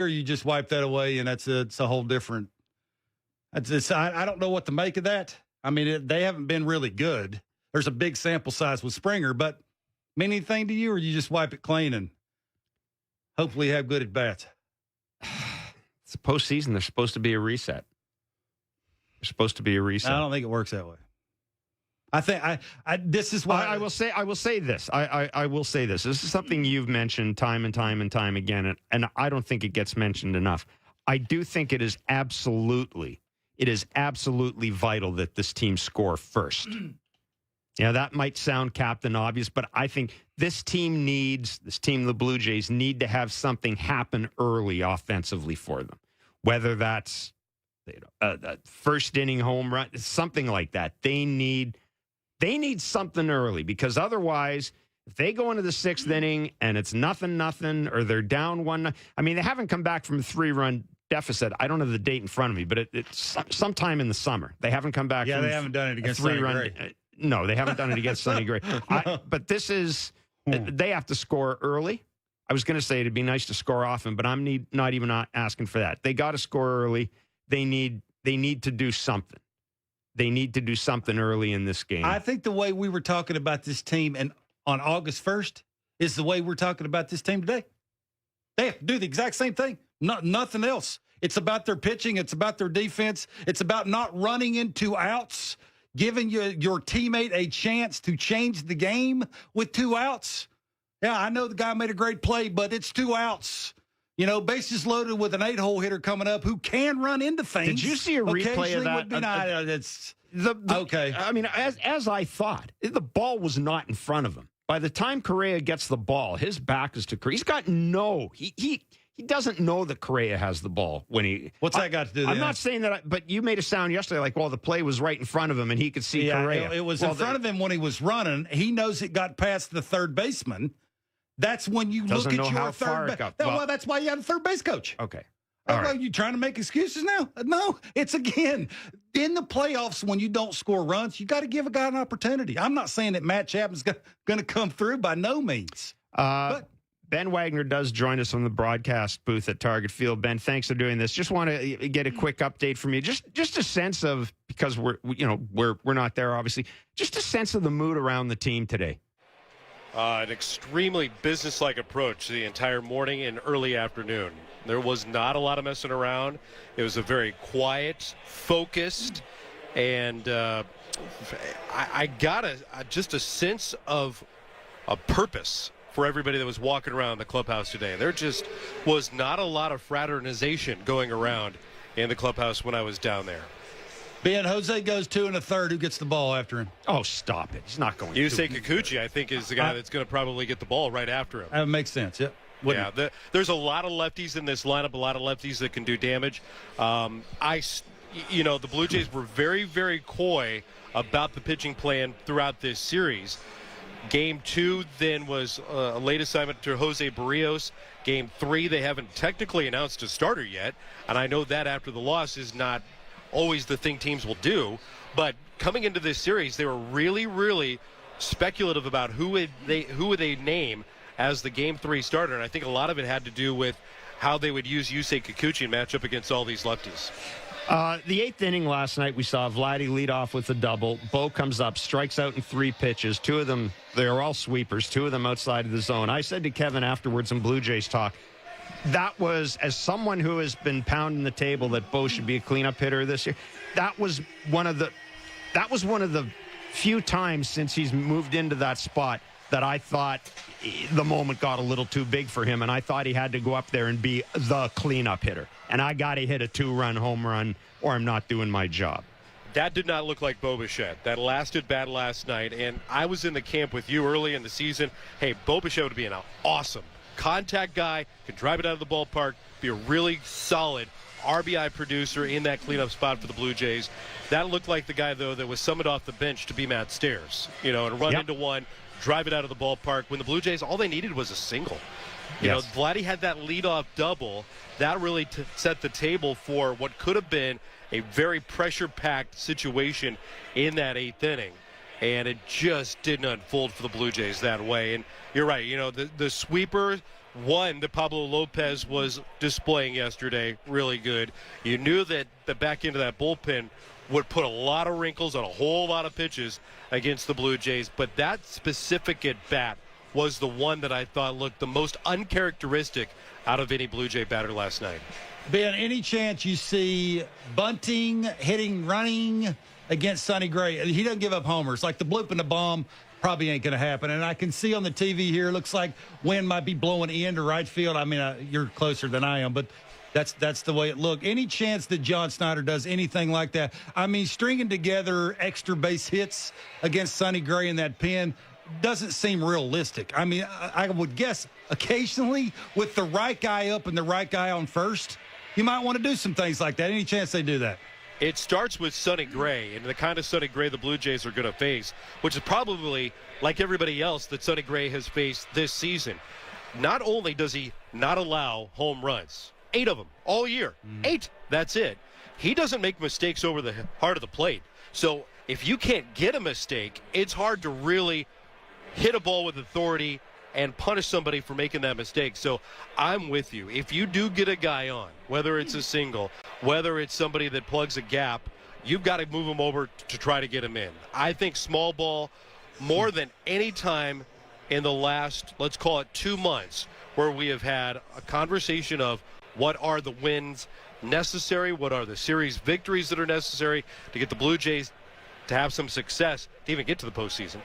or you just wipe that away, and it's a whole different. I don't know what to make of that. I mean, they haven't been really good. There's a big sample size with Springer, but mean anything to you, or you just wipe it clean and hopefully have good at bats? It's a postseason. There's supposed to be a reset. There's supposed to be a reset. I don't think it works that way. I think this is why I will say this. I will say this. This is something you've mentioned time and time and time again, and I don't think it gets mentioned enough. I do think it is absolutely vital that this team score first. Yeah, that might sound Captain Obvious, but I think this team, the Blue Jays, need to have something happen early offensively for them. Whether that's a first inning home run, something like that. They need something early, because otherwise, if they go into the sixth inning and it's nothing, or they're down one, I mean, they haven't come back from a 3-run deficit. I don't have the date in front of me, but it's sometime in the summer. They haven't come back. Yeah, they haven't done it against Sonny Gray. No, they haven't done it against Sonny Gray. But this is, they have to score early. I was going to say it'd be nice to score often, but I'm not even asking for that. They got to score early. They need to do something. They need to do something early in this game. I think the way we were talking about this team on August 1st is the way we're talking about this team today. They have to do the exact same thing. Nothing else. It's about their pitching. It's about their defense. It's about not running into outs, giving your teammate a chance to change the game with 2 outs. Yeah, I know the guy made a great play, but it's 2 outs. You know, bases loaded with an 8-hole hitter coming up who can run into things. Did you see a replay of that? It's okay. I mean, as I thought, the ball was not in front of him. By the time Correa gets the ball, his back is to Correa. He's got he doesn't know that Correa has the ball when he. What's that got to do? I'm not saying that, but you made a sound yesterday like, well, the play was right in front of him and he could see Correa. It was in front of him when he was running. He knows it got past the third baseman. That's when you look at your third base. Well, that's why you have a third base coach. Okay. Are you trying to make excuses now? No, it's again in the playoffs when you don't score runs, you got to give a guy an opportunity. I'm not saying that Matt Chapman's going to come through by no means. But Ben Wagner does join us on the broadcast booth at Target Field. Ben, thanks for doing this. Just want to get a quick update from you. Just a sense of, because we're not there obviously. Just a sense of the mood around the team today. An extremely businesslike approach the entire morning and early afternoon. There was not a lot of messing around. It was a very quiet, focused, and I got just a sense of a purpose for everybody that was walking around the clubhouse today. There just was not a lot of fraternization going around in the clubhouse when I was down there. Ben, Jose goes 2 1/3. Who gets the ball after him? Oh, stop it. He's not going to. Yusei Kikuchi, I think, is the guy that's going to probably get the ball right after him. That makes sense, yep. There's a lot of lefties in this lineup, a lot of lefties that can do damage. The Blue Jays were very, very coy about the pitching plan throughout this series. Game 2 then was a late assignment to Jose Barrios. Game 3, they haven't technically announced a starter yet, and I know that after the loss is not always the thing teams will do, but coming into this series, they were really, really speculative about who would they name as the Game 3 starter, and I think a lot of it had to do with how they would use Yusei Kikuchi and match up against all these lefties. The 8th inning last night, we saw Vladdy lead off with a double. Bo comes up, strikes out in 3 pitches. 2 of them, they're all sweepers, 2 of them outside of the zone. I said to Kevin afterwards in Blue Jays talk, that was, as someone who has been pounding the table that Bo should be a cleanup hitter this year, that was one of the few times since he's moved into that spot that I thought the moment got a little too big for him, and I thought he had to go up there and be the cleanup hitter. And I got to hit a 2-run home run or I'm not doing my job. That did not look like Bo Bichette. That last at bat last night, and I was in the camp with you early in the season. Hey, Bo Bichette would be an awesome contact guy, can drive it out of the ballpark, be a really solid RBI producer in that cleanup spot for the Blue Jays. That looked like the guy, though, that was summoned off the bench to be Matt Stairs, and run into one, drive it out of the ballpark. When the Blue Jays, all they needed was a single. Vladdy had that leadoff double. That really set the table for what could have been a very pressure-packed situation in that 8th inning. And it just didn't unfold for the Blue Jays that way. And you're right, the sweeper one, that Pablo Lopez was displaying yesterday, really good. You knew that the back end of that bullpen would put a lot of wrinkles on a whole lot of pitches against the Blue Jays, but that specific at-bat was the one that I thought looked the most uncharacteristic out of any Blue Jay batter last night. Ben, any chance you see bunting, hitting, running against Sonny Gray? He doesn't give up homers. Like the bloop and the bomb probably ain't going to happen. And I can see on the TV here, looks like wind might be blowing in to right field. I mean, you're closer than I am, but that's the way it looked. Any chance that John Snyder does anything like that? I mean, stringing together extra base hits against Sonny Gray in that pen doesn't seem realistic. I mean, I would guess occasionally with the right guy up and the right guy on first, you might want to do some things like that. Any chance they do that? It starts with Sonny Gray and the kind of Sonny Gray the Blue Jays are going to face, which is probably like everybody else that Sonny Gray has faced this season. Not only does he not allow home runs, 8 of them all year, 8, that's it. He doesn't make mistakes over the heart of the plate. So if you can't get a mistake, it's hard to really hit a ball with authority and punish somebody for making that mistake. So I'm with you. If you do get a guy on, whether it's a single, whether it's somebody that plugs a gap, you've got to move him over to try to get him in. I think small ball, more than any time in the last, let's call it 2 months, where we have had a conversation of what are the wins necessary, what are the series victories that are necessary to get the Blue Jays to have some success to even get to the postseason.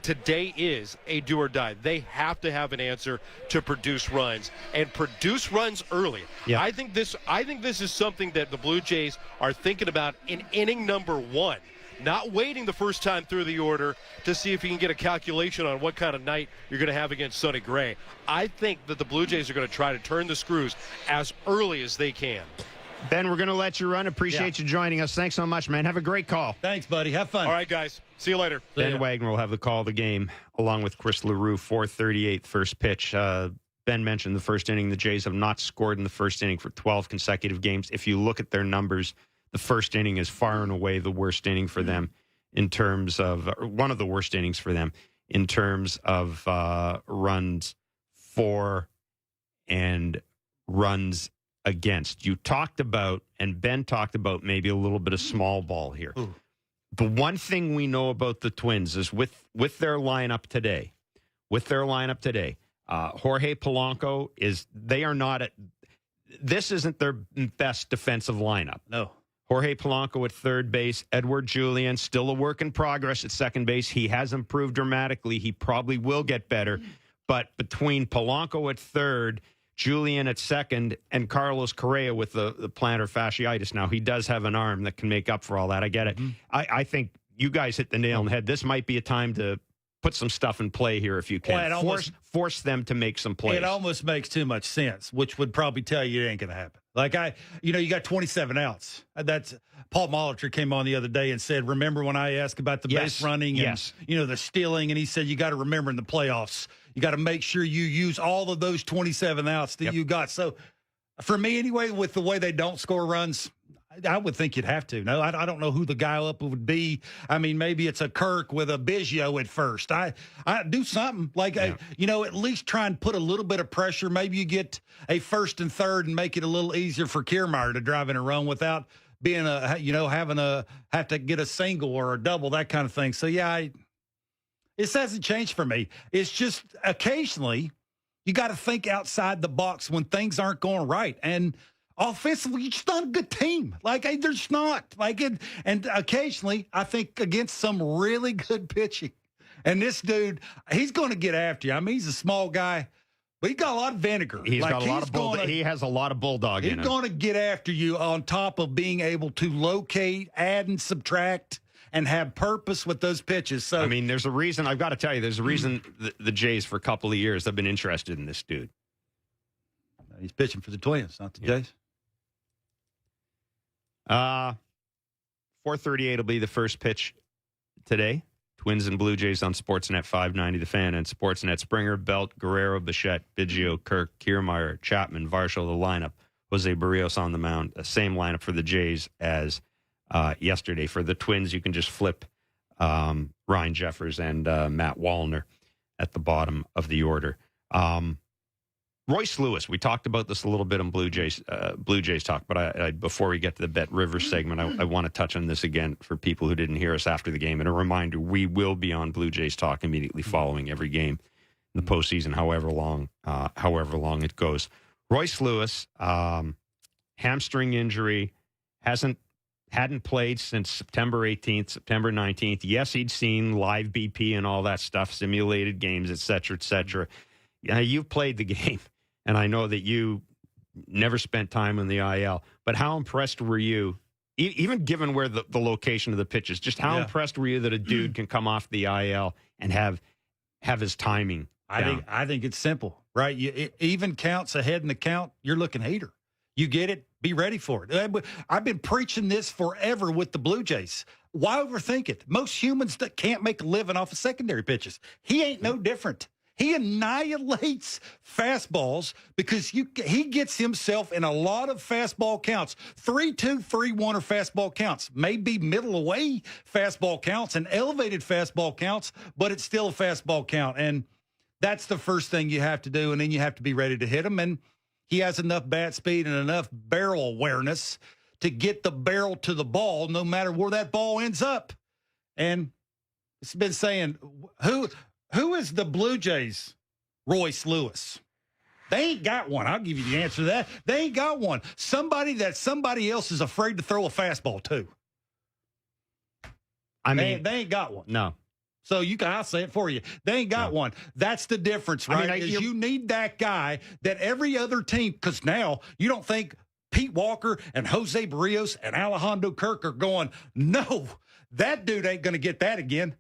Today is a do or die. They have to have an answer to produce runs and produce runs early. Yeah. I think this is something that the Blue Jays are thinking about in inning number 1, not waiting the first time through the order to see if you can get a calculation on what kind of night you're going to have against Sonny Gray. I think that the Blue Jays are going to try to turn the screws as early as they can. Ben, we're going to let you run. Appreciate you joining us. Thanks so much, man. Have a great call. Thanks, buddy. Have fun. All right, guys. See you later. Ben Wagner will have the call of the game along with Chris LaRue, 4:38 first pitch. Ben mentioned the first inning. The Jays have not scored in the first inning for 12 consecutive games. If you look at their numbers, the first inning is far and away the worst inning for them in terms of one of the worst innings for them in terms of runs for and runs against. You talked about, and Ben talked about maybe a little bit of small ball here. Ooh. The one thing we know about the Twins is with their lineup today, Jorge Polanco this isn't their best defensive lineup. No. Jorge Polanco at third base, Edward Julian, still a work in progress at second base. He has improved dramatically. He probably will get better. But between Polanco at third, Julian at second, and Carlos Correa with the plantar fasciitis. Now, he does have an arm that can make up for all that. I get it. I think you guys hit the nail on the head. This might be a time to put some stuff in play here if you can. Well, force them to make some plays. It almost makes too much sense, which would probably tell you it ain't going to happen. Like, you got 27 outs. That's Paul Molitor came on the other day and said, remember when I asked about the base running and, the stealing, and he said, you got to remember in the playoffs, you got to make sure you use all of those 27 outs that you got. So for me anyway, with the way they don't score runs, I would think you'd have to. No, I don't know who the guy up would be. I mean, maybe it's a Kirk with a Biggio at first. I do something like, at least try and put a little bit of pressure. Maybe you get a first and third and make it a little easier for Kiermaier to drive in a run without being have to get a single or a double, that kind of thing. So it hasn't changed for me. It's just occasionally you got to think outside the box when things aren't going right. And offensively, you're just not a good team. There's not. And occasionally, I think against some really good pitching. And this dude, he's going to get after you. I mean, he's a small guy, but he's got a lot of vinegar. He has a lot of bulldog in him. He's going to get after you on top of being able to locate, add, and subtract, and have purpose with those pitches. So I mean, there's a reason. I've got to tell you, there's a reason the Jays for a couple of years have been interested in this dude. He's pitching for the Twins, not the Jays. 4:38 will be the first pitch today. Twins and Blue Jays on Sportsnet 590 The Fan and Sportsnet. Springer, Belt, Guerrero, Bichette, Biggio, Kirk, Kiermaier, Chapman, Varsho, the lineup. Jose Barrios on the mound. The same lineup for the Jays as yesterday. For the Twins, you can just flip Ryan Jeffers and Matt Wallner at the bottom of the order. Royce Lewis, we talked about this a little bit on Blue Jays talk, but I before we get to the Bet Rivers segment, I want to touch on this again for people who didn't hear us after the game. And a reminder, we will be on Blue Jays talk immediately following every game in the postseason, however long it goes. Royce Lewis, hamstring injury, hadn't played since September 18th, September 19th. Yes, he'd seen live BP and all that stuff, simulated games, et cetera, et cetera. Yeah, you've played the game. And I know that you never spent time in the IL, but how impressed were you, even given where the location of the pitch is, just how impressed were you that a dude can come off the IL and have his timing down? I think it's simple, right? It even counts ahead in the count. You're looking hater. You get it. Be ready for it. I've been preaching this forever with the Blue Jays. Why overthink it? Most humans that can't make a living off of secondary pitches. He ain't no different. He annihilates fastballs because he gets himself in a lot of fastball counts. 3-2, 3-1 are fastball counts. Maybe middle away fastball counts and elevated fastball counts, but it's still a fastball count. And that's the first thing you have to do, and then you have to be ready to hit him. And he has enough bat speed and enough barrel awareness to get the barrel to the ball no matter where that ball ends up. And it's been saying, who is the Blue Jays' Royce Lewis? They ain't got one. I'll give you the answer to that. They ain't got one. Somebody that somebody else is afraid to throw a fastball to. I mean, they ain't got one. No. So I'll say it for you. They ain't got one. That's the difference, right? I mean, you need that guy that every other team, because now you don't think Pete Walker and Jose Barrios and Alejandro Kirk are going, no, that dude ain't going to get that again.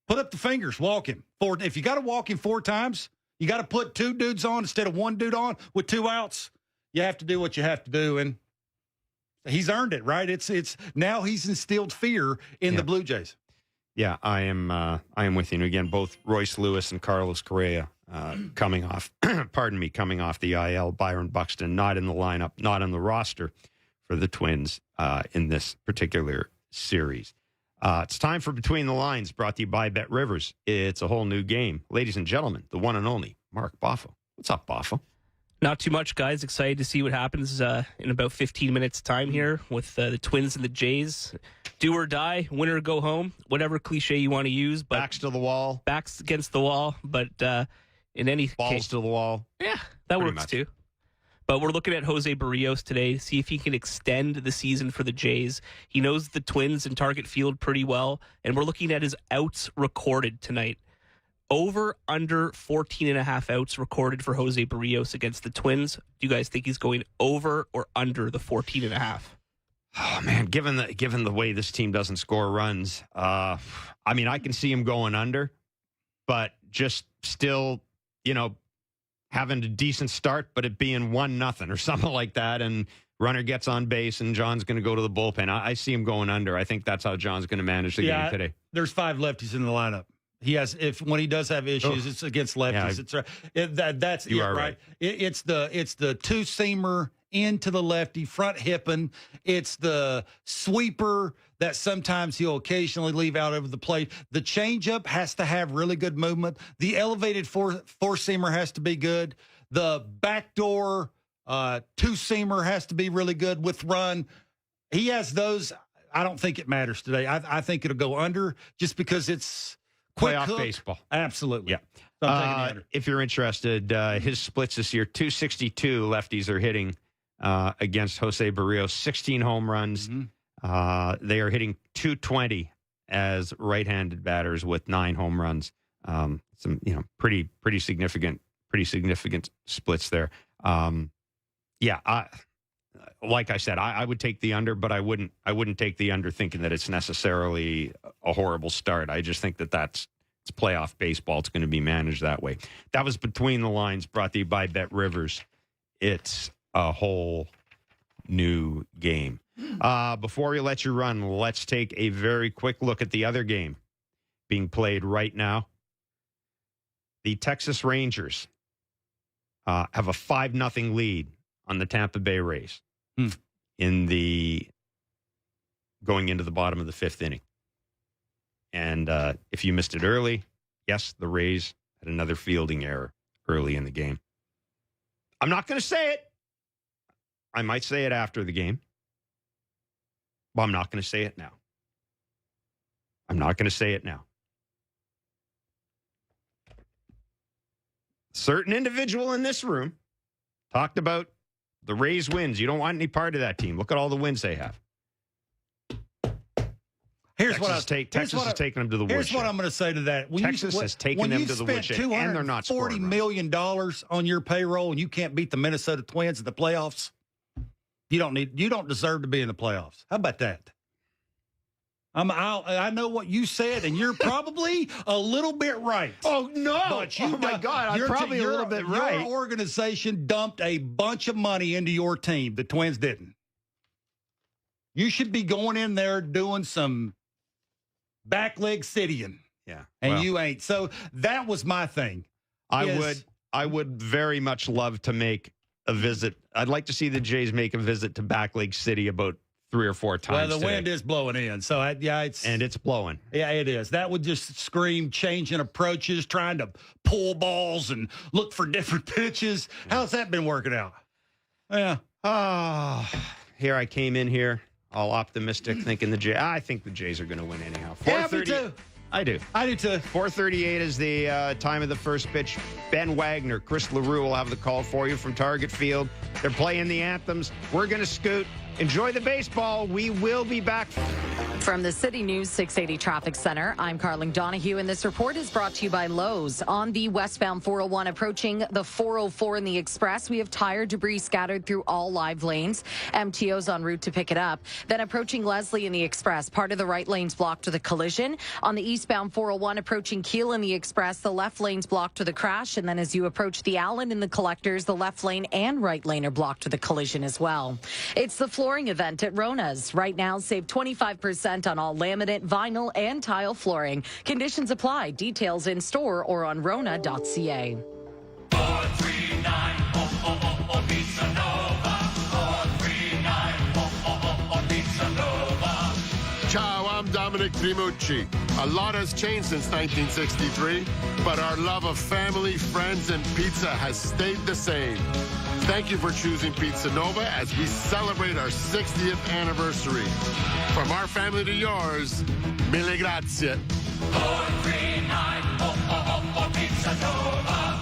Put up the fingers, walk him. If you got to walk him 4 times, you got to put 2 dudes on instead of 1 dude on with 2 outs. You have to do what you have to do, and he's earned it, right? It's now he's instilled fear in the Blue Jays. Yeah, I am with you. And again, both Royce Lewis and Carlos Correa coming off the IL. Byron Buxton not in the lineup, not on the roster for the Twins in this particular series. It's time for Between the Lines, brought to you by Bet Rivers. It's a whole new game. Ladies and gentlemen, the one and only Mark Boffo. What's up, Boffo? Not too much, guys. Excited to see what happens in about 15 minutes' time here with the Twins and the Jays. Do or die, win or go home, whatever cliche you want to use. But backs to the wall. Backs against the wall, but in any balls case, to the wall. Yeah, that Pretty works much. too. But we're looking at Jose Barrios today to see if he can extend the season for the Jays. He knows the Twins and Target Field pretty well, and we're looking at his outs recorded tonight. Over, under 14.5 outs recorded for Jose Barrios against the Twins. Do you guys think he's going over or under the 14.5? Oh, man, given the way this team doesn't score runs, I mean, I can see him going under, but just still, having a decent start, but it being 1-0 or something like that, and runner gets on base, and John's going to go to the bullpen. I see him going under. I think that's how John's going to manage the game today. There's 5 lefties in the lineup. He has, when he does have issues, it's against lefties. Yeah, that's it, right? It's the 2-seamer into the lefty, front hipping. It's the sweeper that sometimes he'll occasionally leave out over the plate. The changeup has to have really good movement. The elevated 4-seamer has to be good. The backdoor 2-seamer has to be really good with run. He has those. I don't think it matters today. I think it'll go under just because it's playoff baseball. Absolutely. Yeah. So I'm taking the under. If you're interested, his splits this year, 262 lefties are hitting against Jose Barrios, 16 home runs. Mm-hmm. They are hitting 220 as right-handed batters with 9 home runs. Some pretty significant splits there. Like I said, I would take the under, but I wouldn't take the under thinking that it's necessarily a horrible start. I just think it's playoff baseball. It's going to be managed that way. That was Between the Lines, brought to you by Bet Rivers. It's a whole new game. Before we let you run, let's take a very quick look at the other game being played right now. The Texas Rangers have a 5-0 lead on the Tampa Bay Rays going into the bottom of the 5th inning. And if you missed it early, yes, the Rays had another fielding error early in the game. I'm not going to say it. I might say it after the game. But I'm not going to say it now. I'm not going to say it now. Certain individual in this room talked about the Rays wins. You don't want any part of that team. Look at all the wins they have. Texas is taking them to the woodshed. Here's what I'm going to say to that. Texas has taken them to the woodshed, and they're not scoring $40 million on your payroll, and you can't beat the Minnesota Twins in the playoffs. You don't deserve to be in the playoffs. How about that? I know what you said, and you're probably a little bit right. Oh, no. But my God. I'm probably a little bit right. Your organization dumped a bunch of money into your team. The Twins didn't. You should be going in there doing some back leg citying. Yeah. And you ain't. So that was my thing. I would very much love to make a visit. I'd like to see the Jays make a visit to Back Lake City about 3 or 4 times. Well, the wind is blowing in, so it's blowing. Yeah, it is. That would just scream changing approaches, trying to pull balls and look for different pitches. How's that been working out? Yeah. Here I came in here, all optimistic, thinking I think the Jays are going to win anyhow. Yeah, me too. I do. I do too. 4:38 is the time of the first pitch. Ben Wagner, Chris LaRue will have the call for you from Target Field. They're playing the anthems. We're going to scoot. Enjoy the baseball. We will be back. From the City News 680 Traffic Center, I'm Carling Donahue, and this report is brought to you by Lowe's. On the westbound 401 approaching the 404 in the Express, we have tire debris scattered through all live lanes. MTO's en route to pick it up. Then approaching Leslie in the Express, part of the right lane's blocked to the collision. On the eastbound 401 approaching Keele in the Express, the left lane's blocked to the crash. And then as you approach the Allen in the Collectors, the left lane and right lane are blocked to the collision as well. It's the flooring event at Rona's. Right now, save 25% on all laminate, vinyl, and tile flooring. Conditions apply. Details in store or on rona.ca. 439 Pizza Nova. 439 Pizza Nova. Ciao, I'm Dominic Primucci. A lot has changed since 1963, but our love of family, friends, and pizza has stayed the same. Thank you for choosing Pizza Nova as we celebrate our 60th anniversary. From our family to yours, mille grazie. 439 Pizza Nova.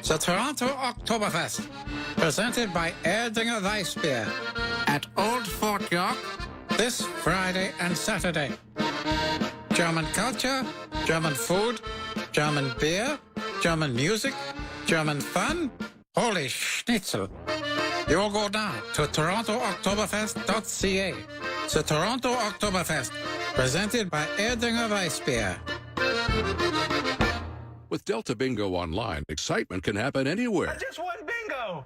The Toronto Oktoberfest, presented by Erdinger Weissbier at Old Fort York this Friday and Saturday. German culture, German food, German beer, German music, German fun? Holy schnitzel. You go now to TorontoOktoberfest.ca. The Toronto Oktoberfest, presented by Erdinger Weissbier. With Delta Bingo Online, excitement can happen anywhere. I just won bingo!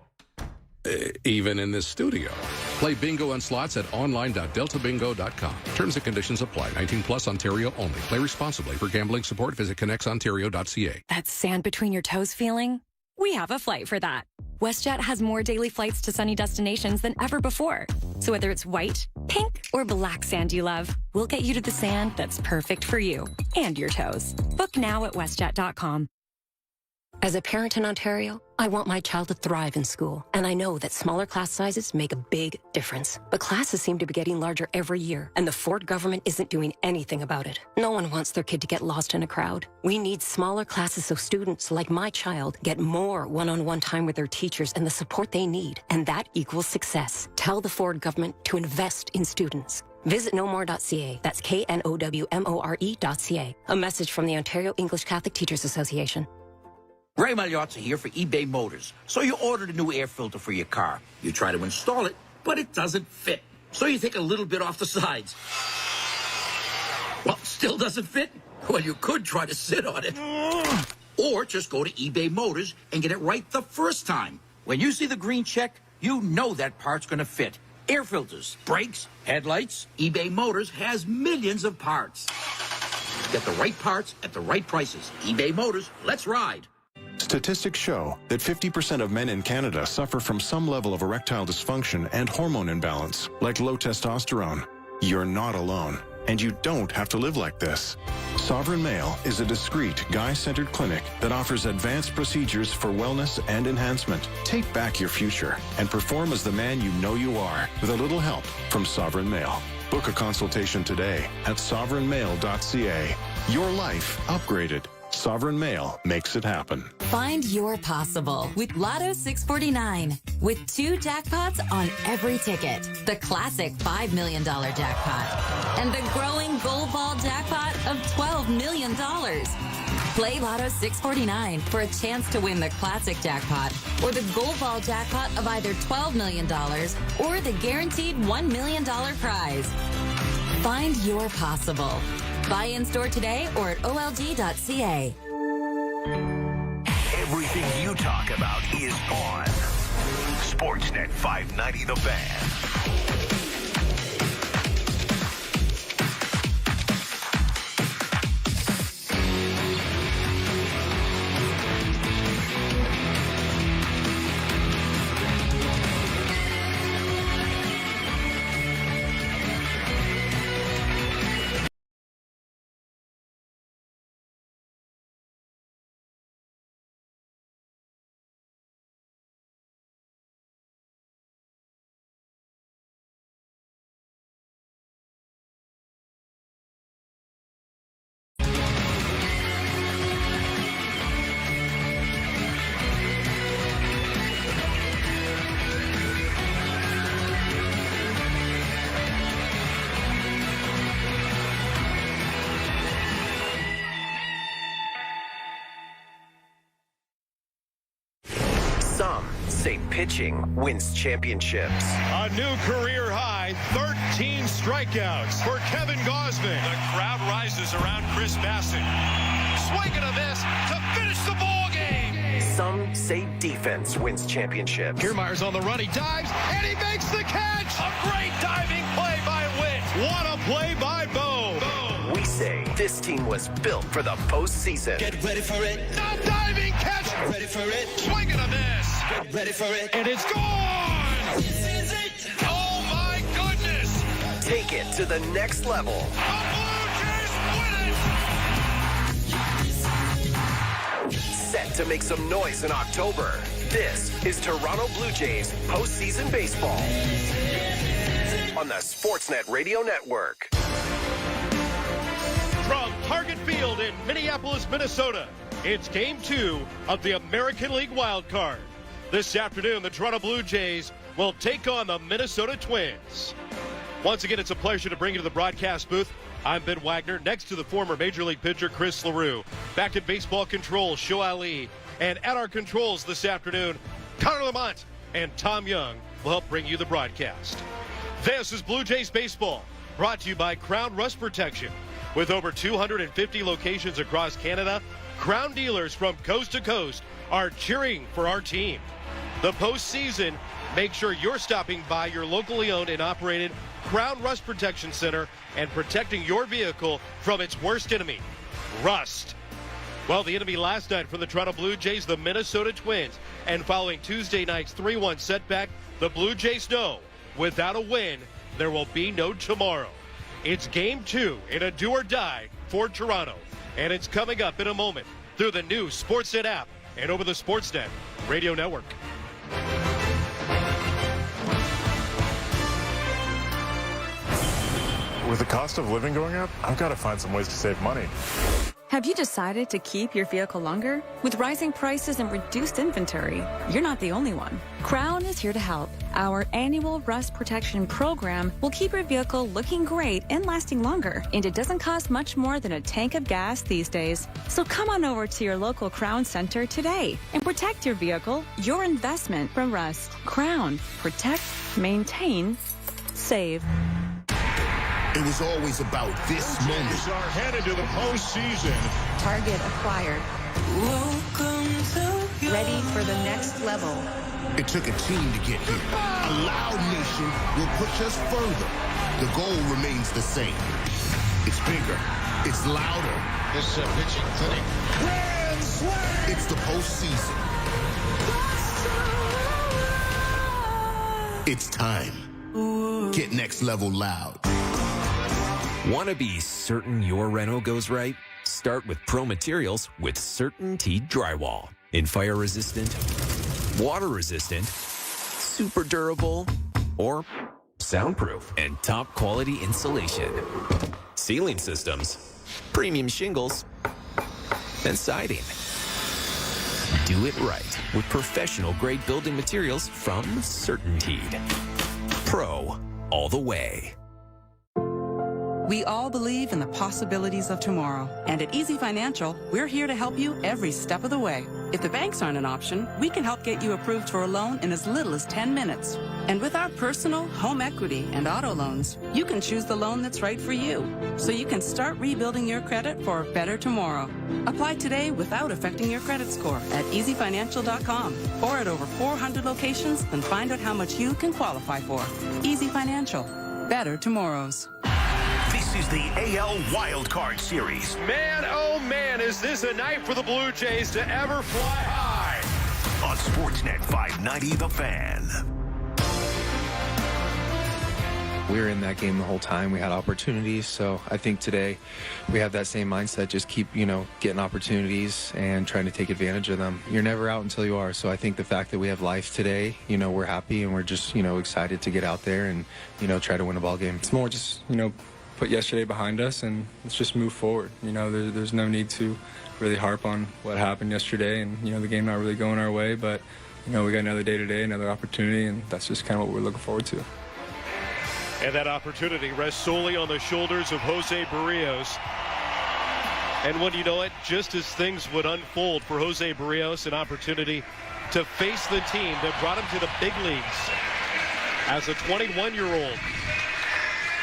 Even in this studio. Play bingo and slots at online.deltabingo.com. Terms and conditions apply. 19 plus Ontario only. Play responsibly. For gambling support, visit connectsontario.ca. That sand between your toes feeling? We have a flight for that. WestJet has more daily flights to sunny destinations than ever before. So whether it's white, pink, or black sand you love, we'll get you to the sand that's perfect for you and your toes. Book now at WestJet.com. As a parent in Ontario, I want my child to thrive in school, and I know that smaller class sizes make a big difference. But classes seem to be getting larger every year, and the Ford government isn't doing anything about it. No one wants their kid to get lost in a crowd. We need smaller classes so students, like my child, get more one-on-one time with their teachers and the support they need, and that equals success. Tell the Ford government to invest in students. Visit knowmore.ca. That's knowmore.ca. A message from the Ontario English Catholic Teachers Association. Ray Magliozzi here for eBay Motors. So you ordered a new air filter for your car. You try to install it, but it doesn't fit. So you take a little bit off the sides. Well, still doesn't fit? Well, you could try to sit on it. Or just go to eBay Motors and get it right the first time. When you see the green check, you know that part's going to fit. Air filters, brakes, headlights. eBay Motors has millions of parts. Get the right parts at the right prices. eBay Motors, let's ride. Statistics show that 50% of men in Canada suffer from some level of erectile dysfunction and hormone imbalance, like low testosterone. You're not alone. and you don't have to live like this. Sovereign Male is a discreet, guy-centered clinic that offers advanced procedures for wellness and enhancement. Take back your future and perform as the man you know you are with a little help from Sovereign Male. Book a consultation today at sovereignmail.ca. Your life upgraded. Sovereign Mail makes it happen. Find your possible with Lotto 649. With 2 jackpots on every ticket. The classic $5 million jackpot. And the growing gold ball jackpot of $12 million. Play Lotto 649 for a chance to win the classic jackpot or the gold ball jackpot of either $12 million or the guaranteed $1 million prize. Find your possible. Buy in store today or at OLG.ca. Everything you talk about is on Sportsnet 590 The Fan. Some say pitching wins championships. A new career high, 13 strikeouts for Kevin Gausman. The crowd rises around Chris Bassett. Swing and a miss to finish the ball game. Some say defense wins championships. Kiermaier's on the run, he dives, and he makes the catch. A great diving play by Witt. What a play by Bo. We say this team was built for the postseason. Get ready for it. A diving catch. Get ready for it. Swing and a miss. Get ready for it. And it's gone. This is it. Oh my goodness. Take it to the next level. The Blue Jays win it. Set to make some noise in October. This is Toronto Blue Jays postseason baseball on the Sportsnet Radio Network. From Target Field in Minneapolis, Minnesota, it's Game 2 of the American League Wild Card. This afternoon, the Toronto Blue Jays will take on the Minnesota Twins. Once again, it's a pleasure to bring you to the broadcast booth. I'm Ben Wagner, next to the former Major League pitcher Chris LaRue. Back at baseball control, Show Ali. And at our controls this afternoon, Connor Lamont and Tom Young will help bring you the broadcast. This is Blue Jays Baseball, brought to you by Crown Rust Protection. With over 250 locations across Canada, Crown dealers from coast to coast are cheering for our team. The postseason, make sure you're stopping by your locally owned and operated Crown Rust Protection Center and protecting your vehicle from its worst enemy, rust. Well, the enemy last night for the Toronto Blue Jays, the Minnesota Twins. And following Tuesday night's 3-1 setback, the Blue Jays know without a win, there will be no tomorrow. It's Game 2 in a do or die for Toronto. And it's coming up in a moment through the new Sportsnet app and over the Sportsnet Radio Network. With the cost of living going up, I've got to find some ways to save money. Have you decided to keep your vehicle longer? With rising prices and reduced inventory, you're not the only one. Crown is here to help. Our annual rust protection program will keep your vehicle looking great and lasting longer. And it doesn't cost much more than a tank of gas these days. So come on over to your local Crown Center today and protect your vehicle, your investment from rust. Crown. Protect, maintain, save. It was always about this moment. Jays are headed to the postseason. Target acquired. Ready for the next level. It took a team to get here. A loud nation will push us further. The goal remains the same. It's bigger. It's louder. This is a pitching clinic. Grand slam! It's the postseason. It's time. Get next level loud. Want to be certain your reno goes right? Start with Pro Materials with CertainTeed Drywall. In fire resistant, water resistant, super durable, or soundproof and top quality insulation. Ceiling systems, premium shingles, and siding. Do it right with professional grade building materials from CertainTeed. Pro all the way. We all believe in the possibilities of tomorrow. And at Easy Financial, we're here to help you every step of the way. If the banks aren't an option, we can help get you approved for a loan in as little as 10 minutes. And with our personal, home equity, and auto loans, you can choose the loan that's right for you, so you can start rebuilding your credit for a better tomorrow. Apply today without affecting your credit score at easyfinancial.com or at over 400 locations and find out how much you can qualify for. Easy Financial. Better tomorrows. This is the AL Wildcard Series. Man, oh man, is this a night for the Blue Jays to ever fly high. On Sportsnet 590 The Fan. We were in that game the whole time. We had opportunities. So I think today we have that same mindset. Just keep, getting opportunities and trying to take advantage of them. You're never out until you are. So I think the fact that we have life today, we're happy and we're just, excited to get out there and, try to win a ball game. It's more just, put yesterday behind us and let's just move forward. There's no need to really harp on what happened yesterday and, the game not really going our way. But, we got another day today, another opportunity, and that's just kind of what we're looking forward to. And that opportunity rests solely on the shoulders of Jose Barrios. And when you know it, just as things would unfold for Jose Barrios, an opportunity to face the team that brought him to the big leagues as a 21-year-old.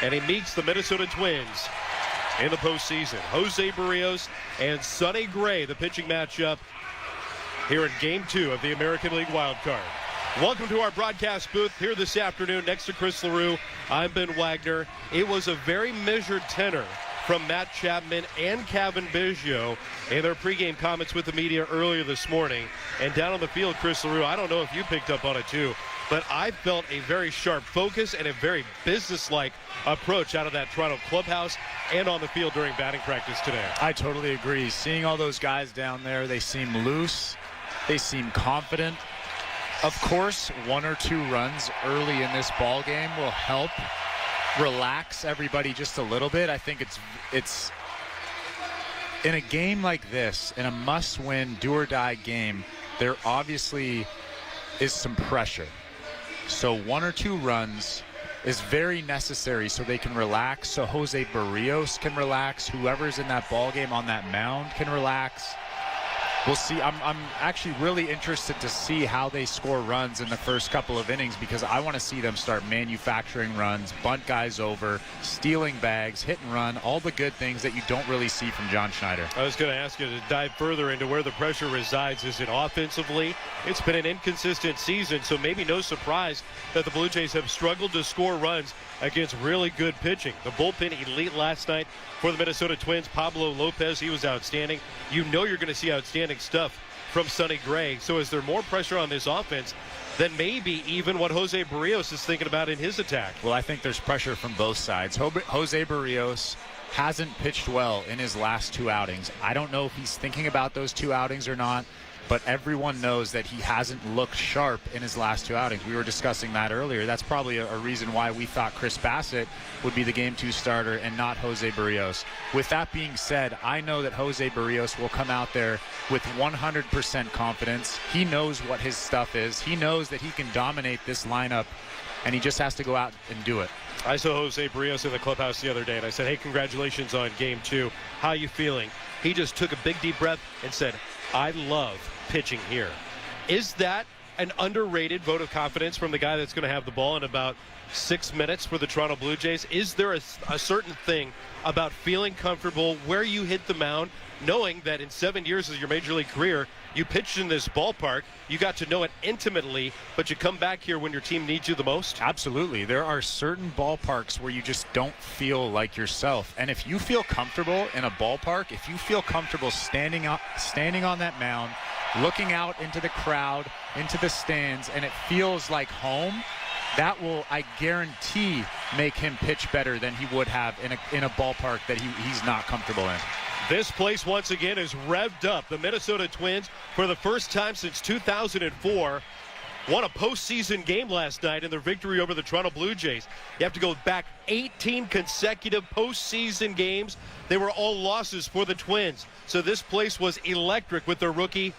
And he meets the Minnesota Twins in the postseason. Jose Barrios and Sonny Gray, the pitching matchup here in Game 2 of the American League Wild Card. Welcome to our broadcast booth here this afternoon next to Chris LaRue. I'm Ben Wagner. It was a very measured tenor from Matt Chapman and Kevin Biggio in their pregame comments with the media earlier this morning. And down on the field, Chris LaRue, I don't know if you picked up on it too, but I felt a very sharp focus and a very businesslike approach out of that Toronto clubhouse and on the field during batting practice today. I totally agree. Seeing all those guys down there, they seem loose. They seem confident. Of course, 1 or 2 runs early in this ball game will help relax everybody just a little bit. I think it's in a game like this, in a must-win, do-or-die game, there obviously is some pressure. So 1 or 2 runs is very necessary so they can relax, so Jose Barrios can relax, whoever's in that ball game on that mound can relax. We'll see. I'm actually really interested to see how they score runs in the first couple of innings because I want to see them start manufacturing runs, bunt guys over, stealing bags, hit and run, all the good things that you don't really see from John Schneider. I was going to ask you to dive further into where the pressure resides. Is it offensively? It's been an inconsistent season, so maybe no surprise that the Blue Jays have struggled to score runs against really good pitching. The bullpen elite last night for the Minnesota Twins. Pablo Lopez, he was outstanding. You know you're going to see outstanding stuff from Sonny Gray. So is there more pressure on this offense than maybe even what Jose Barrios is thinking about in his attack? Well, I think there's pressure from both sides. Jose Barrios hasn't pitched well in his last 2 outings. I don't know if he's thinking about those 2 outings or not, but everyone knows that he hasn't looked sharp in his last 2 outings. We were discussing that earlier. That's probably a reason why we thought Chris Bassett would be the Game 2 starter and not Jose Barrios. With that being said, I know that Jose Barrios will come out there with 100% confidence. He knows what his stuff is. He knows that he can dominate this lineup, and he just has to go out and do it. I saw Jose Barrios in the clubhouse the other day, and I said, hey, congratulations on Game 2. How are you feeling? He just took a big, deep breath and said, I love pitching here. Is that an underrated vote of confidence from the guy that's going to have the ball in about 6 minutes for the Toronto Blue Jays? Is there a certain thing about feeling comfortable where you hit the mound, knowing that in 7 years of your major league career, you pitched in this ballpark, you got to know it intimately, but you come back here when your team needs you the most? Absolutely. There are certain ballparks where you just don't feel like yourself. And if you feel comfortable in a ballpark, if you feel comfortable standing on that mound, looking out into the crowd, into the stands, and it feels like home, that will, I guarantee, make him pitch better than he would have in a ballpark that he's not comfortable in. This place once again is revved up. The Minnesota Twins, for the first time since 2004, won a postseason game last night in their victory over the Toronto Blue Jays. You have to go back 18 consecutive postseason games. They were all losses for the Twins. So this place was electric with their rookie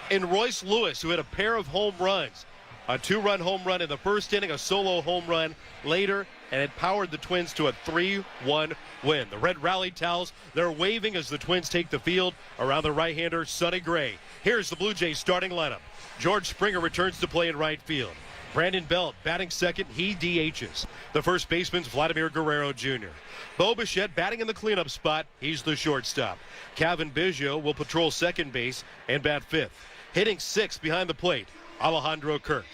in Royce Lewis, who had a pair of home runs. A 2-run home run in the first inning, a solo home run later, and it powered the Twins to a 3-1 win. The red rally towels, they're waving as the Twins take the field around the right-hander, Sonny Gray. Here's the Blue Jays starting lineup. George Springer returns to play in right field. Brandon Belt batting second, he DHs. The first baseman's Vladimir Guerrero Jr. Bo Bichette batting in the cleanup spot, he's the shortstop. Kevin Biggio will patrol second base and bat fifth. Hitting sixth behind the plate, Alejandro Kirk.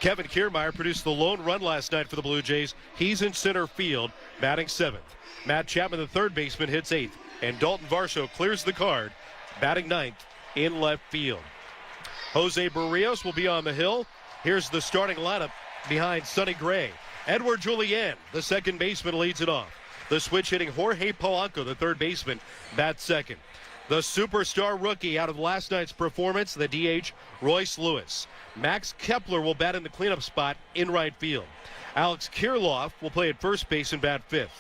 Kevin Kiermaier produced the lone run last night for the Blue Jays. He's in center field, batting seventh. Matt Chapman, the third baseman, hits eighth. And Dalton Varsho clears the card, batting ninth in left field. Jose Barrios will be on the hill. Here's the starting lineup behind Sonny Gray. Edward Julien, the second baseman, leads it off. The switch hitting Jorge Polanco, the third baseman, bats second. The superstar rookie out of last night's performance, the DH, Royce Lewis. Max Kepler will bat in the cleanup spot in right field. Alex Kirilloff will play at first base and bat fifth.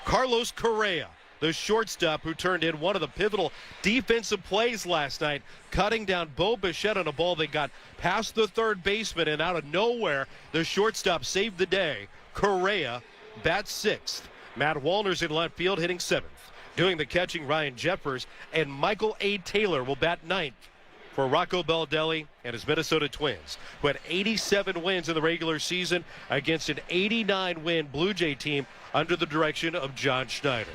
Carlos Correa, the shortstop who turned in one of the pivotal defensive plays last night, cutting down Bo Bichette on a ball that got past the third baseman, and out of nowhere, the shortstop saved the day. Correa bats sixth. Matt Wallner's in left field, hitting seventh. Doing the catching, Ryan Jeffers, and Michael A. Taylor will bat ninth for Rocco Baldelli and his Minnesota Twins, who had 87 wins in the regular season against an 89-win Blue Jay team under the direction of John Schneider.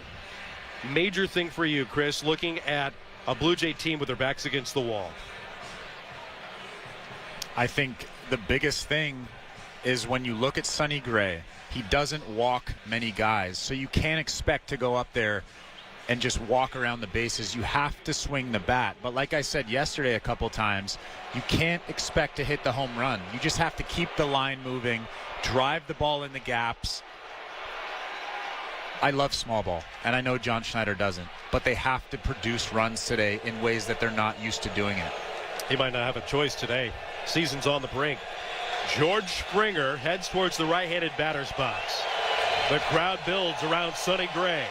Major thing for you, Chris, looking at a Blue Jay team with their backs against the wall. I think the biggest thing is when you look at Sonny Gray, he doesn't walk many guys, so you can't expect to go up there and just walk around the bases. You have to swing the bat. But like I said yesterday a couple times, you can't expect to hit the home run. You just have to keep the line moving, drive the ball in the gaps. I love small ball, and I know John Schneider doesn't, but they have to produce runs today in ways that they're not used to doing it. He might not have a choice today. Season's on the brink. George Springer heads towards the right-handed batter's box. The crowd builds around Sonny Gray.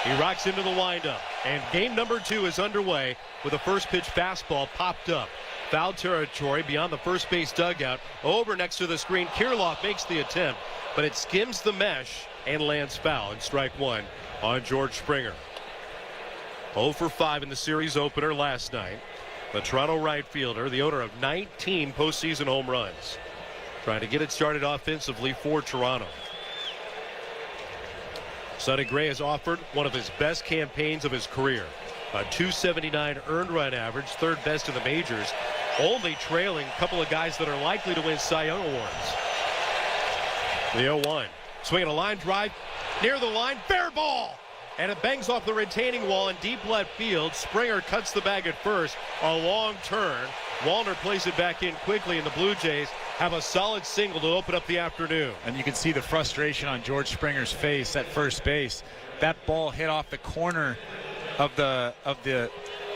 He rocks into the windup, and game number 2 is underway with a first pitch fastball popped up. Foul territory beyond the first base dugout. Over next to the screen, Kirilloff makes the attempt, but it skims the mesh and lands foul, and strike one on George Springer. 0 for 5 in the series opener last night. The Toronto right fielder, the owner of 19 postseason home runs, trying to get it started offensively for Toronto. Sonny Gray has offered one of his best campaigns of his career. A .279 earned run average, third best in the majors, only trailing a couple of guys that are likely to win Cy Young awards. The 0-1. Swinging a line drive near the line, fair ball! And it bangs off the retaining wall in deep left field. Springer cuts the bag at first. A long turn. Wallner plays it back in quickly, and the Blue Jays have a solid single to open up the afternoon. And you can see the frustration on George Springer's face at first base. That ball hit off the corner of the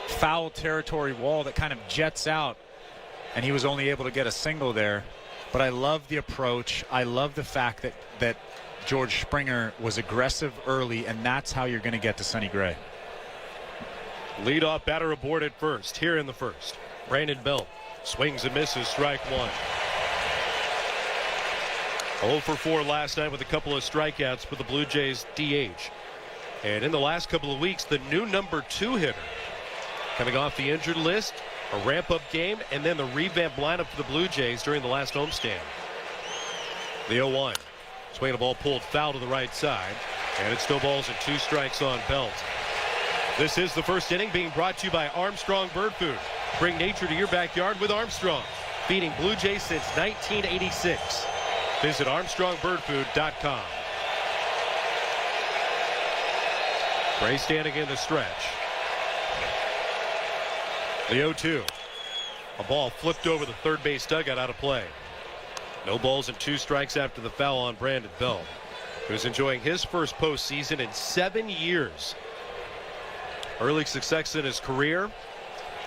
foul territory wall that kind of jets out, and he was only able to get a single there. But I love the approach. I love the fact that George Springer was aggressive early, and that's how you're going to get to Sonny Gray. Leadoff batter aboard at first, here in the first. Brandon Belt swings and misses, strike one. 0 for 4 last night with a couple of strikeouts for the Blue Jays DH. And in the last couple of weeks, the new number 2 hitter coming off the injured list, a ramp-up game, and then the revamped lineup for the Blue Jays during the last homestand. The 0-1. Swinging a ball pulled foul to the right side, and it still balls at 2 strikes on Belt. This is the first inning being brought to you by Armstrong Bird Food. Bring nature to your backyard with Armstrong, feeding Blue Jays since 1986. Visit ArmstrongBirdFood.com. Gray standing in the stretch. The 0-2. A ball flipped over the third base dugout, out of play. No balls and 2 strikes after the foul on Brandon Belt, who's enjoying his first postseason in 7 years. Early success in his career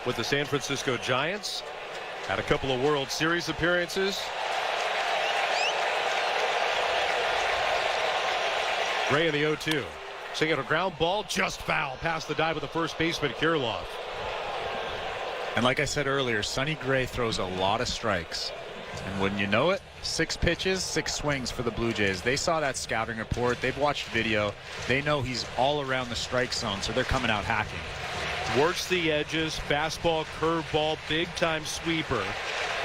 with the San Francisco Giants. Had a couple of World Series appearances. Gray in the 0-2. Swinging a ground ball, just foul past the dive of the first baseman, Kirilloff. And like I said earlier, Sonny Gray throws a lot of strikes. And wouldn't you know it, 6 pitches, 6 swings for the Blue Jays. They saw that scouting report. They've watched video. They know he's all around the strike zone, so they're coming out hacking. Works the edges, fastball, curveball, big-time sweeper.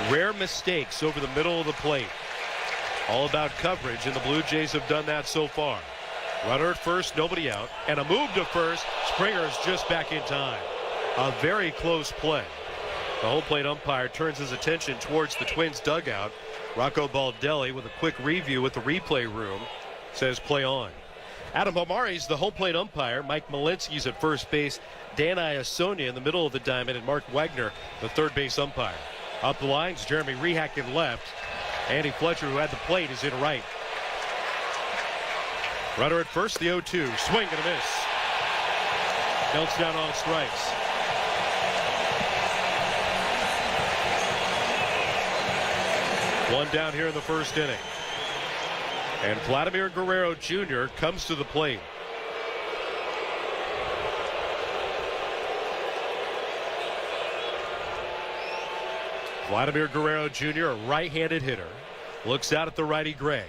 Rare mistakes over the middle of the plate. All about coverage, and the Blue Jays have done that so far. Runner at first, nobody out, and a move to first. Springer is just back in time. A very close play. The home plate umpire turns his attention towards the Twins dugout. Rocco Baldelli with a quick review with the replay room says play on. Adam Homari's the home plate umpire. Mike Malinsky's at first base. Dan Iasonia in the middle of the diamond, and Mark Wagner, the third base umpire. Up the lines, Jeremy Rehak in left. Andy Fletcher, who had the plate, is in right. Runner at first, the 0-2. Swing and a miss. Belts down on strikes. One down here in the first inning. And Vladimir Guerrero Jr. comes to the plate. Vladimir Guerrero Jr., a right-handed hitter, looks out at the righty Gray.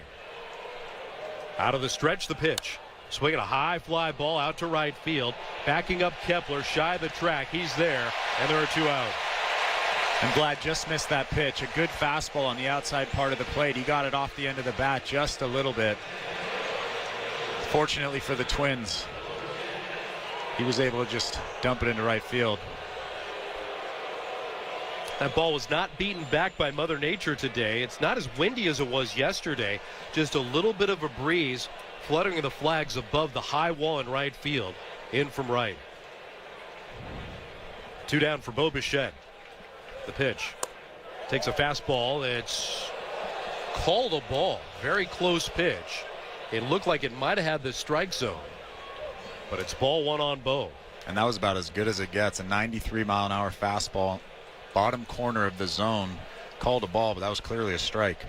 Out of the stretch, the pitch. Swinging a high fly ball out to right field. Backing up Kepler, shy of the track. He's there, and there are 2 out. And Vlad just missed that pitch. A good fastball on the outside part of the plate. He got it off the end of the bat just a little bit. Fortunately for the Twins, he was able to just dump it into right field. That ball was not beaten back by Mother Nature today. It's not as windy as it was yesterday. Just a little bit of a breeze fluttering the flags above the high wall in right field. In from right. 2 down for Bo Bichette. The pitch. Takes a fastball. It's called a ball. Very close pitch. It looked like it might have had the strike zone. But it's ball 1 on Bo. And that was about as good as it gets. A 93-mile-an-hour fastball. Bottom corner of the zone. Called a ball, but that was clearly a strike.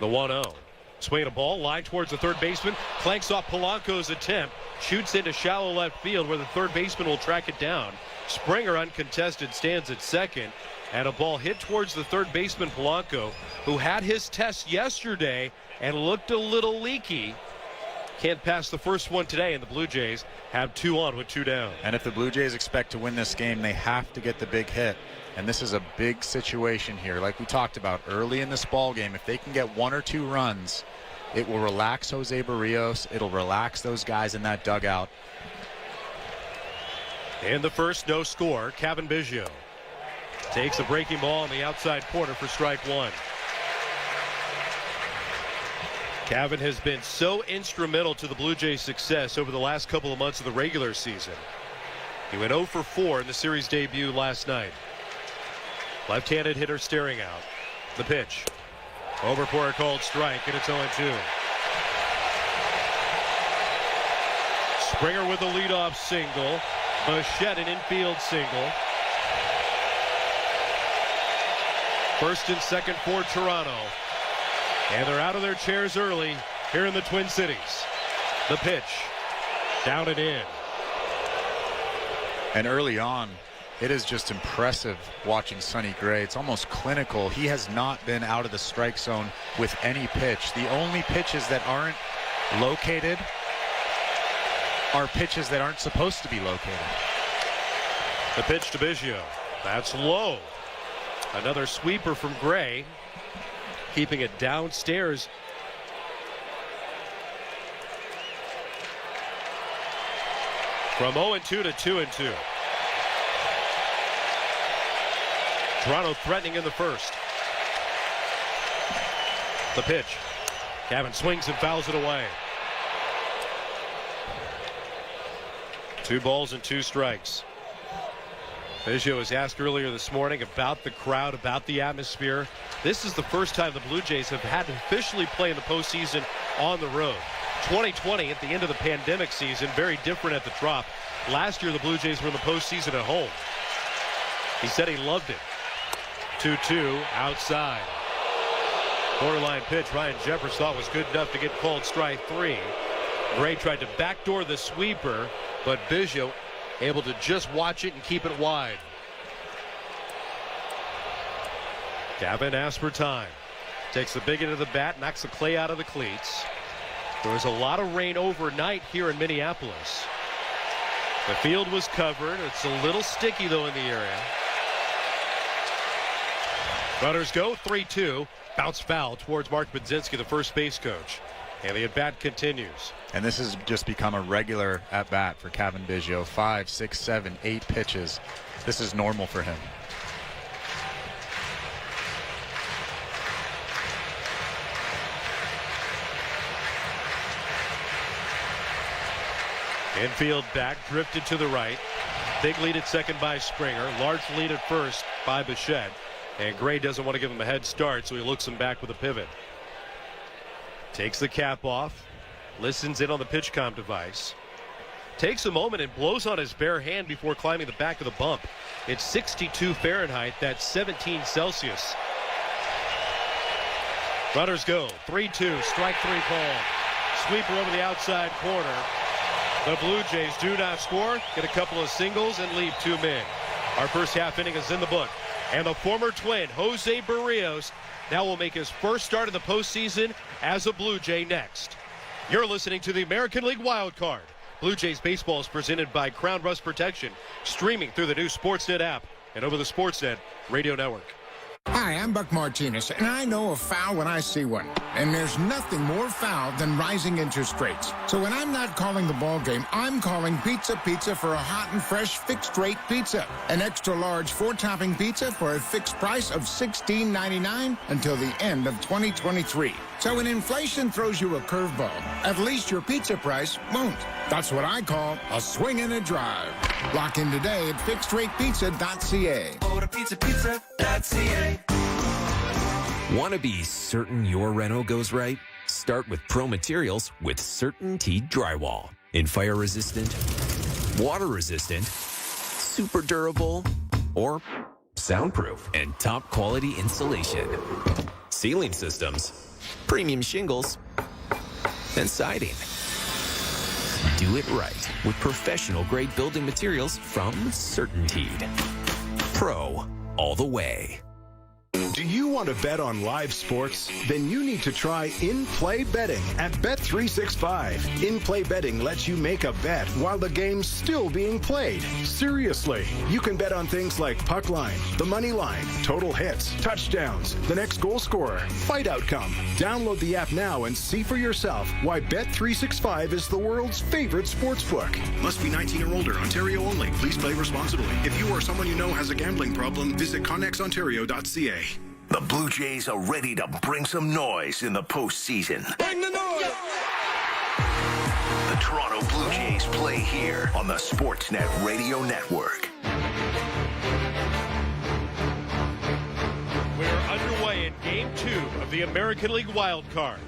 The 1-0. Swinging a ball, line towards the third baseman. Clanks off Polanco's attempt. Shoots into shallow left field where the third baseman will track it down. Springer uncontested stands at second. And a ball hit towards the third baseman Polanco, who had his test yesterday and looked a little leaky. Can't pass the first one today, and the Blue Jays have 2 on with 2 down. And if the Blue Jays expect to win this game, they have to get the big hit. And this is a big situation here. Like we talked about early in this ball game, if they can get 1 or 2 runs, it will relax Jose Barrios. It'll relax those guys in that dugout. In the first, no score. Kevin Biggio takes a breaking ball on the outside corner for strike 1. Cavan has been so instrumental to the Blue Jays' success over the last couple of months of the regular season. He went 0 for 4 in the series debut last night. Left-handed hitter staring out. The pitch. Over for a called strike, and it's 0-2. Springer with a leadoff single. Bichette an infield single. First and second for Toronto. And they're out of their chairs early here in the Twin Cities. The pitch. Down and in. And early on, it is just impressive watching Sonny Gray. It's almost clinical. He has not been out of the strike zone with any pitch. The only pitches that aren't located are pitches that aren't supposed to be located. The pitch to Biggio. That's low. Another sweeper from Gray. Keeping it downstairs. From 0-2 to 2-2. Toronto threatening in the first. The pitch. Cavan swings and fouls it away. 2 balls and 2 strikes. Biggio was asked earlier this morning about the crowd, about the atmosphere. This is the first time the Blue Jays have had to officially play in the postseason on the road. 2020, at the end of the pandemic season, very different at the Trop. Last year, the Blue Jays were in the postseason at home. He said he loved it. 2-2 outside. Borderline pitch Ryan Jeffers thought was good enough to get called strike 3. Gray tried to backdoor the sweeper, but Biggio able to just watch it and keep it wide. Gavin asks for time. Takes the big end of the bat, knocks the clay out of the cleats. There was a lot of rain overnight here in Minneapolis. The field was covered. It's a little sticky, though, in the area. Runners go 3-2. Bounce foul towards Mark Budzinski, the first base coach. And the at-bat continues. And this has just become a regular at-bat for Cavan Biggio. 5, 6, 7, 8 pitches. This is normal for him. Infield back, drifted to the right. Big lead at second by Springer. Large lead at first by Bichette. And Gray doesn't want to give him a head start, so he looks him back with a pivot. Takes the cap off. Listens in on the pitch comm device. Takes a moment and blows on his bare hand before climbing the back of the bump. It's 62 Fahrenheit. That's 17 Celsius. Runners go. 3-2. Strike 3 ball. Sweeper over the outside corner. The Blue Jays do not score. Get a couple of singles and leave 2 men. Our first half inning is in the book. And the former Twin, Jose Barrios, now will make his first start of the postseason as a Blue Jay next. You're listening to the American League Wild Card. Blue Jays baseball is presented by Crown Rust Protection, streaming through the new Sportsnet app and over the Sportsnet Radio Network. Hi, I'm Buck Martinez, and I know a foul when I see one. And there's nothing more foul than rising interest rates. So when I'm not calling the ball game, I'm calling Pizza Pizza for a hot and fresh fixed-rate pizza. An extra-large 4-topping pizza for a fixed price of $16.99 until the end of 2023. So when inflation throws you a curveball, at least your pizza price won't. That's what I call a swing and a drive. Lock in today at fixedratepizza.ca. Order pizzapizza.ca. Want to be certain your reno goes right? Start with Pro Materials with CertainTeed Drywall. In fire resistant, water resistant, super durable, or soundproof and top quality insulation. Ceiling systems, premium shingles, and siding. Do it right with professional grade building materials from CertainTeed. Pro all the way. Do you want to bet on live sports? Then you need to try in-play betting at Bet365. In-play betting lets you make a bet while the game's still being played. Seriously, you can bet on things like puck line, the money line, total hits, touchdowns, the next goal scorer, fight outcome. Download the app now and see for yourself why Bet365 is the world's favorite sportsbook. Must be 19 or older. Ontario only. Please play responsibly. If you or someone you know has a gambling problem, visit connexontario.ca. The Blue Jays are ready to bring some noise in the postseason. Bring the noise! The Toronto Blue Jays play here on the Sportsnet Radio Network. We're underway in Game 2 of the American League Wild Card.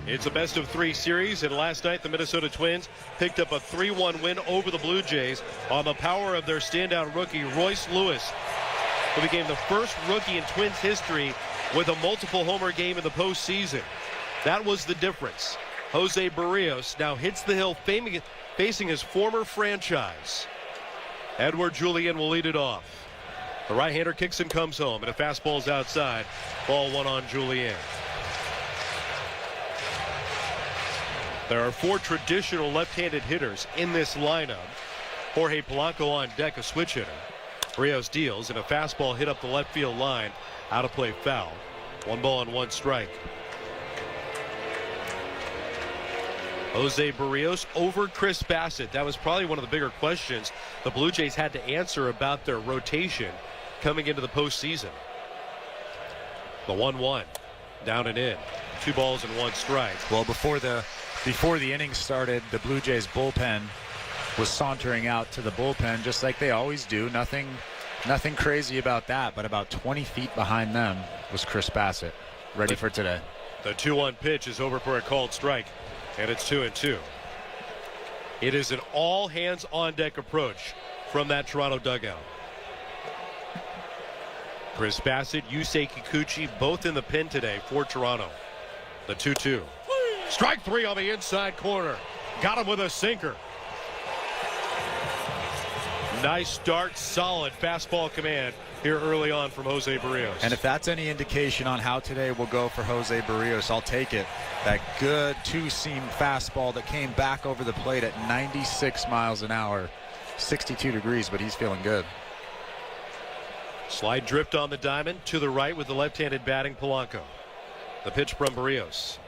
It's a best-of-3 series, and last night the Minnesota Twins picked up a 3-1 win over the Blue Jays on the power of their standout rookie, Royce Lewis, who became the first rookie in Twins history with a multiple homer game in the postseason. That was the difference. Jose Barrios now hits the hill facing his former franchise. Edward Julien will lead it off. The right-hander kicks and comes home, and a fastball's outside. Ball 1 on Julien. There are 4 traditional left-handed hitters in this lineup. Jorge Polanco on deck, a switch hitter. Barrios deals, and a fastball hit up the left field line. Out of play foul. 1 ball and 1 strike. Jose Barrios over Chris Bassett. That was probably one of the bigger questions the Blue Jays had to answer about their rotation coming into the postseason. The 1-1. Down and in. 2 balls and 1 strike. Well, before the inning started, the Blue Jays bullpen was sauntering out to the bullpen just like they always do. Nothing Nothing crazy about that, but about 20 feet behind them was Chris Bassett, ready for today. The 2-1 pitch is over for a called strike, and it's 2-2. It is an all-hands-on-deck approach from that Toronto dugout. Chris Bassett, Yusei Kikuchi, both in the pen today for Toronto. The 2-2. Strike three on the inside corner. Got him with a sinker. Nice start, solid fastball command here early on from Jose Barrios. And if that's any indication on how today will go for Jose Barrios, I'll take it. That good two-seam fastball that came back over the plate at 96 miles an hour. 62 degrees, but he's feeling good. Slide drift on the diamond to the right with the left-handed batting Polanco. The pitch from Barrios.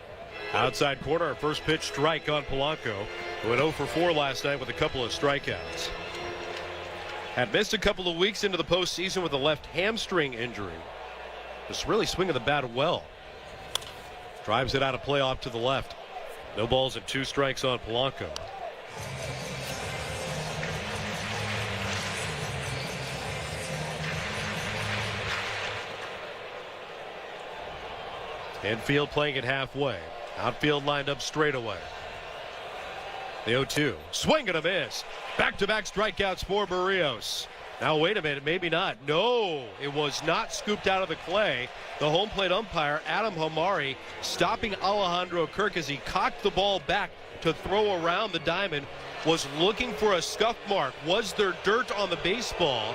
Outside corner, our first pitch strike on Polanco, who went 0 for 4 last night with a couple of strikeouts. Had missed a couple of weeks into the postseason with a left hamstring injury. Just really swinging the bat well. Drives it out of play off to the left. No balls and 2 strikes on Polanco. Infield playing it halfway. Outfield lined up straight away. The 0-2. Swing and a miss. Back-to-back strikeouts for Barrios. Now wait a minute, maybe not. No, it was not scooped out of the clay. The home plate umpire, Adam Hamari, stopping Alejandro Kirk as he cocked the ball back to throw around the diamond, was looking for a scuff mark. Was there dirt on the baseball?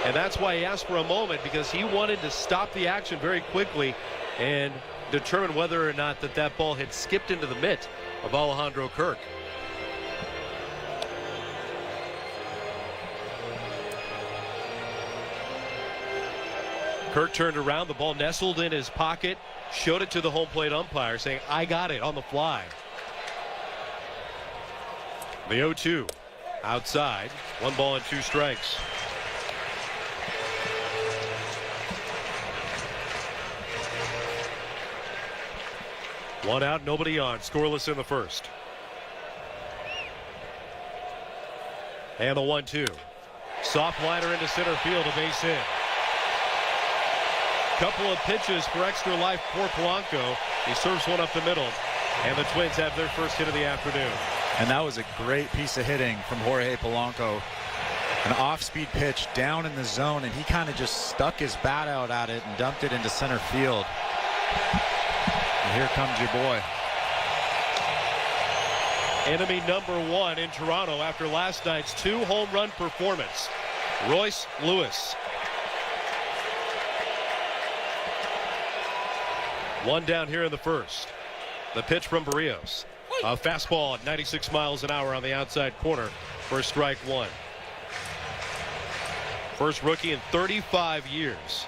And that's why he asked for a moment, because he wanted to stop the action very quickly and determine whether or not that ball had skipped into the mitt of Alejandro Kirk. Kirk turned around, the ball nestled in his pocket, showed it to the home plate umpire saying, I got it on the fly. The 0-2 outside, 1 ball and 2 strikes. One out, nobody on, scoreless in the first. And the 1-2. Soft liner into center field, a base hit. Couple of pitches for extra life for Polanco. He serves one up the middle, and the Twins have their first hit of the afternoon. And that was a great piece of hitting from Jorge Polanco. An off-speed pitch down in the zone, and he kind of just stuck his bat out at it and dumped it into center field. And here comes your boy. Enemy number 1 in Toronto after last night's 2 home run performance. Royce Lewis. 1 down here in the first. The pitch from Barrios. A fastball at 96 miles an hour on the outside corner for strike 1. First rookie in 35 years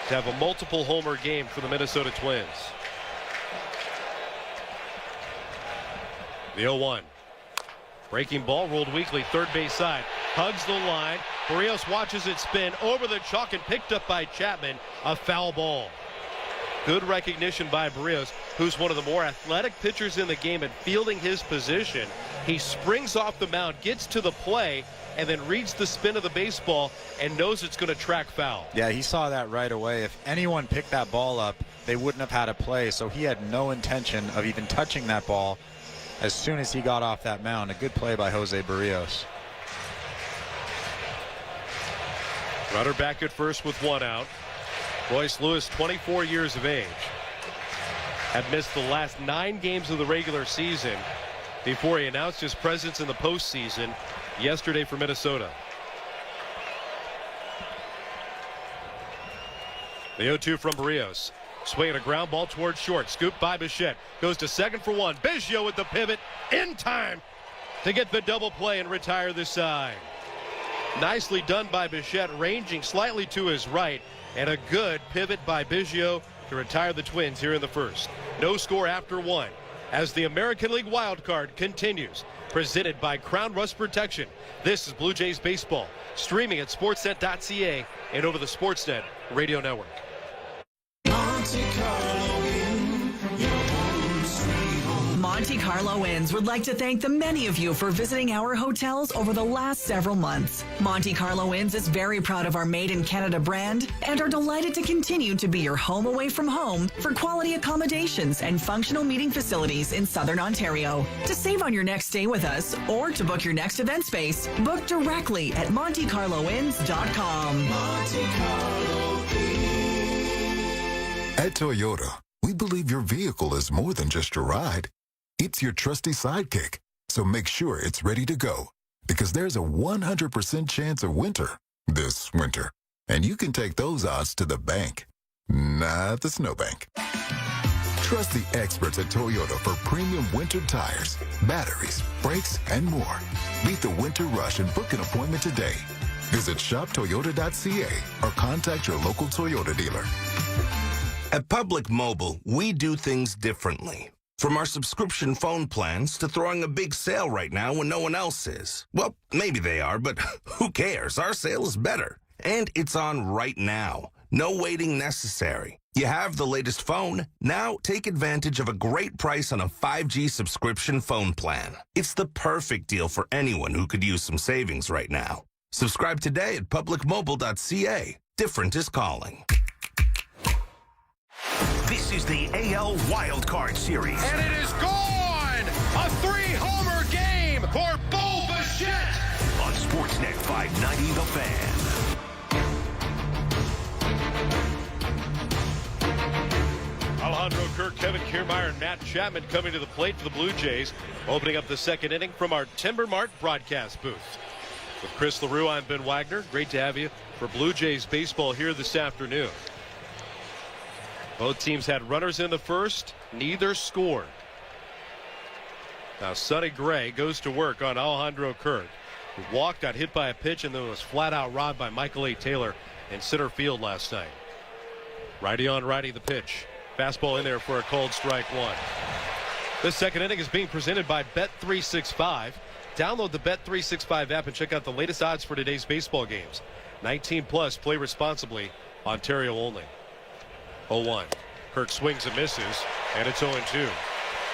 to have a multiple homer game for the Minnesota Twins. The 0-1. Breaking ball rolled weakly third base side. Hugs the line. Barrios watches it spin over the chalk and picked up by Chapman. A foul ball. Good recognition by Barrios, who's one of the more athletic pitchers in the game at fielding his position. He springs off the mound, gets to the play, and then reads the spin of the baseball and knows it's going to track foul. Yeah, he saw that right away. If anyone picked that ball up, they wouldn't have had a play, so he had no intention of even touching that ball as soon as he got off that mound. A good play by Jose Barrios. Runner back at first with 1 out. Royce Lewis, 24 years of age, had missed the last 9 games of the regular season before he announced his presence in the postseason yesterday for Minnesota. The 0-2 from Barrios. Swinging a ground ball towards short. Scooped by Bichette. Goes to second for 1. Biggio with the pivot in time to get the double play and retire the side. Nicely done by Bichette, ranging slightly to his right. And a good pivot by Biggio to retire the Twins here in the first. No score after 1 as the American League wild card continues. Presented by Crown Rust Protection. This is Blue Jays Baseball. Streaming at sportsnet.ca and over the Sportsnet Radio Network. Monte Monte Carlo Inns would like to thank the many of you for visiting our hotels over the last several months. Monte Carlo Inns is very proud of our Made in Canada brand and are delighted to continue to be your home away from home for quality accommodations and functional meeting facilities in Southern Ontario. To save on your next stay with us or to book your next event space, book directly at MonteCarloInns.com. Monte Carlo Inns. At Toyota, we believe your vehicle is more than just your ride. It's your trusty sidekick. So make sure it's ready to go, because there's a 100% chance of winter this winter. And you can take those odds to the bank, not the snowbank. Trust the experts at Toyota for premium winter tires, batteries, brakes, and more. Beat the winter rush and book an appointment today. Visit shoptoyota.ca or contact your local Toyota dealer. At Public Mobile, we do things differently. From our subscription phone plans to throwing a big sale right now when no one else is. Well, maybe they are, but who cares? Our sale is better. And it's on right now. No waiting necessary. You have the latest phone. Now take advantage of a great price on a 5G subscription phone plan. It's the perfect deal for anyone who could use some savings right now. Subscribe today at publicmobile.ca. Different is calling. This is the AL Wildcard Series. And it is gone! A 3-homer game for Bo Bichette! On Sportsnet 590, The Fan. Alejandro Kirk, Kevin Kiermaier, and Matt Chapman coming to the plate for the Blue Jays, opening up the second inning from our Timber Mart broadcast booth. With Chris LaRue, I'm Ben Wagner. Great to have you for Blue Jays baseball here this afternoon. Both teams had runners in the first. Neither scored. Now Sonny Gray goes to work on Alejandro Kirk, who walked, got hit by a pitch, and then was flat out robbed by Michael A. Taylor in center field last night. Righty on righty the pitch. Fastball in there for a called strike one. This second inning is being presented by Bet365. Download the Bet365 app and check out the latest odds for today's baseball games. 19 plus, play responsibly. Ontario only. 0-1. Kirk swings and misses, and it's 0-2.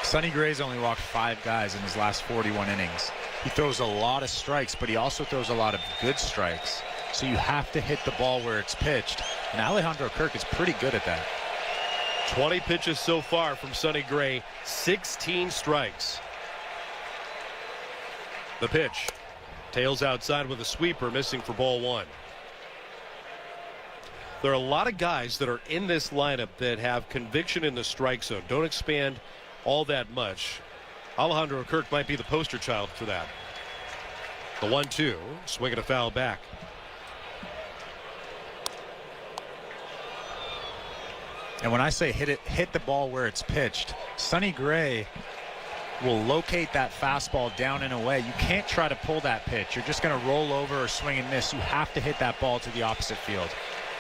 Sonny Gray's only walked 5 guys in his last 41 innings. He throws a lot of strikes, but he also throws a lot of good strikes. So you have to hit the ball where it's pitched, and Alejandro Kirk is pretty good at that. 20 pitches so far from Sonny Gray, 16 strikes. The pitch. Tails outside with a sweeper, missing for ball one. There are a lot of guys that are in this lineup that have conviction in the strike zone. Don't expand all that much. Alejandro Kirk might be the poster child for that. The 1-2, swinging a foul back. And when I say hit the ball where it's pitched, Sonny Gray will locate that fastball down and away. You can't try to pull that pitch. You're just going to roll over or swing and miss. You have to hit that ball to the opposite field.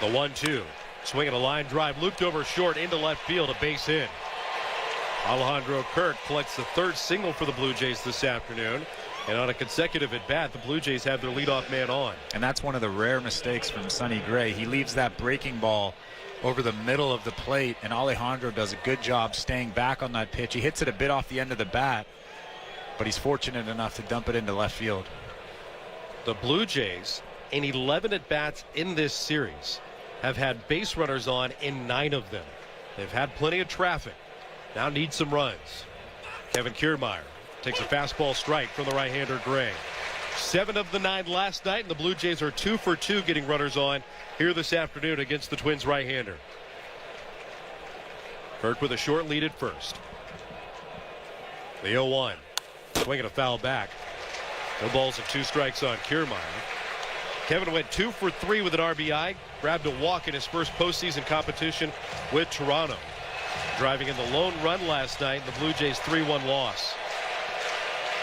The 1-2, swinging a line drive, looped over short into left field, a base hit. Alejandro Kirk collects the third single for the Blue Jays this afternoon. And on a consecutive at-bat, the Blue Jays have their leadoff man on. And that's one of the rare mistakes from Sonny Gray. He leaves that breaking ball over the middle of the plate, and Alejandro does a good job staying back on that pitch. He hits it a bit off the end of the bat, but he's fortunate enough to dump it into left field. The Blue Jays, in 11 at-bats in this series, have had base runners on in 9 of them. They've had plenty of traffic. Now need some runs. Kevin Kiermaier takes a fastball strike from the right-hander Gray. 7 of the 9 last night, and the Blue Jays are 2 for 2 getting runners on here this afternoon against the Twins right-hander. Kirk with a short lead at first. The 0-1. Swinging a foul back. No balls and 2 strikes on Kiermaier. Kevin went 2 for 3 with an RBI. Grabbed a walk in his first postseason competition with Toronto. Driving in the lone run last night in the Blue Jays 3-1 loss.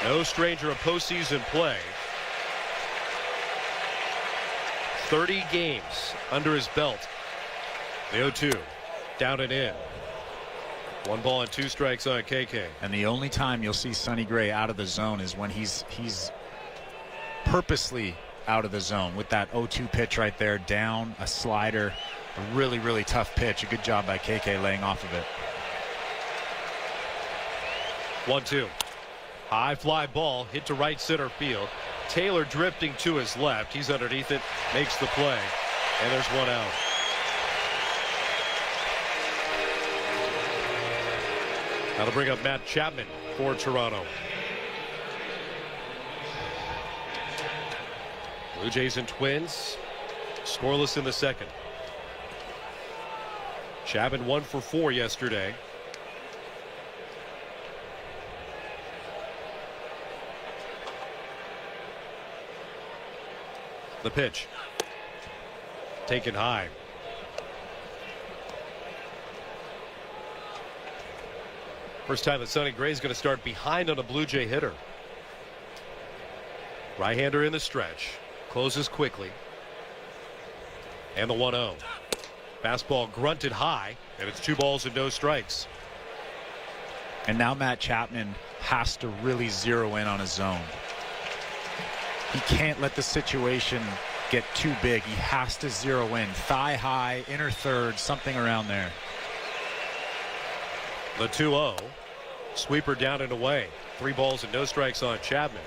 No stranger of postseason play. 30 games under his belt. The 0-2. Down and in. 1 ball and 2 strikes on KK. And the only time you'll see Sonny Gray out of the zone is when he's purposely out of the zone with that 0-2 pitch right there, down, a slider, a really, really tough pitch. A good job by KK laying off of it. 1-2. High fly ball hit to right center field. Taylor drifting to his left. He's underneath it, makes the play, and there's one out. That'll bring up Matt Chapman for Toronto. Blue Jays and Twins scoreless in the second. Chapman 1 for 4 yesterday. The pitch. Taken high. First time that Sonny Gray is going to start behind on a Blue Jay hitter. Right-hander in the stretch. Closes quickly. And the 1-0. Fastball grunted high, and it's 2 balls and no strikes. And now Matt Chapman has to really zero in on his zone. He can't let the situation get too big. He has to zero in. Thigh high, inner third, something around there. The 2-0. Sweeper down and away. 3 balls and no strikes on Chapman,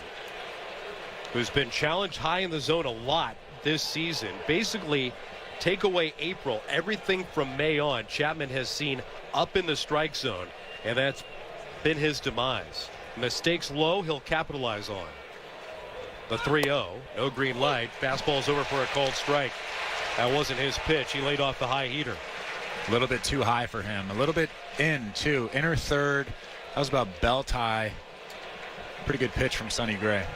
who's been challenged high in the zone a lot this season. Basically, take away April, everything from May on, Chapman has seen up in the strike zone, and that's been his demise. Mistakes low, he'll capitalize on. The 3-0, no green light. Fastball's over for a called strike. That wasn't his pitch. He laid off the high heater. A little bit too high for him. A little bit in, too. Inner third. That was about belt high. Pretty good pitch from Sonny Gray.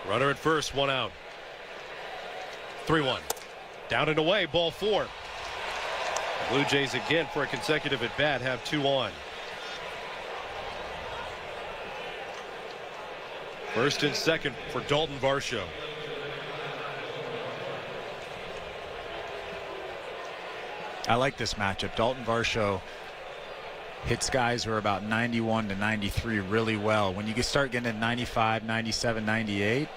Runner at first, 1 out. 3-1. Down and away, ball 4. The Blue Jays again for a consecutive at bat have 2 on. First and second for Dalton Varsho. I like this matchup. Dalton Varsho hits guys who are about 91 to 93 really well. When you start getting at 95, 97, 98,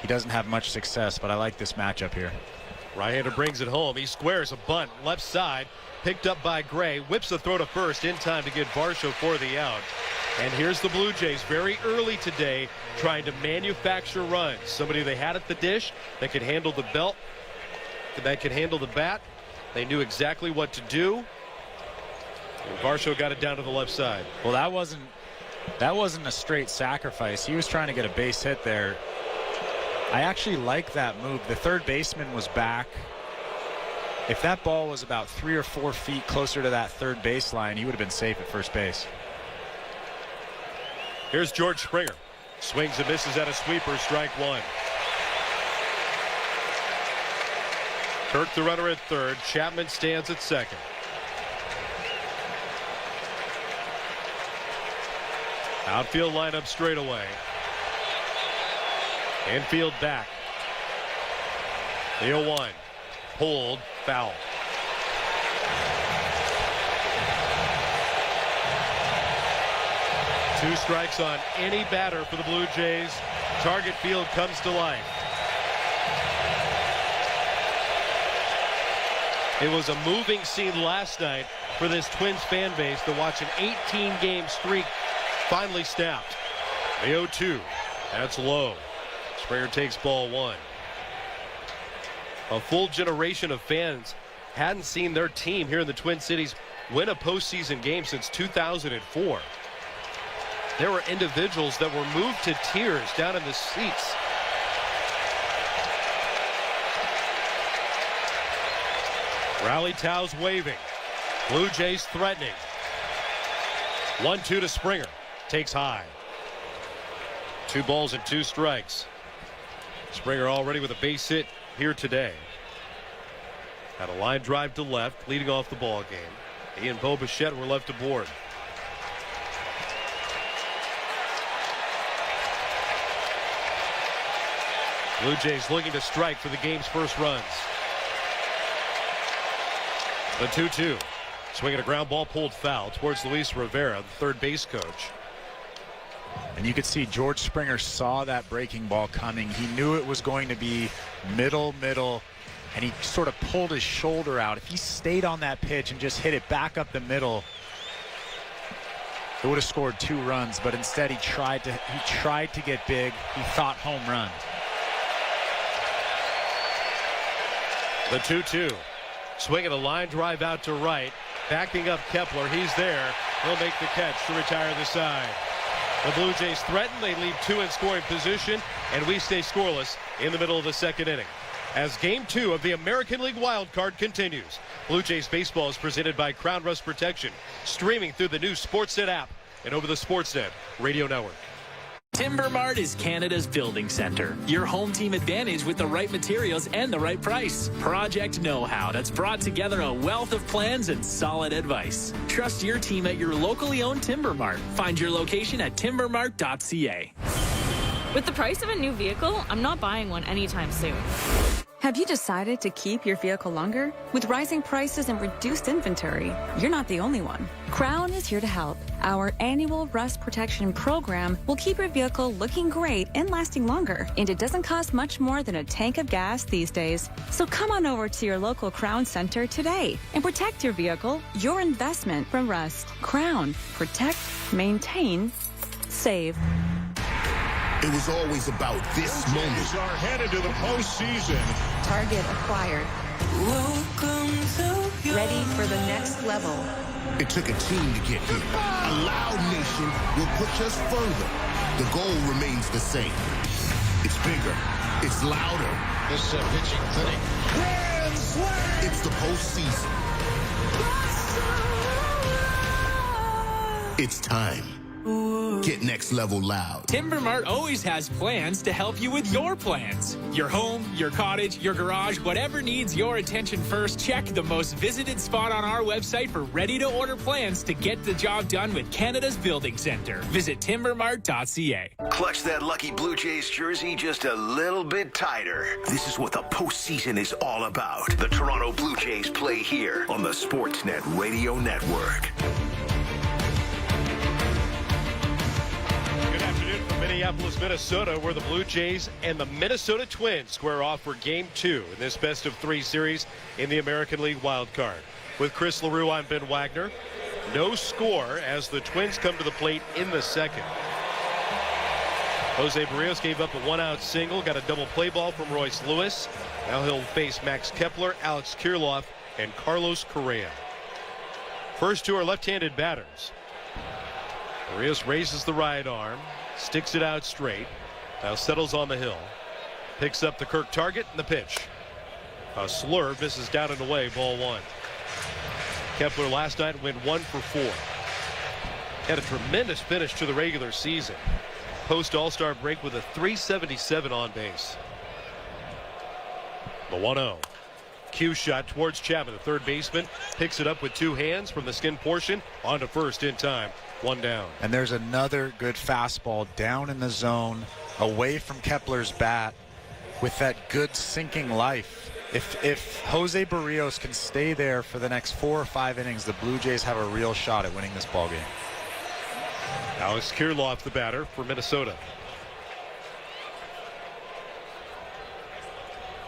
he doesn't have much success, but I like this matchup here. Right-hander brings it home. He squares a bunt left side, picked up by Gray, whips the throw to first in time to get Varsho for the out. And here's the Blue Jays very early today trying to manufacture runs. Somebody they had at the dish that could handle the belt, that could handle the bat. They knew exactly what to do. And Varsho got it down to the left side. Well, that wasn't a straight sacrifice. He was trying to get a base hit there. I actually like that move. The third baseman was back. If that ball was about 3 or 4 feet closer to that third baseline, he would have been safe at first base. Here's George Springer. Swings and misses at a sweeper, strike 1. Kirk the runner at third. Chapman stands at second. Outfield lineup straight away. Infield back. The 0-1. Pulled. Foul. Two strikes on any batter for the Blue Jays. Target field comes to life. It was a moving scene last night for this Twins fan base to watch an 18-game streak finally snapped. The 0-2. That's low. Springer takes ball 1. A full generation of fans hadn't seen their team here in the Twin Cities win a postseason game since 2004. There were individuals that were moved to tears down in the seats. Rally towels waving. Blue Jays threatening. 1-2 to Springer. Takes high. 2 balls and 2 strikes. Springer already with a base hit here today. Had a line drive to left, leading off the ball game. He and Bo Bichette were left aboard. Blue Jays looking to strike for the game's first runs. The 2-2. Swinging a ground ball pulled foul towards Luis Rivera, the third base coach. And you could see George Springer saw that breaking ball coming. He knew it was going to be middle, and he sort of pulled his shoulder out. If he stayed on that pitch and just hit it back up the middle, it would have scored 2 runs, but instead he tried to get big. He thought home run. The 2-2. Swinging a line drive out to right. Backing up Kepler. He's there. He'll make the catch to retire the side. The Blue Jays threaten. They leave 2 in scoring position, and we stay scoreless in the middle of the second inning. As Game 2 of the American League Wild Card continues, Blue Jays baseball is presented by Crown Rust Protection, streaming through the new Sportsnet app and over the Sportsnet Radio Network. Timber Mart is Canada's building center. Your home team advantage with the right materials and the right price. Project know-how that's brought together a wealth of plans and solid advice. Trust your team at your locally owned Timber Mart. Find your location at timbermart.ca. With the price of a new vehicle, I'm not buying one anytime soon. Have you decided to keep your vehicle longer? With rising prices and reduced inventory, you're not the only one. Crown is here to help. Our annual rust protection program will keep your vehicle looking great and lasting longer. And it doesn't cost much more than a tank of gas these days. So come on over to your local Crown Center today and protect your vehicle, your investment from rust. Crown. Protect, maintain, save. It was always about this moment. Are headed to the postseason. Target acquired. Ready for the next level. It took a team to get here. A loud nation will push us further. The goal remains the same. It's bigger. It's louder. This pitching clinic. Grand slam! It's the postseason. It's time. Get next level loud. Timber Mart always has plans to help you with your plans. Your home, your cottage, your garage, whatever needs your attention first, check the most visited spot on our website for ready-to-order plans to get the job done with Canada's Building Center. Visit timbermart.ca. Clutch that lucky Blue Jays jersey just a little bit tighter. This is what the postseason is all about. The Toronto Blue Jays play here on the Sportsnet Radio Network. Minneapolis, Minnesota, where the Blue Jays and the Minnesota Twins square off for Game 2 in this best-of-3 series in the American League Wild Card. With Chris LaRue, I'm Ben Wagner. No score as the Twins come to the plate in the second. Jose Barrios gave up a 1-out single, got a double play ball from Royce Lewis. Now he'll face Max Kepler, Alex Kirilloff, and Carlos Correa. First 2 are left-handed batters. Barrios raises the right arm. Sticks it out straight. Now settles on the hill. Picks up the Kirk target and the pitch. A slurve misses down and away. Ball 1. Kepler last night went 1 for 4. Had a tremendous finish to the regular season. Post All-Star break with a .377 on base. The 1-0. Cue shot towards Chapman, the third baseman. Picks it up with 2 hands from the skin portion. On to first in time. 1 down. And there's another good fastball down in the zone, away from Kepler's bat, with that good sinking life. If Jose Barrios can stay there for the next 4 or 5 innings, the Blue Jays have a real shot at winning this ball game. Alex Kirilloff, the batter for Minnesota.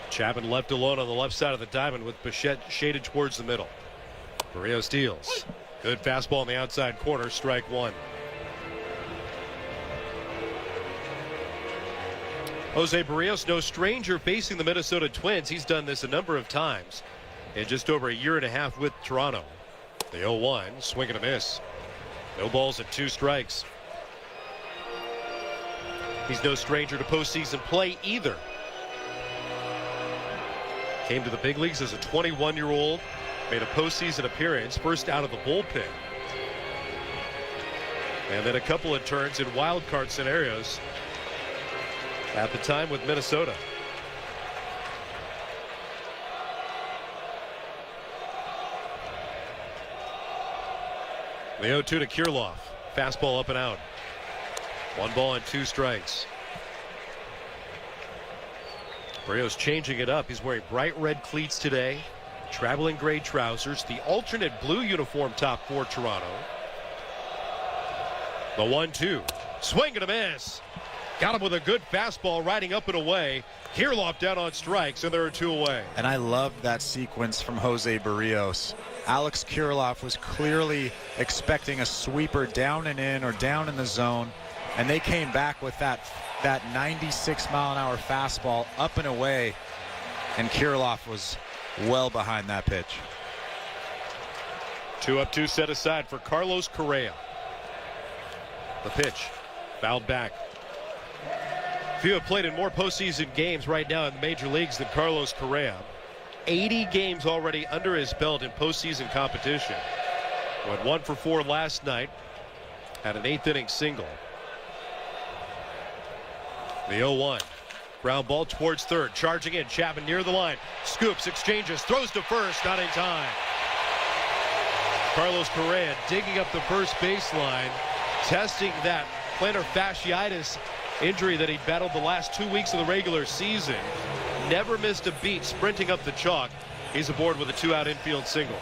Chapman left alone on the left side of the diamond with Bichette shaded towards the middle. Barrios deals. Good fastball in the outside corner, strike 1. Jose Barrios, no stranger facing the Minnesota Twins. He's done this a number of times in just over a year and a half with Toronto. The 0-1, swing and a miss. No balls and 2 strikes. He's no stranger to postseason play either. Came to the big leagues as a 21-year-old. Made a postseason appearance, first out of the bullpen. And then a couple of turns in wild card scenarios at the time with Minnesota. The 0-2 to Kirilloff. Fastball up and out. 1 ball and 2 strikes. Barrios changing it up. He's wearing bright red cleats today. Traveling gray trousers, the alternate blue uniform top for Toronto. The 1-2, swing and a miss. Got him with a good fastball riding up and away. Kirilloff down on strikes, and there are 2 away. And I loved that sequence from Jose Barrios. Alex Kirilloff was clearly expecting a sweeper down and in or down in the zone, and they came back with that 96-mile-an-hour fastball up and away, and Kirilloff was well behind that pitch. 2 up, 2 set aside for Carlos Correa. The pitch fouled back. Few have played in more postseason games right now in the major leagues than Carlos Correa. 80 games already under his belt in postseason competition. Went 1 for 4 last night. Had an 8th inning single. The 0-1. Ground ball towards third. Charging in. Chapman near the line. Scoops, exchanges, throws to first. Not in time. Carlos Correa digging up the first baseline. Testing that plantar fasciitis injury that he battled the last 2 weeks of the regular season. Never missed a beat sprinting up the chalk. He's aboard with a 2-out infield single.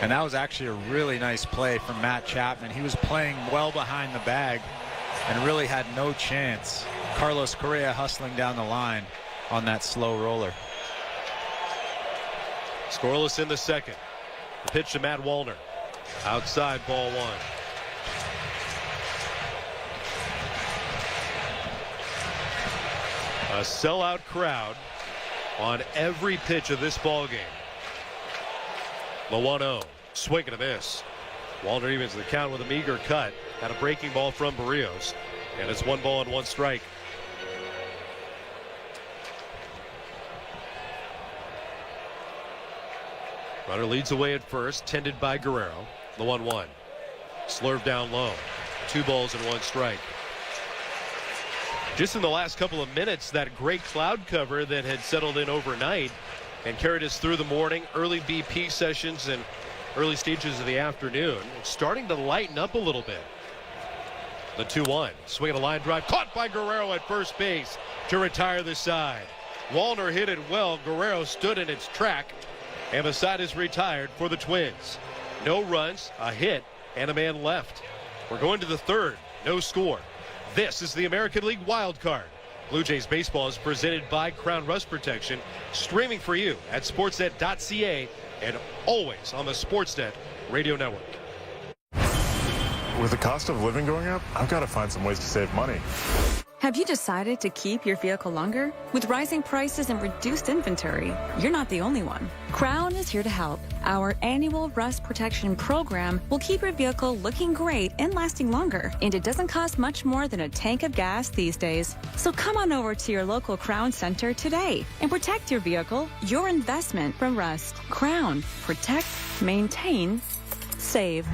And that was actually a really nice play from Matt Chapman. He was playing well behind the bag and really had no chance. Carlos Correa hustling down the line on that slow roller. Scoreless in the second. The pitch to Matt Wallner. Outside, ball 1. A sellout crowd on every pitch of this ball game. The 1-0. Swing and a miss. Wallner evens the count with a meager cut. Had a breaking ball from Barrios. And it's 1 ball and 1 strike. Runner leads away at first, tended by Guerrero. The 1-1. Slurved down low. 2 balls and 1 strike. Just in the last couple of minutes, that great cloud cover that had settled in overnight and carried us through the morning, early BP sessions and early stages of the afternoon, it's starting to lighten up a little bit. The 2-1. Swinging a line drive. Caught by Guerrero at first base to retire the side. Wallner hit it well. Guerrero stood in its track. And the side is retired for the Twins. No runs, a hit, and a man left. We're going to the third. No score. This is the American League Wild Card. Blue Jays baseball is presented by Crown Rust Protection, streaming for you at sportsnet.ca and always on the Sportsnet Radio Network. With the cost of living going up, I've got to find some ways to save money. Have you decided to keep your vehicle longer? With rising prices and reduced inventory, you're not the only one. Crown is here to help. Our annual rust protection program will keep your vehicle looking great and lasting longer. And it doesn't cost much more than a tank of gas these days. So come on over to your local Crown Center today and protect your vehicle, your investment from rust. Crown. Protect, maintain, save.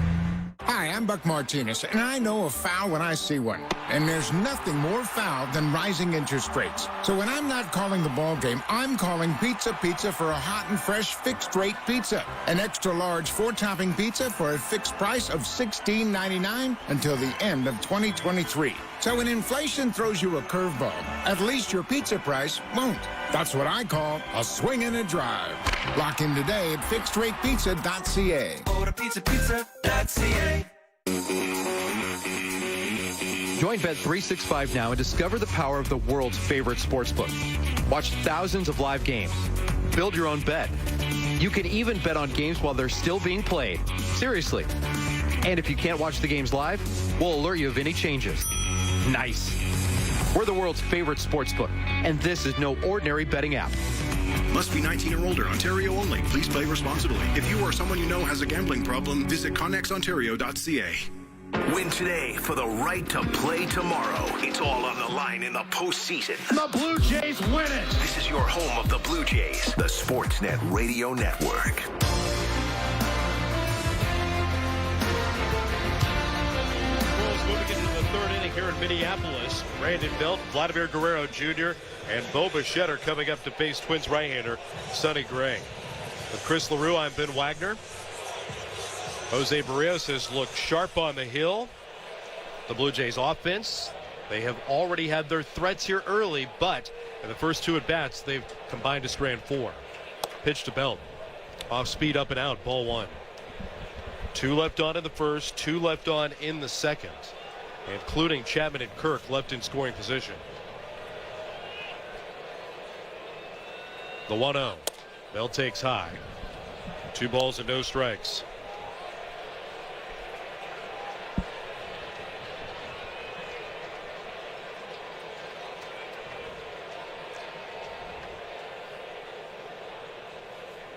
Hi, I'm Buck Martinez, and I know a foul when I see one. And there's nothing more foul than rising interest rates. So when I'm not calling the ball game, I'm calling Pizza Pizza for a hot and fresh fixed-rate pizza. An extra-large 4-topping pizza for a fixed price of $16.99 until the end of 2023. So when inflation throws you a curveball, at least your pizza price won't. That's what I call a swing and a drive. Lock in today at fixedratepizza.ca. Order pizzapizza.ca. Join Bet365 now and discover the power of the world's favorite sportsbook. Watch thousands of live games. Build your own bet. You can even bet on games while they're still being played. Seriously. And if you can't watch the games live, we'll alert you of any changes. Nice. We're the world's favorite sportsbook, and this is no ordinary betting app. Must be 19 or older. Ontario only. Please play responsibly. If you or someone you know has a gambling problem, visit connexontario.ca. Win today for the right to play tomorrow. It's all on the line in the postseason. The Blue Jays win it. This is your home of the Blue Jays, the Sportsnet Radio Network. Moving into the third inning here in Minneapolis. Brandon Belt, Vladimir Guerrero Jr., and Bo Bichette are coming up to face Twins right-hander Sonny Gray. With Chris LaRue, I'm Ben Wagner. Jose Barrios has looked sharp on the hill. The Blue Jays offense, they have already had their threats here early, but in the first 2 at-bats, they've combined to strand 4. Pitch to Belt. Off speed, up and out, ball 1. 2 left on in the first, 2 left on in the second. including Chapman and Kirk left in scoring position. The 1-0. Bell takes high. 2 balls and no strikes.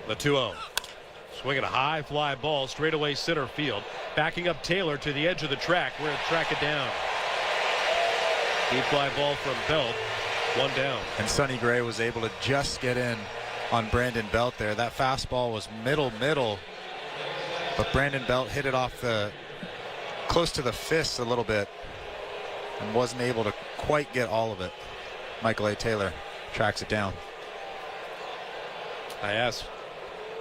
The 2-0. Swinging a high fly ball straight away center field. Backing up Taylor to the edge of the track. We're going to track it down. Deep fly ball from Belt. 1 down. And Sonny Gray was able to just get in on Brandon Belt there. That fastball was middle. But Brandon Belt hit it off close to the fist a little bit and wasn't able to quite get all of it. Michael A. Taylor tracks it down. I asked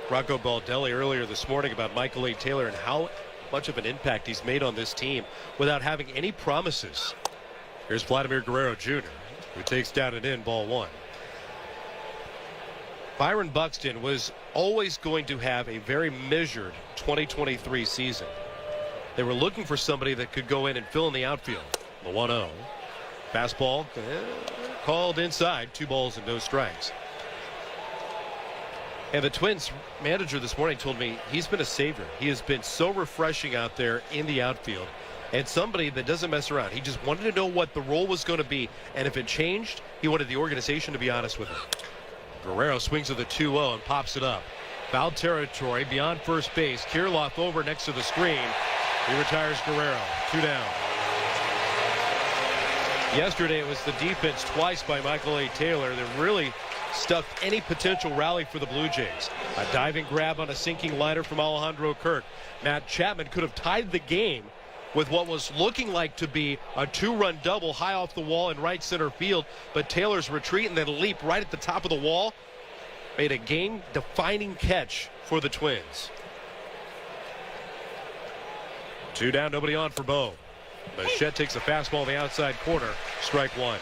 Rocco Baldelli earlier this morning about Michael A. Taylor and how much of an impact he's made on this team without having any promises. Here's Vladimir Guerrero Jr., who takes down and in, ball 1. Byron Buxton was always going to have a very measured 2023 season. They were looking for somebody that could go in and fill in the outfield. The 1-0. Fastball called inside. 2 balls and no strikes. And the Twins manager this morning told me he's been a savior. He has been so refreshing out there in the outfield. And somebody that doesn't mess around. He just wanted to know what the role was going to be. And if it changed, he wanted the organization to be honest with him. Guerrero swings at the 2-0 and pops it up. Foul territory beyond first base. Kirilloff over next to the screen. He retires Guerrero. 2 down. Yesterday it was the defense twice by Michael A. Taylor that really stuffed any potential rally for the Blue Jays. A diving grab on a sinking liner from Alejandro Kirk. Matt Chapman could have tied the game with what was looking like to be a 2-run double high off the wall in right center field, but Taylor's retreat and then leap right at the top of the wall made a game-defining catch for the Twins. 2 down, nobody on for Bo. Bichette takes a fastball in the outside corner, strike 1.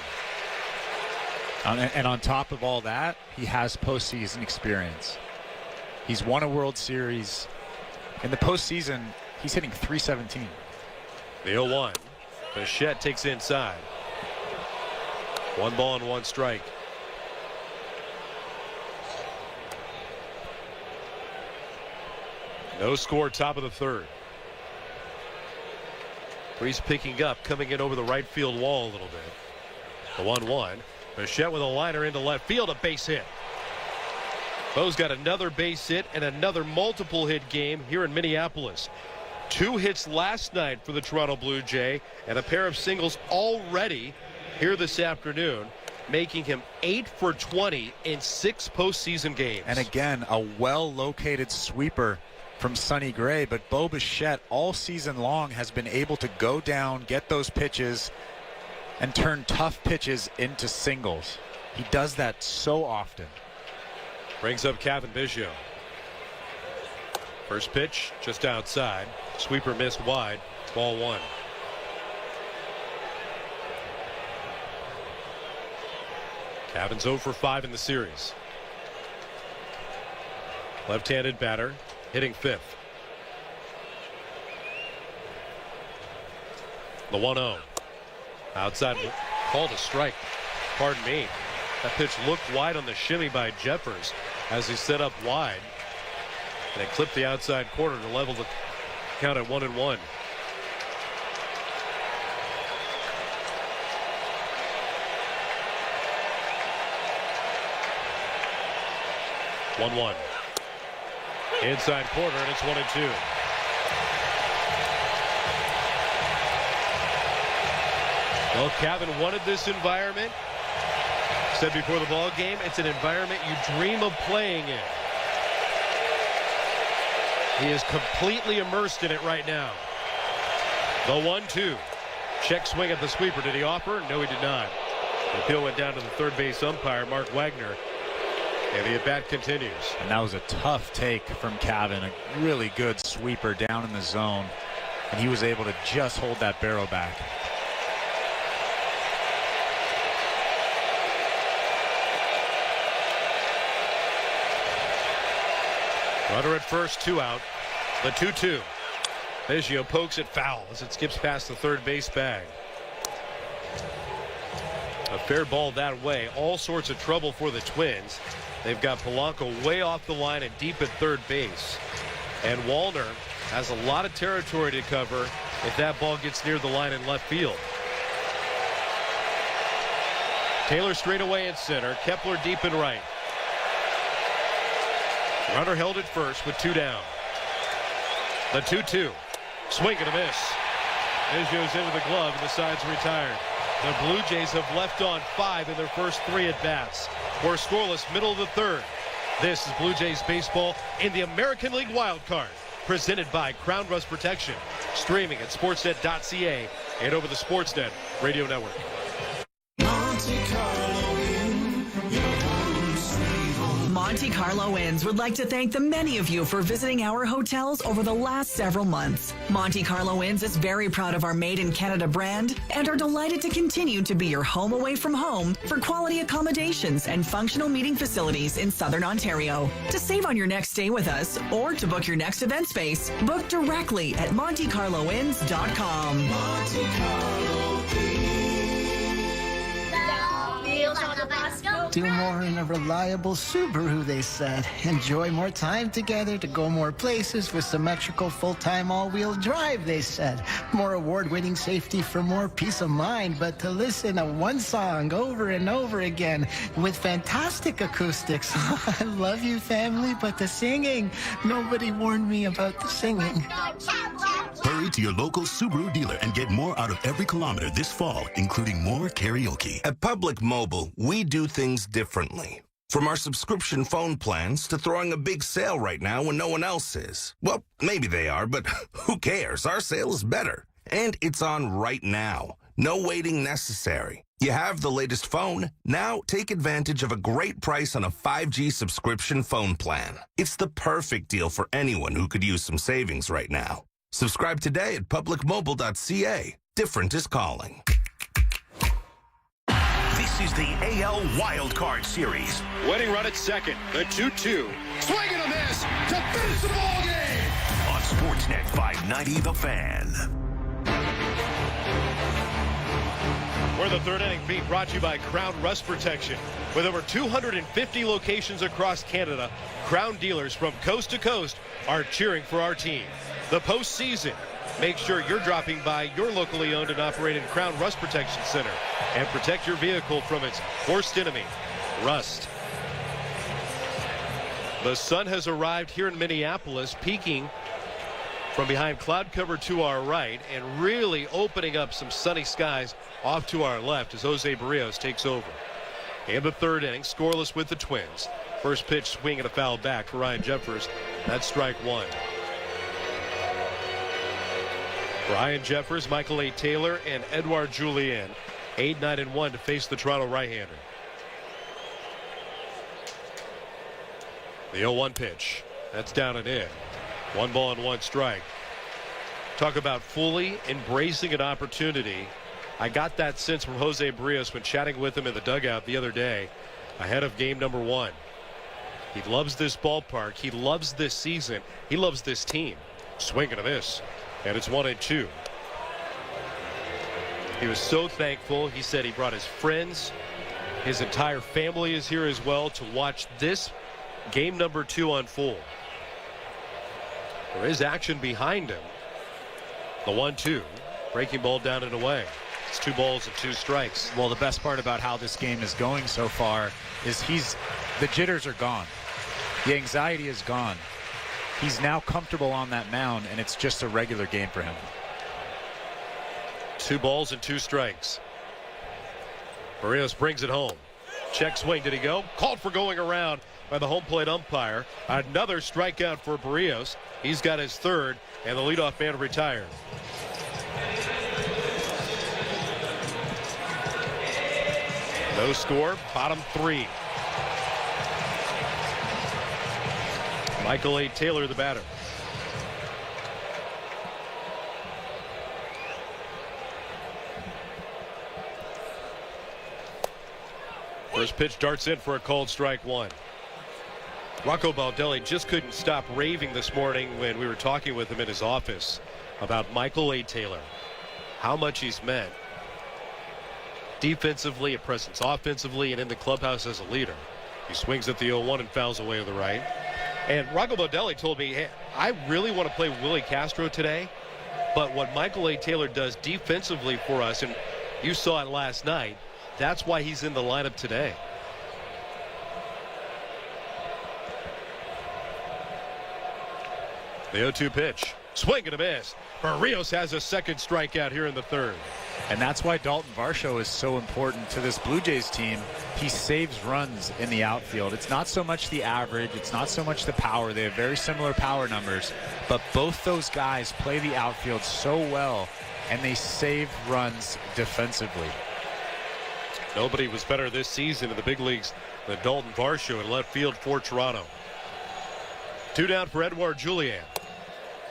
And on top of all that, he has postseason experience. He's won a World Series. In the postseason, he's hitting .317. The 0-1. Bichette takes inside. 1 ball and 1 strike. No score, top of the 3rd. Breeze picking up, coming in over the right field wall a little bit. The 1-1. Bichette with a liner into left field, a base hit. Bo's got another base hit and another multiple hit game here in Minneapolis. 2 hits last night for the Toronto Blue Jay and a pair of singles already here this afternoon, making him 8 for 20 in 6 postseason games. And again, a well-located sweeper from Sonny Gray, but Bo Bichette all season long has been able to go down, get those pitches, and turn tough pitches into singles. He does that so often. Brings up Kevin Biggio. First pitch just outside. Sweeper missed wide. Ball 1. Kevin's 0 for 5 in the series. Left-handed batter, hitting 5th. The 1-0. Outside, called a strike. Pardon me. That pitch looked wide on the shimmy by Jeffers as he set up wide. And it clipped the outside corner to level the count at 1-1. Inside corner, and it's 1-2. Well, Kevin wanted this environment. Said before the ball game, it's an environment you dream of playing in. He is completely immersed in it right now. The 1-2. Check swing at the sweeper. Did he offer? No, he did not. The appeal went down to the third base umpire, Mark Wagner. And the at-bat continues. And that was a tough take from Kevin. A really good sweeper down in the zone. And he was able to just hold that barrel back. Runner at first, 2 out. The 2-2. Biggio pokes it foul as it skips past the third base bag. A fair ball that way. All sorts of trouble for the Twins. They've got Polanco way off the line and deep at third base. And Wallner has a lot of territory to cover if that ball gets near the line in left field. Taylor straight away in center. Kepler deep in right. Runner held at first with 2 down. The 2-2. Swing and a miss. This goes into the glove and the side's retired. The Blue Jays have left on 5 in their first 3 at-bats. We're scoreless middle of the third. This is Blue Jays baseball in the American League Wild Card, presented by Crown Rust Protection. Streaming at sportsnet.ca and over the Sportsnet Radio Network. Monte Carlo Inns would like to thank the many of you for visiting our hotels over the last several months. Monte Carlo Inns is very proud of our Made in Canada brand and are delighted to continue to be your home away from home for quality accommodations and functional meeting facilities in Southern Ontario. To save on your next stay with us or to book your next event space, book directly at MonteCarloInns.com. Monte Carlo Do more in a reliable Subaru, they said. Enjoy more time together to go more places with symmetrical full-time all-wheel drive, they said. More award-winning safety for more peace of mind, but to listen to one song over and over again with fantastic acoustics. I love you, family, but the singing, nobody warned me about the singing. Hurry to your local Subaru dealer and get more out of every kilometer this fall, including more karaoke. At Public Mobile, we do things differently. From our subscription phone plans to throwing a big sale right now when no one else is. Well, maybe they are, but who cares? Our sale is better. And it's on right now. No waiting necessary. You have the latest phone. Now take advantage of a great price on a 5G subscription phone plan. It's the perfect deal for anyone who could use some savings right now. Subscribe today at publicmobile.ca. Different is calling. This is the AL Wild Card Series. Winning run at second. The 2-2. Swing and a miss to finish the ball game. On Sportsnet 590, The Fan. We're the third inning beat, brought to you by Crown Rust Protection. With over 250 locations across Canada, Crown dealers from coast to coast are cheering for our team. The postseason. Make sure you're dropping by your locally owned and operated Crown Rust Protection Center and protect your vehicle from its worst enemy, rust. The sun has arrived here in Minneapolis, peaking from behind cloud cover to our right and really opening up some sunny skies off to our left as Jose Barrios takes over. In the third inning, scoreless with the Twins. First pitch swing and a foul back for Ryan Jeffers. That's strike 1. Ryan Jeffers, Michael A. Taylor, and Edouard Julien. 8, 9, and 1 to face the Toronto right-hander. The 0-1 pitch. That's down and in. 1 ball and 1 strike. Talk about fully embracing an opportunity. I got that sense from Jose Barrios when chatting with him in the dugout the other day ahead of game number 1. He loves this ballpark. He loves this season. He loves this team. Swing and a miss. And it's 1-2. He was so thankful. He said he brought his friends. His entire family is here as well to watch this game number 2 unfold. There is action behind him. The 1-2. Breaking ball down and away. It's 2 balls and 2 strikes. Well, the best part about how this game is going so far is the jitters are gone. The anxiety is gone. He's now comfortable on that mound, and it's just a regular game for him. 2 balls and 2 strikes. Barrios brings it home. Check swing. Did he go? Called for going around by the home plate umpire. Another strikeout for Barrios. He's got his 3rd, and the leadoff man retired. No score. Bottom 3. Michael A. Taylor, the batter. First pitch darts in for a called strike 1. Rocco Baldelli just couldn't stop raving this morning when we were talking with him in his office about Michael A. Taylor, how much he's meant defensively, a presence offensively, and in the clubhouse as a leader. He swings at the 0-1 and fouls away to the right. And Rocco Baldelli told me, hey, I really want to play Willie Castro today, but what Michael A. Taylor does defensively for us, and you saw it last night, that's why he's in the lineup today. The 0-2 pitch. Swing and a miss. Barrios has a second strikeout here in the third. And that's why Dalton Varsho is so important to this Blue Jays team. He saves runs in the outfield. It's not so much the average. It's not so much the power. They have very similar power numbers. But both those guys play the outfield so well, and they save runs defensively. Nobody was better this season in the big leagues than Dalton Varsho in left field for Toronto. 2 down for Edouard Julien.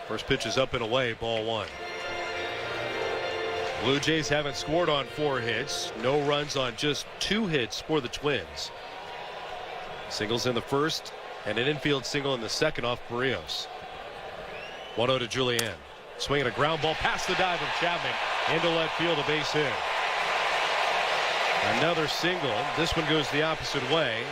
First pitch is up and away, ball 1. Blue Jays haven't scored on 4 hits. No runs on just 2 hits for the Twins. Singles in the first and an infield single in the second off Barrios. 1-0 to Julien. Swinging a ground ball past the dive of Chapman into left field, a base hit. Another single. This one goes the opposite way.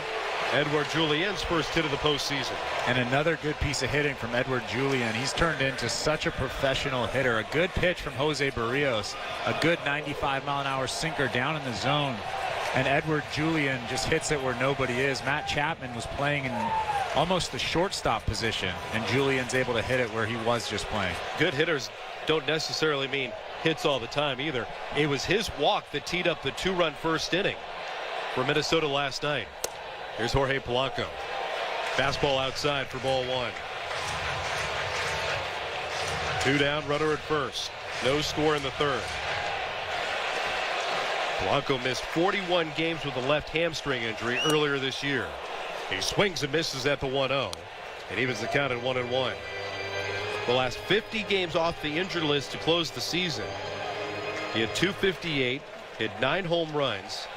Edouard Julien's first hit of the postseason. And another good piece of hitting from Edouard Julien. He's turned into such a professional hitter. A good pitch from Jose Barrios. A good 95-mile-an-hour sinker down in the zone. And Edouard Julien just hits it where nobody is. Matt Chapman was playing in almost the shortstop position, and Julien's able to hit it where he was just playing. Good hitters don't necessarily mean hits all the time either. It was his walk that teed up the 2-run first inning for Minnesota last night. Here's Jorge Polanco. Fastball outside for ball 1. 2 down, runner at first. No score in the third. Polanco missed 41 games with a left hamstring injury earlier this year. He swings and misses at the 1-0 and evens the count at 1-1. The last 50 games off the injured list to close the season. He had 258, hit 9 home runs,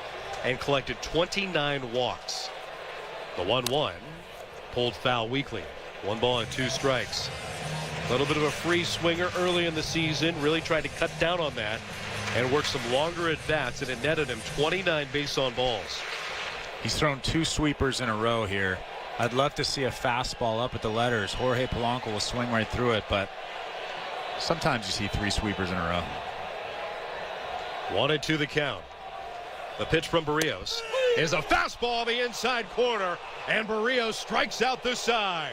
and collected 29 walks. The 1-1 pulled foul weakly. 1 ball and 2 strikes. A little bit of a free swinger early in the season. Really tried to cut down on that and work some longer at bats, and it netted him 29 base on balls. He's thrown 2 sweepers in a row here. I'd love to see a fastball up at the letters. Jorge Polanco will swing right through it, but sometimes you see 3 sweepers in a row. 1-2 the count. The pitch from Barrios is a fastball on the inside corner, and Barrios strikes out the side.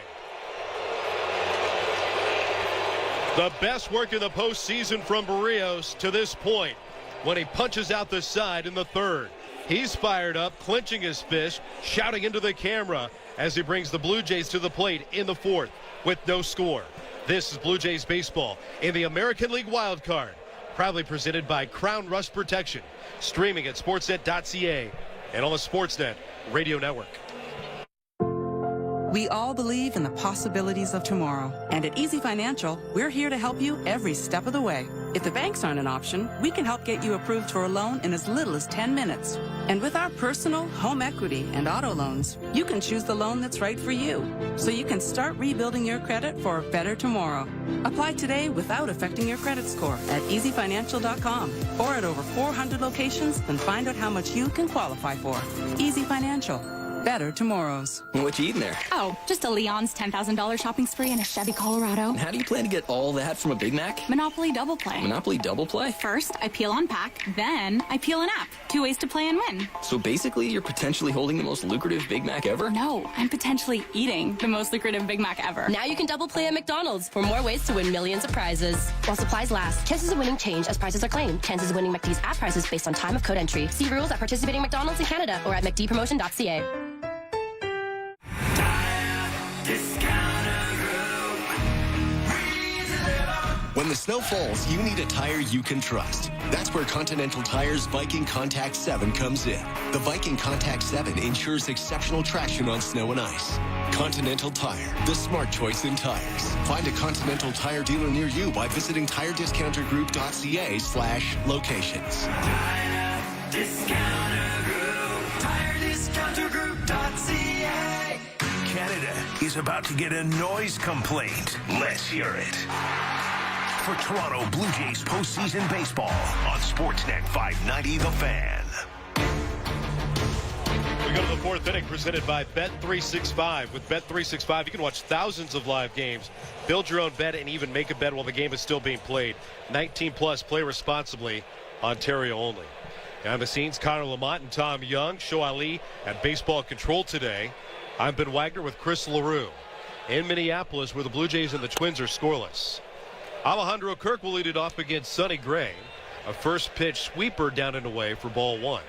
The best work in the postseason from Barrios to this point when he punches out the side in the third. He's fired up, clenching his fist, shouting into the camera as he brings the Blue Jays to the plate in the fourth with no score. This is Blue Jays baseball in the American League Wild Card, proudly presented by Crown Rust Protection, streaming at sportsnet.ca and on the Sportsnet Radio Network. We all believe in the possibilities of tomorrow. And at Easy Financial, we're here to help you every step of the way. If the banks aren't an option, we can help get you approved for a loan in as little as 10 minutes. And with our personal, home equity, and auto loans, you can choose the loan that's right for you, so you can start rebuilding your credit for a better tomorrow. Apply today without affecting your credit score at easyfinancial.com or at over 400 locations and find out how much you can qualify for. Easy Financial. Better tomorrows. What you eating there? Oh, just a Leon's $10,000 shopping spree in a Chevy Colorado. How do you plan to get all that from a Big Mac? Monopoly Double Play. Monopoly Double Play? First, I peel on pack, then I peel an app. 2 ways to play and win. So basically, you're potentially holding the most lucrative Big Mac ever? No, I'm potentially eating the most lucrative Big Mac ever. Now you can double play at McDonald's for more ways to win millions of prizes. While supplies last, chances of winning change as prices are claimed. Chances of winning McD's app prices based on time of code entry. See rules at participating McDonald's in Canada or at McDpromotion.ca. When the snow falls, you need a tire you can trust. That's where Continental Tire's Viking Contact 7 comes in. The Viking Contact 7 ensures exceptional traction on snow and ice. Continental Tire, the smart choice in tires. Find a Continental Tire dealer near you by visiting tirediscountergroup.ca/locations. Tire Discounter Group. tirediscountergroup.ca. Canada is about to get a noise complaint. Let's hear it. For Toronto Blue Jays postseason baseball on Sportsnet 590 The Fan. go to the fourth inning, presented by Bet365. With Bet365, you can watch thousands of live games, build your own bet, and even make a bet while the game is still being played. 19 plus, play responsibly, Ontario only. Behind the scenes, Connor Lamont and Tom Young, Show Ali at Baseball Control today. I'm Ben Wagner with Chris LaRue in Minneapolis, where the Blue Jays and the Twins are scoreless. Alejandro Kirk will lead it off against Sonny Gray. A first pitch sweeper down and away for ball one.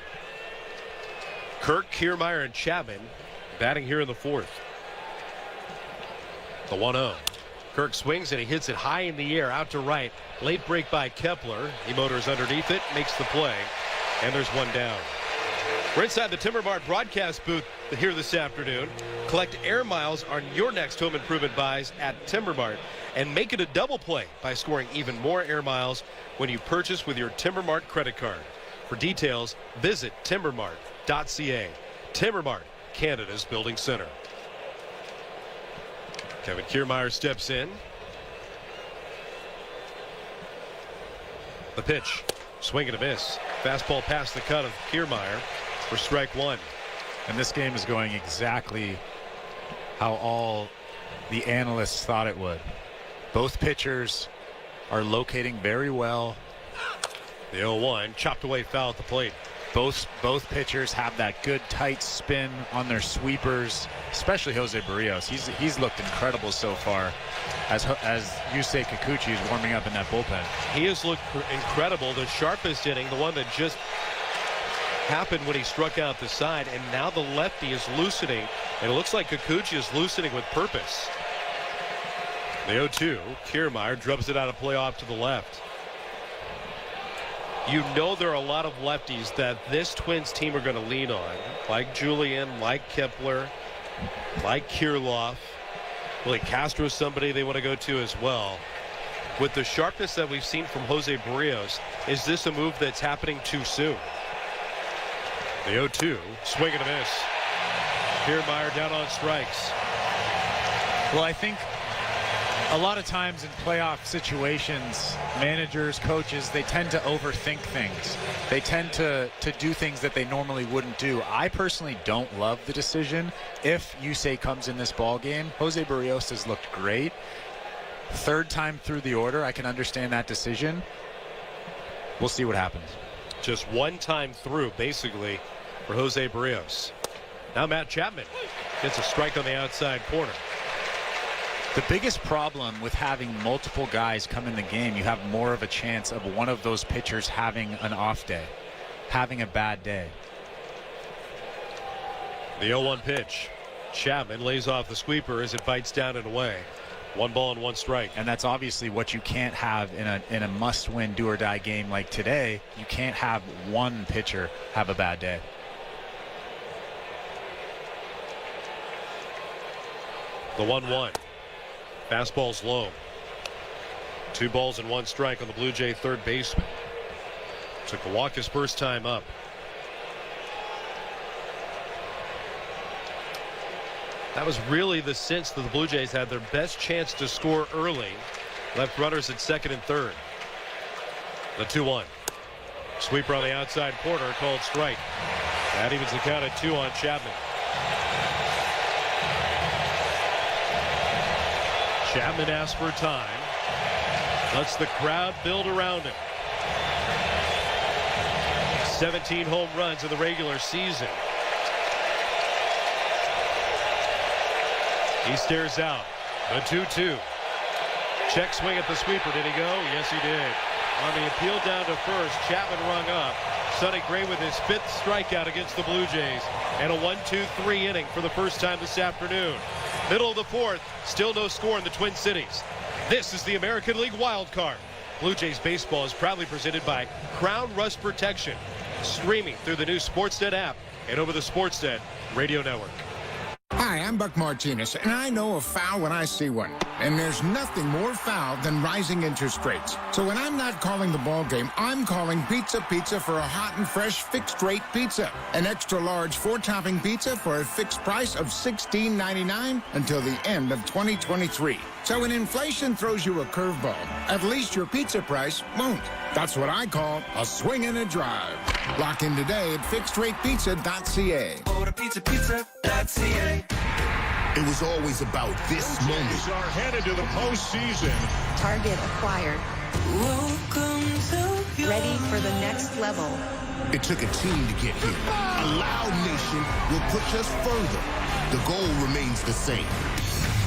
Kirk, Kiermaier, and Chapman batting here in the fourth. The 1-0. Kirk swings and he hits it high in the air out to right. Late break by Kepler. He motors underneath it, makes the play, and there's one down. We're inside the Timber Mart broadcast booth here this afternoon. Collect air miles on your next home improvement buys at Timber Mart and make it a double play by scoring even more air miles when you purchase with your Timber Mart credit card. For details, visit timbermart.ca. Timber Mart, Canada's building center. Kevin Kiermaier steps in. The pitch, swing and a miss. Fastball past the cut of Kiermaier for strike one. And this game is going exactly how all the analysts thought it would. Both pitchers are locating very well. The 0-1, chopped away foul at the plate. Both pitchers have that good tight spin on their sweepers, especially Jose Barrios. He's looked incredible so far as Yusei Kikuchi is warming up in that bullpen. He has looked incredible. The sharpest inning, the one that just happened when he struck out the side, and now the lefty is loosening, and it looks like Kikuchi is loosening with purpose. The 0-2, Kiermaier drubs it out of play off to the left. You know there are a lot of lefties that this Twins team are going to lean on, like Julian, like Kepler, like Kirilloff. Willie Castro is somebody they want to go to as well. With the sharpness that we've seen from Jose Barrios, is this a move that's happening too soon? The 0-2, swing and a miss. Kiermaier down on strikes. Well, I think a lot of times in playoff situations, managers, coaches, they tend to overthink things. They tend to do things that they normally wouldn't do. I personally don't love the decision. If Yusei comes in this ball game, Jose Barrios has looked great. Third time through the order, I can understand that decision. We'll see what happens. Just one time through, basically, for Jose Barrios. Now Matt Chapman gets a strike on the outside corner. The biggest problem with having multiple guys come in the game, you have more of a chance of one of those pitchers having an off day, having a bad day. The 0-1 pitch. Chapman lays off the sweeper as it bites down and away. 1 ball and 1 strike. And that's obviously what you can't have in a must-win do-or-die game like today. You can't have one pitcher have a bad day. The 1-1. Fastball's low. 2 balls and 1 strike on the Blue Jay third baseman. Took a walk his first time up. That was really the sense that the Blue Jays had their best chance to score early. Left runners at second and third. The 2-1. Sweeper on the outside corner, called strike. That evens the count at 2 on Chapman. Chapman asks for time. Lets the crowd build around him. 17 home runs in the regular season. He stares out. The 2-2. Check swing at the sweeper. Did he go? Yes, he did. On the appeal down to first, Chapman rung up. Sonny Gray with his 5th strikeout against the Blue Jays. And a 1-2-3 inning for the first time this afternoon. Middle of the 4th, still no score in the Twin Cities. This is the American League Wild Card. Blue Jays baseball is proudly presented by Crown Rust Protection. Streaming through the new Sportsnet app and over the Sportsnet Radio Network. Hi, I'm Buck Martinez, and I know a foul when I see one. And there's nothing more foul than rising interest rates. So when I'm not calling the ball game, I'm calling Pizza for a hot and fresh fixed-rate pizza. An extra-large 4-topping pizza for a fixed price of $16.99 until the end of 2023. So when inflation throws you a curveball, at least your pizza price won't. That's what I call a swing and a drive. Lock in today at fixedratepizza.ca. Order pizza.ca. It was always about this moment. Are headed to the postseason. Target acquired. Ready for the next level. It took a team to get here. A loud nation will push us further. The goal remains the same.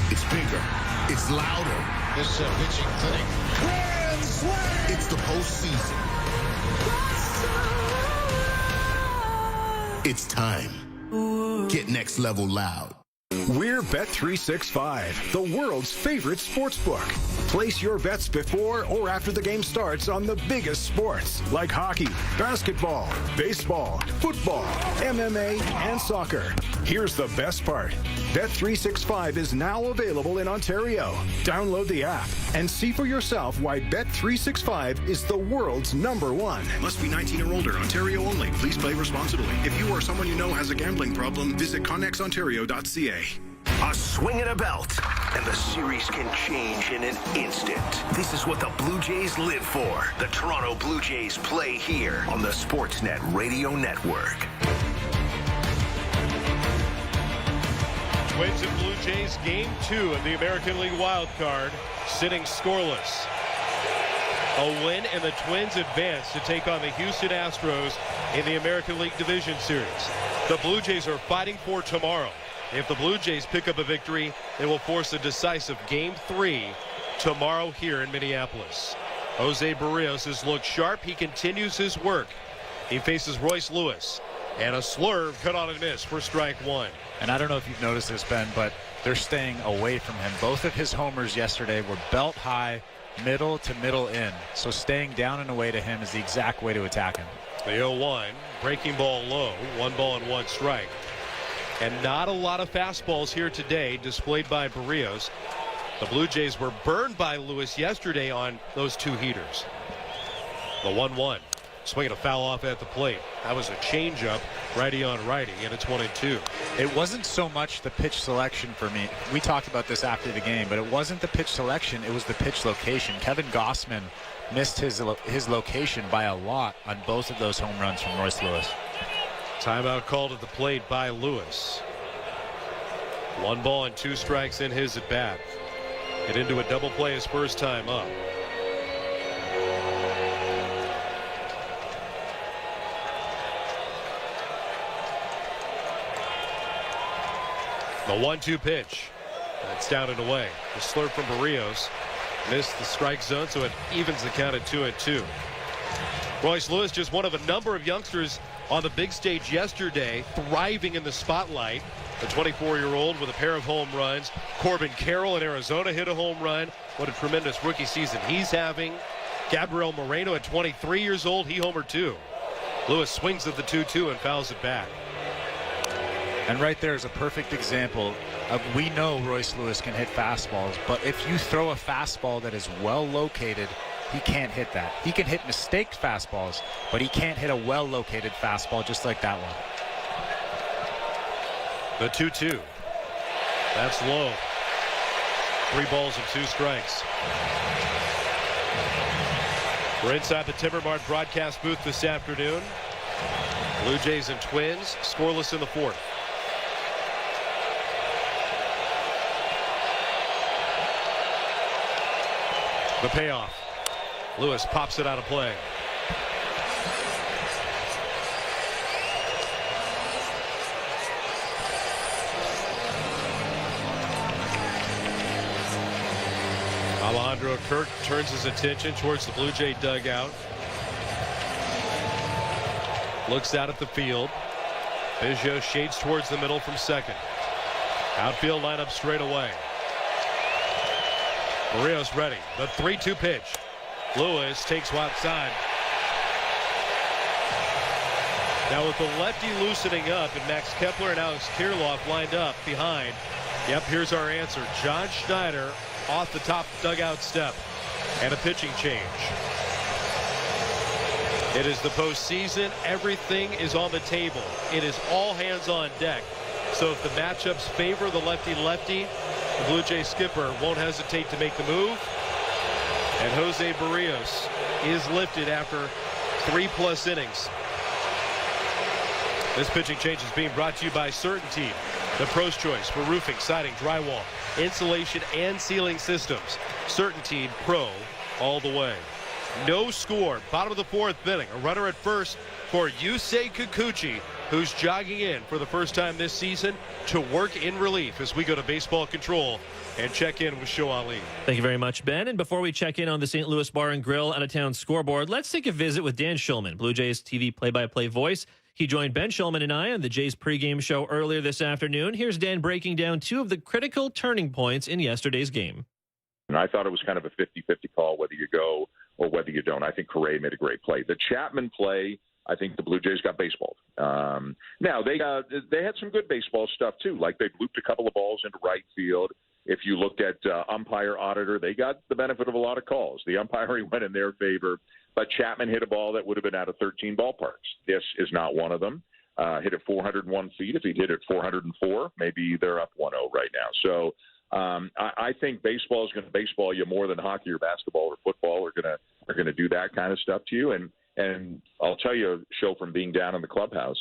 It's bigger. It's louder. This pitching clinic. Grand slam! It's the postseason. It's time. Get next level loud. We're Bet365, the world's favorite sportsbook. Place your bets before or after the game starts on the biggest sports, like hockey, basketball, baseball, football, MMA, and soccer. Here's the best part. Bet365 is now available in Ontario. Download the app and see for yourself why Bet365 is the world's #1. Must be 19 or older. Ontario only. Please play responsibly. If you or someone you know has a gambling problem, visit connexontario.ca. A swing and a belt, and the series can change in an instant. This is what the Blue Jays live for. The Toronto Blue Jays play here on the Sportsnet Radio Network. Twins and Blue Jays, Game 2 of the American League Wild Card, sitting scoreless. A win, and the Twins advance to take on the Houston Astros in the American League Division Series. The Blue Jays are fighting for tomorrow. If the Blue Jays pick up a victory, they will force a decisive Game 3 tomorrow here in Minneapolis. Jose Barrios has looked sharp. He continues his work. He faces Royce Lewis. And a slurve cut on and miss for strike 1. And I don't know if you've noticed this, Ben, but they're staying away from him. Both of his homers yesterday were belt high, middle to middle in. So staying down and away to him is the exact way to attack him. The 0-1, breaking ball low, 1 ball and 1 strike. And not a lot of fastballs here today displayed by Barrios. The Blue Jays were burned by Lewis yesterday on those 2 heaters. The 1-1. Swinging a foul off at the plate. That was a changeup, righty on righty, and it's 1-2. It wasn't so much the pitch selection for me. We talked about this after the game, but it wasn't the pitch selection. It was the pitch location. Kevin Gossman missed his location by a lot on both of those home runs from Royce Lewis. Timeout called at the plate by Lewis. 1 ball and 2 strikes in his at bat. Get into a double play his first time up. The 1-2 pitch. That's down and away. The slurp from Barrios missed the strike zone, so it evens the count at 2-2. Royce Lewis, just one of a number of youngsters on the big stage yesterday, thriving in the spotlight. The 24-year-old with a pair of home runs. Corbin Carroll in Arizona hit a home run. What a tremendous rookie season he's having. Gabriel Moreno at 23 years old, he homered 2. Lewis swings at the 2-2 and fouls it back. And right there is a perfect example of, we know Royce Lewis can hit fastballs, but if you throw a fastball that is well located, he can't hit that. He can hit mistaked fastballs, but he can't hit a well located fastball just like that one. The 2-2. That's low. 3 balls and 2 strikes. We're inside the Timber Mart broadcast booth this afternoon. Blue Jays and Twins scoreless in the 4th. The payoff. Lewis pops it out of play. Alejandro Kirk turns his attention towards the Blue Jay dugout. Looks out at the field. Biggio shades towards the middle from second. Outfield lineup straight away. Barrios ready. The 3-2 pitch. Lewis takes outside. Now with the lefty loosening up and Max Kepler and Alex Kirilloff lined up behind, Yep, here's our answer. John Schneider off the top dugout step. And a pitching change. It is the postseason. Everything is on the table. It is all hands on deck. So if the matchups favor the lefty-lefty, the Blue Jays skipper won't hesitate to make the move. And Jose Barrios is lifted after 3+ innings. This pitching change is being brought to you by Certainty, the pro's choice for roofing, siding, drywall, insulation, and ceiling systems. Certainty Pro all the way. No score. Bottom of the 4th inning. A runner at first for Yusei Kikuchi, who's jogging in for the first time this season to work in relief as we go to baseball control and check in with Show Ali. Thank you very much, Ben. And before we check in on the St. Louis Bar and Grill out-of-town scoreboard, let's take a visit with Dan Shulman, Blue Jays TV play-by-play voice. He joined Ben Shulman and I on the Jays pregame show earlier this afternoon. Here's Dan breaking down 2 of the critical turning points in yesterday's game. And I thought it was kind of a 50-50 call whether you go or whether you don't. I think Correa made a great play. The Chapman play, I think the Blue Jays got baseballed. Now, they had some good baseball stuff, too. Like they looped a couple of balls into right field. If you looked at umpire auditor, they got the benefit of a lot of calls. The umpiring went in their favor. But Chapman hit a ball that would have been out of 13 ballparks. This is not one of them. Hit it 401 feet. If he'd hit it 404, maybe they're up 1-0 right now. So I think baseball is going to baseball you more than hockey or basketball or football are going to do that kind of stuff to you. And I'll tell you, Show, from being down in the clubhouse,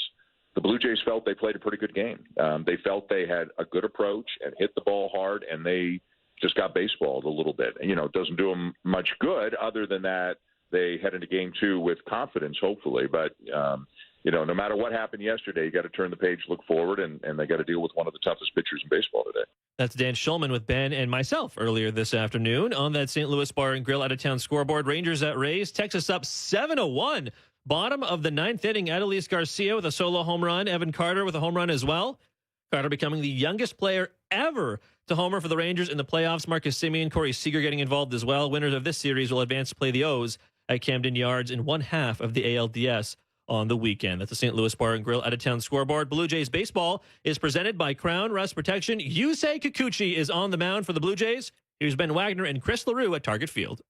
the Blue Jays felt they played a pretty good game. They felt they had a good approach and hit the ball hard, and they just got baseballed a little bit. And, it doesn't do them much good other than that they head into game 2 with confidence, hopefully. But, no matter what happened yesterday, you got to turn the page, look forward, and they got to deal with one of the toughest pitchers in baseball today. That's Dan Shulman with Ben and myself earlier this afternoon on that St. Louis Bar and Grill out-of-town scoreboard. Rangers at Rays. Texas up 7-1. Bottom of the 9th inning, Adolis Garcia with a solo home run. Evan Carter with a home run as well. Carter becoming the youngest player ever to homer for the Rangers in the playoffs. Marcus Semien, Corey Seager getting involved as well. Winners of this series will advance to play the O's at Camden Yards in one half of the ALDS on the weekend. That's the St. Louis Bar and Grill out-of-town scoreboard. Blue Jays baseball is presented by Crown Rust Protection. Yusei Kikuchi is on the mound for the Blue Jays. Here's Ben Wagner and Chris LaRue at Target Field.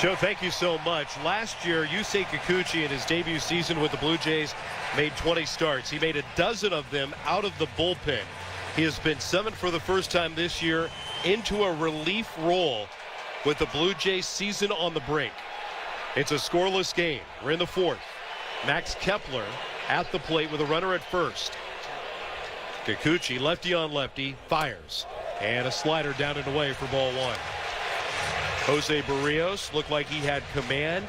Joe, thank you so much. Last year, Yusei Kikuchi in his debut season with the Blue Jays made 20 starts. He made a dozen of them out of the bullpen. He has been summoned for the first time this year into a relief role with the Blue Jays season on the brink. It's a scoreless game. We're in the 4th. Max Kepler at the plate with a runner at first. Kikuchi, lefty on lefty, fires. And a slider down and away for ball 1. Jose Barrios looked like he had command.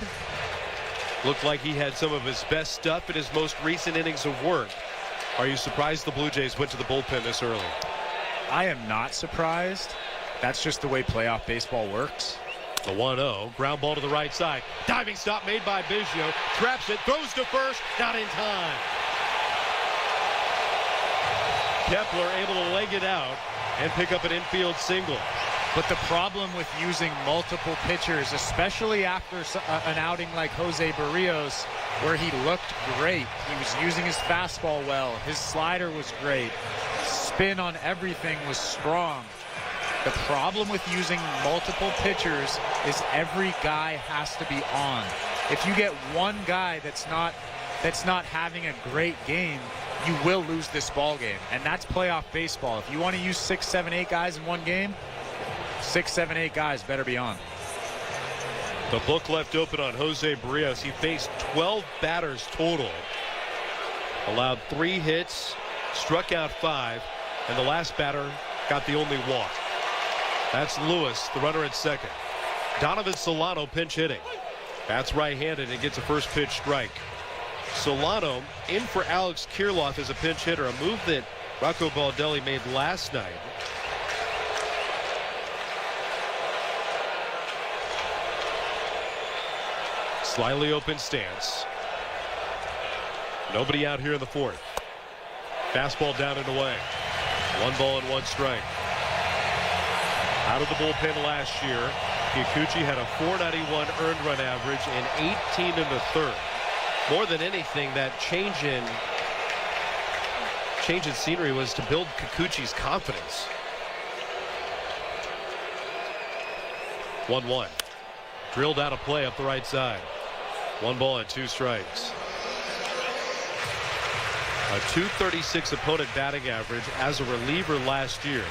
Looked like he had some of his best stuff in his most recent innings of work. Are you surprised the Blue Jays went to the bullpen this early? I am not surprised. That's just the way playoff baseball works. The 1-0, ground ball to the right side. Diving stop made by Biggio. Traps it, throws to first, not in time. Kepler able to leg it out and pick up an infield single. But the problem with using multiple pitchers, especially after an outing like Jose Barrios, where he looked great. He was using his fastball well. His slider was great. Spin on everything was strong. The problem with using multiple pitchers is every guy has to be on. If you get one guy that's not having a great game, you will lose this ball game. And that's playoff baseball. If you want to use 6, 7, 8 guys in one game, 6, 7, 8 guys better be on. The book left open on Jose Barrios. He faced 12 batters total. Allowed 3 hits, struck out 5, and the last batter got the only walk. That's Lewis, the runner at second. Donovan Solano pinch hitting. That's right-handed and gets a first pitch strike. Solano in for Alex Kirilloff as a pinch hitter, a move that Rocco Baldelli made last night. Slightly open stance. Nobody out here in the 4th. Fastball down and away. 1 ball and 1 strike. Out of the bullpen last year, Kikuchi had a .491 earned run average in 18 and a third. More than anything, that change change in scenery was to build Kikuchi's confidence. 1-1. Drilled out a play up the right side. 1 ball and 2 strikes. A .236 opponent batting average as a reliever last year.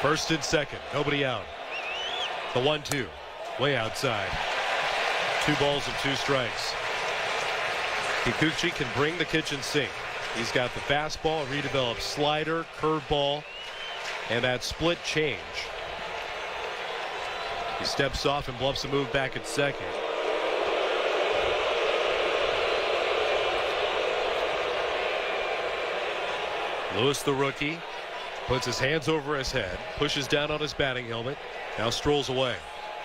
First and second, nobody out. The 1-2, way outside. 2 balls and 2 strikes. Kikuchi can bring the kitchen sink. He's got the fastball, redeveloped slider, curveball, and that split change. He steps off and bluffs a move back at second. Lewis, the rookie, puts his hands over his head, pushes down on his batting helmet, now strolls away.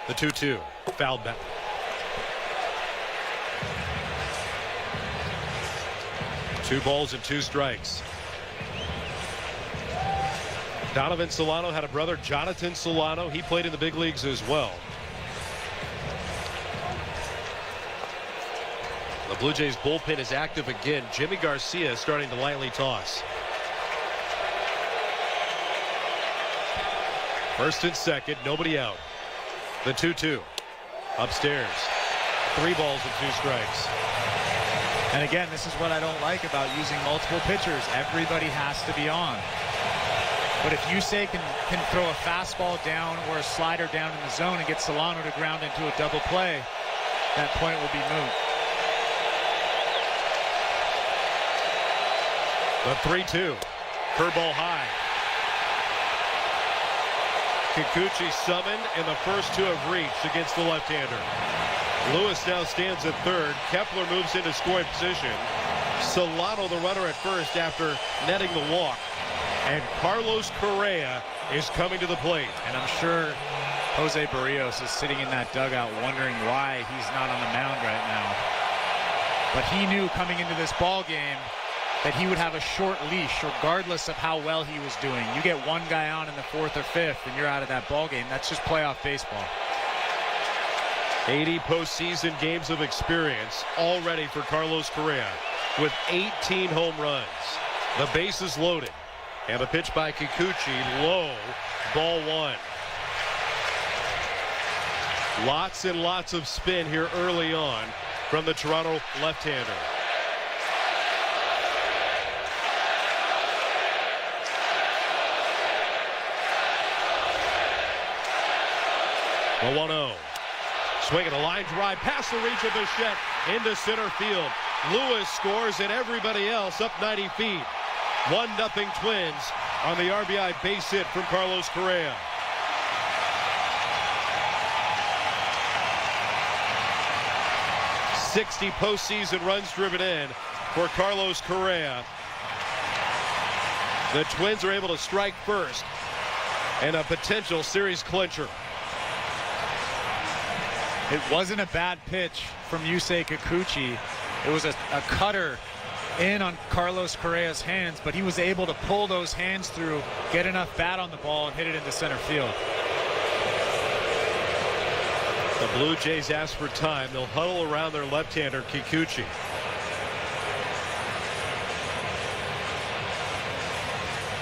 The 2-2, fouled back. Two balls and 2 strikes. Donovan Solano had a brother, Jonathan Solano. He played in the big leagues as well. The Blue Jays bullpen is active again. Jimmy Garcia is starting to lightly toss. First and second, nobody out. The 2-2, upstairs. 3 balls and 2 strikes. And again, this is what I don't like about using multiple pitchers. Everybody has to be on. But if Yusei can throw a fastball down or a slider down in the zone and get Solano to ground into a double play, that point will be moot. The 3-2, curveball high. Kikuchi summoned, and the first 2 have reached against the left-hander. Lewis now stands at third. Kepler moves into scoring position. Solano the runner at first after netting the walk. And Carlos Correa is coming to the plate. And I'm sure Jose Barrios is sitting in that dugout wondering why he's not on the mound right now. But he knew coming into this ball game that he would have a short leash regardless of how well he was doing. You get one guy on in the 4th or 5th and you're out of that ball game. That's just playoff baseball. 80 postseason games of experience already for Carlos Correa with 18 home runs. The bases loaded. And a pitch by Kikuchi, low, ball 1. Lots and lots of spin here early on from the Toronto left-hander. The 1-0. Swinging a line drive past the reach of Bichette into center field. Lewis scores and everybody else up 90 feet. 1-0 Twins on the RBI base hit from Carlos Correa. '60 postseason runs driven in for Carlos Correa. The Twins are able to strike first and a potential series clincher. It wasn't a bad pitch from Yusei Kikuchi. It was a cutter in on Carlos Correa's hands, but he was able to pull those hands through, get enough bat on the ball, and hit it into center field. The Blue Jays ask for time. They'll huddle around their left-hander, Kikuchi.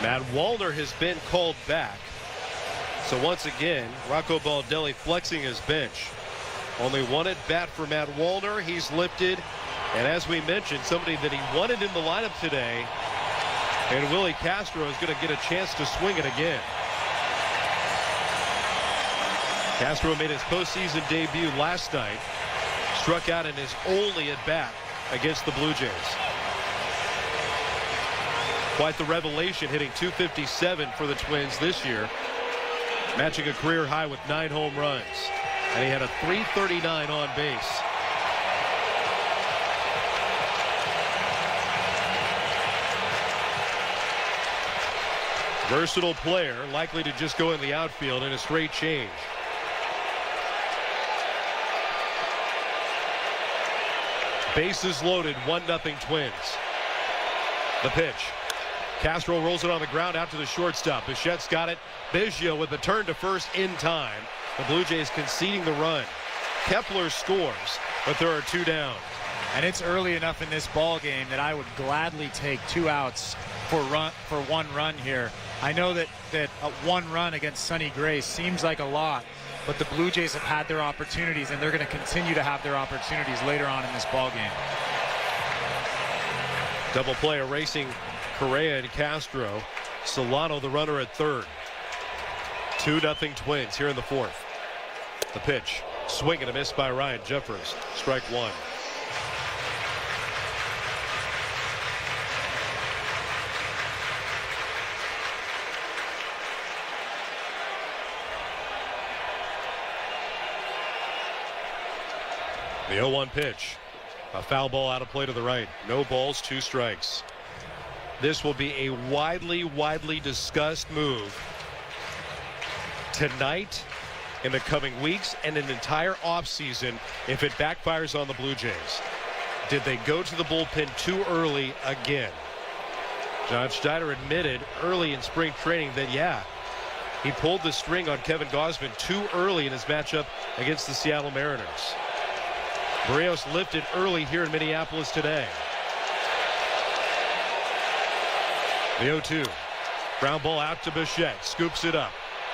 Matt Wallner has been called back. So once again, Rocco Baldelli flexing his bench. Only 1 at bat for Matt Wallner. He's lifted. And as we mentioned, somebody that he wanted in the lineup today, and Willie Castro is going to get a chance to swing it again. Castro made his postseason debut last night, struck out in his only at bat against the Blue Jays. Quite the revelation, hitting .257 for the Twins this year, matching a career high with 9 home runs. And he had a .339 on base. Versatile player, likely to just go in the outfield in a straight change. Bases loaded, 1-0 Twins. The pitch. Castro rolls it on the ground out to the shortstop. Bichette's got it. Biggio with the turn to first in time. The Blue Jays conceding the run. Kepler scores, but there are 2 down. And it's early enough in this ball game that I would gladly take 2 outs for 1 run here. I know that 1 run against Sonny Gray seems like a lot, but the Blue Jays have had their opportunities, and they're going to continue to have their opportunities later on in this ball game. Double play erasing Correa and Castro. Solano the runner at third. 2-0 Twins here in the 4th. The pitch. Swing and a miss by Ryan Jeffers. Strike 1. The 0-1 pitch. A foul ball out of play to the right. No balls, 2 strikes. This will be a widely discussed move tonight, in the coming weeks, and an entire offseason if it backfires on the Blue Jays. Did they go to the bullpen too early again? John Schneider admitted early in spring training that, yeah, he pulled the string on Kevin Gausman too early in his matchup against the Seattle Mariners. Barrios lifted early here in Minneapolis today. The 0-2. Ground ball out to Bichette. Scoops it up.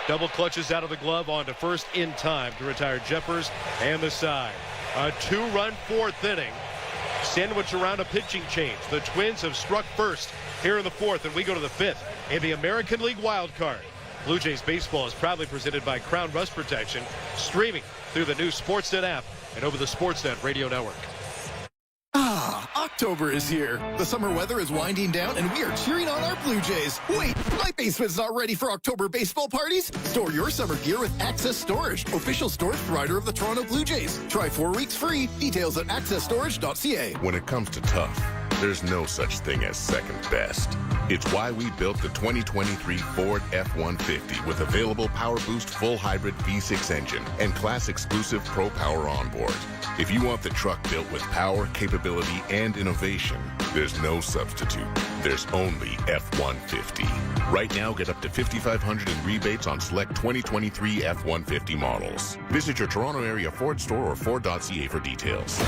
Double clutches out of the glove onto first in time to retire Jeffers and the side. A 2-run 4th inning. Sandwich around a pitching change. The Twins have struck first here in the 4th, and we go to the 5th in the American League wild card. Blue Jays baseball is proudly presented by Crown Rust Protection, streaming through the new Sportsnet app and over the Sportsnet radio network. October is here. The summer weather is winding down, and we are cheering on our Blue Jays. Wait, my basement's not ready for October baseball parties? Store your summer gear with Access Storage, official storage provider of the Toronto Blue Jays. Try 4 weeks free. Details at accessstorage.ca. When it comes to tough, there's no such thing as second best. It's why we built the 2023 Ford F-150 with available Power Boost full hybrid V6 engine and class exclusive Pro Power onboard. If you want the truck built with power, capability, and innovation, there's no substitute. There's only F-150. Right now, get up to $5,500 in rebates on select 2023 F-150 models. Visit your Toronto area Ford store or Ford.ca for details.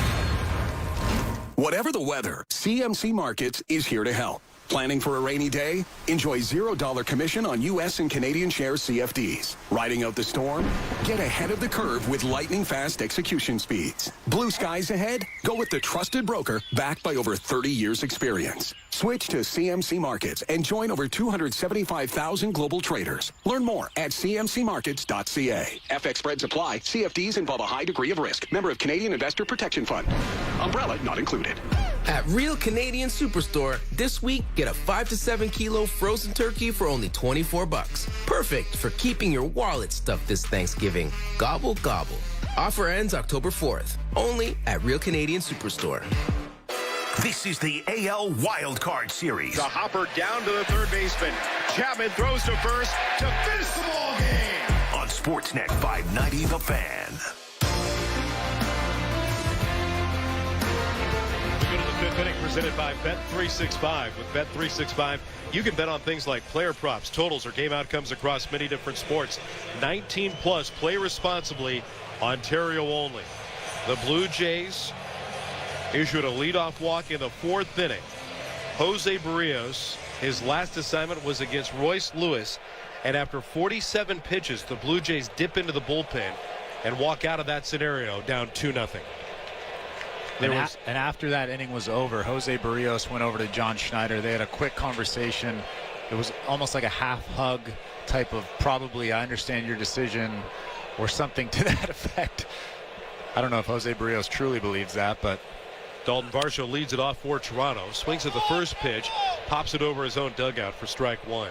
Whatever the weather, CMC Markets is here to help. Planning for a rainy day? Enjoy $0 commission on U.S. and Canadian share CFDs. Riding out the storm? Get ahead of the curve with lightning-fast execution speeds. Blue skies ahead? Go with the trusted broker backed by over 30 years' experience. Switch to CMC Markets and join over 275,000 global traders. Learn more at cmcmarkets.ca. FX spreads apply. CFDs involve a high degree of risk. Member of Canadian Investor Protection Fund. Umbrella not included. At Real Canadian Superstore, this week, get a 5 to 7 kilo frozen turkey for only $24. Perfect for keeping your wallet stuffed this Thanksgiving. Gobble, gobble. Offer ends October 4th. Only at Real Canadian Superstore. This is the AL Wild Card Series. The hopper down to the third baseman. Chapman throws to first to finish the ball game. On Sportsnet 590, The Fan. Fifth inning presented by Bet365. With Bet365, you can bet on things like player props, totals, or game outcomes across many different sports. 19 plus. Play responsibly. Ontario only. The Blue Jays issued a leadoff walk in the 4th inning. Jose Barrios, his last assignment was against Royce Lewis, and after 47 pitches, the Blue Jays dip into the bullpen and walk out of that scenario down 2-0. And after that inning was over, Jose Barrios went over to John Schneider. They had a quick conversation. It was almost like a half hug type of probably I understand your decision or something to that effect. I don't know if Jose Barrios truly believes that, but Dalton Varsho leads it off for Toronto. Swings at the first pitch, pops it over his own dugout for strike 1.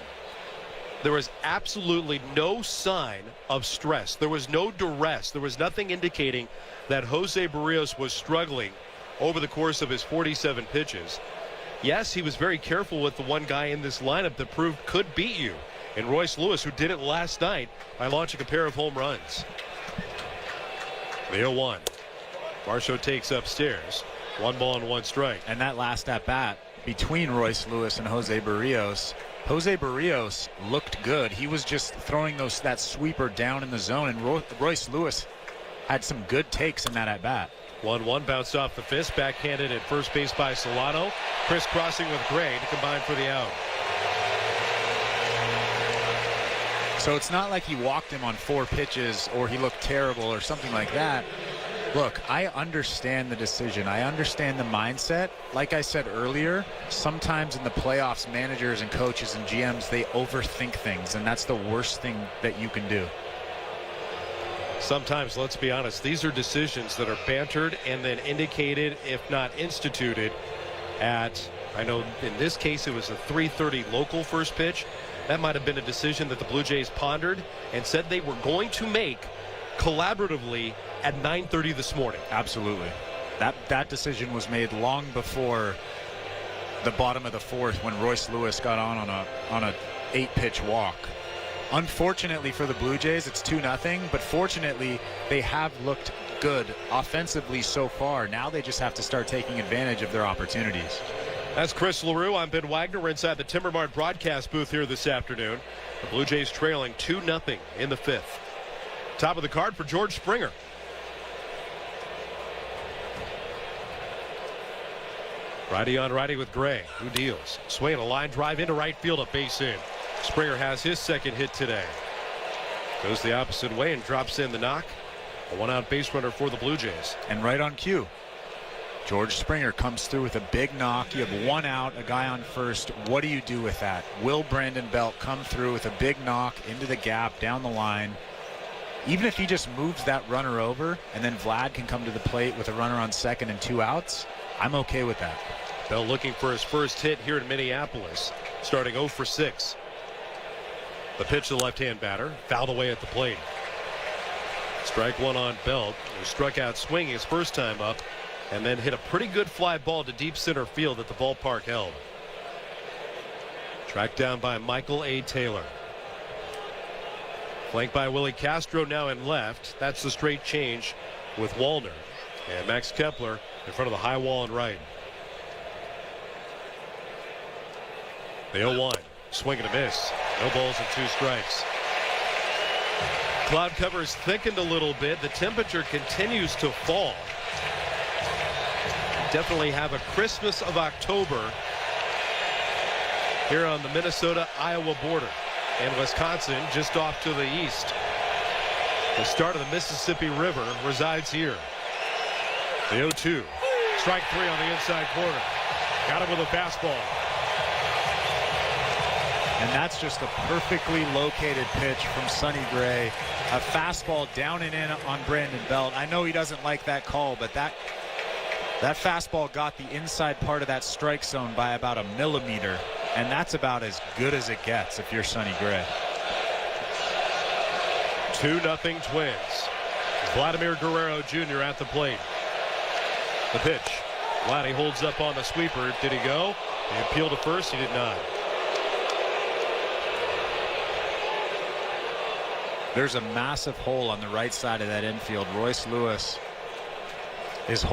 There was absolutely no sign of stress. There was no duress. There was nothing indicating that Jose Barrios was struggling over the course of his 47 pitches. Yes, he was very careful with the one guy in this lineup that proved could beat you, and Royce Lewis, who did it last night by launching a pair of home runs. The 0-1. Varsho takes upstairs. 1 ball and 1 strike. And that last at bat, between Royce Lewis and Jose Barrios. Jose Barrios looked good. He was just throwing that sweeper down in the zone, and Royce Lewis had some good takes in that at-bat. 1-1 bounced off the fist, backhanded at first base by Solano. Crisscrossing with Gray to combine for the out. So it's not like he walked him on 4 pitches or he looked terrible or something like that. Look, I understand the decision. I understand the mindset. Like I said earlier, sometimes in the playoffs, managers and coaches and GMs, they overthink things, and that's the worst thing that you can do. Sometimes, let's be honest, these are decisions that are bantered and then indicated, if not instituted, at, I know in this case it was a 3:30 local first pitch. That might have been a decision that the Blue Jays pondered and said they were going to make collaboratively at 9:30 this morning. Absolutely. That decision was made long before the bottom of the 4th when Royce Lewis got on a 8-pitch walk. Unfortunately for the Blue Jays, it's 2-0, but fortunately they have looked good offensively so far. Now they just have to start taking advantage of their opportunities. That's Chris LaRue. I'm Ben Wagner. We're inside the Timber Mart broadcast booth here this afternoon. The Blue Jays trailing 2-0 in the 5th. Top of the card for George Springer. Righty on righty with Gray, who deals. Swinging a line drive into right field, a base hit. Springer has his second hit today. Goes the opposite way and drops in the knock. A 1-out base runner for the Blue Jays. And right on cue, George Springer comes through with a big knock. You have 1 out, a guy on first. What do you do with that? Will Brandon Belt come through with a big knock into the gap, down the line? Even if he just moves that runner over and then Vlad can come to the plate with a runner on second and 2 outs, I'm okay with that. Bell looking for his first hit here in Minneapolis, starting 0 for 6. The pitch to the left-hand batter, fouled away at the plate. Strike 1 on Belt, who struck out swinging his first time up, and then hit a pretty good fly ball to deep center field that the ballpark held. Tracked down by Michael A. Taylor. Flanked by Willie Castro now in left. That's the straight change with Wallner. And Max Kepler in front of the high wall and right. The 0-1. Swing and a miss. No balls and 2 strikes. Cloud cover has thickened a little bit. The temperature continues to fall. Definitely have a Christmas of October here on the Minnesota-Iowa border. And Wisconsin just off to the east. The start of the Mississippi River resides here. The 0-2. Strike 3 on the inside corner. Got him with a fastball. And that's just a perfectly located pitch from Sonny Gray. A fastball down and in on Brandon Belt. I know he doesn't like that call, but that fastball got the inside part of that strike zone by about a millimeter. And that's about as good as it gets if you're Sonny Gray. 2-0 Twins. Vladimir Guerrero Jr. at the plate. The pitch. Vladdy holds up on the sweeper. Did he go? He appealed to first. He did not. There's a massive hole on the right side of that infield. Royce Lewis is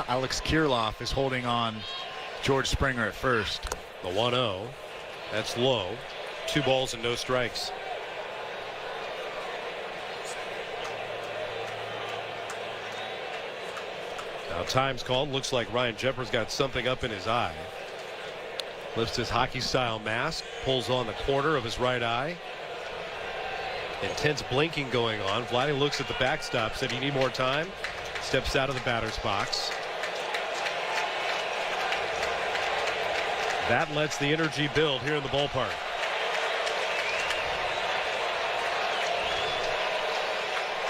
Alex Kirilloff is holding on George Springer at first. The 1-0. That's low. 2 balls and no strikes. Now time's called. Looks like Ryan Jeffers got something up in his eye. Lifts his hockey-style mask, pulls on the corner of his right eye. Intense blinking going on. Vladdy looks at the backstop, said he need more time. Steps out of the batter's box. That lets the energy build here in the ballpark.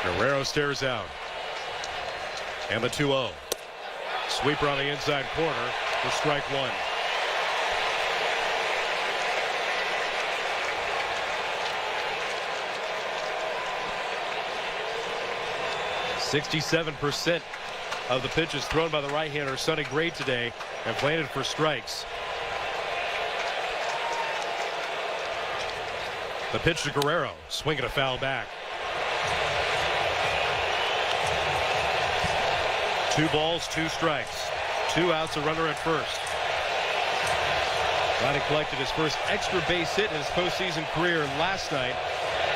Guerrero stares out. And the 2-0. Sweeper on the inside corner for strike 1. .67% of the pitches thrown by the right-hander Sonny Gray today have landed for strikes. The pitch to Guerrero, swinging a foul back. 2 balls, 2 strikes. 2 outs, a runner at first. Vladdy collected his first extra base hit in his postseason career last night,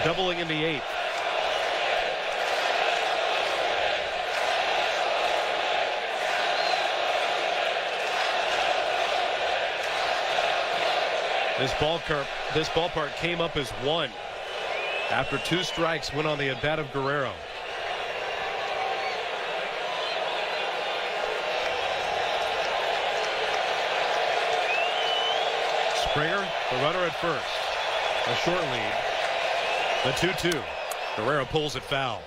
doubling in the 8th. This ballpark came up as 1 after 2 strikes went on the at-bat of Guerrero. Springer, the runner at first. A short lead. The 2-2. Guerrero pulls it foul.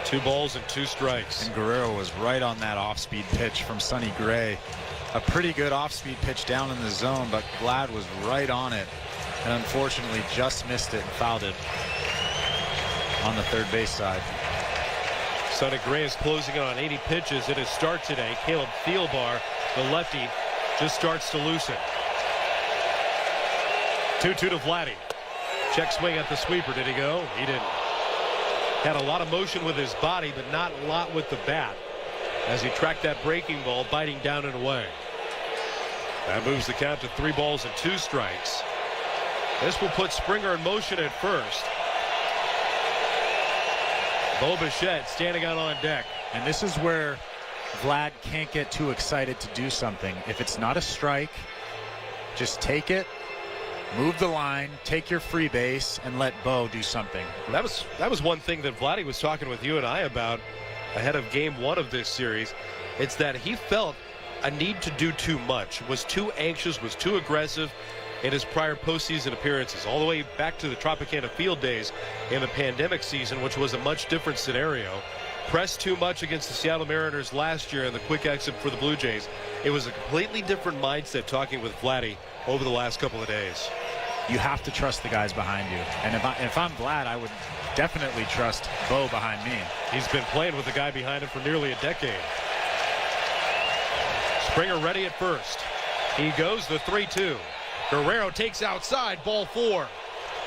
2 balls and 2 strikes. And Guerrero was right on that off-speed pitch from Sonny Gray. A pretty good off-speed pitch down in the zone, but Vlad was right on it and unfortunately just missed it and fouled it on the third base side. Sonny Gray is closing in on 80 pitches in his start today. Caleb Thielbar, the lefty, just starts to loosen. 2-2 to Vladdy. Check swing at the sweeper. Did he go? He didn't. Had a lot of motion with his body, but not a lot with the bat as he tracked that breaking ball, biting down and away. That moves the count to 3 balls and 2 strikes. This will put Springer in motion at first. Bo Bichette standing out on deck. And this is where Vlad can't get too excited to do something. If it's not a strike, just take it, move the line, take your free base, and let Bo do something. That was one thing that Vladdy was talking with you and I about ahead of game 1 of this series. It's that he felt a need to do too much, was too anxious, was too aggressive in his prior postseason appearances, all the way back to the Tropicana Field days in the pandemic season, which was a much different scenario. Pressed too much against the Seattle Mariners last year in the quick exit for the Blue Jays. It was a completely different mindset talking with Vladdy over the last couple of days. You have to trust the guys behind you. And if I'm Vlad, I would definitely trust Bo behind me. He's been playing with the guy behind him for nearly a decade. Springer ready at first. He goes the 3-2. Guerrero takes outside, ball 4.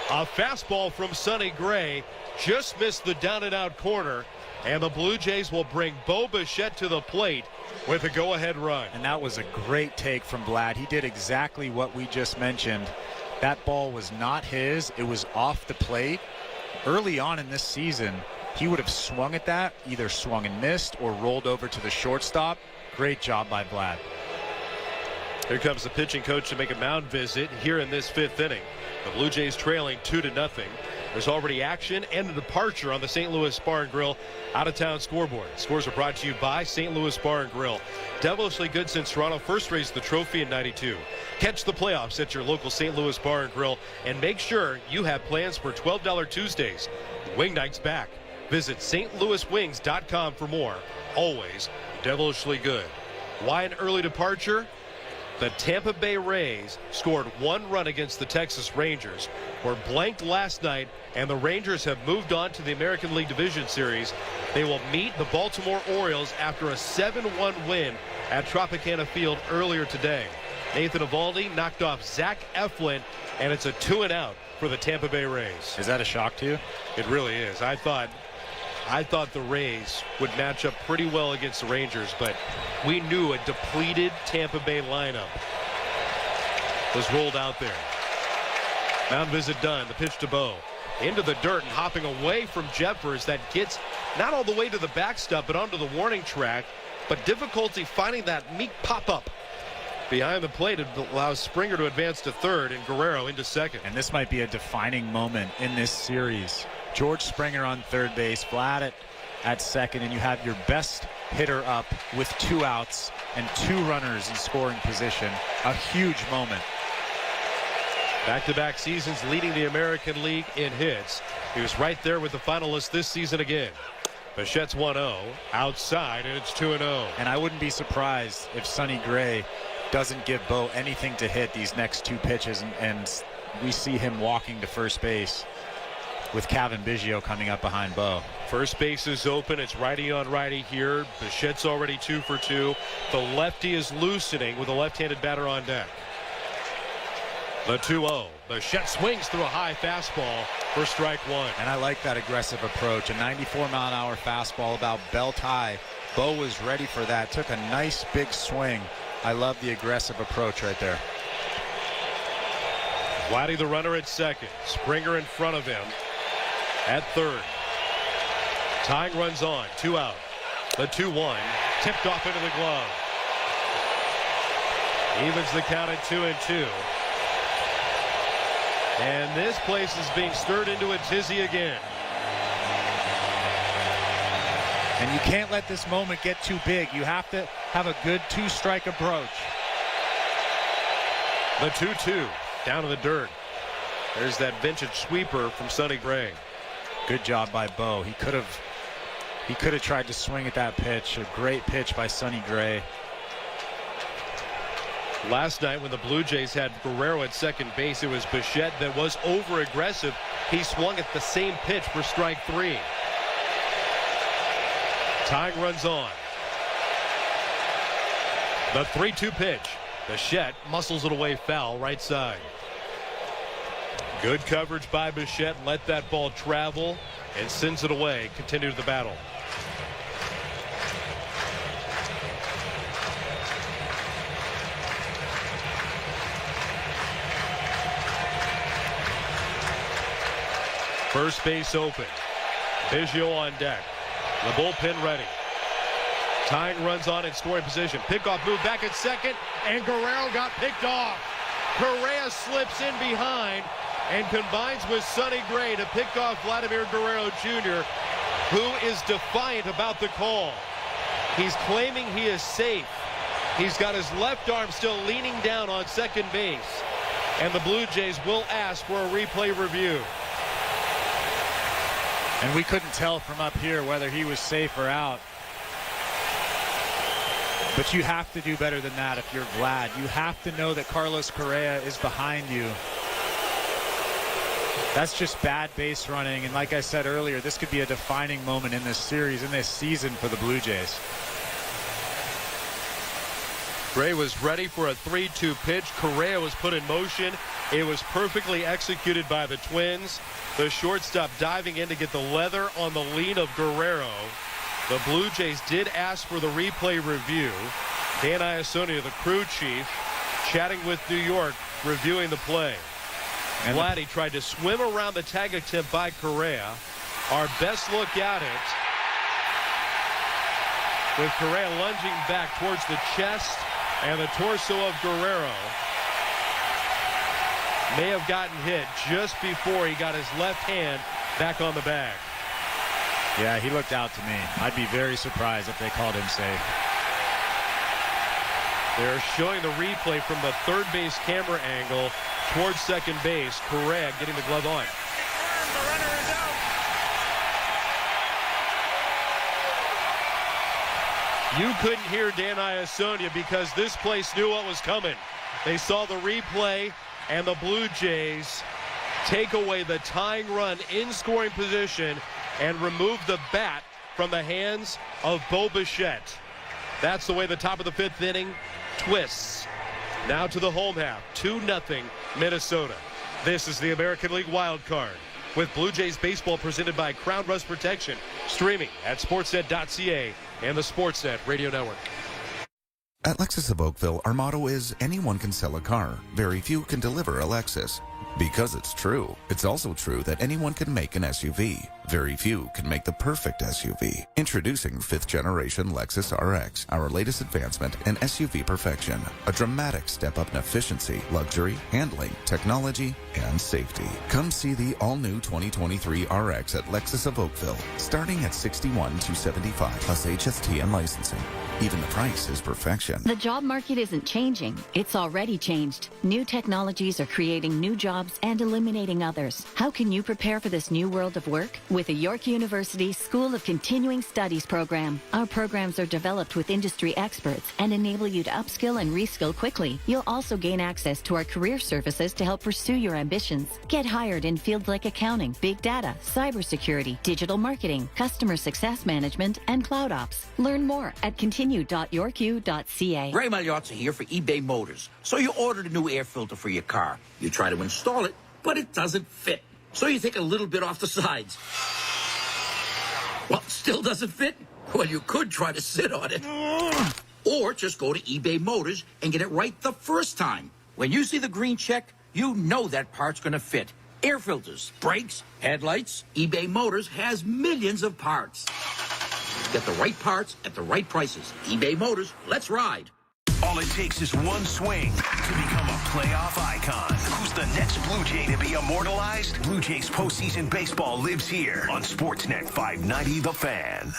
A fastball from Sonny Gray just missed the down and out corner, and the Blue Jays will bring Bo Bichette to the plate with a go-ahead run. And that was a great take from Vlad. He did exactly what we just mentioned. That ball was not his. It was off the plate. Early on in this season, he would have swung at that, either swung and missed or rolled over to the shortstop. Great job by Vlad. Here comes the pitching coach to make a mound visit here in this 5th inning. The Blue Jays trailing 2-0. There's already action and a departure on the St. Louis Bar and Grill out-of-town scoreboard. Scores are brought to you by St. Louis Bar and Grill. Devilishly good since Toronto first raised the trophy in '92. Catch the playoffs at your local St. Louis Bar and Grill, and make sure you have plans for $12 Tuesdays. Wing Night's back. Visit stlouiswings.com for more. Always devilishly good. Why an early departure? The Tampa Bay Rays scored 1 run against the Texas Rangers, were blanked last night, and the Rangers have moved on to the American League Division Series. They will meet the Baltimore Orioles after a 7-1 win at Tropicana Field earlier today. Nathan Eovaldi knocked off Zach Eflin, and it's a 2-out for the Tampa Bay Rays. Is that a shock to you? It really is. I thought the Rays would match up pretty well against the Rangers, but we knew a depleted Tampa Bay lineup was rolled out there. Mound visit done. The pitch to Bo. Into the dirt and hopping away from Jeffers. That gets not all the way to the backstop, but onto the warning track. But difficulty finding that meek pop-up behind the plate. It allows Springer to advance to third and Guerrero into second. And this might be a defining moment in this series. George Springer on third base, Vlad at second, and you have your best hitter up with 2 outs and 2 runners in scoring position. A huge moment. Back-to-back seasons leading the American League in hits. He was right there with the finalists this season again. Bichette's 1-0 outside, and it's 2-0. And I wouldn't be surprised if Sonny Gray doesn't give Bo anything to hit these next 2 pitches, and we see him walking to first base with Kevin Biggio coming up behind Bo. First base is open. It's righty on righty here. Bichette's already 2 for 2. The lefty is loosening with a left-handed batter on deck. The 2-0. Bichette swings through a high fastball for strike one. And I like that aggressive approach. A 94-mile-an-hour fastball about belt high. Bo was ready for that. Took a nice big swing. I love the aggressive approach right there. Vladdy the runner at second. Springer in front of him at third. Tying runs on. 2 out. The 2-1. Tipped off into the glove. Evens the count at 2-2. And this place is being stirred into a tizzy again. And you can't let this moment get too big. You have to have a good two-strike approach. The 2-2 down to the dirt. There's that vintage sweeper from Sonny Gray. Good job by Bo. He could have tried to swing at that pitch. A great pitch by Sonny Gray. Last night when the Blue Jays had Guerrero at second base, it was Bichette that was over-aggressive. He swung at the same pitch for strike 3. Tying runs on. The 3-2 pitch. Bichette muscles it away foul right side. Good coverage by Bichette. Let that ball travel and sends it away. Continue the battle. First base open. Biggio on deck. The bullpen ready. Tying runs on in scoring position. Pickoff move back at second, and Guerrero got picked off. Correa slips in behind and combines with Sonny Gray to pick off Vladimir Guerrero Jr., who is defiant about the call. He's claiming he is safe. He's got his left arm still leaning down on second base, and the Blue Jays will ask for a replay review. And we couldn't tell from up here whether he was safe or out. But you have to do better than that if you're Vlad. You have to know that Carlos Correa is behind you. That's just bad base running. And like I said earlier, this could be a defining moment in this series, in this season for the Blue Jays. Gray was ready for a 3-2 pitch. Correa was put in motion. It was perfectly executed by the Twins. The shortstop diving in to get the leather on the lean of Guerrero. The Blue Jays did ask for the replay review. Dan Iasonia, the crew chief, chatting with New York, reviewing the play. And Vladdy tried to swim around the tag attempt by Correa. Our best look at it, with Correa lunging back towards the chest and the torso of Guerrero. May have gotten hit just before he got his left hand back on the bag. Yeah, he looked out to me. I'd be very surprised if they called him safe. They're showing the replay from the third base camera angle towards second base. Correa getting the glove on. The runner is out. You couldn't hear Dan Iasonia because this place knew what was coming. They saw the replay, and the Blue Jays take away the tying run in scoring position and remove the bat from the hands of Bo Bichette. That's the way the top of the fifth inning twists. Now to the home half, 2-0 Minnesota. This is the American League Wild Card with Blue Jays baseball presented by Crown Rust Protection, streaming at sportsnet.ca and the Sportsnet Radio Network. At Lexus of Oakville, our motto is anyone can sell a car. Very few can deliver a Lexus. Because it's true, it's also true that anyone can make an SUV. Very few can make the perfect SUV. Introducing 5th generation Lexus RX, our latest advancement in SUV perfection. A dramatic step up in efficiency, luxury, handling, technology, and safety. Come see the all-new 2023 RX at Lexus of Oakville, starting at $61,275 plus HST and licensing. Even the price is perfection. The job market isn't changing. It's already changed. New technologies are creating new jobs and eliminating others. How can you prepare for this new world of work? With the York University School of Continuing Studies program. Our programs are developed with industry experts and enable you to upskill and reskill quickly. You'll also gain access to our career services to help pursue your ambitions. Get hired in fields like accounting, big data, cybersecurity, digital marketing, customer success management, and cloud ops. Learn more at Continuing Menu.yorku.ca. Ray Magliozzi here for eBay Motors. So you ordered a new air filter for your car. You try to install it, but it doesn't fit. So you take a little bit off the sides. Well, it still doesn't fit? Well, you could try to sit on it. Or just go to eBay Motors and get it right the first time. When you see the green check, you know that part's going to fit. Air filters, brakes, headlights. eBay Motors has millions of parts. Get the right parts at the right prices. eBay Motors, let's ride. All it takes is one swing to become a playoff icon. Who's the next Blue Jay to be immortalized? Blue Jays postseason baseball lives here on Sportsnet 590 The Fan.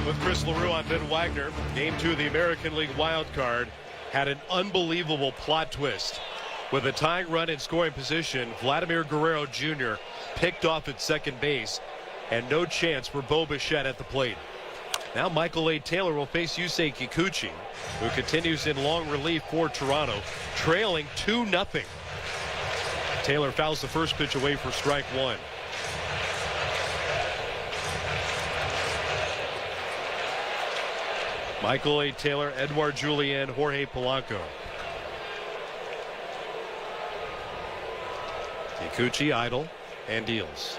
With Chris LaRue on Ben Wagner, Game 2 of the American League Wild Card had an unbelievable plot twist. With a tying run in scoring position, Vladimir Guerrero Jr. picked off at second base, and no chance for Bo Bichette at the plate. Now Michael A. Taylor will face Yusei Kikuchi, who continues in long relief for Toronto, trailing 2-0. Taylor fouls the first pitch away for strike one. Michael A. Taylor, Edouard Julien, Jorge Polanco. Kikuchi idle and deals.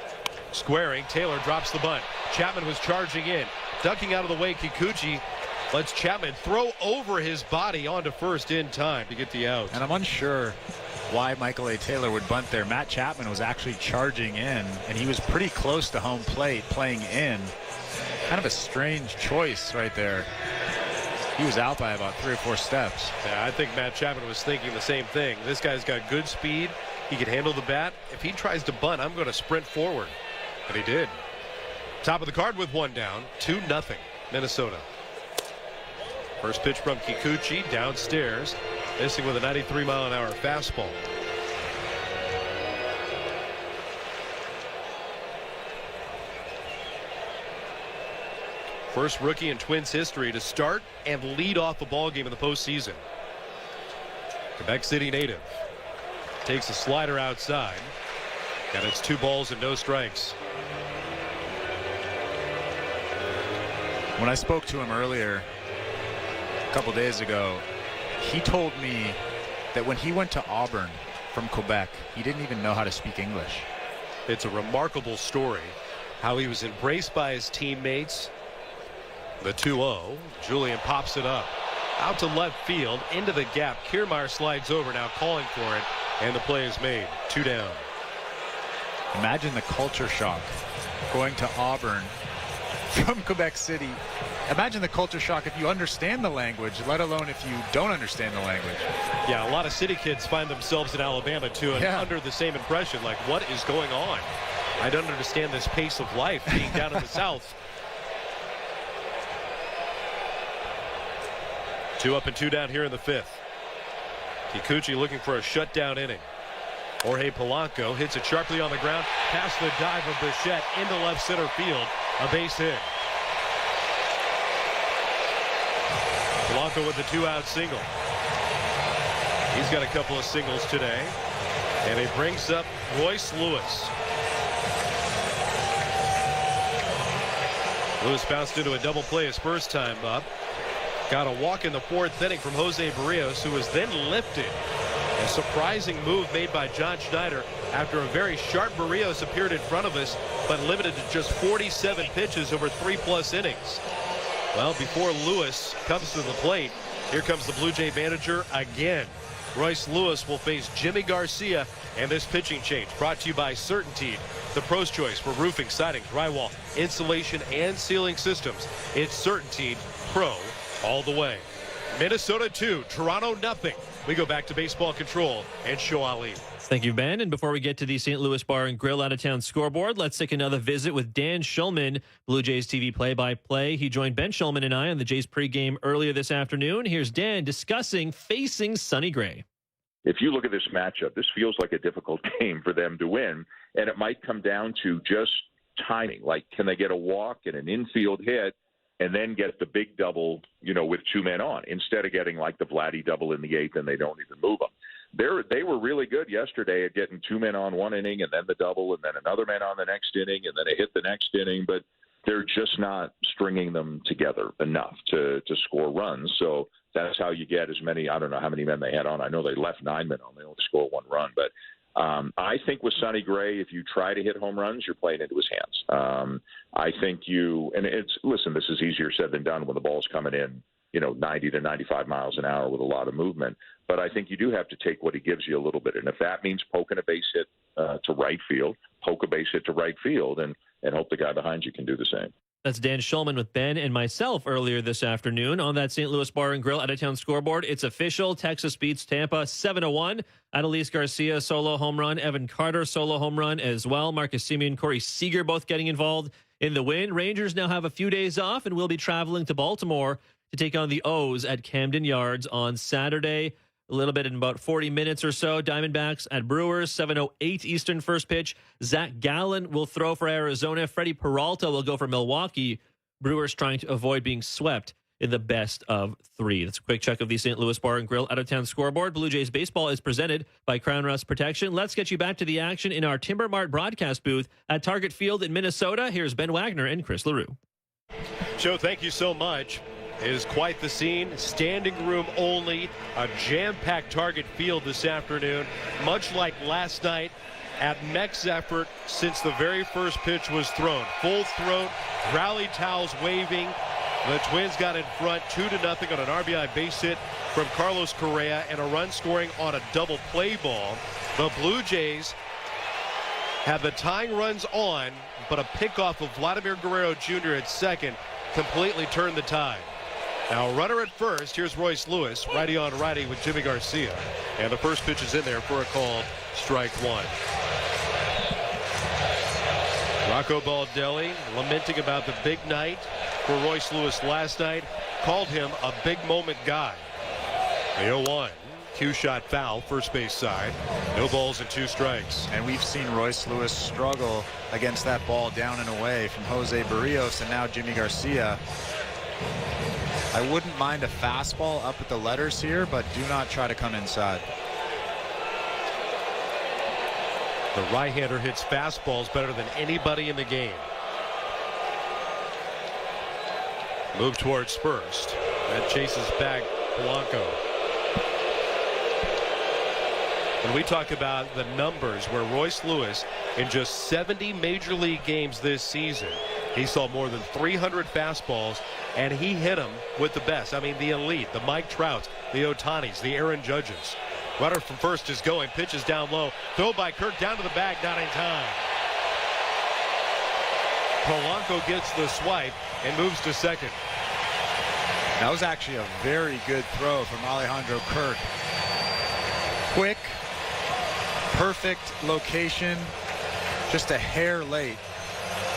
Squaring, Taylor drops the bunt. Chapman was charging in. Ducking out of the way, Kikuchi lets Chapman throw over his body onto first in time to get the out. And I'm unsure why Michael A. Taylor would bunt there. Matt Chapman was actually charging in, and he was pretty close to home plate playing in. Kind of a strange choice right there. He was out by about 3 or 4 steps. Yeah, I think Matt Chapman was thinking the same thing. This guy's got good speed. He can handle the bat. If he tries to bunt, I'm going to sprint forward. And he did. Top of the card with one down. 2-0 Minnesota. First pitch from Kikuchi downstairs. Missing with a 93-mile-an-hour fastball. First rookie in Twins history to start and lead off a ball game in the postseason. Quebec City native takes a slider outside, and it's 2 balls and no strikes. When I spoke to him earlier a couple days ago, he told me that when he went to Auburn from Quebec, he didn't even know how to speak English. It's a remarkable story how he was embraced by his teammates. The 2-0. Julian pops it up out to left field into the gap. Kiermaier slides over, now calling for it, and the play is made. 2 down. Imagine the culture shock going to Auburn from Quebec City. Imagine the culture shock if you understand the language, let alone if you don't understand the language. Yeah, a lot of city kids find themselves in Alabama too, and under the same impression, like, what is going on? I don't understand this pace of life being down in the South. 2 up and 2 down here in the 5th. Kikuchi looking for a shutdown inning. Jorge Polanco hits it sharply on the ground, past the dive of Bichette into left center field. A base hit. Polanco with the 2-out single. He's got a couple of singles today. And he brings up Royce Lewis. Lewis bounced into a double play his first time up. Got a walk in the 4th inning from Jose Barrios, who was then lifted. A surprising move made by John Schneider after a very sharp Barrios appeared in front of us, but limited to just 47 pitches over 3+ innings. Well, before Lewis comes to the plate, here comes the Blue Jay manager again. Royce Lewis will face Jimmy Garcia, and this pitching change brought to you by CertainTeed, the pro's choice for roofing, siding, drywall, insulation, and ceiling systems. It's CertainTeed Pro all the way. Minnesota 2, Toronto 0. We go back to baseball control and Show Ali. Thank you, Ben. And before we get to the St. Louis Bar and Grill out-of-town scoreboard, let's take another visit with Dan Shulman, Blue Jays TV play-by-play. He joined Ben Shulman and I on the Jays pregame earlier this afternoon. Here's Dan discussing facing Sonny Gray. If you look at this matchup, this feels like a difficult game for them to win, and it might come down to just timing. Like, can they get a walk and an infield hit and then get the big double, with 2 men on, instead of getting like the Vladdy double in the 8th and they don't even move them. they were really good yesterday at getting 2 men on one inning and then the double and then another man on the next inning and then a hit the next inning, but they're just not stringing them together enough to score runs. So that's how you get as many. I don't know how many men they had on. I know they left 9 men on. They only scored 1 run, but I think with Sonny Gray, if you try to hit home runs, you're playing into his hands. I think listen, this is easier said than done when the ball's coming in, 90 to 95 miles an hour with a lot of movement. But I think you do have to take what he gives you a little bit. And if that means poking a base hit to right field, poke a base hit to right field and hope the guy behind you can do the same. That's Dan Schulman with Ben and myself earlier this afternoon on that St. Louis Bar and Grill out-of-town scoreboard. It's official. Texas beats Tampa 7-1. Adolis Garcia, solo home run. Evan Carter, solo home run as well. Marcus Semien, Corey Seager both getting involved in the win. Rangers now have a few days off and will be traveling to Baltimore to take on the O's at Camden Yards on Saturday. A little bit in about 40 minutes or so. Diamondbacks at Brewers, 7:08 Eastern first pitch. Zach Gallen will throw for Arizona. Freddie Peralta will go for Milwaukee. Brewers trying to avoid being swept in the best of 3. That's a quick check of the St. Louis Bar and Grill out-of-town scoreboard. Blue Jays baseball is presented by Crown Rust Protection. Let's get you back to the action in our Timber Mart broadcast booth at Target Field in Minnesota. Here's Ben Wagner and Chris LaRue. Joe, thank you so much. It is quite the scene. Standing room only. A jam-packed Target Field this afternoon. Much like last night at Mech's effort since the very first pitch was thrown. Full throat, rally towels waving. The Twins got in front 2-0 on an RBI base hit from Carlos Correa and a run scoring on a double play ball. The Blue Jays have the tying runs on, but a pickoff of Vladimir Guerrero Jr. at second completely turned the tide. Now, runner at first, here's Royce Lewis, righty on righty with Jimmy Garcia. And the first pitch is in there for a call, strike 1. Rocco Baldelli lamenting about the big night for Royce Lewis last night. Called him a big moment guy. The 0-1. Cue shot foul, first base side. No balls and 2 strikes. And we've seen Royce Lewis struggle against that ball down and away from Jose Barrios and now Jimmy Garcia. I wouldn't mind a fastball up at the letters here, but do not try to come inside. The right-hander hits fastballs better than anybody in the game. Move towards first. That chases back Polanco. When we talk about the numbers where Royce Lewis in just 70 major league games this season, he saw more than 300 fastballs, and he hit them with the best. I mean, the elite, the Mike Trouts, the Otanis, the Aaron Judges. Runner from first is going, pitches down low, throw by Kirk down to the bag, not in time. Polanco gets the swipe and moves to second. That was actually a very good throw from Alejandro Kirk. Quick, perfect location, just a hair late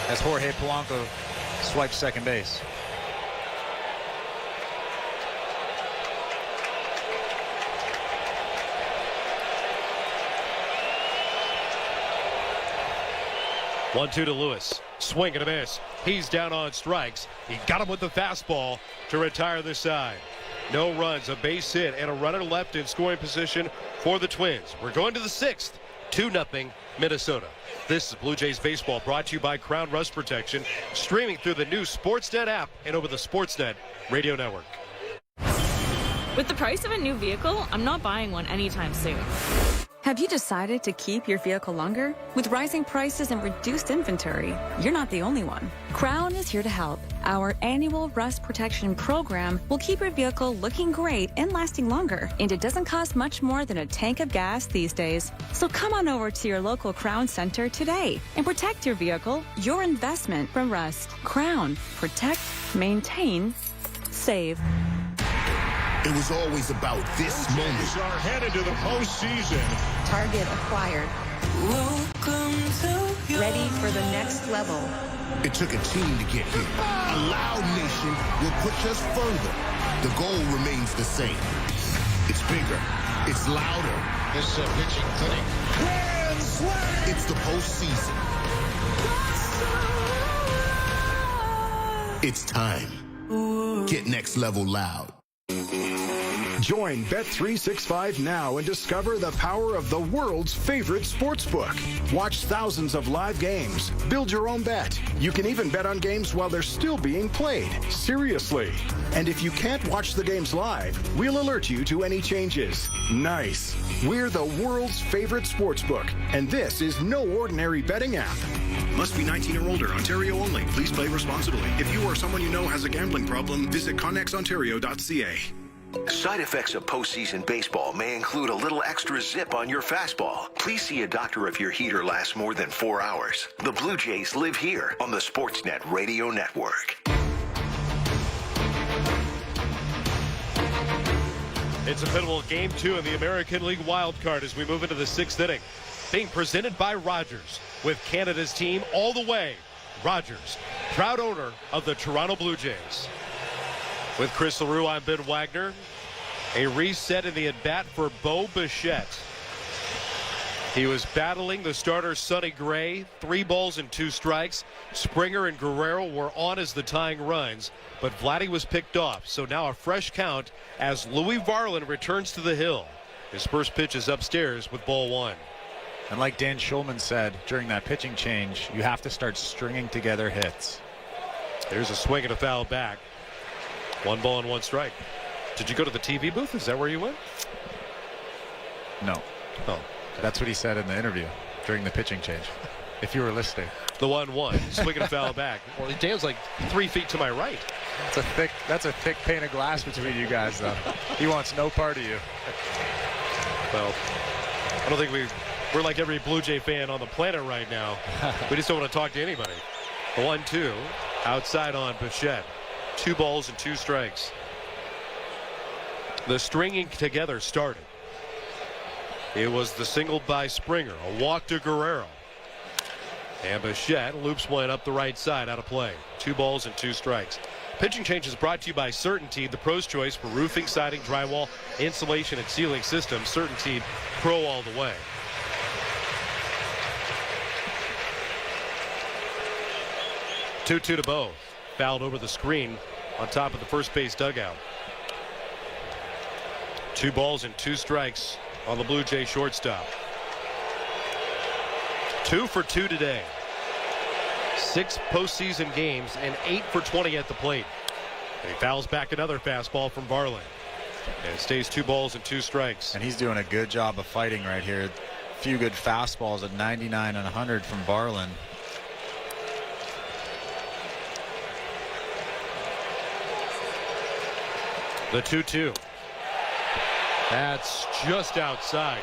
as Jorge Polanco swipes second base. One-two to Lewis. Swing and a miss. He's down on strikes. He got him with the fastball to retire the side. No runs, a base hit, and a runner left in scoring position for the Twins. We're going to the 6th. 2-0 Minnesota. This is Blue Jays baseball brought to you by Crown Rust Protection, streaming through the new Sportsnet app and over the Sportsnet radio network. With the price of a new vehicle, I'm not buying one anytime soon. Have you decided to keep your vehicle longer? With rising prices and reduced inventory, you're not the only one. Crown is here to help. Our annual rust protection program will keep your vehicle looking great and lasting longer. And it doesn't cost much more than a tank of gas these days. So come on over to your local Crown Center today and protect your vehicle, your investment from rust. Crown. Protect, maintain, save. It was always about this moment. Are headed to the postseason. Target acquired. Ready for the next level. It took a team to get here. A loud nation will push us further. The goal remains the same. It's bigger. It's louder. This pitching clinic. Grand slam! It's the postseason. It's time. Get next level loud. Join Bet365 now and discover the power of the world's favorite sportsbook. Watch thousands of live games. Build your own bet. You can even bet on games while they're still being played. Seriously. And if you can't watch the games live, we'll alert you to any changes. Nice. We're the world's favorite sportsbook, and this is no ordinary betting app. Must be 19 or older. Ontario only. Please play responsibly. If you or someone you know has a gambling problem, visit connexontario.ca. Side effects of postseason baseball may include a little extra zip on your fastball. Please see a doctor if your heater lasts more than 4 hours. The Blue Jays live here on the Sportsnet Radio Network. It's a pivotal Game 2 in the American League Wild Card as we move into the 6th inning. Being presented by Rogers with Canada's team all the way. Rogers, proud owner of the Toronto Blue Jays. With Chris LaRue, I'm Ben Wagner. A reset in the at-bat for Bo Bichette. He was battling the starter Sonny Gray. 3 balls and 2 strikes. Springer and Guerrero were on as the tying runs, but Vladdy was picked off. So now a fresh count as Louis Varland returns to the hill. His first pitch is upstairs with ball 1. And like Dan Schulman said during that pitching change, you have to start stringing together hits. There's a swing and a foul back. 1 ball and 1 strike. Did you go to the TV booth? Is that where you went? No. Oh. That's what he said in the interview during the pitching change. If you were listening. The 1-1. Swing and a foul back. Well, Dan's like 3 feet to my right. That's a thick pane of glass between you guys, though. He wants no part of you. Well, I don't think we're like every Blue Jay fan on the planet right now. We just don't want to talk to anybody. The 1-2. Outside on Bichette. 2 balls and 2 strikes. The stringing together started. It was the single by Springer, a walk to Guerrero. And Bichette loops one up the right side out of play. 2 balls and 2 strikes. Pitching change is brought to you by Certainty, the pro's choice for roofing, siding, drywall, insulation, and ceiling systems. Certainty, pro all the way. Two to Bo. Fouled over the screen on top of the first base dugout. 2 balls and 2 strikes on the Blue Jay shortstop. 2 for 2 today. 6 postseason games and 8 for 20 at the plate. And he fouls back another fastball from Varland. And it stays 2 balls and 2 strikes. And he's doing a good job of fighting right here. A few good fastballs at 99 and 100 from Varland. The 2-2. That's just outside.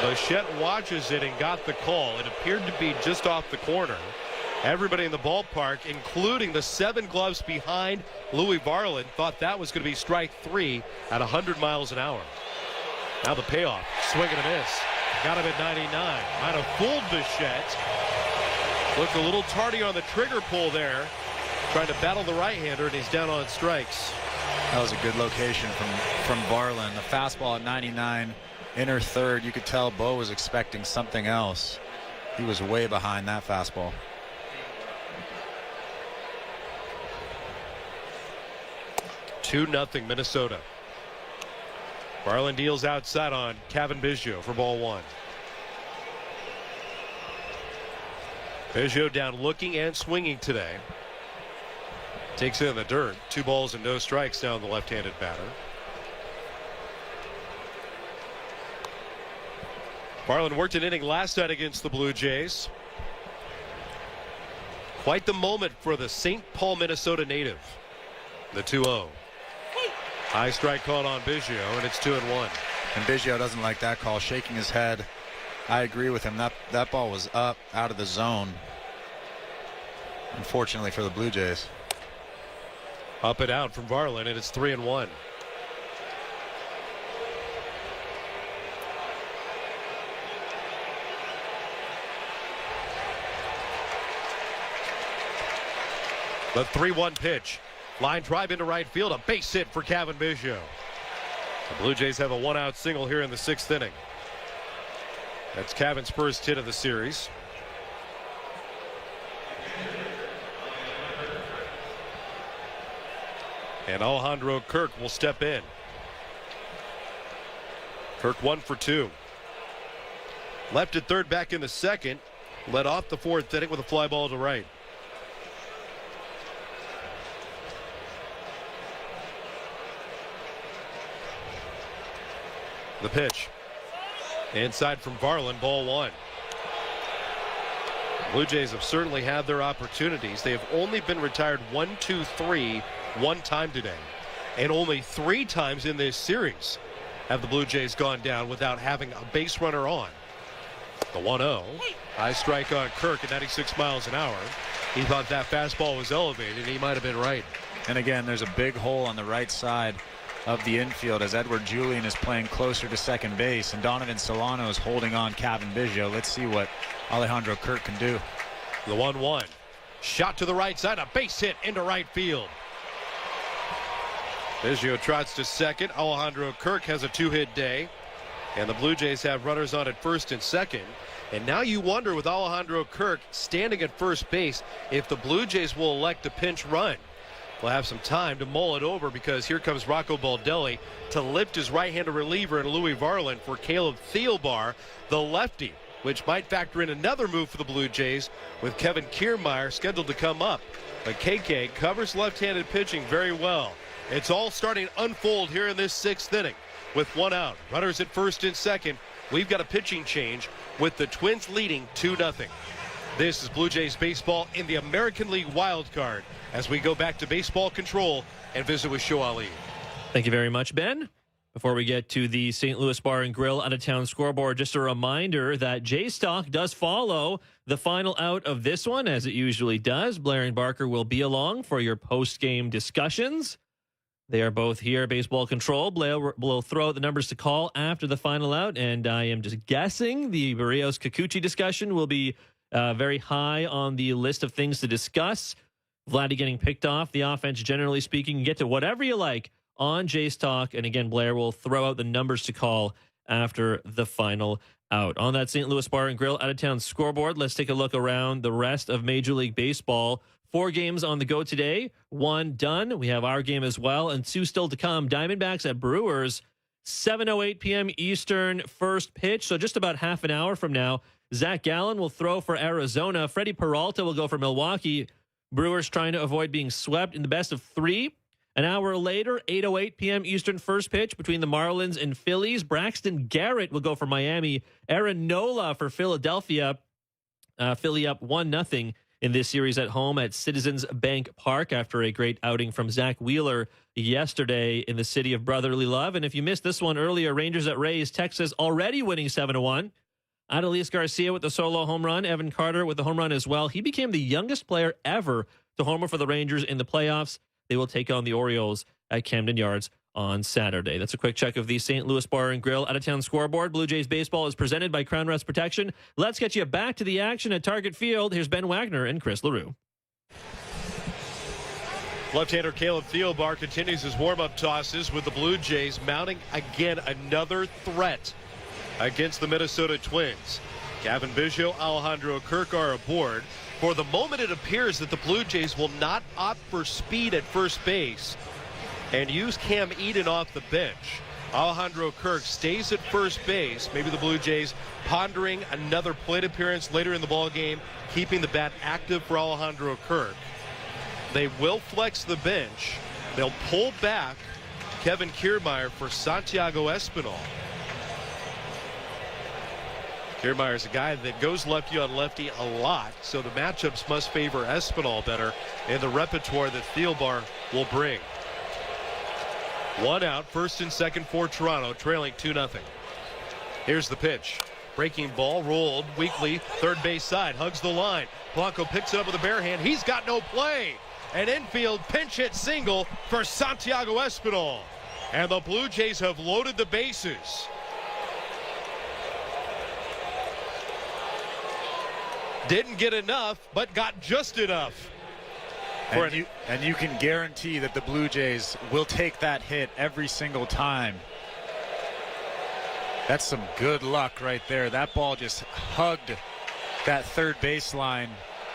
Bichette watches it and got the call. It appeared to be just off the corner. Everybody in the ballpark, including the 7 gloves behind Louis Varland, thought that was going to be strike 3 at 100 miles an hour. Now the payoff. Swing and a miss. Got him at 99. Might have fooled Bichette. Looked a little tardy on the trigger pull there. Trying to battle the right-hander, and he's down on strikes. That was a good location from Varland. The fastball at 99, inner third. You could tell Bo was expecting something else. He was way behind that fastball. Two 2-0 Minnesota. Varland deals outside on Kevin Biggio for ball 1. Biggio down looking and swinging today. Takes it in the dirt. 2 balls and no strikes down the left-handed batter. Varland worked an inning last night against the Blue Jays. Quite the moment for the St. Paul, Minnesota native. The 2-0. High strike called on Biggio, and it's 2-1. And Biggio doesn't like that call, shaking his head. I agree with him. That ball was up, out of the zone. Unfortunately for the Blue Jays. Up and out from Varland, and it's 3-1. The 3-1 pitch. Line drive into right field. A base hit for Kevin Biggio. The Blue Jays have a 1-out single here in the 6th inning. That's Kevin's first hit of the series. And Alejandro Kirk will step in. Kirk 1 for 2. Left at third, back in the second. Led off the fourth inning with a fly ball to right. The pitch. Inside from Varland, ball 1. Blue Jays have certainly had their opportunities. They have only been retired 1, 2, 3 one time today. And only 3 times in this series have the Blue Jays gone down without having a base runner on. The 1-0. High strike on Kirk at 96 miles an hour. He thought that fastball was elevated. He might have been right. And again, there's a big hole on the right side of the infield as Edward Julian is playing closer to second base and Donovan Solano is holding on Kevin Biggio. Let's see what Alejandro Kirk can do. The 1-1. Shot to the right side. A base hit into right field. Biggio trots to second. Alejandro Kirk has a 2-hit day. And the Blue Jays have runners on at first and second. And now you wonder with Alejandro Kirk standing at first base if the Blue Jays will elect a pinch run. We'll have some time to mull it over because here comes Rocco Baldelli to lift his right-handed reliever in Louis Varland for Caleb Thielbar, the lefty, which might factor in another move for the Blue Jays with Kevin Kiermaier scheduled to come up. But KK covers left-handed pitching very well. It's all starting to unfold here in this 6th inning with 1 out. Runners at first and second. We've got a pitching change with the Twins leading 2-0. This is Blue Jays baseball in the American League wild card as we go back to baseball control and visit with Show Ali. Thank you very much, Ben. Before we get to the St. Louis Bar and Grill out-of-town scoreboard, just a reminder that J-Stock does follow the final out of this one, as it usually does. Blair and Barker will be along for your post-game discussions. They are both here, baseball control. Blair will throw out the numbers to call after the final out, and I am just guessing the Barrios-Kikuchi discussion will be very high on the list of things to discuss. Vladdy getting picked off, the offense generally speaking. You get to whatever you like on Jays Talk. And again, Blair will throw out the numbers to call after the final out. On that St. Louis Bar and Grill out-of-town scoreboard, let's take a look around the rest of Major League Baseball. 4 games on the go today, 1 done. We have our game as well, and 2 still to come. Diamondbacks at Brewers, 7:08 p.m. Eastern, first pitch. So just about half an hour from now, Zach Gallen will throw for Arizona. Freddie Peralta will go for Milwaukee. Brewers trying to avoid being swept in the best of 3. An hour later, 8:08 p.m. Eastern, first pitch between the Marlins and Phillies. Braxton Garrett will go for Miami. Aaron Nola for Philadelphia. Philly up 1-0 in this series at home at Citizens Bank Park after a great outing from Zach Wheeler yesterday in the city of brotherly love. And if you missed this one earlier, Rangers at Rays, Texas already winning 7-1. Adolis Garcia with the solo home run. Evan Carter with the home run as well. He became the youngest player ever to homer for the Rangers in the playoffs. They will take on the Orioles at Camden Yards on Saturday. That's a quick check of the St. Louis Bar and Grill out-of-town scoreboard. Blue Jays baseball is presented by Crown Rest Protection. Let's get you back to the action at Target Field. Here's Ben Wagner and Chris LaRue. Left-hander Caleb Thielbar continues his warm-up tosses with the Blue Jays mounting again another threat against the Minnesota Twins. Kevin Biggio, Alejandro Kirk are aboard. For the moment, it appears that the Blue Jays will not opt for speed at first base and use Cam Eden off the bench. Alejandro Kirk stays at first base. Maybe the Blue Jays pondering another plate appearance later in the ball game, keeping the bat active for Alejandro Kirk. They will flex the bench. They'll pull back Kevin Kiermaier for Santiago Espinal. Kiermaier is a guy that goes lefty on lefty a lot, so the matchups must favor Espinal better in the repertoire that Thielbar will bring. 1 out, first and second for Toronto, trailing 2-0. Here's the pitch. Breaking ball, rolled weakly, third base side, hugs the line. Blanco picks it up with a bare hand. He's got no play. An infield pinch hit single for Santiago Espinal. And the Blue Jays have loaded the bases. Didn't get enough, but got just enough. And you can guarantee that the Blue Jays will take that hit every single time. That's some good luck right there. That ball just hugged that third baseline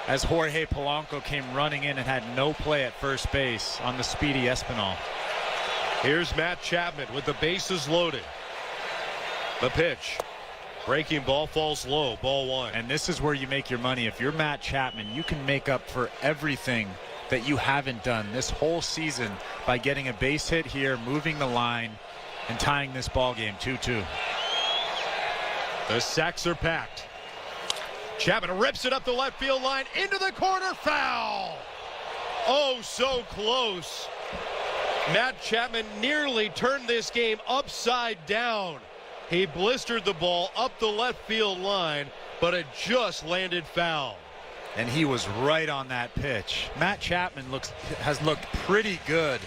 as Jorge Polanco came running in and had no play at first base on the speedy Espinal. Here's Matt Chapman with the bases loaded. The pitch. Breaking ball falls low. Ball 1. And this is where you make your money. If you're Matt Chapman, you can make up for everything that you haven't done this whole season by getting a base hit here, moving the line, and tying this ball game 2-2. The sacks are packed. Chapman rips it up the left field line into the corner. Foul. Oh, so close. Matt Chapman nearly turned this game upside down. He blistered the ball up the left field line, but it just landed foul. And he was right on that pitch. Matt Chapman has looked pretty good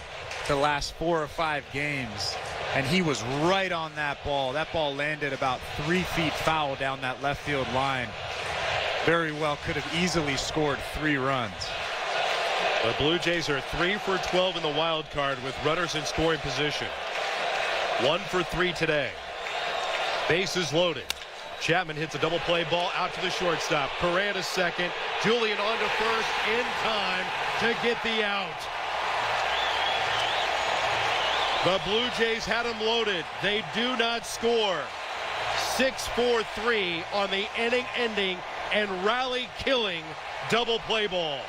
the last 4 or 5 games, and he was right on that ball. That ball landed about 3 feet foul down that left field line. Very well could have easily scored 3 runs. The Blue Jays are 3 for 12 in the wild card with runners in scoring position. 1 for 3 today. Bases loaded. Chapman hits a double play ball out to the shortstop. Correa to second. Julian on to first in time to get the out. The Blue Jays had him loaded. They do not score. 6-4-3 on the inning-ending and rally-killing double play ball.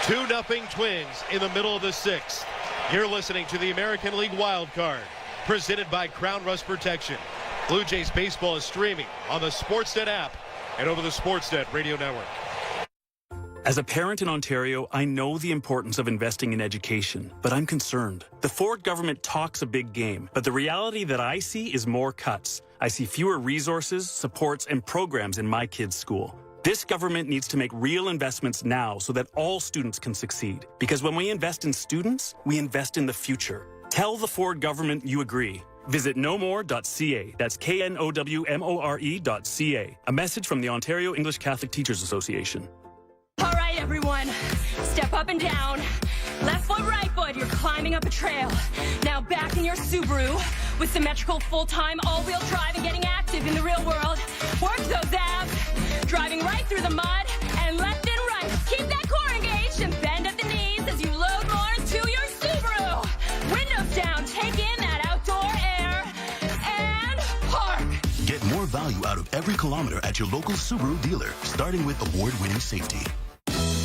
2-0 Twins in the middle of the 6th. You're listening to the American League Wild Card, presented by Crown Rust Protection. Blue Jays baseball is streaming on the Sportsnet app and over the Sportsnet radio network. As a parent in Ontario, I know the importance of investing in education, but I'm concerned. The Ford government talks a big game, but the reality that I see is more cuts. I see fewer resources, supports, and programs in my kids' school. This government needs to make real investments now so that all students can succeed. Because when we invest in students, we invest in the future. Tell the Ford government you agree. Visit knowmore.ca. That's knowmore.ca. A message from the Ontario English Catholic Teachers Association. All right, everyone. Step up and down. Left foot, right foot. You're climbing up a trail. Now back in your Subaru with symmetrical full-time all-wheel drive and getting active in the real world. Work those abs. Driving right through the mud and left and right. Keep that core engaged and bend at the knees as you load more to your Subaru. Windows down. Take in that outdoor air and park. Get more value out of every kilometer at your local Subaru dealer, starting with award-winning safety.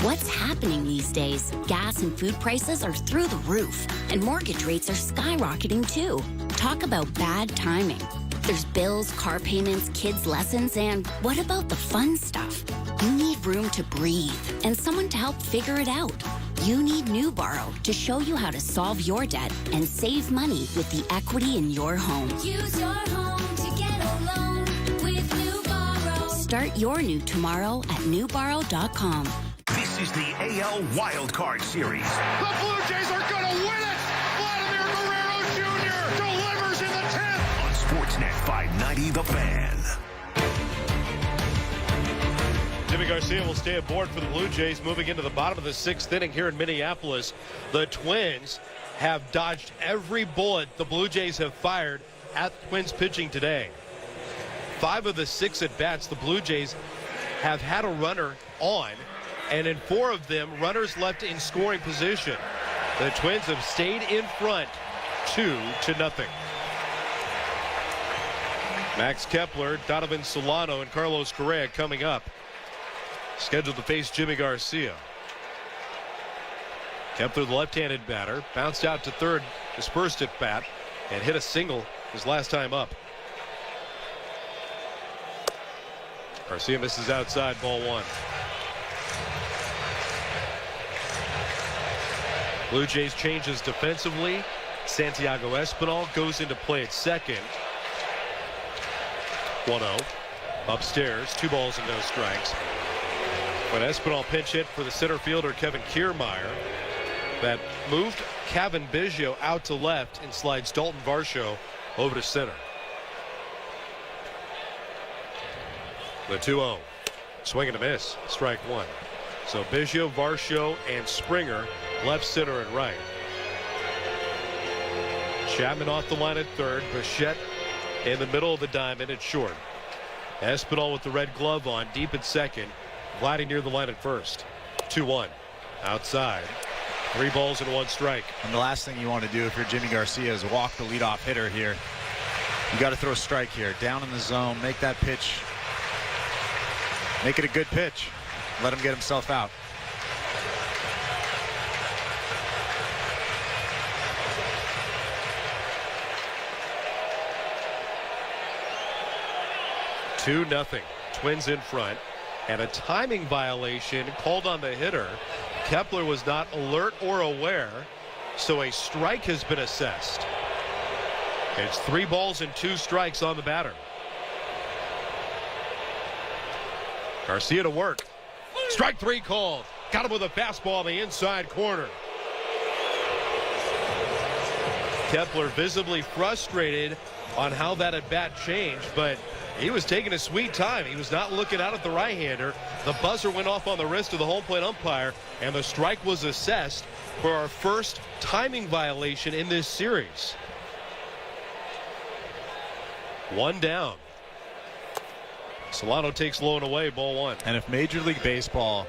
What's happening these days? Gas and food prices are through the roof, and mortgage rates are skyrocketing too. Talk about bad timing. There's bills, car payments, kids' lessons, and what about the fun stuff? You need room to breathe and someone to help figure it out. You need New Borrow to show you how to solve your debt and save money with the equity in your home. Use your home to get a loan with New Borrow. Start your new tomorrow at newborrow.com. This is the AL Wild Card Series. The Blue Jays are going to win it! Vladimir Guerrero Jr. delivers in the 10th! On Sportsnet 590, The Fan. Jimmy Garcia will stay aboard for the Blue Jays moving into the bottom of the 6th inning here in Minneapolis. The Twins have dodged every bullet the Blue Jays have fired at Twins pitching today. 5 of the 6 at-bats, the Blue Jays have had a runner on, and in 4 of them, runners left in scoring position. The Twins have stayed in front 2-0. Max Kepler, Donovan Solano, and Carlos Correa coming up. Scheduled to face Jimmy Garcia. Kepler, the left-handed batter, bounced out to third his first at bat and hit a single his last time up. Garcia misses outside, ball 1. Blue Jays changes defensively. Santiago Espinal goes into play at second. 1-0. Upstairs, 2 balls and no strikes. When Espinal pinch hit for the center fielder Kevin Kiermaier, that moved Kevin Biggio out to left and slides Dalton Varsho over to center. The 2-0. Swing and a miss. Strike 1. So Biggio, Varsho, and Springer left, center, and right. Chapman off the line at third. Bichette in the middle of the diamond at short. Espinal with the red glove on, deep at second. Vladdy near the line at first. 2-1. Outside. 3 balls and 1 strike. And the last thing you want to do if you're Jimmy Garcia is walk the leadoff hitter here. You got to throw a strike here. Down in the zone. Make that pitch. Make it a good pitch. Let him get himself out. Two nothing. Twins in front. And a timing violation called on the hitter. Kepler was not alert or aware, so a strike has been assessed. It's 3 balls and 2 strikes on the batter. Garcia to work. Strike 3 called. Got him with a fastball in the inside corner. Kepler visibly frustrated on how that at bat changed, but he was taking his sweet time. He was not looking out at the right-hander. The buzzer went off on the wrist of the home plate umpire, and the strike was assessed for our first timing violation in this series. 1 down. Solano takes low and away, ball 1. And if Major League Baseball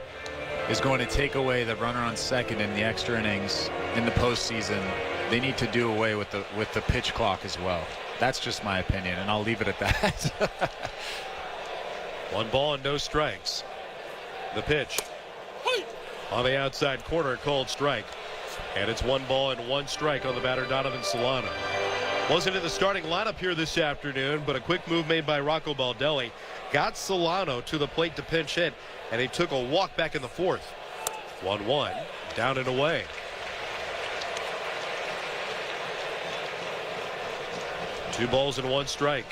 is going to take away the runner on second in the extra innings in the postseason, they need to do away with the pitch clock as well. That's just my opinion, and I'll leave it at that. 1 ball and no strikes. The pitch on the outside corner, called strike. And it's 1 ball and 1 strike on the batter, Donovan Solano. Wasn't in the starting lineup here this afternoon, but a quick move made by Rocco Baldelli got Solano to the plate to pinch hit, and he took a walk back in the 4th. 1-1, down and away. Two balls and 1 strike.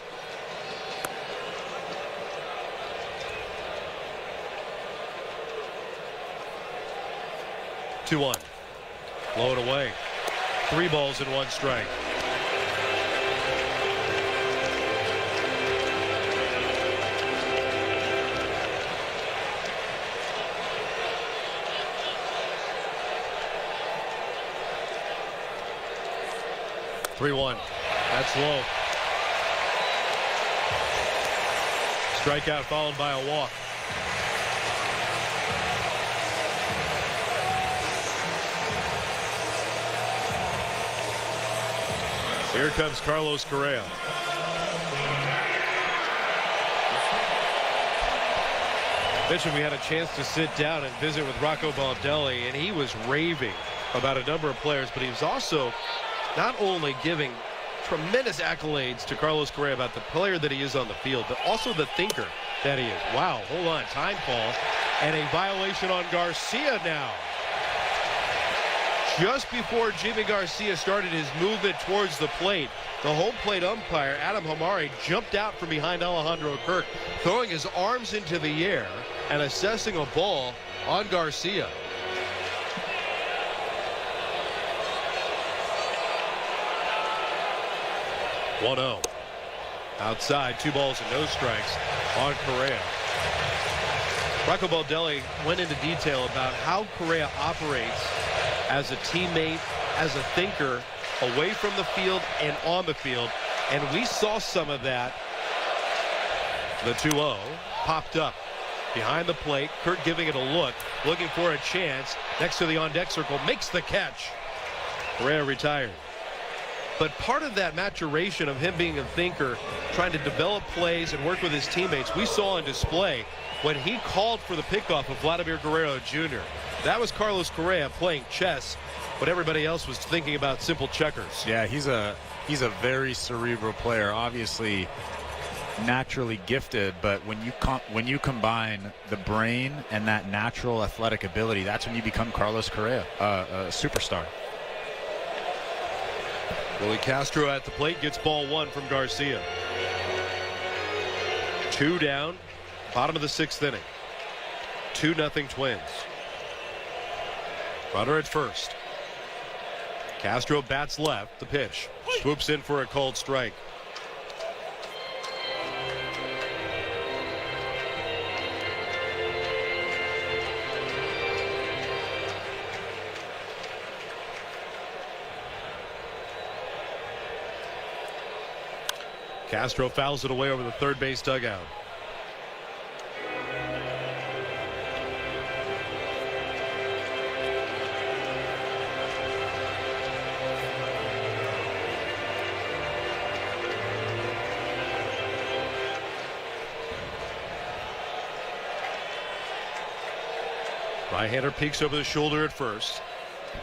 Two 1. Low and away. 3 balls and 1 strike. Three-1. That's low. Strikeout followed by a walk. Here comes Carlos Correa. Bishop, we had a chance to sit down and visit with Rocco Baldelli, and he was raving about a number of players, but he was also not only giving tremendous accolades to Carlos Correa about the player that he is on the field, but also the thinker that he is. Wow, hold on, time call, and a violation on Garcia now. Just before Jimmy Garcia started his movement towards the plate, the home plate umpire, Adam Hamari, jumped out from behind Alejandro Kirk, throwing his arms into the air and assessing a ball on Garcia. (1-0). Outside, 2 balls and no strikes on Correa. Rocco Baldelli went into detail about how Correa operates as a teammate, as a thinker, away from the field and on the field. And we saw some of that. The 2-0 popped up behind the plate. Kurt giving it a look, looking for a chance. Next to the on-deck circle, makes the catch. Correa retired. But part of that maturation of him being a thinker, trying to develop plays and work with his teammates, we saw on display when he called for the pickoff of Vladimir Guerrero Jr. That was Carlos Correa playing chess, but everybody else was thinking about simple checkers. Yeah, he's a very cerebral player, obviously naturally gifted, but when you combine the brain and that natural athletic ability, that's when you become Carlos Correa, a superstar. Willie Castro at the plate, gets ball 1 from Garcia. 2 down, bottom of the 6th inning. 2-0 Twins. Runner at first. Castro bats left. The pitch. Swoops in for a called strike. Castro fouls it away over the third base dugout. Right-hander peeks over the shoulder at first.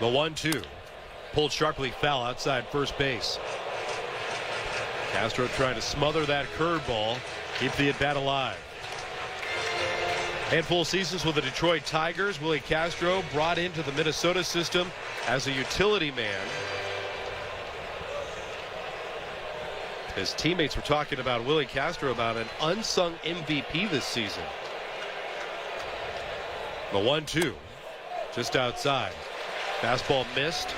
The 1-2. Pulled sharply foul outside first base. Castro trying to smother that curveball, keep the at-bat alive. Handful of seasons with the Detroit Tigers. Willie Castro brought into the Minnesota system as a utility man. His teammates were talking about Willie Castro about an unsung MVP this season. The 1-2 just outside. Fastball missed.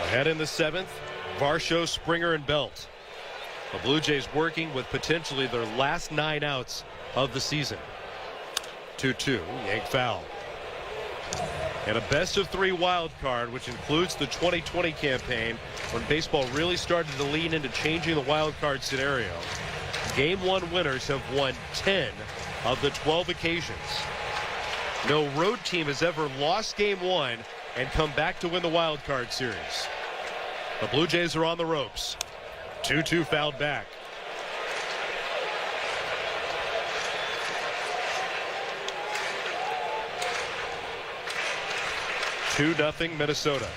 Ahead in the 7th, Varsho, Springer, and Belt. The Blue Jays working with potentially their last 9 outs of the season. 2-2, yank foul. And a best-of-3 wild card, which includes the 2020 campaign, when baseball really started to lean into changing the wild card scenario. Game 1 winners have won 10 of the 12 occasions. No road team has ever lost Game 1 and come back to win the wild card series. The Blue Jays are on the ropes. 2-2 fouled back. Two nothing Minnesota.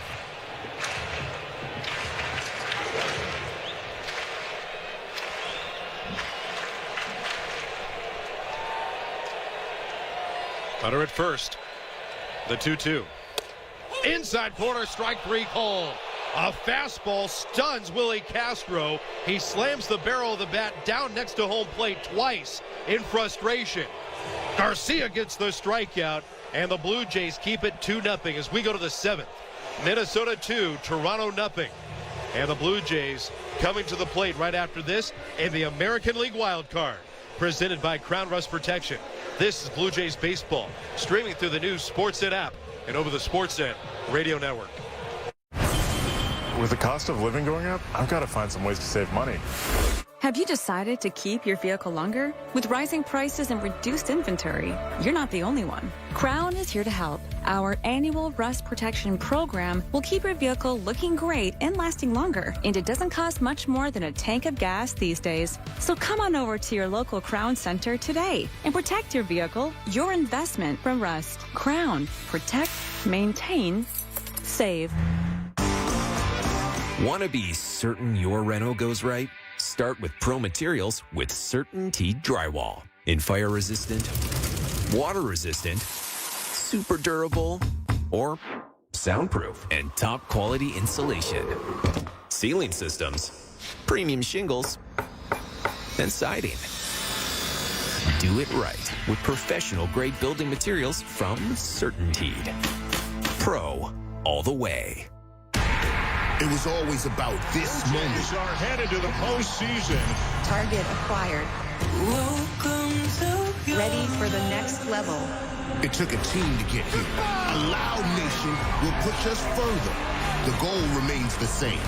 Hunter at first. The 2-2. Inside corner, strike 3 called. A fastball stuns Willie Castro. He slams the barrel of the bat down next to home plate twice in frustration. Garcia gets the strikeout, and the Blue Jays keep it 2-0 as we go to the 7th. Minnesota 2, Toronto 0. And the Blue Jays coming to the plate right after this in the American League Wild Card, presented by Crown Rust Protection. This is Blue Jays baseball, streaming through the new Sportsnet app and over the Sportsnet radio network. With the cost of living going up, I've got to find some ways to save money. Have you decided to keep your vehicle longer? With rising prices and reduced inventory, you're not the only one. Crown is here to help. Our annual Rust Protection program will keep your vehicle looking great and lasting longer. And it doesn't cost much more than a tank of gas these days. So come on over to your local Crown Center today and protect your vehicle, your investment from rust. Crown. Protect, maintain, save. Want to be certain your reno goes right? Start with Pro Materials with Certainty Drywall. In fire resistant, water resistant, super durable, or soundproof and top quality insulation. Ceiling systems, premium shingles, and siding. Do it right with professional grade building materials from Certainty. Pro all the way. It was always about this moment. Blue Jays are headed to the postseason. Target acquired. Ready for the next level. It took a team to get here. A loud nation will push us further. The goal remains the same.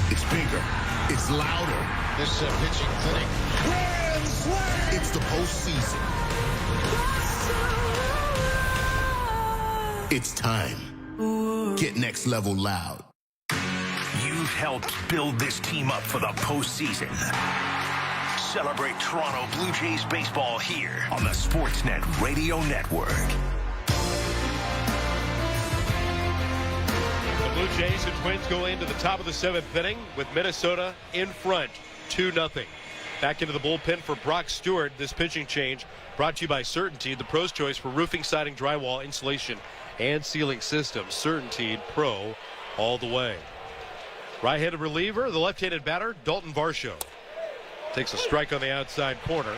It's bigger. It's louder. This is a pitching clinic. Grand slam! It's the postseason. It's time. Get next level loud. You've helped build this team up for the postseason. Celebrate Toronto Blue Jays baseball here on the Sportsnet Radio Network. The Blue Jays and Twins go into the top of the 7th inning with Minnesota in front, 2-0. Back into the bullpen for Brock Stewart. This pitching change brought to you by Certainty, the pro's choice for roofing, siding, drywall, insulation, and ceiling systems. Certainty Pro all the way. Right-handed reliever, the left-handed batter, Dalton Varsho. Takes a strike on the outside corner.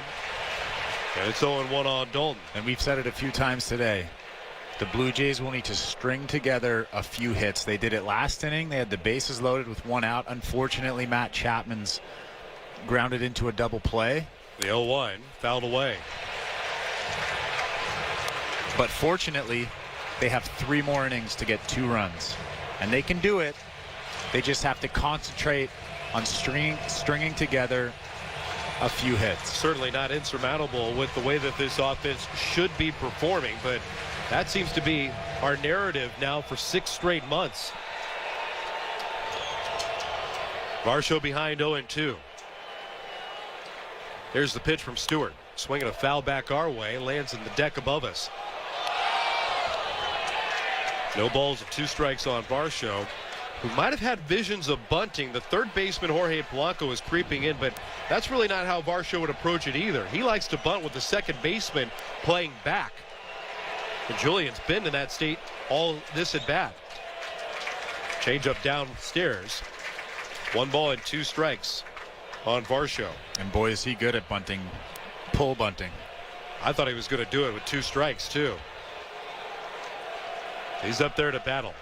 And it's 0-1 on Dalton. And we've said it a few times today. The Blue Jays will need to string together a few hits. They did it last inning. They had the bases loaded with 1 out. Unfortunately, Matt Chapman's grounded into a double play. The 0-1 fouled away. But fortunately, they have 3 more innings to get 2 runs. And they can do it. They just have to concentrate on stringing together a few hits. Certainly not insurmountable with the way that this offense should be performing, but that seems to be our narrative now for 6 straight months. Varsho behind 0-2. Here's the pitch from Stewart. Swinging a foul back our way. Lands in the deck above us. No balls and 2 strikes on Varsho, who might have had visions of bunting. The third baseman, Jorge Polanco, is creeping in, but that's really not how Varsho would approach it either. He likes to bunt with the second baseman playing back. And Julian's been in that state all this at bat. Change up downstairs. 1 ball and 2 strikes on Varsho. And boy, is he good at bunting, pull bunting. I thought he was going to do it with 2 strikes, too. He's up there to battle.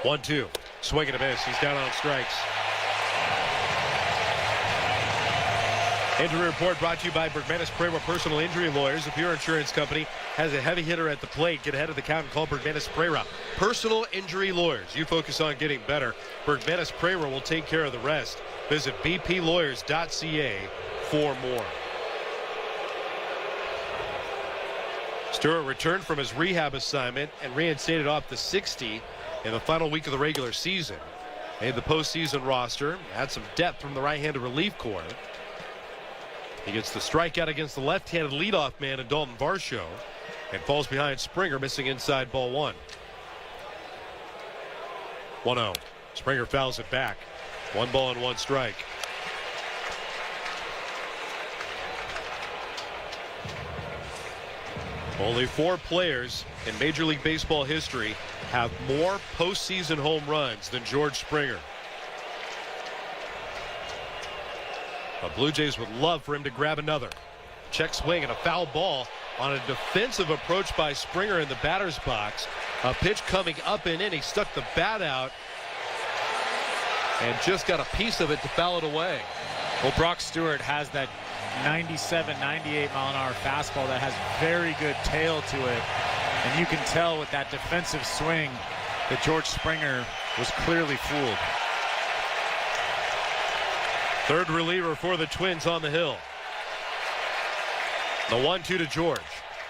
1-2. Swing and a miss. He's down on strikes. Injury report brought to you by Bergmanis Prera Personal Injury Lawyers. If your insurance company has a heavy hitter at the plate, get ahead of the count and call Bergmanis Prera Personal Injury Lawyers. You focus on getting better. Bergmanis Prera will take care of the rest. Visit bplawyers.ca for more. Stewart returned from his rehab assignment and reinstated off the 60 in the final week of the regular season. Made the postseason roster, had some depth from the right-handed relief corps. He gets the strikeout against the left-handed leadoff man in Dalton Varsho and falls behind Springer, missing inside ball 1. 1-0. Springer fouls it back. 1 ball and 1 strike. Only 4 players in Major League Baseball history have more postseason home runs than George Springer. The Blue Jays would love for him to grab another. Check swing and a foul ball on a defensive approach by Springer in the batter's box. A pitch coming up and in. He stuck the bat out and just got a piece of it to foul it away. Well, Brock Stewart has that 97, 98 mile an hour fastball that has very good tail to it. And you can tell with that defensive swing that George Springer was clearly fooled. Third reliever for the Twins on the hill. The 1-2 to George.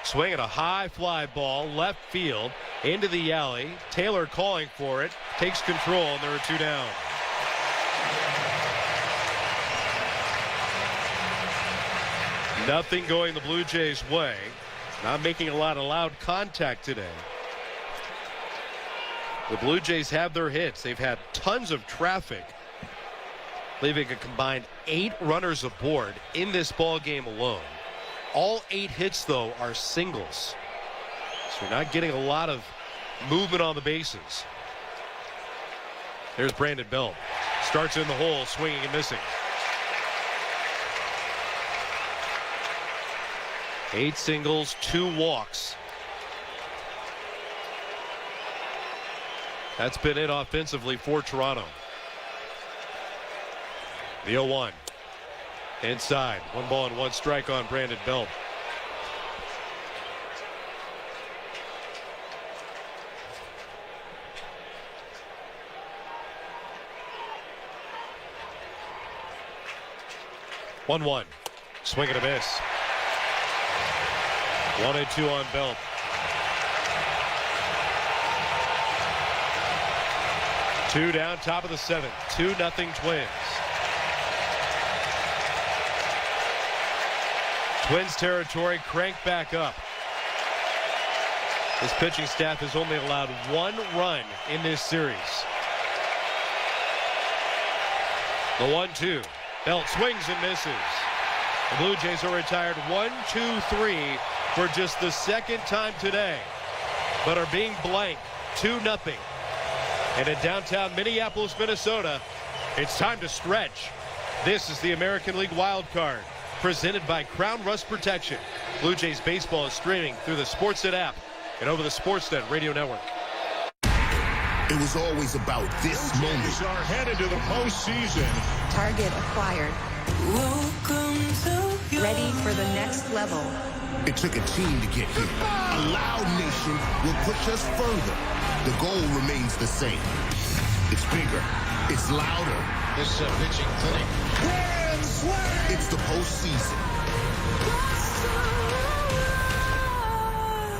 Swing at a high fly ball, left field, into the alley. Taylor calling for it, takes control, and there are 2 down. Nothing going the Blue Jays' way. Not making a lot of loud contact today. The Blue Jays have their hits. They've had tons of traffic, leaving a combined 8 runners aboard in this ball game alone. All 8 hits, though, are singles. So you're not getting a lot of movement on the bases. There's Brandon Belt. Starts in the hole, swinging and missing. 8 singles, 2 walks. That's been it offensively for Toronto. The 0-1. Inside. 1 ball and 1 strike on Brandon Belt. One. Swing and a miss. 1-2 on Belt. Two down, top of the 7th. 2-0 Twins. Twins territory cranked back up. This pitching staff has only allowed 1 run in this series. The 1-2. Belt swings and misses. The Blue Jays are retired 1-2-3 for just the 2nd time today, but are being blanked 2-0. And in downtown Minneapolis, Minnesota, it's time to stretch. This is the American League Wild Card, presented by Crown Rust Protection. Blue Jays baseball is streaming through the Sportsnet app and over the Sportsnet Radio Network. It was always about this moment. Blue Jays are headed to the postseason. Target acquired. Ready for the next level. It took a team to get here. A loud nation will push us further. The goal remains the same. It's bigger. It's louder. This pitching clinic. Grand slam! It's the postseason.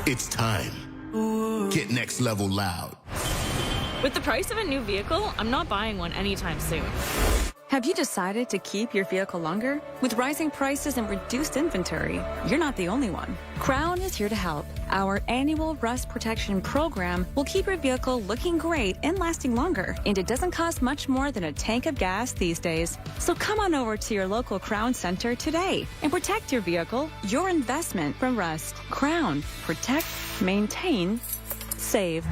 It's time. Get next level loud. With the price of a new vehicle, I'm not buying one anytime soon. Have you decided to keep your vehicle longer? With rising prices and reduced inventory, you're not the only one. Crown is here to help. Our annual rust protection program will keep your vehicle looking great and lasting longer. And it doesn't cost much more than a tank of gas these days. So come on over to your local Crown Center today and protect your vehicle, your investment from rust. Crown. Protect, maintain, save.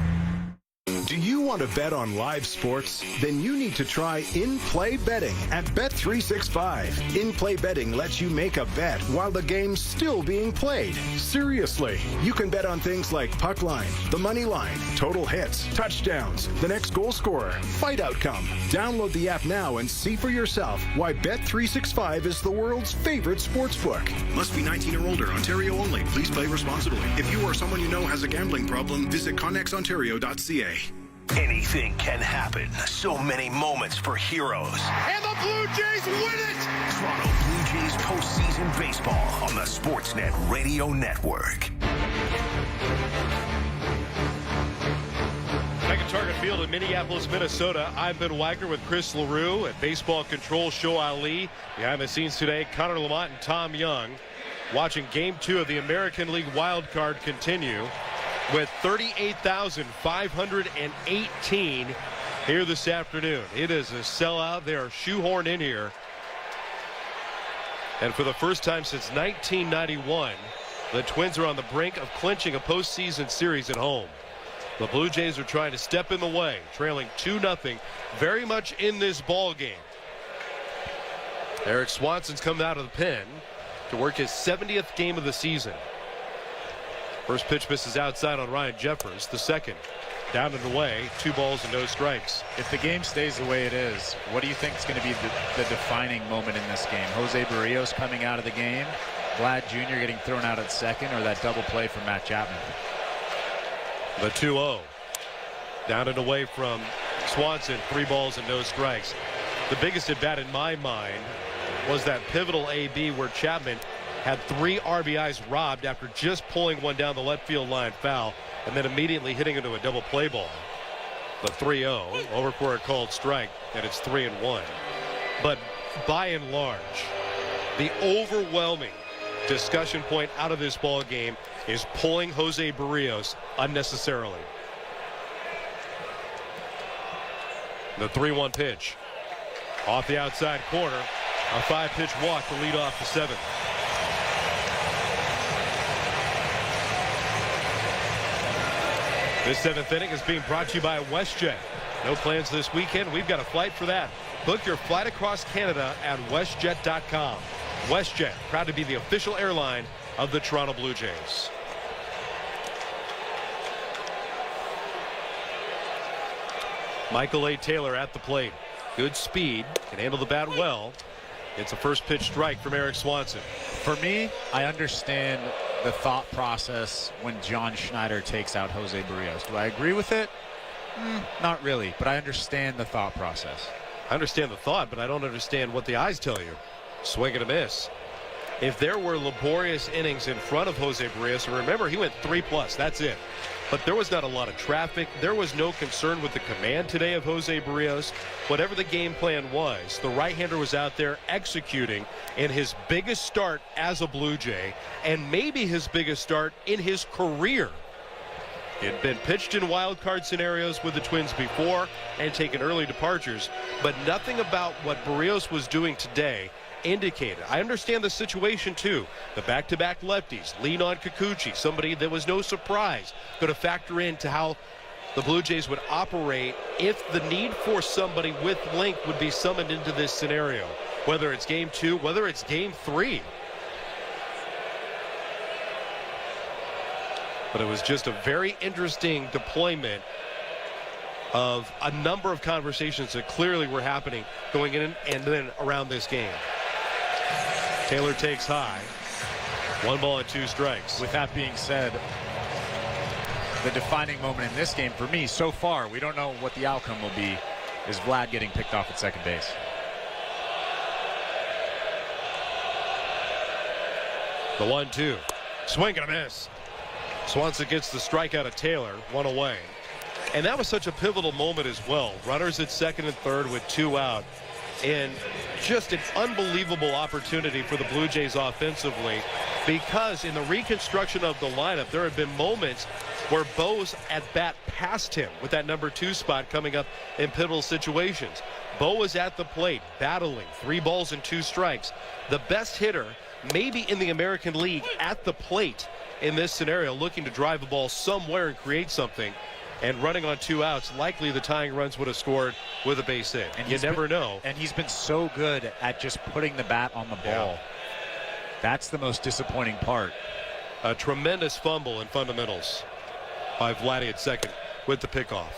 Do you want to bet on live sports? Then you need to try in-play betting at Bet365. In-play betting lets you make a bet while the game's still being played. Seriously, you can bet on things like puck line, the money line, total hits, touchdowns, the next goal scorer, fight outcome. Download the app now and see for yourself why Bet365 is the world's favorite sportsbook. Must be 19 or older. Ontario only. Please play responsibly. If you or someone you know has a gambling problem, visit connexontario.ca. Anything can happen. So many moments for heroes. And the Blue Jays win it! Toronto Blue Jays postseason baseball on the Sportsnet Radio Network. Back at Target Field in Minneapolis, Minnesota. I'm Ben Wagner with Chris LaRue at Baseball Control Show Ali. Behind the scenes today, Connor Lamont and Tom Young watching Game 2 of the American League Wild Card continue with 38,518 here this afternoon. It is a sellout. They are shoehorned in here. And for the first time since 1991, the Twins are on the brink of clinching a postseason series at home. The Blue Jays are trying to step in the way, trailing 2-0, very much in this ball game. Eric Swanson's coming out of the pen to work his 70th game of the season. First pitch misses outside on Ryan Jeffers. The second down and away, 2 balls and no strikes. If the game stays the way it is, what do you think is going to be the defining moment in this game? Jose Barrios coming out of the game, Vlad Jr. getting thrown out at second, or that double play from Matt Chapman? The 2-0. Down and away from Swanson, 3 balls and no strikes. The biggest at bat in my mind was that pivotal AB where Chapman had 3 RBIs robbed after just pulling one down the left field line foul and then immediately hitting into a double play ball. The 3-0 over for a called strike, and it's 3-1. But by and large, the overwhelming discussion point out of this ball game is pulling Jose Barrios unnecessarily. The 3-1 pitch off the outside corner, a 5-pitch walk to lead off the 7th. This 7th inning is being brought to you by WestJet. No plans this weekend? We've got a flight for that. Book your flight across Canada at WestJet.com. WestJet, proud to be the official airline of the Toronto Blue Jays. Michael A. Taylor at the plate. Good speed, can handle the bat well. It's a first pitch strike from Eric Swanson. For me, I understand the thought process when John Schneider takes out Jose Barrios. Do I agree with it? Not really, but I understand the thought process. I understand the thought, but I don't understand what the eyes tell you. Swing and a miss. If there were laborious innings in front of Jose Barrios, and remember, he went 3+, that's it. But there was not a lot of traffic. There was no concern with the command today of Jose Barrios. Whatever the game plan was, the right-hander was out there executing in his biggest start as a Blue Jay, and maybe his biggest start in his career. He had been pitched in wild card scenarios with the Twins before and taken early departures, but nothing about what Barrios was doing today indicated. I understand the situation too. The back-to-back lefties lean on Kikuchi, somebody that was no surprise, going to factor into how the Blue Jays would operate if the need for somebody with length would be summoned into this scenario, whether it's game 2, whether it's game 3. But it was just a very interesting deployment of a number of conversations that clearly were happening going in and then around this game. Taylor takes high. 1 ball and 2 strikes. With that being said, the defining moment in this game for me so far, we don't know what the outcome will be, is Vlad getting picked off at second base. The 1-2. Swing and a miss. Swanson gets the strikeout of Taylor, 1 away. And that was such a pivotal moment as well. Runners at second and third with 2 out. And just an unbelievable opportunity for the Blue Jays offensively, because in the reconstruction of the lineup, there have been moments where Bo's at bat past him with that number 2 spot coming up in pivotal situations. Bo was at the plate battling 3 balls and 2 strikes. The best hitter maybe in the American League at the plate in this scenario, looking to drive a ball somewhere and create something. And running on 2 outs, likely the tying runs would have scored with a base hit. And you never know. And he's been so good at just putting the bat on the ball. That's the most disappointing part. A tremendous fumble in fundamentals by Vladdy at second with the pickoff.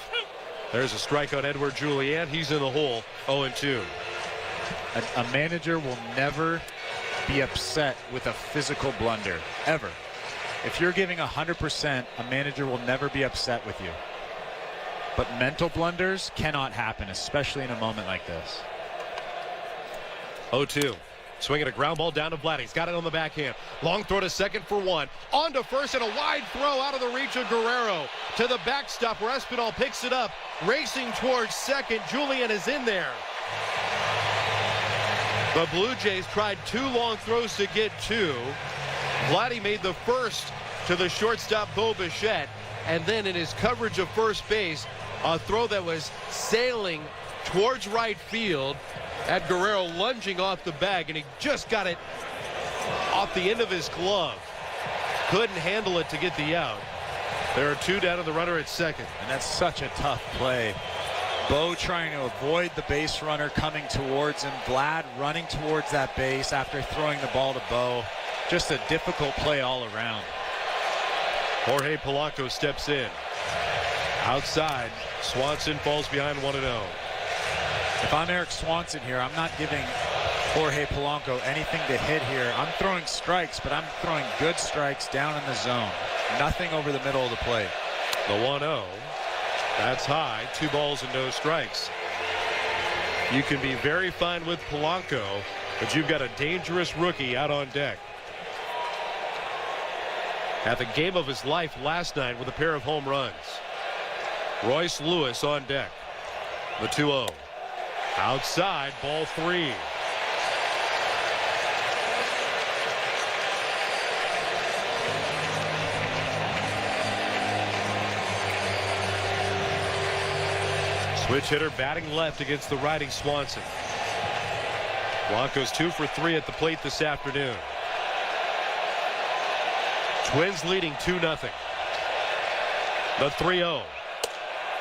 There's a strike on Edward Julian. He's in the hole, 0-2. A manager will never be upset with a physical blunder, ever. If you're giving 100%, a manager will never be upset with you. But mental blunders cannot happen, especially in a moment like this. 0-2. Swinging a ground ball down to Vladdy. He's got it on the backhand. Long throw to second for 1. On to first and a wide throw out of the reach of Guerrero. To the backstop where Espinal picks it up. Racing towards second. Julian is in there. The Blue Jays tried 2 long throws to get 2. Vladdy made the first to the shortstop, Bo Bichette. And then in his coverage of first base, a throw that was sailing towards right field at Guerrero, lunging off the bag, and he just got it off the end of his glove. Couldn't handle it to get the out. There are 2 down to the runner at second. And that's such a tough play. Bo trying to avoid the base runner coming towards him. Vlad running towards that base after throwing the ball to Bo. Just a difficult play all around. Jorge Polanco steps in. Outside, Swanson falls behind 1-0. If I'm Eric Swanson here, I'm not giving Jorge Polanco anything to hit here. I'm throwing strikes, but I'm throwing good strikes down in the zone. Nothing over the middle of the plate. The 1-0. That's high. 2 balls and no strikes. You can be very fine with Polanco, but you've got a dangerous rookie out on deck. Had the game of his life last night with a pair of home runs. Royce Lewis on deck. The 2-0. Outside, ball 3. Switch hitter batting left against the righty Swanson. Blanco's 2 for 3 at the plate this afternoon. Twins leading 2-0. The 3-0.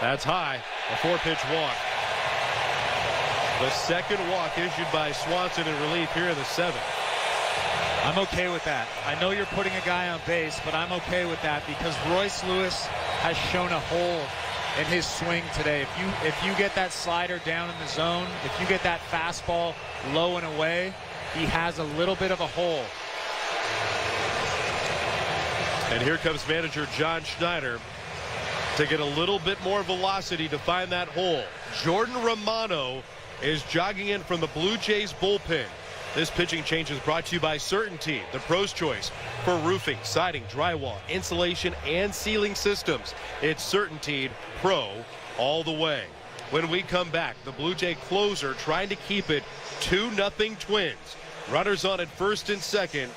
That's high. A 4-pitch walk. The second walk issued by Swanson in relief here in the 7th. I'm okay with that. I know you're putting a guy on base, but I'm okay with that because Royce Lewis has shown a hole in his swing today. If you get that slider down in the zone, if you get that fastball low and away, he has a little bit of a hole. And here comes manager John Schneider to get a little bit more velocity to find that hole. Jordan Romano is jogging in from the Blue Jays bullpen. This pitching change is brought to you by Certainty, the pro's choice for roofing, siding, drywall, insulation, and ceiling systems. It's Certainty Pro all the way. When we come back, the Blue Jay closer trying to keep it 2-0 Twins. Runners on at first and second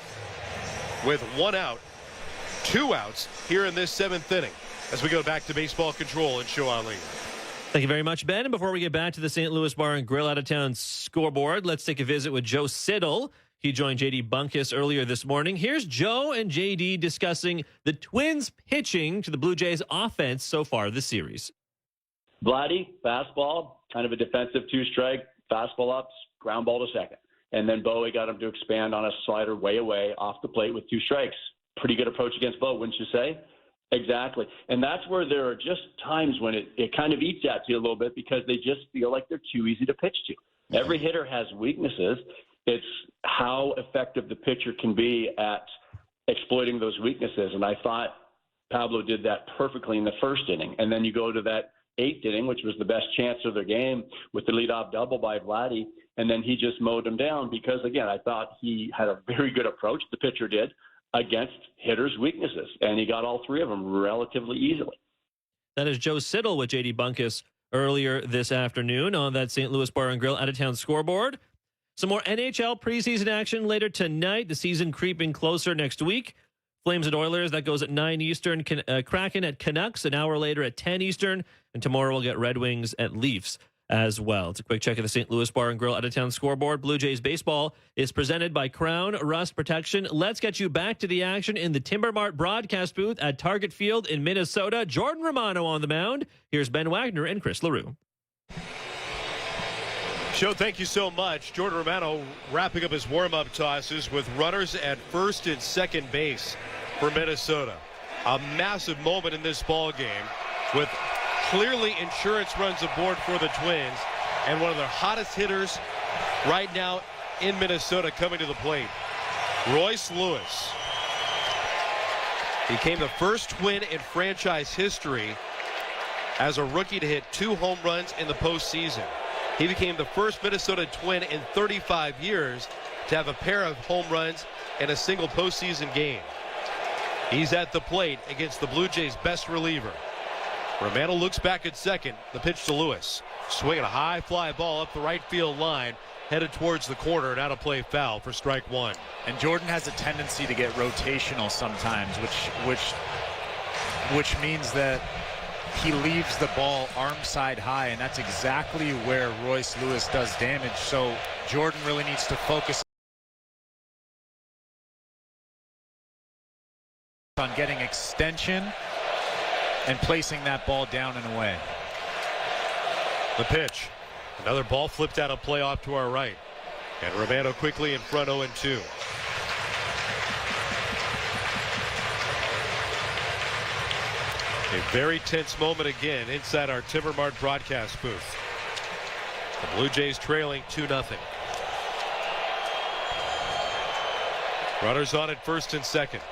with 1 out. 2 outs here in this 7th inning as we go back to baseball control and Show Ali. Thank you very much, Ben. And before we get back to the St. Louis Bar and Grill out-of-town scoreboard, let's take a visit with Joe Siddall. He joined J.D. Bunkus earlier this morning. Here's Joe and J.D. discussing the Twins pitching to the Blue Jays offense so far this series. Vladdy, fastball, kind of a defensive 2-strike, fastball ups, ground ball to second. And then Bowie got him to expand on a slider way away off the plate with 2 strikes. Pretty good approach against Bo, wouldn't you say? Exactly. And that's where there are just times when it kind of eats at you a little bit because they just feel like they're too easy to pitch to. Every hitter has weaknesses. It's how effective the pitcher can be at exploiting those weaknesses. And I thought Pablo did that perfectly in the 1st inning. And then you go to that 8th inning, which was the best chance of their game with the leadoff double by Vladdy. And then he just mowed him down because, again, I thought he had a very good approach. The pitcher did. Against hitters' weaknesses, and he got all 3 of them relatively easily. That is Joe Siddall with J.D. Bunkus earlier this afternoon on that St. Louis Bar and Grill out-of-town scoreboard. Some more NHL preseason action later tonight. The season creeping closer next week. Flames and Oilers, that goes at 9 Eastern. Kraken at Canucks, an hour later at 10 Eastern. And tomorrow we'll get Red Wings at Leafs as well. It's a quick check of the St. Louis Bar and Grill out-of-town scoreboard. Blue Jays baseball is presented by Crown Rust Protection. Let's get you back to the action in the Timber Mart broadcast booth at Target Field in Minnesota. Jordan Romano on the mound. Here's Ben Wagner and Chris LaRue. Joe, thank you so much. Jordan Romano wrapping up his warm-up tosses with runners at first and second base for Minnesota. A massive moment in this ball game with clearly insurance runs aboard for the Twins and one of their hottest hitters right now in Minnesota coming to the plate. Royce Lewis became the first Twin in franchise history as a rookie to hit 2 home runs in the postseason. He became the first Minnesota Twin in 35 years to have a pair of home runs in a single postseason game. He's at the plate against the Blue Jays' best reliever. Romano looks back at second. The pitch to Lewis. Swinging a high fly ball up the right field line, headed towards the corner, and out of play foul for strike one. And Jordan has a tendency to get rotational sometimes, which means that he leaves the ball arm side high, and that's exactly where Royce Lewis does damage. So Jordan really needs to focus on getting extension and placing that ball down and away. The pitch. Another ball flipped out of play off to our right. And Romano quickly in front 0-2. A very tense moment again inside our Timber Mart broadcast booth. The Blue Jays trailing 2-0. Runners on at first and second.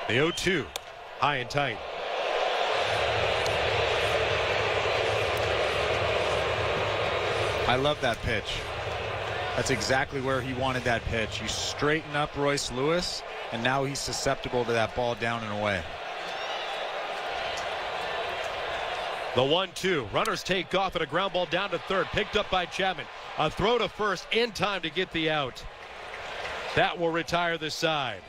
The 0-2, high and tight. I love that pitch. That's exactly where he wanted that pitch. You straighten up Royce Lewis, and now he's susceptible to that ball down and away. The 1-2. Runners take off at a ground ball down to third. Picked up by Chapman. A throw to first in time to get the out. That will retire the side.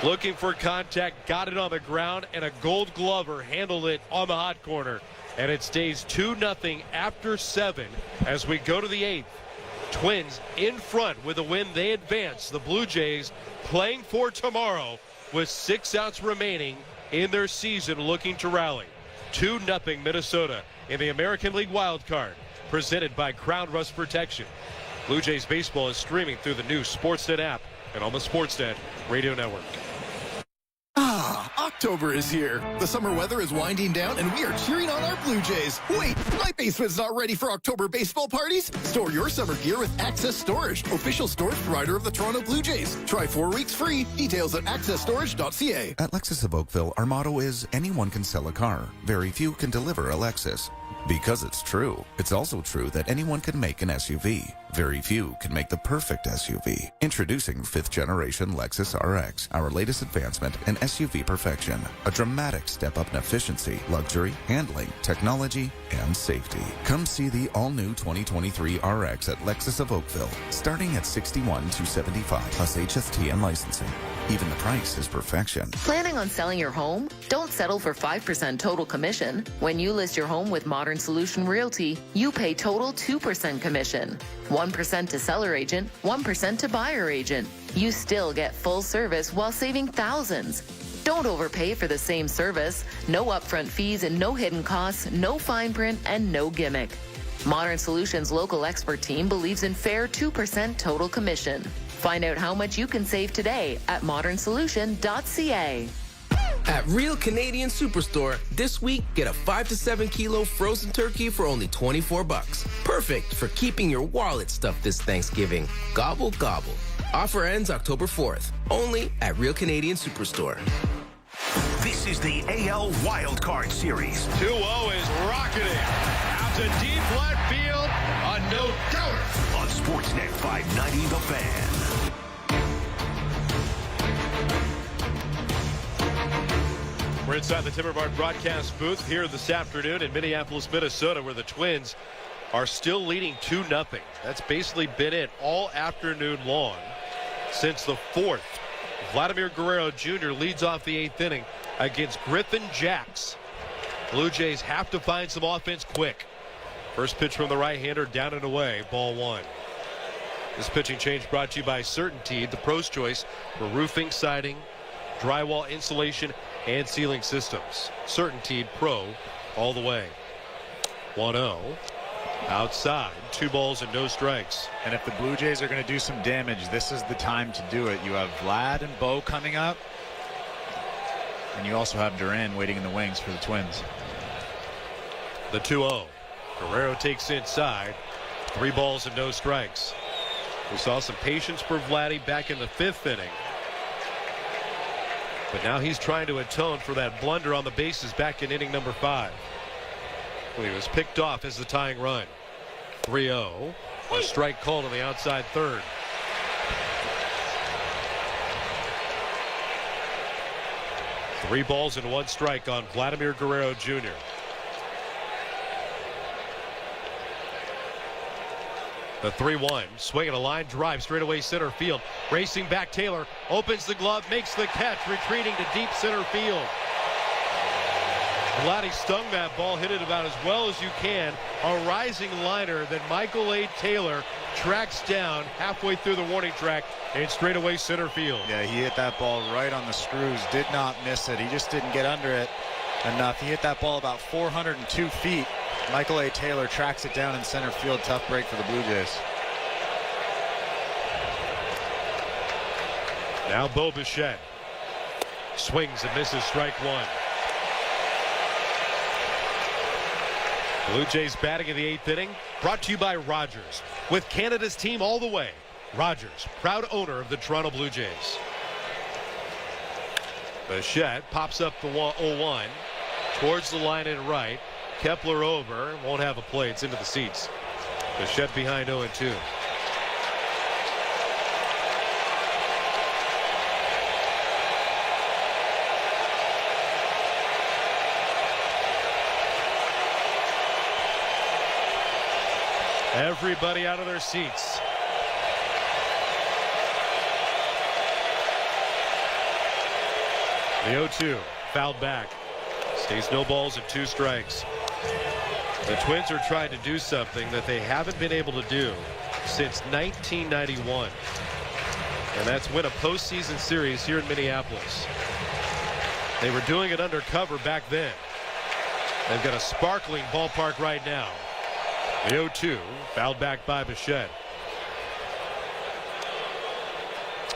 Looking for contact. Got it on the ground. And a Gold Glover handled it on the hot corner. And it stays 2-0 after 7 as we go to the 8th. Twins in front with a win. They advance. The Blue Jays playing for tomorrow with 6 outs remaining in their season, looking to rally. 2-0 Minnesota in the American League wild card, presented by Crown Rust Protection. Blue Jays baseball is streaming through the new Sportsnet app and on the Sportsnet radio network. October is here. The summer weather is winding down, and we are cheering on our Blue Jays. Wait, my basement's not ready for October baseball parties? Store your summer gear with Access Storage, official storage provider of the Toronto Blue Jays. Try 4 weeks free. Details at accessstorage.ca. At Lexus of Oakville, our motto is anyone can sell a car. Very few can deliver a Lexus. Because it's true. It's also true that anyone can make an SUV. Very few can make the perfect SUV. Introducing 5th generation Lexus RX, our latest advancement in SUV perfection. A dramatic step up in efficiency, luxury, handling, technology, and safety. Come see the all-new 2023 RX at Lexus of Oakville, starting at $61,275 plus HST and licensing. Even the price is perfection. Planning on selling your home? Don't settle for 5% total commission. When you list your home with Modern Solution Realty, you pay total 2% commission. 1% to seller agent, 1% to buyer agent. You still get full service while saving thousands. Don't overpay for the same service. No upfront fees and no hidden costs, no fine print, and no gimmick. Modern Solutions' local expert team believes in fair 2% total commission. Find out how much you can save today at modernsolution.ca. At Real Canadian Superstore, this week, get a 5 to 7 kilo frozen turkey for only $24. Perfect for keeping your wallet stuffed this Thanksgiving. Gobble, gobble. Offer ends October 4th, only at Real Canadian Superstore. This is the AL Wildcard Series. 2-0 is rocketing out to deep left field. A no-doubter on Sportsnet 590 The Fan. We're inside the Timber Barn broadcast booth here this afternoon in Minneapolis, Minnesota, where the Twins are still leading 2-0. That's basically been it all afternoon long since the fourth. Vladimir Guerrero Jr. leads off the 8th inning against Griffin Jacks. Blue Jays have to find some offense quick. First pitch from the right-hander, down and away, ball 1. This pitching change brought to you by Certainty, the pro's choice for roofing, siding, drywall, insulation, and ceiling systems. Certainty Pro all the way. 1-0. Outside, 2 balls and no strikes. And if the Blue Jays are going to do some damage, this is the time to do it. You have Vlad and Bo coming up. And you also have Duran waiting in the wings for the Twins. The 2-0. Guerrero takes inside. 3 balls and no strikes. We saw some patience for Vladdy back in the 5th inning. But now he's trying to atone for that blunder on the bases back in inning number 5. He was picked off as the tying run. 3-0. A strike called on the outside third. Three balls and 1 strike on Vladimir Guerrero Jr. The 3-1, swinging a line drive straight away center field. Racing back, Taylor opens the glove, makes the catch, retreating to deep center field. Vladdy stung that ball, hit it about as well as you can. A rising liner that Michael A. Taylor tracks down halfway through the warning track in straightaway center field. Yeah, he hit that ball right on the screws, did not miss it. He just didn't get under it enough. He hit that ball about 402 feet. Michael A. Taylor tracks it down in center field. Tough break for the Blue Jays. Now Bo Bichette swings and misses, strike 1. Blue Jays batting in the 8th inning, brought to you by Rogers. With Canada's team all the way, Rogers, proud owner of the Toronto Blue Jays. Bichette pops up the 0-1 towards the line and right. Kepler over, won't have a play, it's into the seats. Bichette behind 0-2. Everybody out of their seats. The 0-2 fouled back. Stays no balls and 2 strikes. The Twins are trying to do something that they haven't been able to do since 1991. And that's win a postseason series here in Minneapolis. They were doing it under cover back then. They've got a sparkling ballpark right now. The 0-2 fouled back by Bichette.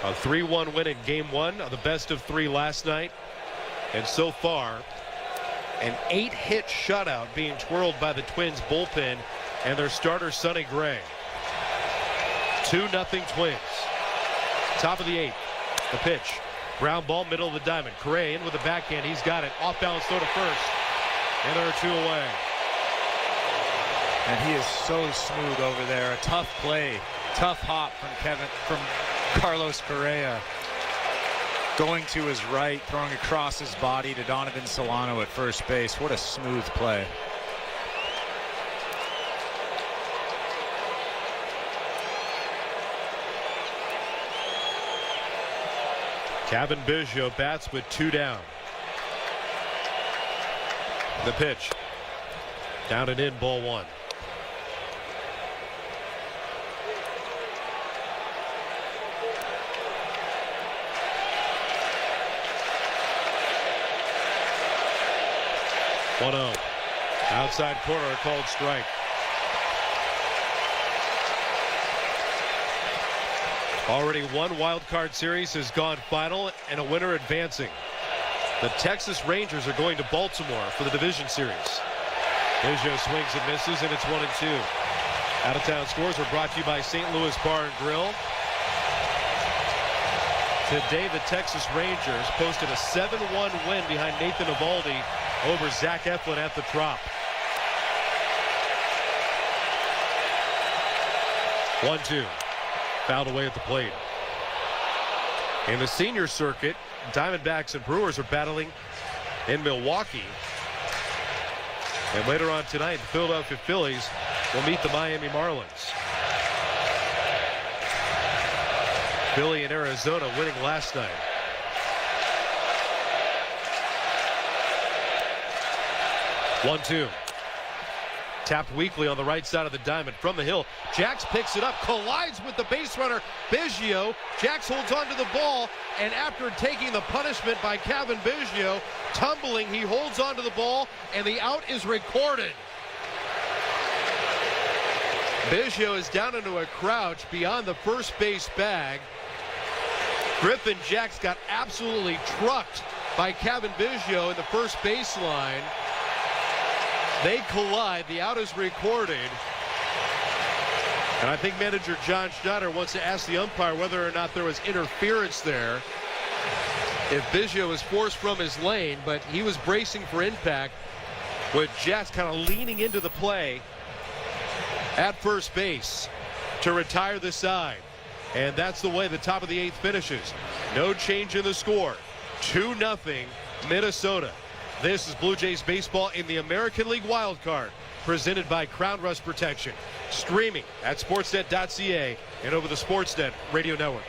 A 3-1 win in game 1 of the best of 3 last night. And so far, an 8-hit shutout being twirled by the Twins bullpen and their starter Sonny Gray. 2-0 Twins. Top of the 8th. The pitch. Ground ball, middle of the diamond. Correa in with the backhand. He's got it. Off balance throw to first. And there are 2 away. And he is so smooth over there. A tough play. Tough hop from Carlos Correa. Going to his right, throwing across his body to Donovan Solano at first base. What a smooth play. Kevin Biggio bats with 2 down. The pitch. Down and in, ball 1. Outside corner, a called strike. Already one wild card series has gone final and a winner advancing. The Texas Rangers are going to Baltimore for the division series. Biggio swings and misses, and it's 1-2. Out-of-town scores were brought to you by St. Louis Bar and Grill. Today, the Texas Rangers posted a 7-1 win behind Nathan Eovaldi over Zach Eflin at the Trop. 1-2. Fouled away at the plate. In the senior circuit, Diamondbacks and Brewers are battling in Milwaukee. And later on tonight, the Philadelphia Phillies will meet the Miami Marlins. Philly and Arizona winning last night. One-two. Tapped weakly on the right side of the diamond from the hill. Jax picks it up, collides with the base runner, Biggio. Jax holds on to the ball, and after taking the punishment by Kevin Biggio, tumbling, he holds on to the ball, and the out is recorded. Biggio is down into a crouch beyond the first base bag. Griffin Jax got absolutely trucked by Kevin Biggio in the first baseline. They collide. The out is recorded. And I think manager John Schneider wants to ask the umpire whether or not there was interference there. If Biggio was forced from his lane, but he was bracing for impact with Jax kind of leaning into the play at first base to retire the side. And that's the way the top of the 8th finishes. No change in the score. 2-0 Minnesota. This is Blue Jays baseball in the American League Wild Card, presented by Crown Rust Protection. Streaming at sportsnet.ca and over the Sportsnet Radio Network.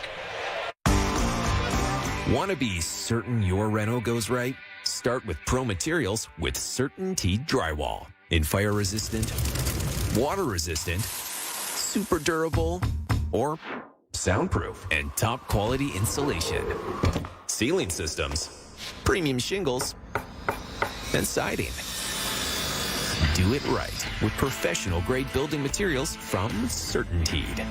Want to be certain your reno goes right? Start with Pro Materials with CertainTeed Drywall. In fire resistant, water resistant, super durable, or soundproof and top quality insulation. Ceiling systems, premium shingles, and siding. Do it right with professional grade building materials from CertainTeed.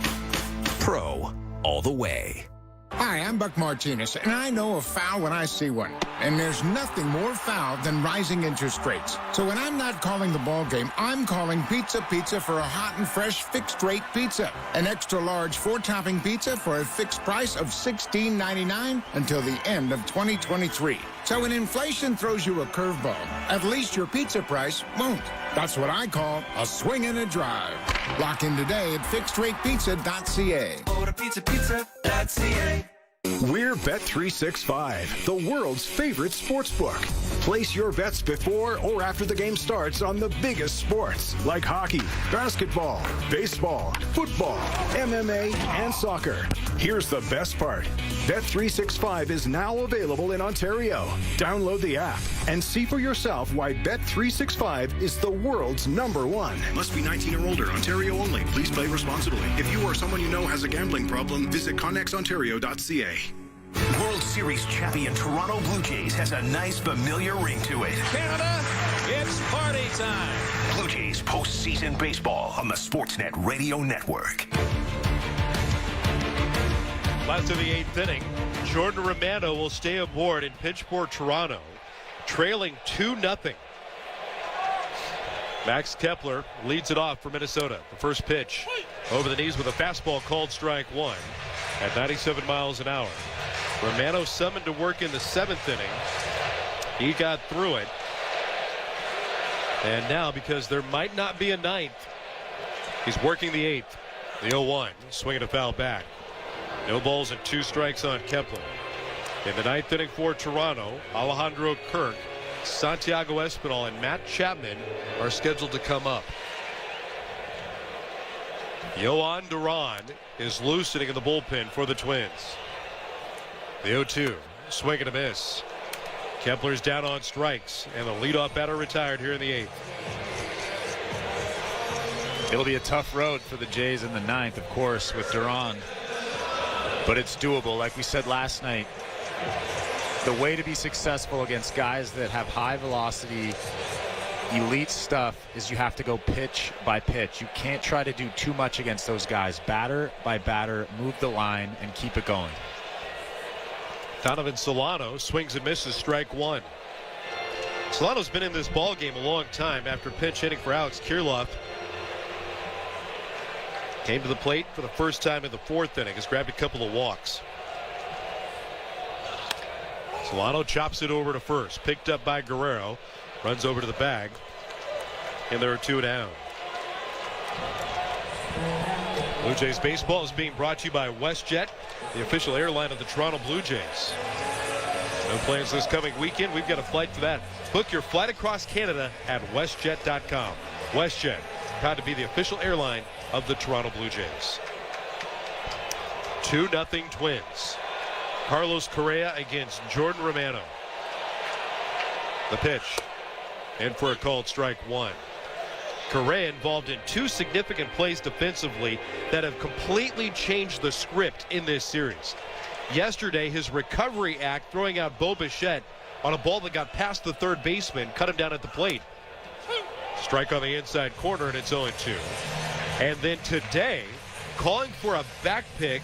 Pro all the way. Hi, I'm Buck Martinez, and I know a foul when I see one. And there's nothing more foul than rising interest rates. So when I'm not calling the ball game, I'm calling Pizza Pizza for a hot and fresh fixed rate pizza. An extra large 4-topping pizza for a fixed price of $16.99 until the end of 2023. So when inflation throws you a curveball, at least your pizza price won't. That's what I call a swing and a drive. Lock in today at fixedratepizza.ca. Order pizzapizza.ca. We're Bet365, the world's favorite sports book. Place your bets before or after the game starts on the biggest sports like hockey, basketball, baseball, football, MMA, and soccer. Here's the best part. Bet365 is now available in Ontario. Download the app and see for yourself why Bet365 is the world's #1. Must be 19 or older. Ontario only. Please play responsibly. If you or someone you know has a gambling problem, visit connexontario.ca. World Series champion Toronto Blue Jays has a nice familiar ring to it. Canada, it's party time. Blue Jays postseason baseball on the Sportsnet Radio Network. Last of the 8th inning, Jordan Romano will stay aboard and pitch for Toronto, trailing 2-0. Max Kepler leads it off for Minnesota. The first pitch over the knees with a fastball called strike 1 at 97 miles an hour. Romano summoned to work in the 7th inning. He got through it. And now, because there might not be a 9th, he's working the 8th. The 0-1, swinging a foul back. No balls and 2 strikes on Kepler. In the 9th inning for Toronto, Alejandro Kirk, Santiago Espinal, and Matt Chapman are scheduled to come up. Yohan Duran is loose sitting in the bullpen for the Twins. The 0-2, swing and a miss. Kepler's down on strikes, and the leadoff batter retired here in the 8th. It'll be a tough road for the Jays in the 9th, of course, with Duran. But it's doable. Like we said last night, the way to be successful against guys that have high velocity, elite stuff, is you have to go pitch by pitch. You can't try to do too much against those guys. Batter by batter, move the line, and keep it going. Donovan Solano swings and misses, strike 1. Solano's been in this ball game a long time after pinch hitting for Alex Kirilloff. Came to the plate for the first time in the 4th inning. Has grabbed a couple of walks. Solano chops it over to first. Picked up by Guerrero. Runs over to the bag. And there are 2 down. Blue Jays baseball is being brought to you by WestJet, the official airline of the Toronto Blue Jays. No plans this coming weekend. We've got a flight for that. Book your flight across Canada at WestJet.com. WestJet, proud to be the official airline of the Toronto Blue Jays. 2-0 Twins. Carlos Correa against Jordan Romano. The pitch. And for a called strike one. Correa involved in 2 significant plays defensively that have completely changed the script in this series. Yesterday, his recovery act throwing out Bo Bichette on a ball that got past the third baseman, cut him down at the plate. Strike on the inside corner, and it's 0-2. And then today, calling for a back pick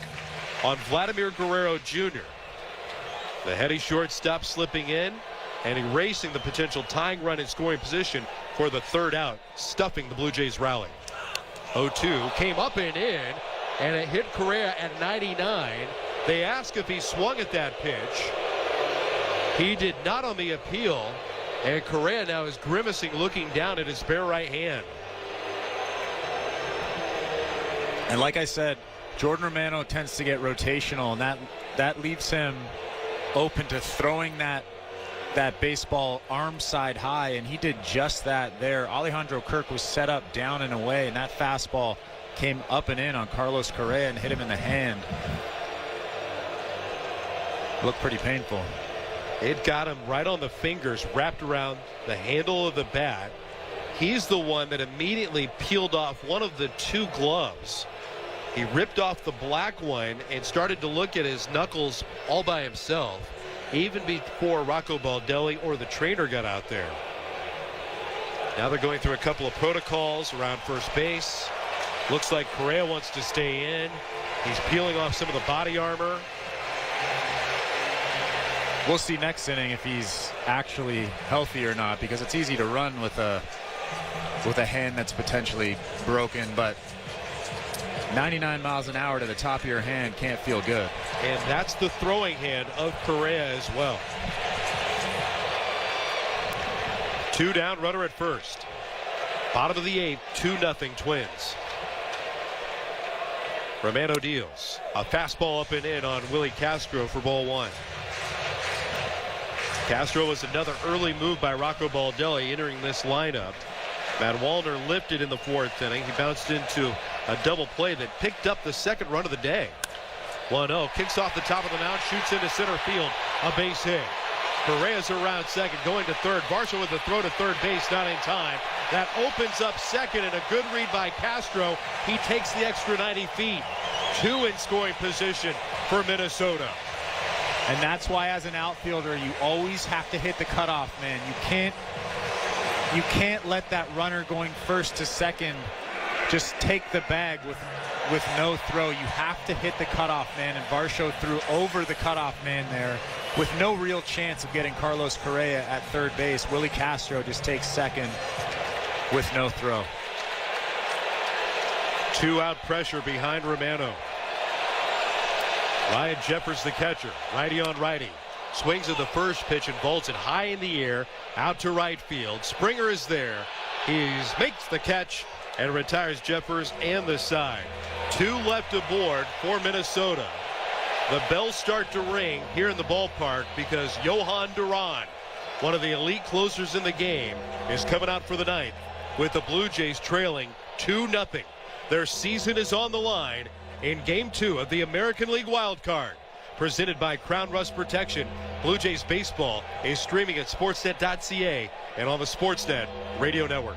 on Vladimir Guerrero Jr. The heady shortstop slipping in and erasing the potential tying run in scoring position for the third out, stuffing the Blue Jays rally. 0-2 came up and in, and it hit Correa at 99. They ask if he swung at that pitch. He did not on the appeal, and Correa now is grimacing, looking down at his bare right hand. And like I said, Jordan Romano tends to get rotational, and that leaves him open to throwing that baseball arm side high, and he did just that there. Alejandro Kirk was set up down and away, and that fastball came up and in on Carlos Correa and hit him in the hand. Looked pretty painful. It got him right on the fingers, wrapped around the handle of the bat. He's the one that immediately peeled off one of the 2 gloves. He ripped off the black one and started to look at his knuckles all by himself, even before Rocco Baldelli or the trainer got out there. Now they're going through a couple of protocols around first base. Looks like Correa wants to stay in. He's peeling off some of the body armor. We'll see next inning if he's actually healthy or not, because it's easy to run with a hand that's potentially broken, but 99 miles an hour to the top of your hand can't feel good. And that's the throwing hand of Correa as well. 2 down, runner at first. Bottom of the 8th, 2-0 Twins. Romano deals. A fastball up and in on Willie Castro for ball 1. Castro was another early move by Rocco Baldelli entering this lineup. Matt Wallner lifted in the 4th inning. He bounced into a double play that picked up the second run of the day. 1-0, kicks off the top of the mound, shoots into center field, a base hit. Correa's around second, going to third. Varsho with the throw to third base, not in time. That opens up second, and a good read by Castro. He takes the extra 90 feet. 2 in scoring position for Minnesota. And that's why, as an outfielder, you always have to hit the cutoff man. You can't let that runner going first to second just take the bag with no throw. You have to hit the cutoff man, and Varsho threw over the cutoff man there with no real chance of getting Carlos Correa at third base. Willie Castro just takes second with no throw. 2-out pressure behind Romano. Ryan Jeffers, the catcher, righty on righty. Swings at the first pitch and vaults it high in the air, out to right field. Springer is there. He makes the catch and retires Jeffers and the side. 2 left aboard for Minnesota. The bells start to ring here in the ballpark because Johan Duran, one of the elite closers in the game, is coming out for the ninth with the Blue Jays trailing 2-0. Their season is on the line in Game 2 of the American League Wild Card. Presented by Crown Rust Protection. Blue Jays Baseball is streaming at sportsnet.ca and on the Sportsnet Radio Network.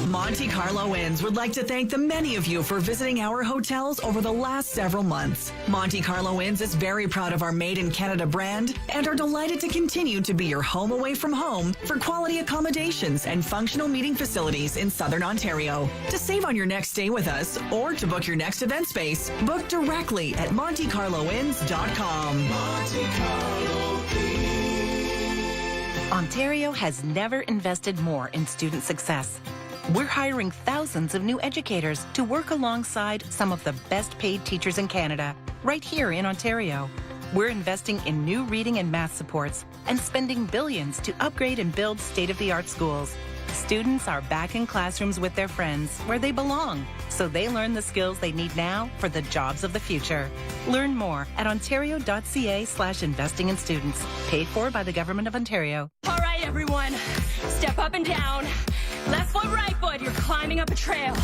Monte Carlo Inns would like to thank the many of you for visiting our hotels over the last several months. Monte Carlo Inns is very proud of our Made in Canada brand and are delighted to continue to be your home away from home for quality accommodations and functional meeting facilities in Southern Ontario. To save on your next stay with us or to book your next event space, book directly at MonteCarloInns.com. Monte Carlo Inns. Ontario has never invested more in student success. We're hiring thousands of new educators to work alongside some of the best paid teachers in Canada, right here in Ontario. We're investing in new reading and math supports and spending billions to upgrade and build state-of-the-art schools. Students are back in classrooms with their friends where they belong, so they learn the skills they need now for the jobs of the future. Learn more at ontario.ca/investing in students. Paid for by the Government of Ontario. All right, everyone. Step up and down. Left foot, right foot. You're climbing up a trail.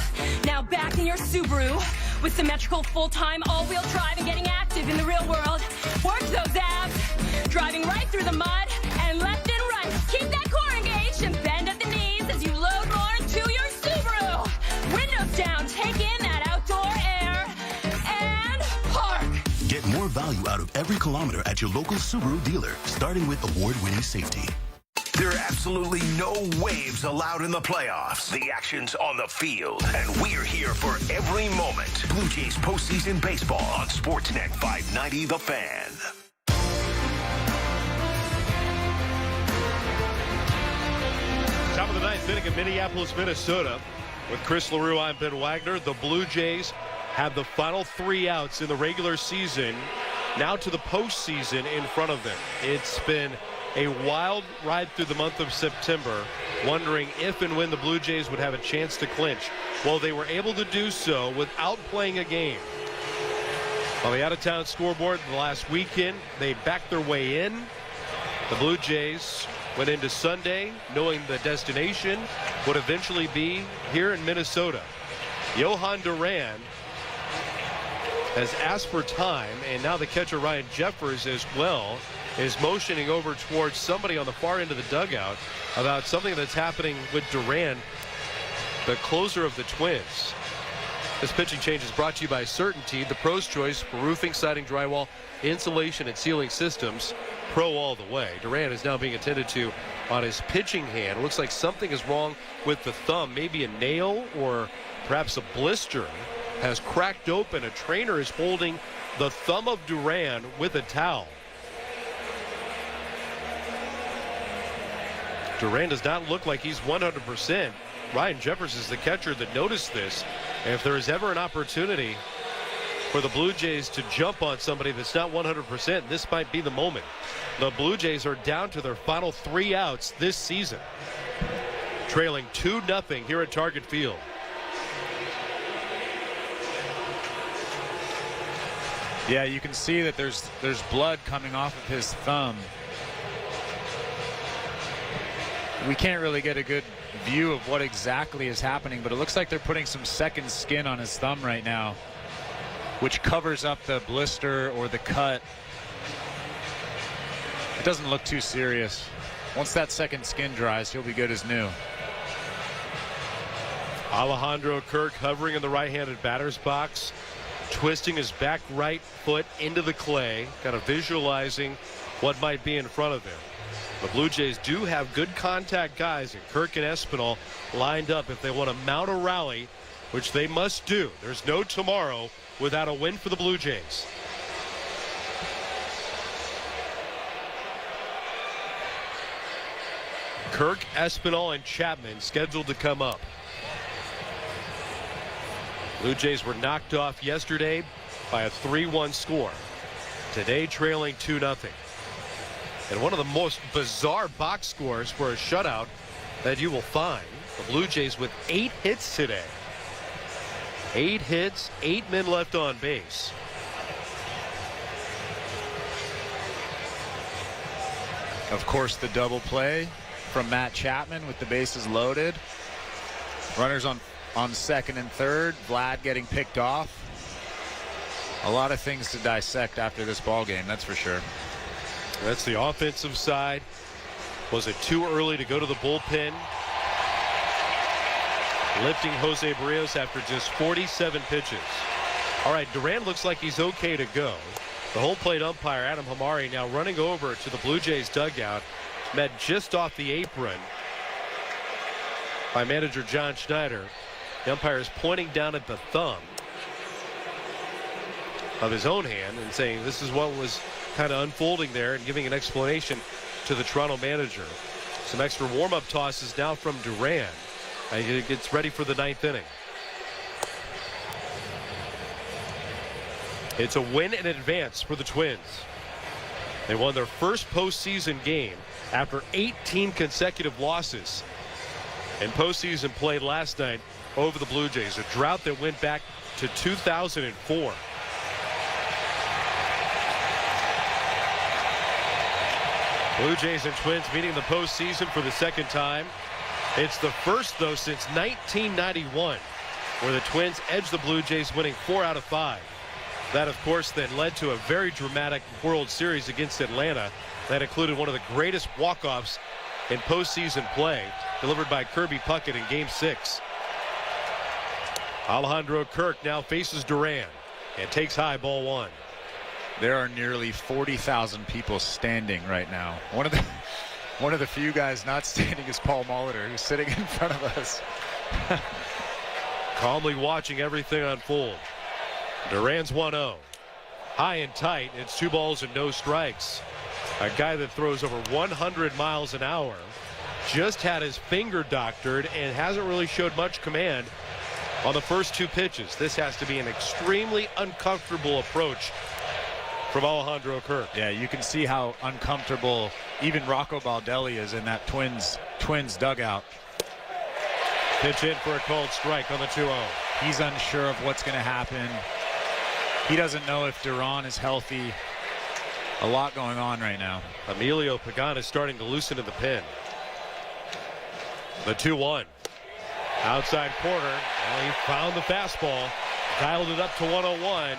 Now back in your Subaru with symmetrical full-time all-wheel drive and getting active in the real world. Work those abs. Driving right through the mud and left and right. Keep that core engaged and bend at the knees as you load more into your Subaru. Windows down. Take in that outdoor air and park. Get more value out of every kilometer at your local Subaru dealer, starting with award-winning safety. There are absolutely no waves allowed in the playoffs. The action's on the field, and we're here for every moment. Blue Jays postseason baseball on Sportsnet 590 The Fan. Top of the ninth inning in Minneapolis, Minnesota. With Chris LaRue, I'm Ben Wagner. The Blue Jays have the final 3 outs in the regular season, now to the postseason in front of them. It's been a wild ride through the month of September, wondering if and when the Blue Jays would have a chance to clinch. Well, they were able to do so without playing a game. On the out-of-town scoreboard the last weekend, they backed their way in. The Blue Jays went into Sunday knowing the destination would eventually be here in Minnesota. Johan Duran has asked for time, and now the catcher Ryan Jeffers as well is motioning over towards somebody on the far end of the dugout about something that's happening with Duran, the closer of the Twins. This pitching change is brought to you by Certainty, the pro's choice for roofing, siding, drywall, insulation, and ceiling systems. Pro all the way. Duran is now being attended to on his pitching hand. It looks like something is wrong with the thumb. Maybe a nail or perhaps a blister has cracked open. A trainer is holding the thumb of Duran with a towel. Duran does not look like he's 100%. Ryan Jeffers is the catcher that noticed this. And if there is ever an opportunity for the Blue Jays to jump on somebody that's not 100%, this might be the moment. The Blue Jays are down to their final 3 outs this season, trailing 2-0 here at Target Field. Yeah, you can see that there's blood coming off of his thumb. We can't really get a good view of what exactly is happening, but it looks like they're putting some second skin on his thumb right now, which covers up the blister or the cut. It doesn't look too serious. Once that second skin dries, he'll be good as new. Alejandro Kirk hovering in the right-handed batter's box, twisting his back right foot into the clay, kind of visualizing what might be in front of him. The Blue Jays do have good contact guys, and Kirk and Espinal lined up if they want to mount a rally, which they must do. There's no tomorrow without a win for the Blue Jays. Kirk, Espinal, and Chapman scheduled to come up. Blue Jays were knocked off yesterday by a 3-1 score. Today trailing 2-0. And one of the most bizarre box scores for a shutout that you will find. The Blue Jays with 8 hits today. 8 hits, 8 men left on base. Of course, the double play from Matt Chapman with the bases loaded. Runners on second and third. Vlad getting picked off. A lot of things to dissect after this ball game, that's for sure. That's the offensive side. Was it too early to go to the bullpen? Lifting Jose Barrios after just 47 pitches. All right, Duran looks like he's okay to go. The home plate umpire, Adam Hamari, now running over to the Blue Jays dugout. Met just off the apron by manager John Schneider. The umpire is pointing down at the thumb of his own hand and saying this is what was kind of unfolding there, and giving an explanation to the Toronto manager. Some extra warm-up tosses now from Duran. He gets ready for the 9th inning. It's a win in advance for the Twins. They won their first postseason game after 18 consecutive losses. in postseason play last night over the Blue Jays, a drought that went back to 2004. Blue Jays and Twins meeting in the postseason for the second time. It's the first, though, since 1991, where the Twins edged the Blue Jays, winning 4 out of 5. That, of course, then led to a very dramatic World Series against Atlanta that included one of the greatest walk-offs in postseason play, delivered by Kirby Puckett in Game 6. Alejandro Kirk now faces Duran and takes high, ball 1. There are nearly 40,000 people standing right now. One of the few guys not standing is Paul Molitor, who's sitting in front of us. Calmly watching everything unfold. Duran's 1-0. High and tight. It's 2 balls and no strikes. A guy that throws over 100 miles an hour just had his finger doctored and hasn't really showed much command on the first 2 pitches. This has to be an extremely uncomfortable approach from Alejandro Kirk. Yeah, you can see how uncomfortable even Rocco Baldelli is in that Twins dugout. Pitch in for a called strike on the 2-0. He's unsure of what's going to happen. He doesn't know if Duran is healthy. A lot going on right now. Emilio Pagan is starting to loosen in the pen. The 2-1. Outside corner. Well, he found the fastball. Dialed it up to 101.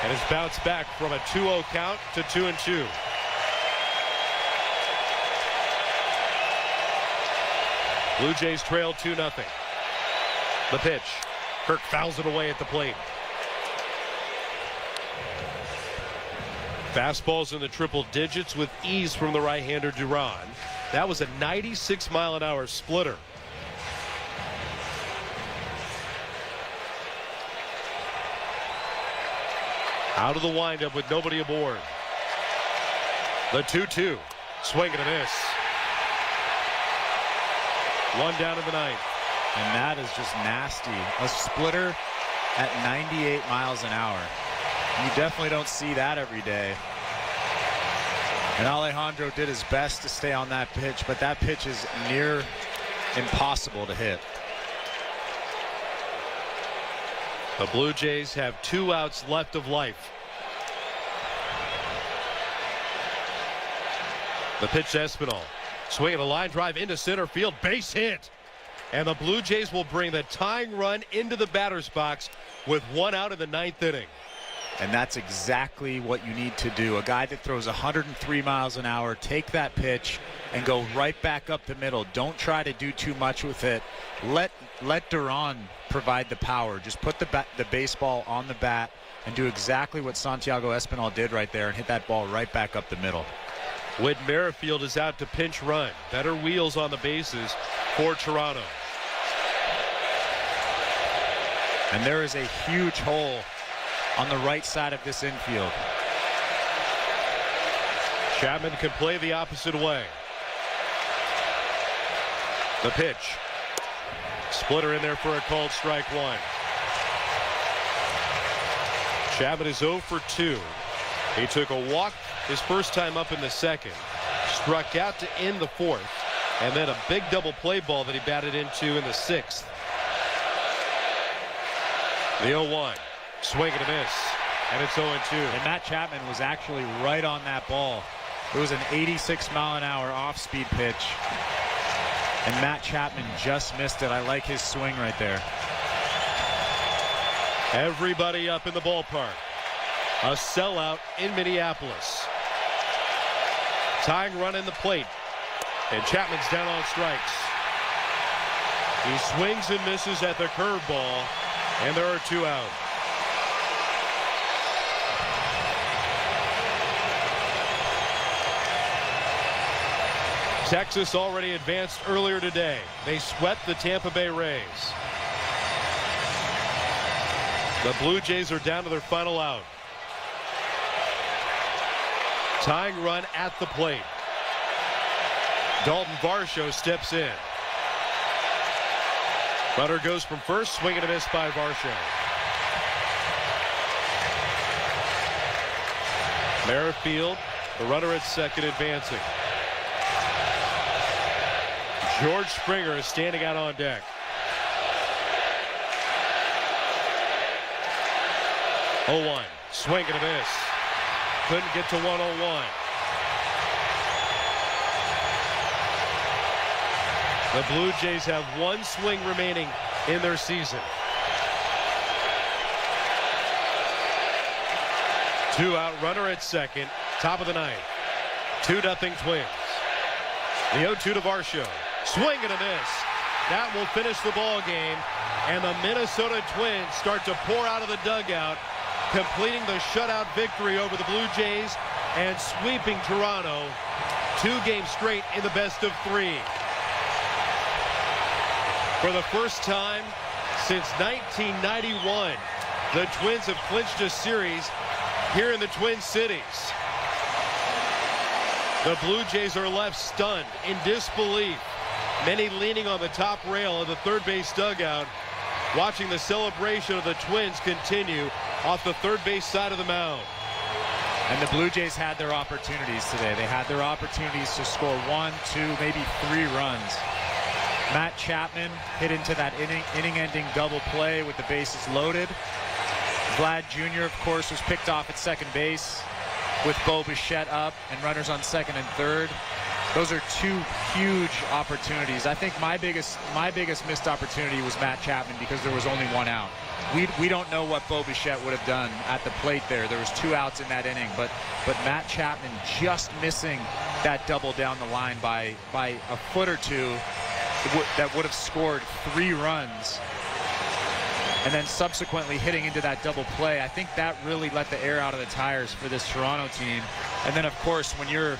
And has bounced back from a 2-0 count to 2-2. Blue Jays trail 2-0. The pitch. Kirk fouls it away at the plate. Fastballs in the triple digits with ease from the right-hander Duran. That was a 96-mile-an-hour splitter. Out of the windup with nobody aboard. The 2-2. Swing and a miss. 1 down in the 9th. And that is just nasty. A splitter at 98 miles an hour. You definitely don't see that every day. And Alejandro did his best to stay on that pitch, but that pitch is near impossible to hit. The Blue Jays have 2 outs left of life. The pitch to Espinal. Swinging a line drive into center field. Base hit. And the Blue Jays will bring the tying run into the batter's box with 1 out in the 9th inning. And that's exactly what you need to do. A guy that throws 103 miles an hour, take that pitch and go right back up the middle. Don't try to do too much with it. Let Duran provide the power. Just put the baseball on the bat and do exactly what Santiago Espinal did right there and hit that ball right back up the middle. Whit Merrifield is out to pinch run. Better wheels on the bases for Toronto. And there is a huge hole on the right side of this infield. Chapman can play the opposite way. The pitch. Splitter in there for a called strike 1. Chapman is 0 for 2. He took a walk his first time up in the 2nd. Struck out to end the 4th. And then a big double play ball that he batted into in the 6th. The 0-1. Swing and a miss. And it's 0-2. And Matt Chapman was actually right on that ball. It was an 86-mile-an-hour off-speed pitch. And Matt Chapman just missed it. I like his swing right there. Everybody up in the ballpark. A sellout in Minneapolis. Tying run in the plate. And Chapman's down on strikes. He swings and misses at the curveball. And there are 2 out. Texas already advanced earlier today. They swept the Tampa Bay Rays. The Blue Jays are down to their final out. Tying run at the plate. Dalton Varsho steps in. Runner goes from first, swing and a miss by Varsho. Merrifield, the runner at second, advancing. George Springer is standing out on deck. 0-1. Swing and a miss. Couldn't get to 101. The Blue Jays have one swing remaining in their season. 2 out, runner at second, top of the ninth. 2-0 Twins. The 0-2 to Varsho. Swing and a miss. That will finish the ball game, and the Minnesota Twins start to pour out of the dugout, completing the shutout victory over the Blue Jays and sweeping Toronto 2 games straight in the best of 3. For the first time since 1991, the Twins have clinched a series here in the Twin Cities. The Blue Jays are left stunned in disbelief, many leaning on the top rail of the third base dugout, watching the celebration of the Twins continue off the third base side of the mound. And the Blue Jays had their opportunities today. They had their opportunities to score 1, 2, maybe 3 runs. Matt Chapman hit into that inning-ending double play with the bases loaded. Vlad Jr., of course, was picked off at second base with Bo Bichette up and runners on second and third. Those are 2 huge opportunities. I think my biggest missed opportunity was Matt Chapman because there was only 1 out. We don't know what Bo Bichette would have done at the plate there. There was 2 outs in that inning, but Matt Chapman just missing that double down the line by a foot or 2 that would have scored 3 runs. And then subsequently hitting into that double play, I think that really let the air out of the tires for this Toronto team. And then, of course, when you're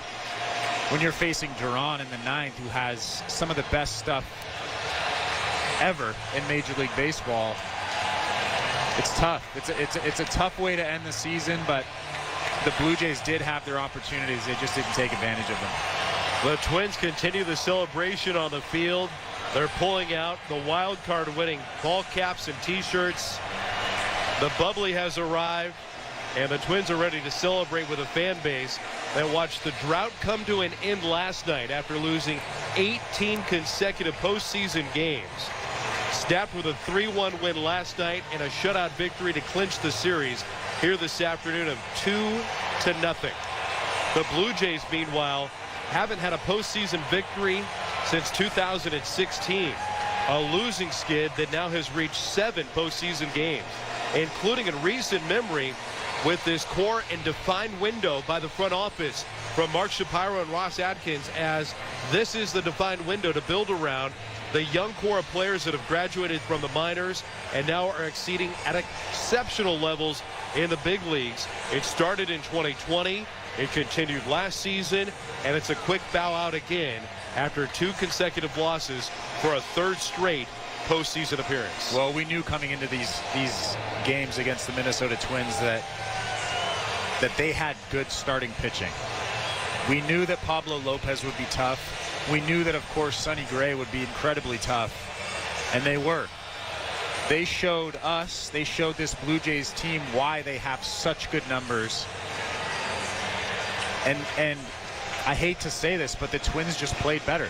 facing Duran in the 9th, who has some of the best stuff ever in Major League Baseball, it's tough. It's a tough way to end the season, but the Blue Jays did have their opportunities. They just didn't take advantage of them. The Twins continue the celebration on the field. They're pulling out the wild card winning ball caps and t-shirts. The bubbly has arrived, and the Twins are ready to celebrate with a fan base that watched the drought come to an end last night after losing 18 consecutive postseason games. Snapped with a 3-1 win last night and a shutout victory to clinch the series here this afternoon of 2-0. The Blue Jays, meanwhile, haven't had a postseason victory since 2016, a losing skid that now has reached 7 postseason games, including in recent memory with this core and defined window by the front office from Mark Shapiro and Ross Atkins, as this is the defined window to build around the young core of players that have graduated from the minors and now are exceeding at exceptional levels in the big leagues. It started in 2020. It continued last season, and it's a quick bow out again after 2 consecutive losses for a 3rd straight postseason appearance. Well, we knew coming into these games against the Minnesota Twins that they had good starting pitching. We knew that Pablo Lopez would be tough. We knew that, of course, Sonny Gray would be incredibly tough, and they were. They showed us, they showed this Blue Jays team why they have such good numbers. And I hate to say this, but the Twins just played better.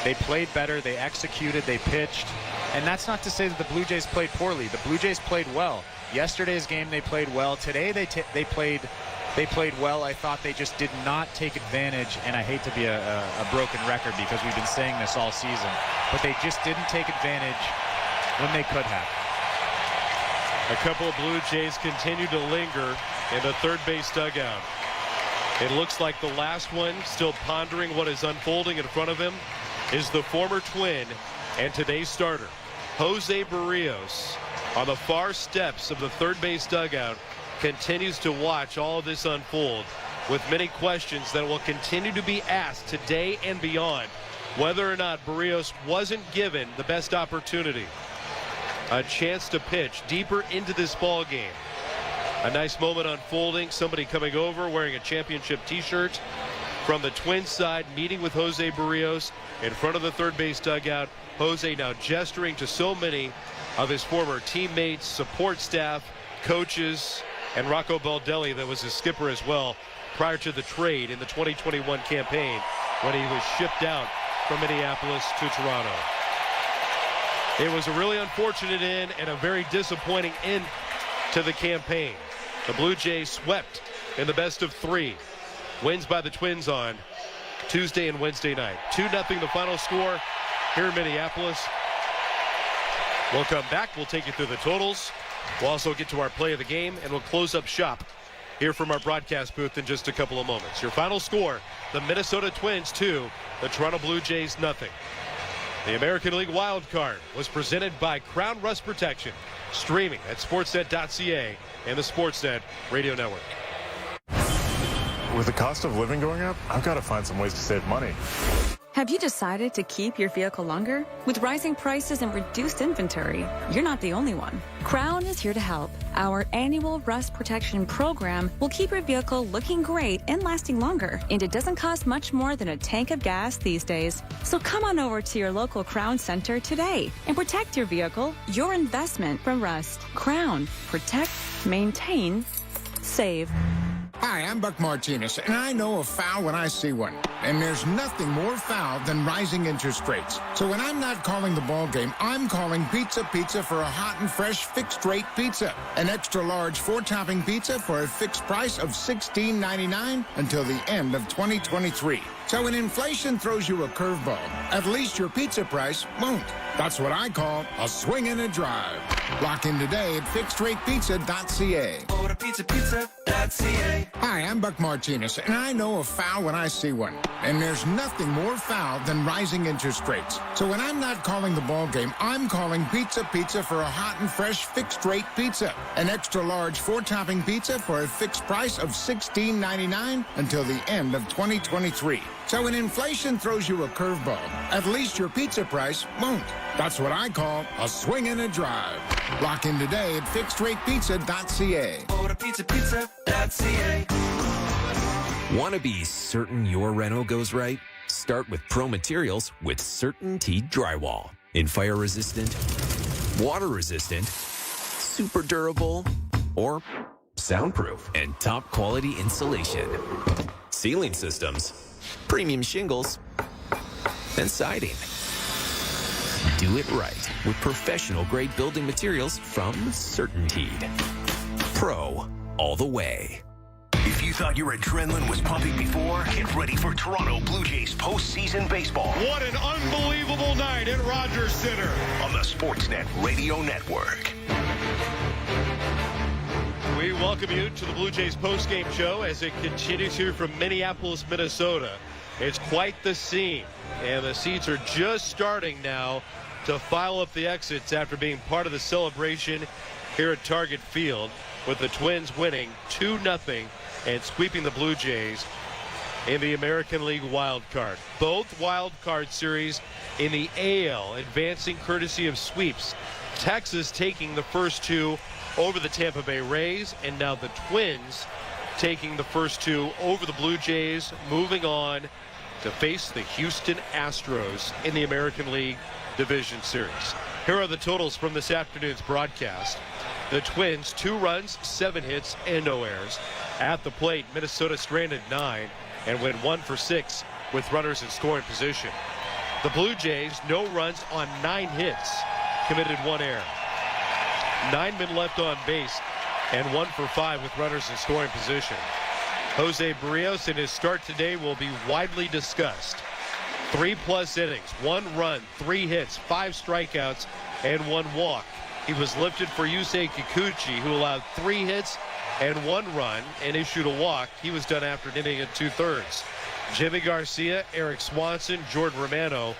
They played better, they executed, they pitched. And that's not to say that the Blue Jays played poorly. The Blue Jays played well. Yesterday's game they played well. Today they played well. I thought they just did not take advantage, and I hate to be a broken record because we've been saying this all season, but they just didn't take advantage when they could have. A couple of Blue Jays continue to linger in the third base dugout. It looks like the last one, still pondering what is unfolding in front of him, is the former Twin and today's starter, Jose Barrios, on the far steps of the third base dugout, continues to watch all of this unfold with many questions that will continue to be asked today and beyond, whether or not Barrios wasn't given the best opportunity, a chance to pitch deeper into this ball game. A nice moment unfolding, somebody coming over wearing a championship t-shirt from the Twins side, meeting with Jose Barrios in front of the third base dugout. Jose now gesturing to so many of his former teammates, support staff, coaches, and Rocco Baldelli, that was his skipper as well prior to the trade in the 2021 campaign when he was shipped out from Minneapolis to Toronto. It was a really unfortunate end and a very disappointing end to the campaign. The Blue Jays swept in the best of 3. Wins by the Twins on Tuesday and Wednesday night. 2-0 the final score here in Minneapolis. We'll come back. We'll take you through the totals. We'll also get to our play of the game, and we'll close up shop here from our broadcast booth in just a couple of moments. Your final score, the Minnesota Twins 2, the Toronto Blue Jays 0. The American League Wild Card was presented by Crown Rust Protection, streaming at sportsnet.ca and the Sportsnet Radio Network. With the cost of living going up, I've got to find some ways to save money. Have you decided to keep your vehicle longer? With rising prices and reduced inventory, you're not the only one. Crown is here to help. Our annual rust protection program will keep your vehicle looking great and lasting longer. And it doesn't cost much more than a tank of gas these days. So come on over to your local Crown Center today and protect your vehicle, your investment from rust. Crown. Protect, maintain, save. Hi, I'm Buck Martinez, and I know a foul when I see one. And there's nothing more foul than rising interest rates. So when I'm not calling the ball game, I'm calling Pizza for a hot and fresh fixed-rate pizza. An extra large 4-topping pizza for a fixed price of $16.99 until the end of 2023. So when inflation throws you a curveball, at least your pizza price won't. That's what I call a swing and a drive. Lock in today at fixedratepizza.ca. Order pizza.ca. Hi, I'm Buck Martinez, and I know a foul when I see one. And there's nothing more foul than rising interest rates. So when I'm not calling the ball game, I'm calling Pizza for a hot and fresh fixed-rate pizza. An extra large 4-topping pizza for a fixed price of $16.99 until the end of 2023. So when inflation throws you a curveball, at least your pizza price won't. That's what I call a swing and a drive. Lock in today at fixedratepizza.ca. Order pizza.ca. Want to be certain your reno goes right? Start with Pro Materials with CertainTeed Drywall. In fire resistant, water resistant, super durable, or soundproof and top quality insulation. Ceiling systems, premium shingles, and siding. Do it right with professional grade building materials from CertainTeed. Pro all the way. If you thought your adrenaline was pumping before, get ready for Toronto Blue Jays postseason baseball. What an unbelievable night at Rogers Center On the Sportsnet Radio Network. We welcome you to the Blue Jays postgame show as it continues here from Minneapolis, Minnesota. It's quite the scene, and the seats are just starting now to file up the exits after being part of the celebration here at Target Field, with the Twins winning 2-0 and sweeping the Blue Jays in the American League Wild Card. Both Wild Card series in the AL advancing courtesy of sweeps. Texas taking the first 2 over the Tampa Bay Rays, and now the Twins taking the first 2 over the Blue Jays, moving on to face the Houston Astros in the American League Division Series. Here are the totals from this afternoon's broadcast. The Twins, 2 runs, 7 hits, and no errors. At the plate, Minnesota stranded 9 and went 1 for 6 with runners in scoring position. The Blue Jays, no runs on 9 hits, committed 1 error. 9 men left on base and 1 for 5 with runners in scoring position. Jose Barrios in his start today will be widely discussed. 3+ innings, 1 run, 3 hits, 5 strikeouts, and 1 walk. He was lifted for Yusei Kikuchi, who allowed 3 hits and 1 run and issued a walk. He was done after an inning and 2/3. Jimmy Garcia, Eric Swanson, Jordan Romano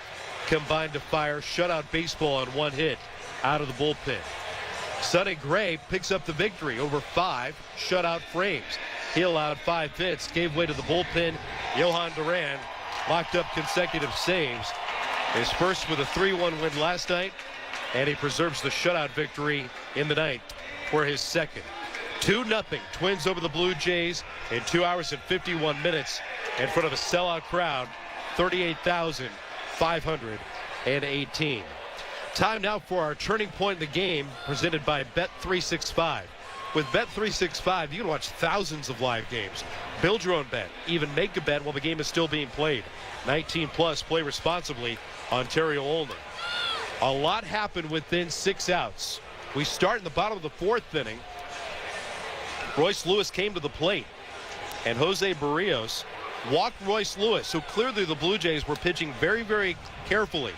combined to fire shutout baseball on 1 hit out of the bullpen. Sonny Gray picks up the victory over 5 shutout frames. He allowed 5 hits, gave way to the bullpen. Johan Duran locked up consecutive saves. His first with a 3-1 win last night, and he preserves the shutout victory in the ninth for his second. 2-0 Twins over the Blue Jays in 2 hours and 51 minutes in front of a sellout crowd, 38,518. Time now for our turning point in the game, presented by Bet365. with Bet365, you can watch thousands of live games. Build your own bet. Even make a bet while the game is still being played. 19 plus, play responsibly. Ontario only. A lot happened within 6 outs. We start in the bottom of the 4th inning. Royce Lewis came to the plate, and Jose Barrios walked Royce Lewis, so clearly the Blue Jays were pitching very, very carefully.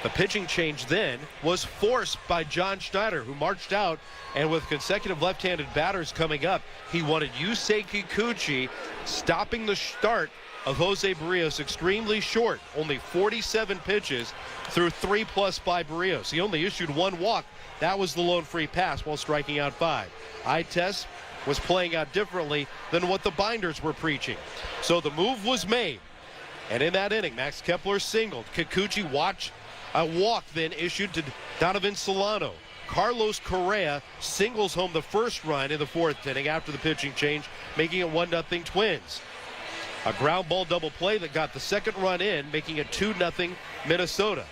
The pitching change then was forced by John Schneider, who marched out, and with consecutive left-handed batters coming up, he wanted Yusei Kikuchi stopping the start of Jose Barrios extremely short. Only 47 pitches through 3+ by Barrios. He only issued 1 walk. That was the lone free pass while striking out 5. Ites was playing out differently than what the binders were preaching. So the move was made. And in that inning, Max Kepler singled. Kikuchi a walk then issued to Donovan Solano. Carlos Correa singles home the first run in the 4th inning after the pitching change, making it 1-0 Twins. A ground ball double play that got the second run in, making it 2-0 Minnesota.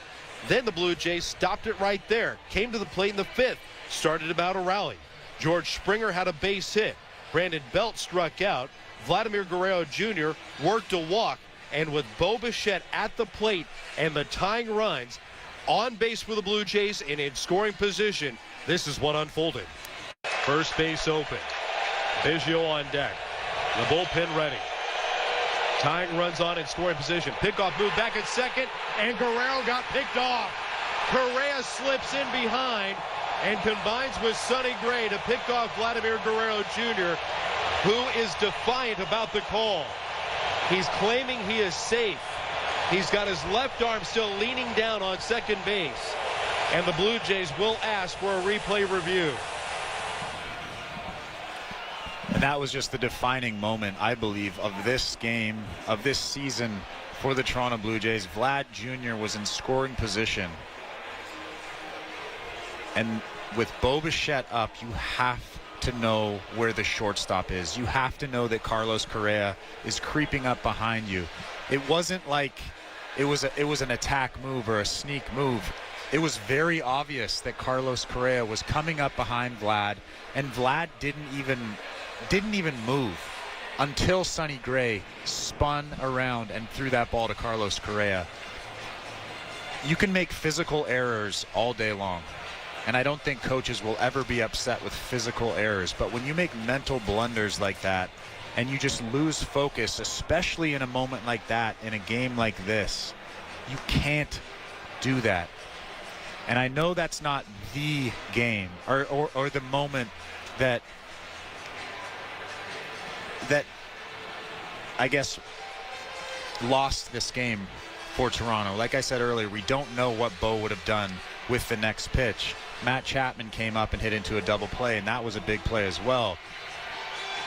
Then the Blue Jays stopped it right there, came to the plate in the 5th, started about a rally. George Springer had a base hit. Brandon Belt struck out. Vladimir Guerrero Jr. worked a walk, and with Bo Bichette at the plate and the tying runs, on base for the Blue Jays and in scoring position, this is what unfolded. First base open. Biggio on deck. The bullpen ready. Tying runs on in scoring position. Pickoff move back at second, and Guerrero got picked off. Correa slips in behind and combines with Sonny Gray to pick off Vladimir Guerrero Jr., who is defiant about the call. He's claiming he is safe. He's got his left arm still leaning down on second base. And the Blue Jays will ask for a replay review. And that was just the defining moment, I believe, of this game, of this season for the Toronto Blue Jays. Vlad Jr. was in scoring position. And with Bo Bichette up, you have to know where the shortstop is. You have to know that Carlos Correa is creeping up behind you. It wasn't like it was an attack move or a sneak move. It was very obvious that Carlos Correa was coming up behind Vlad, and Vlad didn't even move until Sonny Gray spun around and threw that ball to Carlos Correa. You can make physical errors all day long, and I don't think coaches will ever be upset with physical errors, but when you make mental blunders like that and you just lose focus, especially in a moment like that, in a game like this, you can't do that. And I know that's not the game or the moment that I guess lost this game for Toronto. Like I said earlier, we don't know what Bo would have done with the next pitch. Matt Chapman came up and hit into a double play, and that was a big play as well.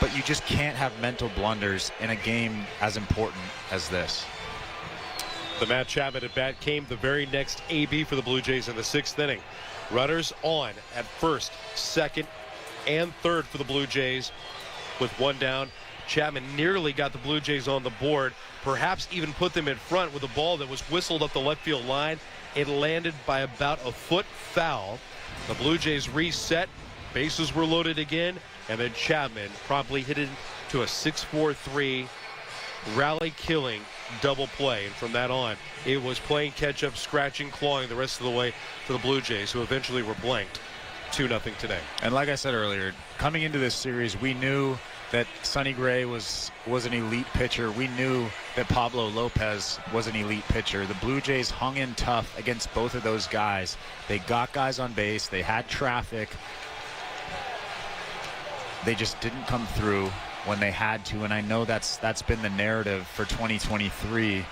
But you just can't have mental blunders in a game as important as this. The Matt Chapman at bat came the very next AB for the Blue Jays in the 6th inning. Runners on at first, second, and third for the Blue Jays with 1 down. Chapman nearly got the Blue Jays on the board, perhaps even put them in front with a ball that was whistled up the left field line. It landed by about a foot foul. The Blue Jays reset, bases were loaded again, and then Chapman promptly hit it to a 6-4-3 rally-killing double play. And from that on, it was playing catch-up, scratching, clawing the rest of the way for the Blue Jays, who eventually were blanked 2-0 today. And like I said earlier, coming into this series, we knew that Sonny Gray was an elite pitcher. We knew that Pablo Lopez was an elite pitcher. The Blue Jays hung in tough against both of those guys. They got guys on base. They had traffic. They just didn't come through when they had to, and I know that's been the narrative for 2023,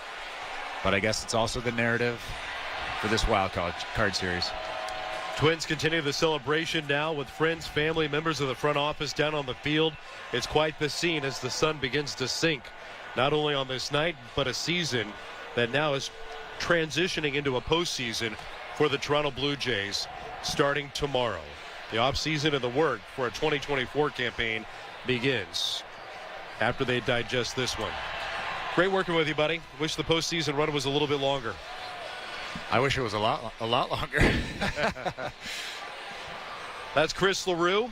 but I guess it's also the narrative for this wild card series. Twins continue the celebration now with friends, family, members of the front office down on the field. It's quite the scene as the sun begins to sink, not only on this night, but a season that now is transitioning into a postseason for the Toronto Blue Jays starting tomorrow. The offseason and the work for a 2024 campaign begins after they digest this one. Great working with you, buddy. Wish the postseason run was a little bit longer. I wish it was a lot longer. That's Chris LaRue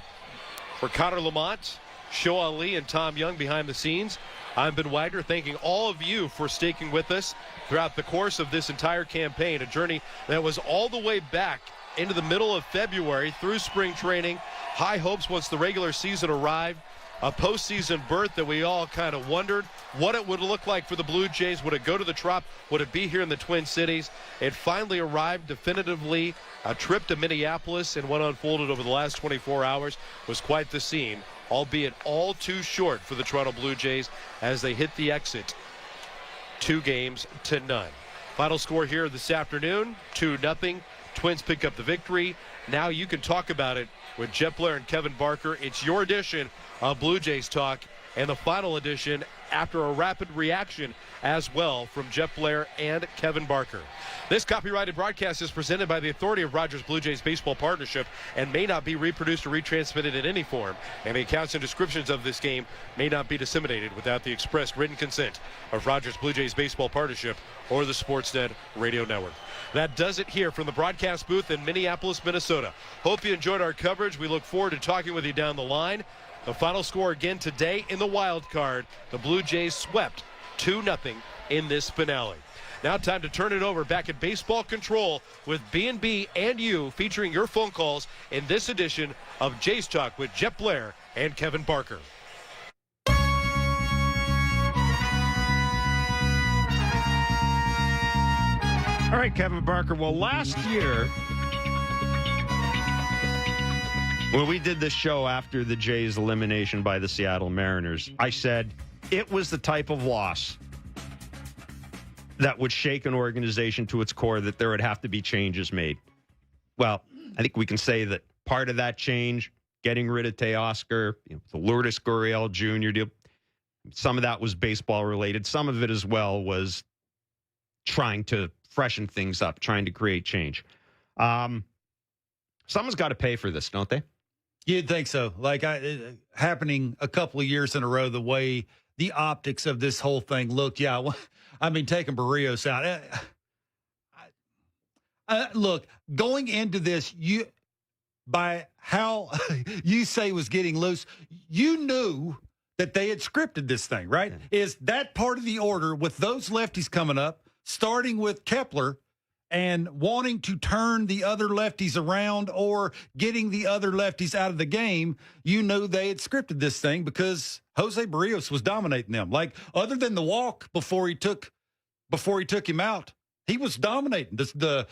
For Connor Lamont, Show Ali, and Tom Young behind the scenes, I'm Ben Wagner, thanking all of you for sticking with us throughout the course of this entire campaign, a journey that was all the way back into the middle of February through spring training, high hopes once the regular season arrived, a postseason berth that we all kind of wondered what it would look like for the Blue Jays. Would it go to the Trop? Would it be here in the Twin Cities? It finally arrived definitively. A trip to Minneapolis, and what unfolded over the last 24 hours was quite the scene, albeit all too short for the Toronto Blue Jays as they hit the exit 2-0. Final score here this afternoon, 2-0. Twins pick up the victory. Now you can talk about it with Jeff Blair and Kevin Barker. It's your edition of Blue Jays Talk, and the final edition after a rapid reaction as well from Jeff Blair and Kevin Barker. This copyrighted broadcast is presented by the authority of Rogers Blue Jays Baseball Partnership and may not be reproduced or retransmitted in any form, and the accounts and descriptions of this game may not be disseminated without the express written consent of Rogers Blue Jays Baseball Partnership or the Sportsnet Radio Network. That does it here from the broadcast booth in Minneapolis, Minnesota. Hope you enjoyed our coverage. We look forward to talking with you down the line. The final score again today in the wild card. The Blue Jays swept 2-0 in this finale. Now time to turn it over back at Baseball Control with B&B and you, featuring your phone calls in this edition of Jays Talk with Jeff Blair and Kevin Barker. All right, Kevin Barker. Well, last year, when we did this show after the Jays' elimination by the Seattle Mariners, I said it was the type of loss that would shake an organization to its core, that there would have to be changes made. Well, I think we can say that part of that change, getting rid of Teoscar, the Lourdes Gurriel Jr. deal, some of that was baseball related. Some of it as well was trying to freshen things up, trying to create change. Someone's got to pay for this, don't they? You'd think so. Like happening a couple of years in a row, the way the optics of this whole thing looked. Yeah, I mean, taking Barrios out. Look, going into this, by how you say was getting loose, you knew that they had scripted this thing, right? Is that part of the order with those lefties coming up, starting with Kepler, and wanting to turn the other lefties around or getting the other lefties out of the game? You know they had scripted this thing because Jose Barrios was dominating them. Like, other than the walk before he took him out, he was dominating. The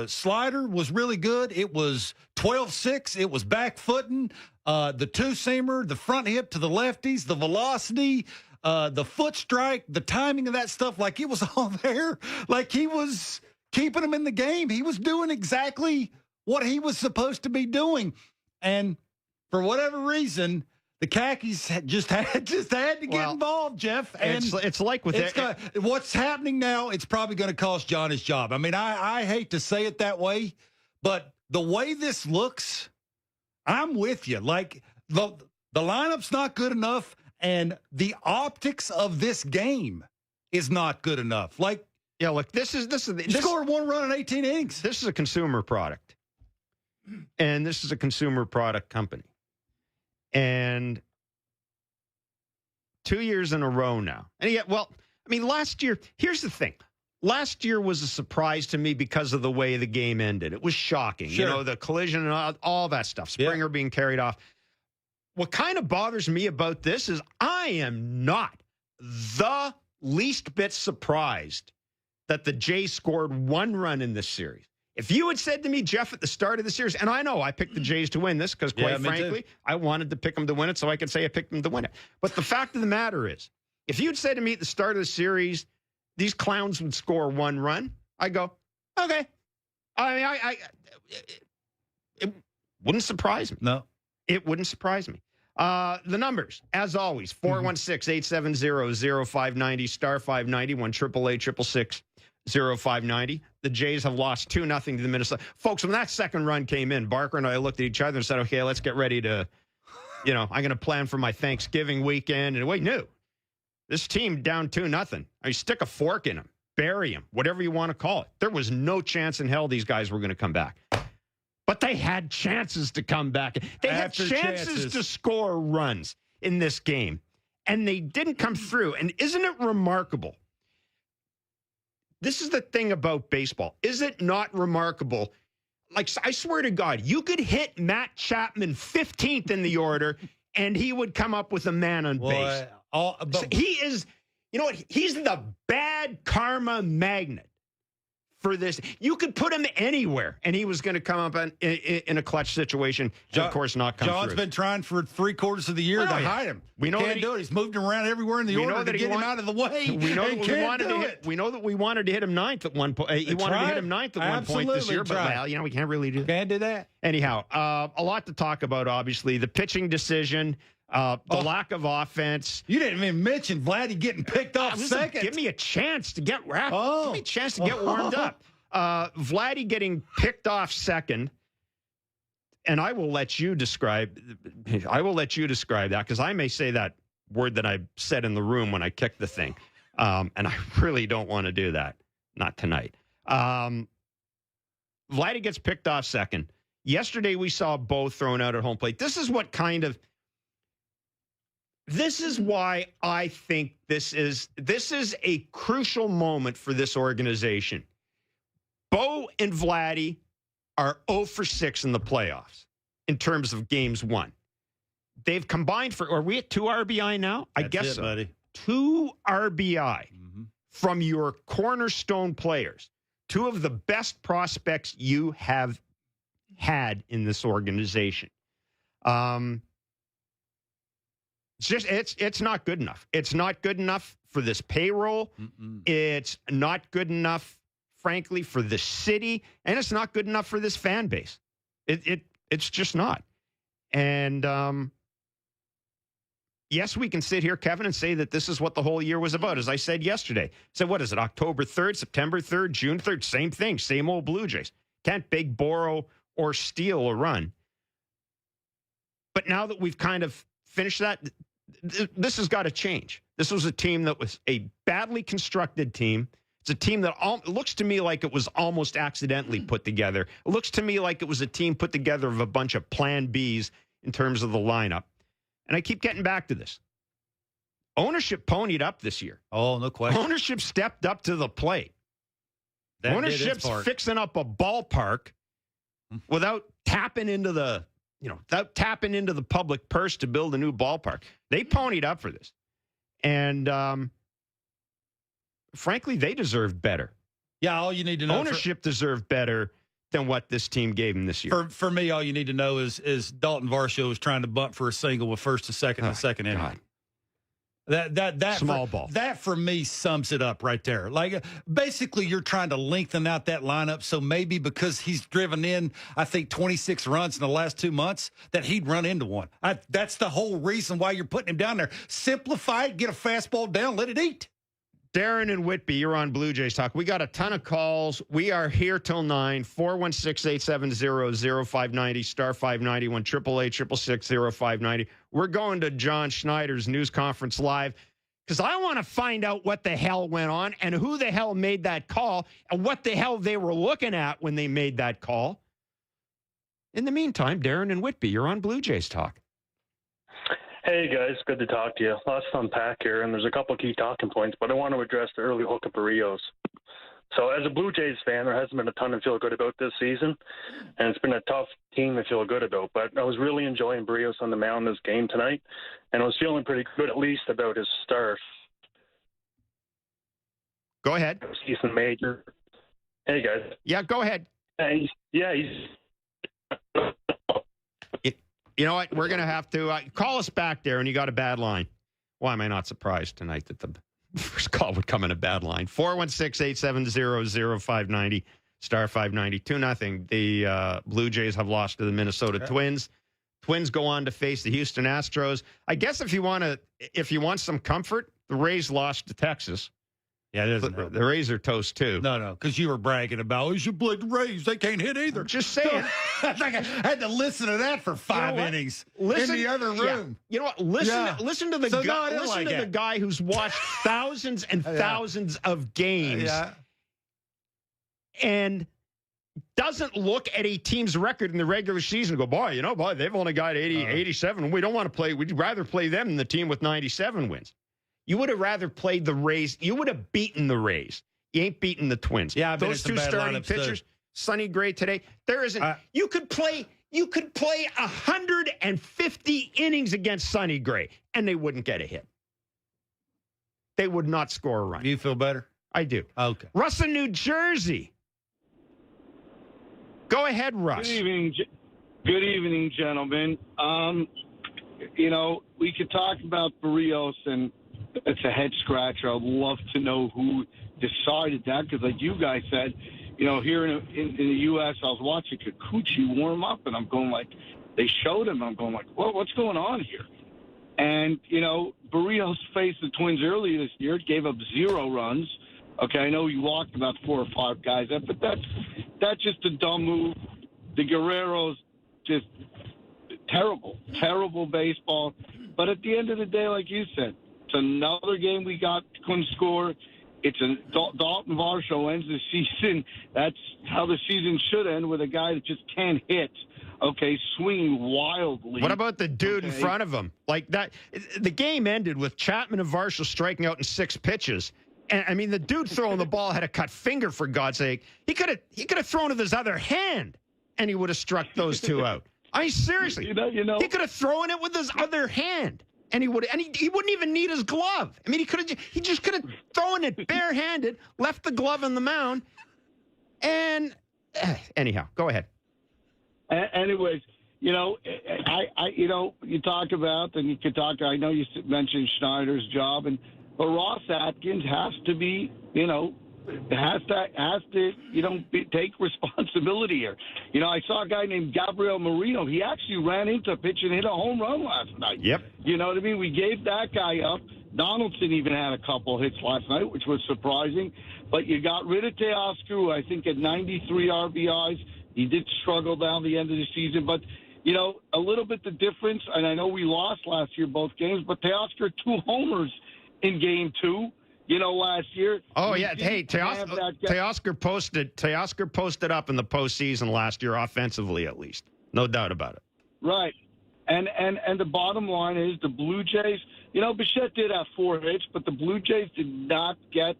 slider was really good. It was 12-6. It was back footing. The two-seamer, the front hip to the lefties, the velocity, the foot strike, the timing of that stuff, like it was all there. Like he was keeping them in the game. He was doing exactly what he was supposed to be doing. And for whatever reason, the Khakis just had to get involved, Jeff. And it's like with what's happening now, it's probably going to cost John his job. I mean, I hate to say it that way, but the way this looks, I'm with you. Like the lineup's not good enough, and the optics of this game is not good enough. Like, yeah, look, this scored one run in 18 innings. This is a consumer product, and this is a consumer product company. And 2 years in a row now. And yet, well, I mean, last year, here's the thing. Last year was a surprise to me because of the way the game ended. It was shocking. Sure. You know, the collision and all that stuff. Springer being carried off. What kind of bothers me about this is I am not the least bit surprised that the Jays scored one run in this series. If you had said to me, Jeff, at the start of the series, and I know I picked the Jays to win this because, quite frankly, I wanted to pick them to win it so I could say I picked them to win it. But the fact of the matter is, if you'd said to me at the start of the series, these clowns would score one run, I go, okay. I mean, it wouldn't surprise me. No. It wouldn't surprise me. The numbers, as always, 416-870-0590, star 590, 1-888-666-0590. The Jays have lost 2-0 to the Minnesota. Folks, when that second run came in, Barker and I looked at each other and said, okay, let's get ready to, I'm going to plan for my Thanksgiving weekend. And wait, no. This team down 2-0. I mean, stick a fork in them, bury them, whatever you want to call it. There was no chance in hell these guys were going to come back. But they had chances to come back. They had chances to score runs in this game, and they didn't come through. And isn't it remarkable? This is the thing about baseball. Is it not remarkable? Like, I swear to God, you could hit Matt Chapman 15th in the order, and he would come up with a man on base. He is, you know what? He's the bad karma magnet for this. You could put him anywhere, and he was going to come up in a clutch situation. And of course, not come John's through. been trying for 3/4 of the year to hide him. We know can't do it. He's moved him around everywhere in the order to get him out of the way. We know that we wanted to hit. We know that we wanted to hit him ninth at one point. He wanted to hit him ninth at one point this year, but well, you know, we can't really do that. Can't do that. Anyhow, a lot to talk about. Obviously, the pitching decision. The lack of offense. You didn't even mention Vladdy getting picked off second. Give me a chance to get wrapped. Give me a chance to get warmed up. Vladdy getting picked off second, and I will let you describe that, because I may say that word that I said in the room when I kicked the thing, and I really don't want to do that. Not tonight. Vladdy gets picked off second. Yesterday we saw Bo thrown out at home plate. This is why I think this is a crucial moment for this organization. Bo and Vladdy are 0 for 6 in the playoffs in terms of games won. They've combined for, are we at 2 RBI now? I guess so. Buddy. 2 RBI from your cornerstone players, 2 of the best prospects you have had in this organization. It's not good enough. It's not good enough for this payroll. It's not good enough, frankly, for the city, and it's not good enough for this fan base. It's just not. And yes, we can sit here, Kevin, and say that this is what the whole year was about. As I said yesterday, so what is it? October 3rd, September 3rd, June 3rd, same thing, same old Blue Jays. Can't beg, borrow, or steal a run. But now that we've kind of finished that, this has got to change. This was a team that was a badly constructed team. It's a team that looks to me like it was almost accidentally put together. It looks to me like it was a team put together of a bunch of plan Bs in terms of the lineup. And I keep getting back to this. Ownership ponied up this year. Oh, no question. Ownership stepped up to the plate. Ownership's fixing up a ballpark without tapping into the public purse to build a new ballpark. They ponied up for this. And frankly, they deserved better. Yeah, all you need to know. Ownership deserved better than what this team gave him this year. For me, all you need to know is Dalton Varsho was trying to bunt for a single with first to second in the second inning. That small ball. That for me sums it up right there. Like basically, you're trying to lengthen out that lineup, so maybe because he's driven in, I think 26 runs in the last 2 months, that he'd run into one. That's the whole reason why you're putting him down there. Simplify it, get a fastball down, let it eat. Darren and Whitby, you're on Blue Jays Talk. We got a ton of calls. We are here till 9, 416-870-0590, star 591, 888-666-0590. We're going to John Schneider's news conference live because I want to find out what the hell went on and who the hell made that call and what the hell they were looking at when they made that call. In the meantime, Darren and Whitby, you're on Blue Jays Talk. Hey, guys. Good to talk to you. Lots to unpack here, and there's a couple key talking points, but I want to address the early hook of Barrios. So as a Blue Jays fan, there hasn't been a ton to feel good about this season, and it's been a tough team to feel good about, but I was really enjoying Barrios on the mound this game tonight, and I was feeling pretty good, at least, about his start. Go ahead. Season major. Hey, guys. Yeah, go ahead. He's You know what? We're going to have to call us back there, and you got a bad line. Why am I not surprised tonight that the first call would come in a bad line? 416-870-0590, star 590, 2-0. The Blue Jays have lost to the Minnesota Twins. Twins go on to face the Houston Astros. I guess if you want some comfort, the Rays lost to Texas. Yeah, the Rays are toast too. No, because you were bragging about, you should play the Rays. They can't hit either. Just saying. I had to listen to that for 5 innings in the other room. Yeah. You know what? Listen to the guy who's watched thousands and thousands of games. Yeah. And doesn't look at a team's record in the regular season and go, boy, they've only got 87. We don't want to play. We'd rather play them than the team with 97 wins. You would have rather played the Rays. You would have beaten the Rays. You ain't beaten the Twins. Yeah, those two starting pitchers, Sonny Gray today. There isn't. You could play 150 innings against Sonny Gray, and they wouldn't get a hit. They would not score a run. Do you feel better? I do. Okay. Russ in New Jersey. Go ahead, Russ. Good evening, gentlemen. We could talk about Barrios, and it's a head scratcher. I'd love to know who decided that, because like you guys said, here in the U.S., I was watching Kikuchi warm up, and I'm going like, they showed him. I'm going like, what's going on here? And, Barrios faced the Twins earlier this year, gave up 0 runs. Okay, I know you walked about 4 or 5 guys, but that's just a dumb move. The Guerreros, just terrible baseball. But at the end of the day, like you said, it's another game we couldn't score. It's Dalton Varsho ends the season. That's how the season should end, with a guy that just can't hit. Okay, swinging wildly. What about the dude in front of him? Like that, the game ended with Chapman and Varsho striking out in 6 pitches. And I mean, the dude throwing the ball had a cut finger, for God's sake. He could have thrown with his other hand, and he would have struck those 2 out. I mean, seriously, he could have thrown it with his other hand, and he wouldn't even need his glove. I mean, he just could have thrown it barehanded, left the glove on the mound, and anyhow, go ahead. Anyways, you talk about, and you could talk. I know you mentioned Schneider's job, but Ross Atkins has to be, has to take responsibility here. I saw a guy named Gabriel Marino. He actually ran into a pitch and hit a home run last night. Yep. You know what I mean? We gave that guy up. Donaldson even had a couple hits last night, which was surprising. But you got rid of Teoscar, who I think at 93 RBIs. He did struggle down the end of the season. But, a little bit the difference, and I know we lost last year both games, but Teoscar 2 homers in game 2. Last year. Oh, yeah. Hey, Teoscar posted up in the postseason last year, offensively at least. No doubt about it. Right. And the bottom line is the Blue Jays, Bichette did have 4 hits, but the Blue Jays did not get,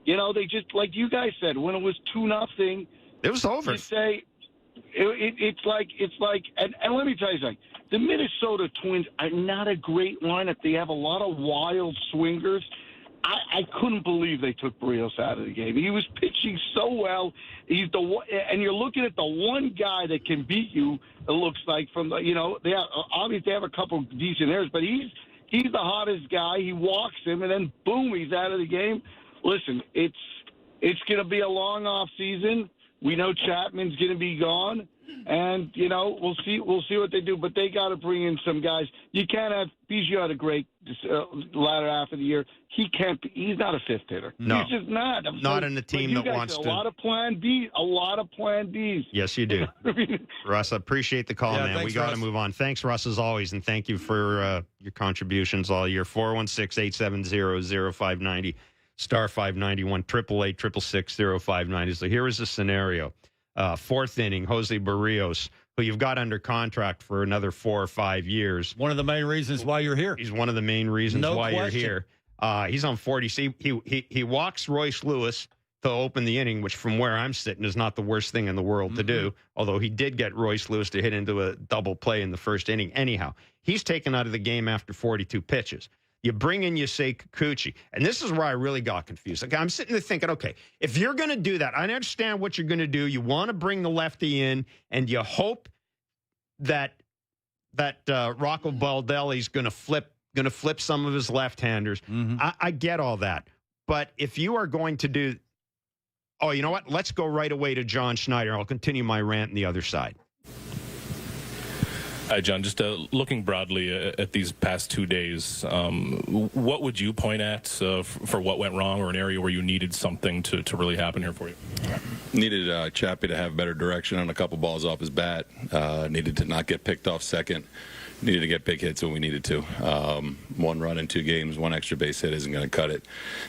they just, like you guys said, when it was 2-0. It was over. You say, it's like, and let me tell you something. The Minnesota Twins are not a great lineup. They have a lot of wild swingers. I couldn't believe they took Barrios out of the game. He was pitching so well. He's and you're looking at the one guy that can beat you. It looks like from they obviously have a couple decent errors, but he's the hottest guy. He walks him, and then boom, he's out of the game. Listen, it's going to be a long off season. We know Chapman's going to be gone, and we'll see what they do. But they got to bring in some guys. You can't have Biggio had a great latter half of the year. He can't. He's not a 5th hitter. No, he's just not. Not in a team that wants to. A lot of Plan B. A lot of Plan Bs. Yes, you do, Russ. I appreciate the call, man. We got to move on. Thanks, Russ, as always, and thank you for your contributions all year. 416-870-0590. Star 591, 888-666-0590. So here is the scenario. 4th inning, Jose Barrios, who you've got under contract for another 4 or 5 years. One of the main reasons why you're here. He's one of the main reasons why you're here. He's on 40. See, he walks Royce Lewis to open the inning, which from where I'm sitting is not the worst thing in the world to do, although he did get Royce Lewis to hit into a double play in the 1st inning. Anyhow, he's taken out of the game after 42 pitches. You bring in Yusei Kikuchi. And this is where I really got confused. Like, I'm sitting there thinking, okay, if you're going to do that, I understand what you're going to do. You want to bring the lefty in, and you hope that Rocco Baldelli's going to flip some of his left-handers. I get all that. But if you are going to do, oh, you know what? Let's go right away to John Schneider. I'll continue my rant on the other side. Hi, John. Just looking broadly at these past 2 days, what would you point at for what went wrong, or an area where you needed something to really happen here for you? Needed Chappie to have better direction on a couple balls off his bat. Needed to not get picked off second. Needed to get big hits when we needed to. 1 run in 2 games, 1 extra base hit isn't going to cut it.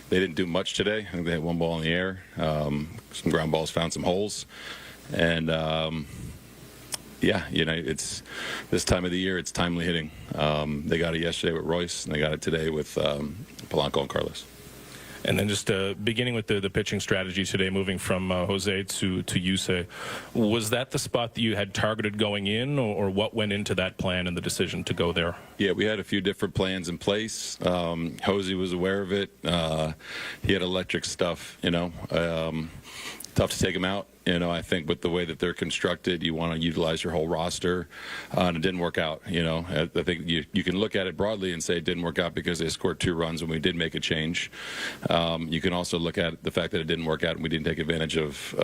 They didn't do much today. I think they had 1 ball in the air. Some ground balls found some holes. And yeah, it's this time of the year. It's timely hitting. They got it yesterday with Royce, and they got it today with Polanco and Carlos. And then just beginning with the pitching strategy today, moving from Jose to Yusei, was that the spot that you had targeted going in, or what went into that plan and the decision to go there? Yeah, we had a few different plans in place. Jose was aware of it. He had electric stuff, tough to take him out. I think with the way that they're constructed, you want to utilize your whole roster, and it didn't work out. I think you can look at it broadly and say it didn't work out because they scored 2 runs when we did make a change. You can also look at the fact that it didn't work out and we didn't take advantage of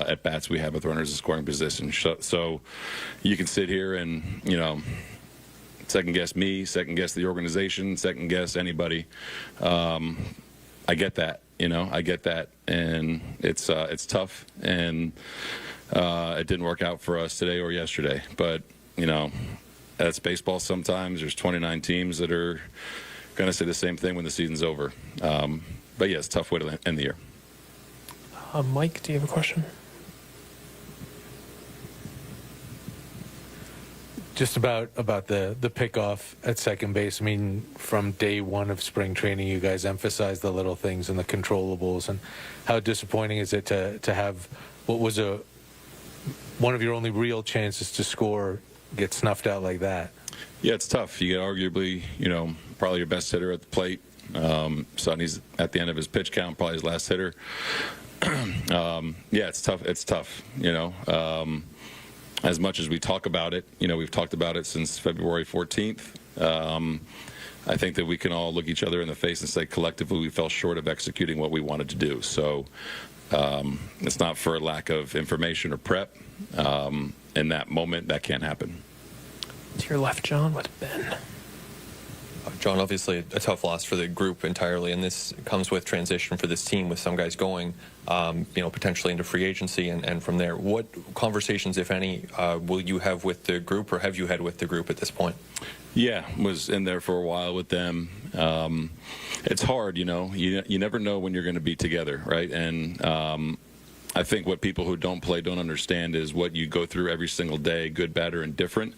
at-bats we have with runners in scoring position. So you can sit here and, second-guess me, second-guess the organization, second-guess anybody. I get that. I get that, and it's tough, and it didn't work out for us today or yesterday. But that's baseball. Sometimes there's 29 teams that are going to say the same thing when the season's over. But yeah, it's a tough way to end the year. Mike, do you have a question? Just about the pickoff at second base. I mean, from day one of spring training, you guys emphasized the little things and the controllables. And how disappointing is it to have what was one of your only real chances to score get snuffed out like that? Yeah, it's tough. You get arguably, probably your best hitter at the plate. Sonny's at the end of his pitch count, probably his last hitter. Yeah, it's tough. It's tough. As much as we talk about it, we've talked about it since February 14th. I think that we can all look each other in the face and say collectively we fell short of executing what we wanted to do. So it's not for a lack of information or prep. In that moment, that can't happen. To your left, John, with Ben. John, obviously a tough loss for the group entirely, and this comes with transition for this team with some guys going, potentially into free agency and from there. What conversations, if any, will you have with the group, or have you had with the group at this point? Yeah, was in there for a while with them. It's hard, you never know when you're going to be together, right? And I think what people who don't play don't understand is what you go through every single day, good, bad, or indifferent,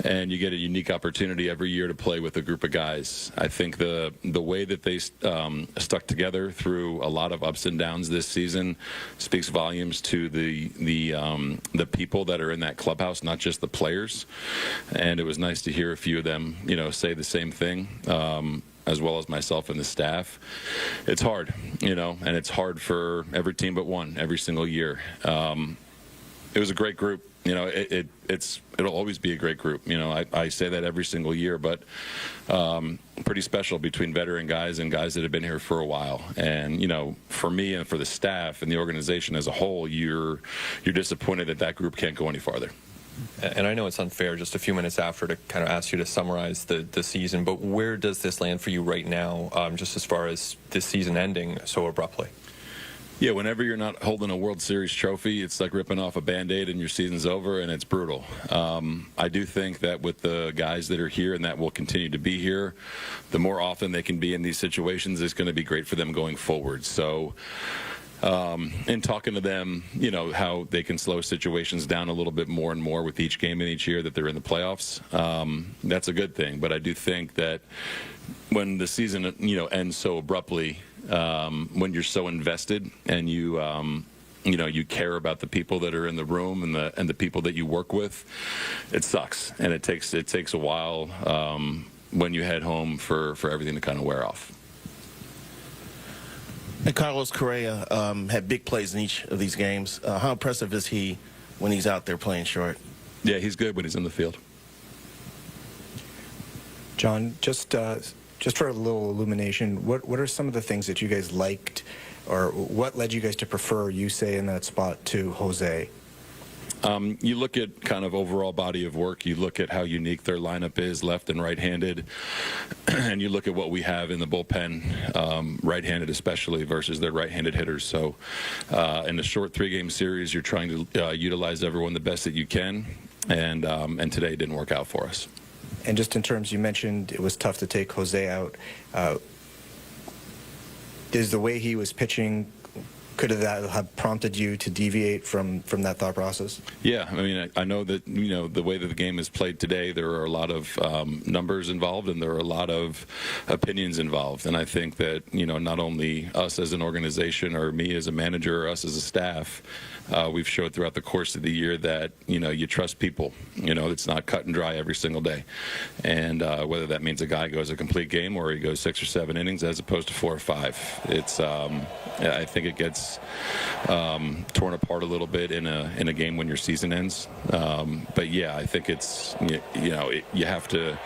and you get a unique opportunity every year to play with a group of guys. I think the way that they stuck together through a lot of ups and downs this season speaks volumes to the people that are in that clubhouse, not just the players. And it was nice to hear a few of them, say the same thing. As well as myself and the staff. It's hard, and it's hard for every team but one every single year. It was a great group. It'll always be a great group. I say that every single year, but pretty special between veteran guys and guys that have been here for a while. And for me and for the staff and the organization as a whole, you're disappointed that group can't go any farther. And I know it's unfair just a few minutes after to kind of ask you to summarize the season, but where does this land for you right now, just as far as this season ending so abruptly? Yeah, whenever you're not holding a World Series trophy, it's like ripping off a Band-Aid and your season's over, and it's brutal. I do think that with the guys that are here and that will continue to be here, the more often they can be in these situations, it's going to be great for them going forward. So in talking to them, how they can slow situations down a little bit more and more with each game and each year that they're in the playoffs, that's a good thing. But I do think that when the season, ends so abruptly, when you're so invested and you care about the people that are in the room and the people that you work with, it sucks. And it takes a while when you head home for everything to kind of wear off. And Carlos Correa had big plays in each of these games. How impressive is he when he's out there playing short? Yeah, he's good when he's in the field. John, just for a little illumination, what are some of the things that you guys liked, or what led you guys to prefer Yusei in that spot to Jose? You look at kind of overall body of work. You look at how unique their lineup is, left and right-handed, and you look at what we have in the bullpen, right-handed especially, versus their right-handed hitters. So in the short 3-game series, you're trying to utilize everyone the best that you can, and today it didn't work out for us. And just in terms, you mentioned it was tough to take Jose out. Is the way he was pitching could that have prompted you to deviate from that thought process? Yeah, I mean, I know that, the way that the game is played today, there are a lot of numbers involved and there are a lot of opinions involved. And I think that, not only us as an organization or me as a manager or us as a staff, we've showed throughout the course of the year that, you trust people. It's not cut and dry every single day. And whether that means a guy goes a complete game or he goes 6 or 7 innings as opposed to 4 or 5, it's, I think it gets torn apart a little bit in a game when your season ends. But yeah, I think it's you have to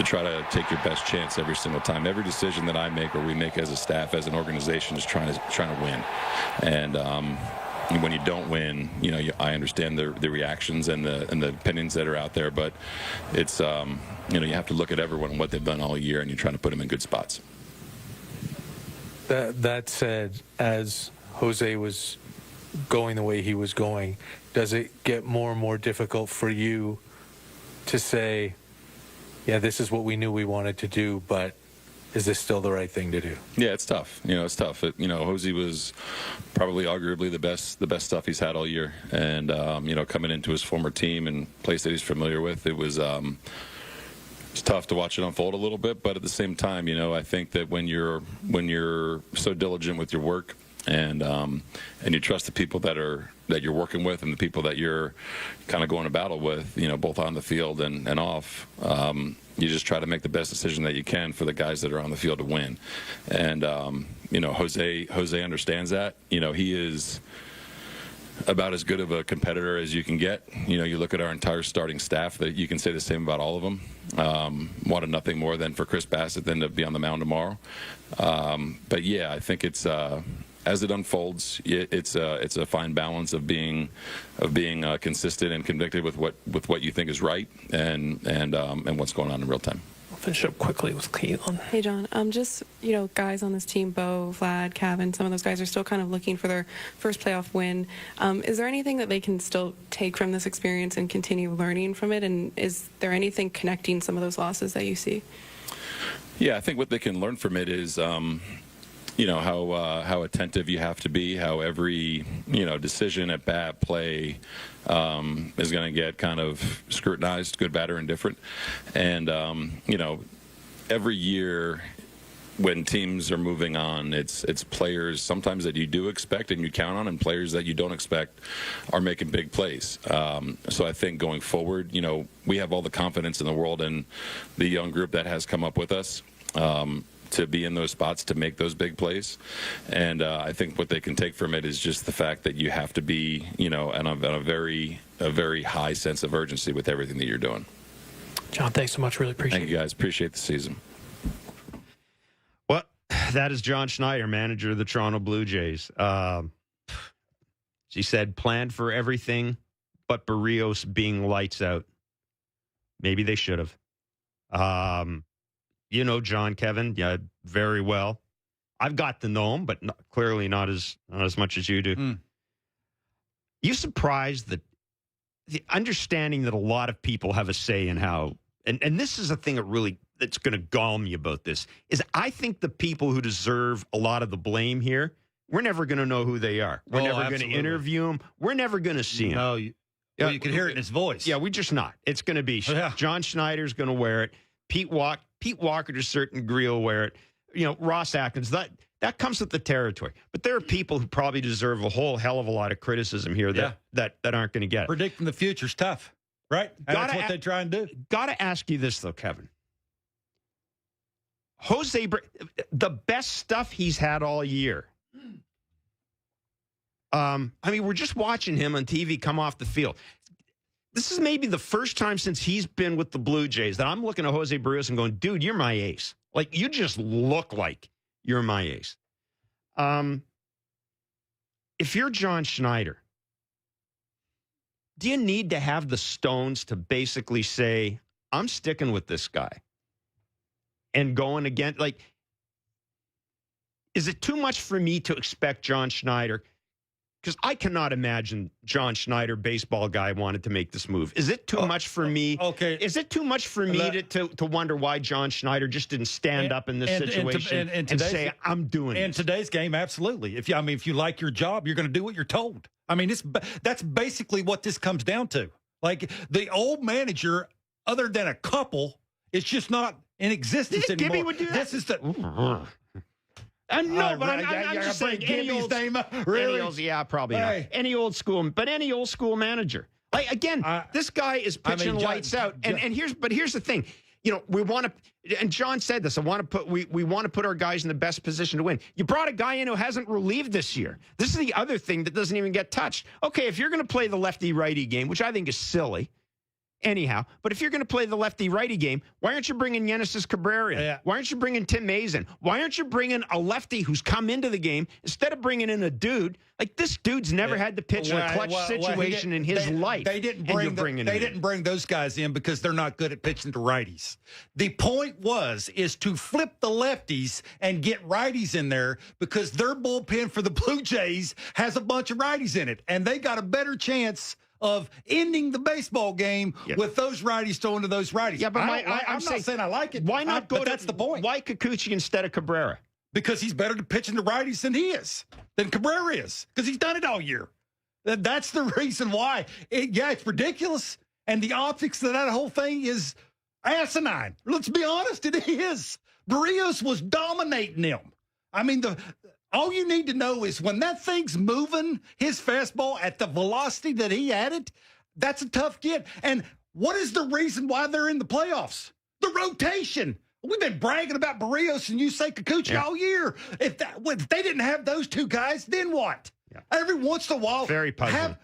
try to take your best chance every single time. Every decision that I make or we make as a staff, as an organization, is trying to win. And when you don't win, I understand the reactions and the opinions that are out there, but it's you have to look at everyone and what they've done all year, and you're trying to put them in good spots. That said, as Jose was going the way he was going, does it get more and more difficult for you to say, yeah, this is what we knew we wanted to do, but is this still the right thing to do? Yeah, it's tough. It's tough. Jose was probably arguably the best stuff he's had all year. And, coming into his former team and place that he's familiar with, it was it's tough to watch it unfold a little bit. But at the same time, I think that when you're so diligent with your work and you trust the people that you're working with and the people that you're kind of going to battle with, both on the field and off, you just try to make the best decision that you can for the guys that are on the field to win. And Jose understands that. He is about as good of a competitor as you can get. You look at our entire starting staff, that you can say the same about all of them. Wanted nothing more than for Chris Bassett than to be on the mound tomorrow. But yeah, I think it's as it unfolds, it's a fine balance of being consistent and convicted with what you think is right and what's going on in real time. I'll finish up quickly with Caitlin. Hey, John. Just, guys on this team, Bo, Vlad, Kevin, some of those guys are still kind of looking for their first playoff win. Is there anything that they can still take from this experience and continue learning from it? And is there anything connecting some of those losses that you see? Yeah, I think what they can learn from it is, how attentive you have to be, how every, decision at bat, play, is going to get kind of scrutinized, good, bad, or indifferent. And, every year when teams are moving on, it's players sometimes that you do expect and you count on, and players that you don't expect are making big plays. So I think going forward, we have all the confidence in the world in the young group that has come up with us. To be in those spots to make those big plays. And I think what they can take from it is just the fact that you have to be, on a very high sense of urgency with everything that you're doing. John, thanks so much. Really appreciate it. Thank you, guys. Appreciate the season. Well, that is John Schneider, manager of the Toronto Blue Jays. He said, planned for everything but Barrios being lights out. Maybe they should have. John, Kevin, very well. I've got to know him, but clearly not as much as you do. You surprised that the understanding that a lot of people have a say in how, and this is a thing that's going to gall me about this, is I think the people who deserve a lot of the blame here, we're never going to know who they are. We're never going to interview them. We're never going to see them. No, you can hear it in his voice. Yeah, we're just not. It's going to be John Schneider's going to wear it. Pete Walker to a certain degree will wear it. Ross Atkins, that comes with the territory. But there are people who probably deserve a whole hell of a lot of criticism here that aren't going to get it. Predicting the future's tough, right? That's what they try and do. Got to ask you this, though, Kevin. Jose, the best stuff he's had all year. We're just watching him on TV come off the field. This is maybe the first time since he's been with the Blue Jays that I'm looking at Jose Barrios and going, dude, you're my ace. Like, you just look like you're my ace. If you're John Schneider, do you need to have the stones to basically say, I'm sticking with this guy and going again? Like, is it too much for me to expect John Schneider because I cannot imagine John Schneider, baseball guy, wanted to make this move. Is it too much for me? Okay. Is it too much for me to wonder why John Schneider just didn't stand up in this situation and say, I'm doing it? In today's game, absolutely. If you like your job, you're going to do what you're told. I mean, that's basically what this comes down to. Like, the old manager, other than a couple, is just not in existence anymore. Gibby would do that. This is the... I'm just saying, any old probably not. Any old school manager. Like, again, this guy is pitching lights out. And here's the thing. We want to, and John said this, we want to put our guys in the best position to win. You brought a guy in who hasn't relieved this year. This is the other thing that doesn't even get touched. Okay, if you're going to play the lefty-righty game, which I think is silly, anyhow, but if you're going to play the lefty-righty game, why aren't you bringing Genesis Cabrera in? Yeah. Why aren't you bringing Tim Mason? Why aren't you bringing a lefty who's come into the game instead of bringing in a dude? Like, this dude's never had to pitch in a clutch situation in his life. They didn't bring those guys in because they're not good at pitching to righties. The point is to flip the lefties and get righties in there because their bullpen for the Blue Jays has a bunch of righties in it, and they got a better chance of ending the baseball game with those righties throwing to those righties. Yeah, but I'm not saying I like it. Why not go? That's the point. Why Kikuchi instead of Cabrera? Because he's better at pitching to righties than Cabrera is. Because he's done it all year. That's the reason why. It's ridiculous, and the optics of that whole thing is asinine. Let's be honest, it is. Barrios was dominating them. I mean, all you need to know is when that thing's moving, his fastball at the velocity that he had it, that's a tough get. And what is the reason why they're in the playoffs? The rotation. We've been bragging about Barrios and Yusei Kikuchi all year. If they didn't have those two guys, then what? Yeah. Every once in a while, very puzzling.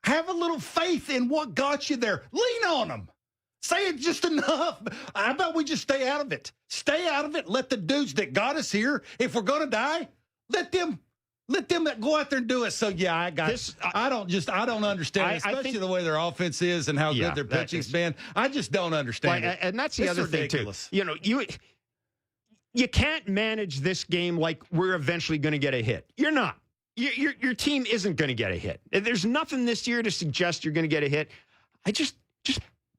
Have a little faith in what got you there. Lean on them. Say it just enough. How about we just stay out of it? Stay out of it. Let the dudes that got us here, if we're going to die, let them go out there and do it. So, yeah, I got this. I don't understand, especially the way their offense is and how good their pitching's been. I just don't understand it. And that's the other thing, too. You can't manage this game like we're eventually going to get a hit. You're not. Your team isn't going to get a hit. There's nothing this year to suggest you're going to get a hit. I just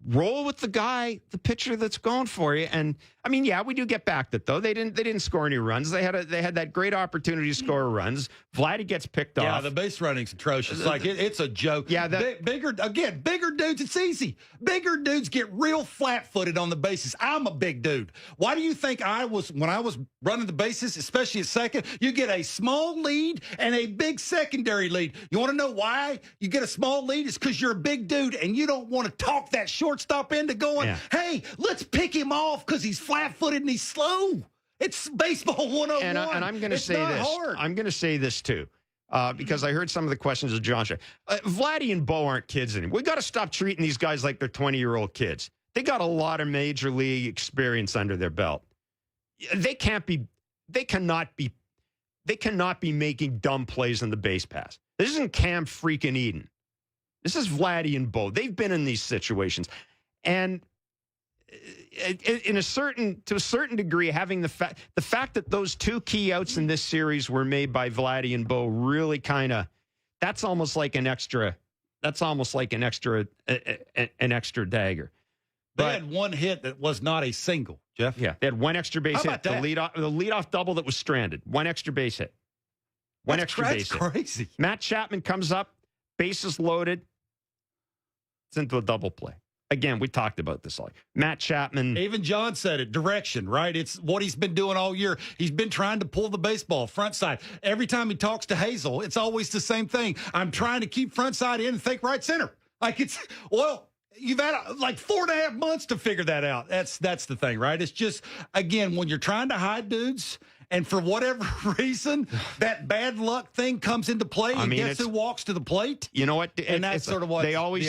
roll with the pitcher that's going for you. And I mean, we do get back that though. They didn't score any runs. They had that great opportunity to score runs. Vladdy gets picked off. Yeah, the base running's atrocious. Like it's a joke. Yeah, bigger dudes. It's easy. Bigger dudes get real flat-footed on the bases. I'm a big dude. Why do you think when I was running the bases, especially at second, you get a small lead and a big secondary lead? You want to know why you get a small lead? It's because you're a big dude and you don't want to talk that shortstop into going, hey, let's pick him off because he's flat-footed and he's slow. It's baseball 101. And I'm going to say this. Hard. I'm going to say this, too, because I heard some of the questions of John. Vladdy and Bo aren't kids anymore. We got to stop treating these guys like they're 20-year-old kids. They got a lot of major league experience under their belt. They cannot be making dumb plays on the base pass. This isn't Cam freaking Eden. This is Vladdy and Bo. They've been in these situations. And to a certain degree, having the fact that those two key outs in this series were made by Vladdy and Bo really that's almost like an extra dagger. They had one hit that was not a single, Jeff. Yeah, they had one extra base hit. The leadoff double that was stranded. One extra base hit. Base hit. That's crazy. Matt Chapman comes up, bases loaded. It's into a double play. Again, we talked about this all. Matt Chapman. Even John said it. Direction, right? It's what he's been doing all year. He's been trying to pull the baseball front side. Every time he talks to Hazel, it's always the same thing. I'm trying to keep front side in and think right center. You've had like 4.5 months to figure that out. That's the thing, right? It's just, again, when you're trying to hide dudes, and for whatever reason, that bad luck thing comes into play. And guess who walks to the plate? You know what? And that's sort of what they always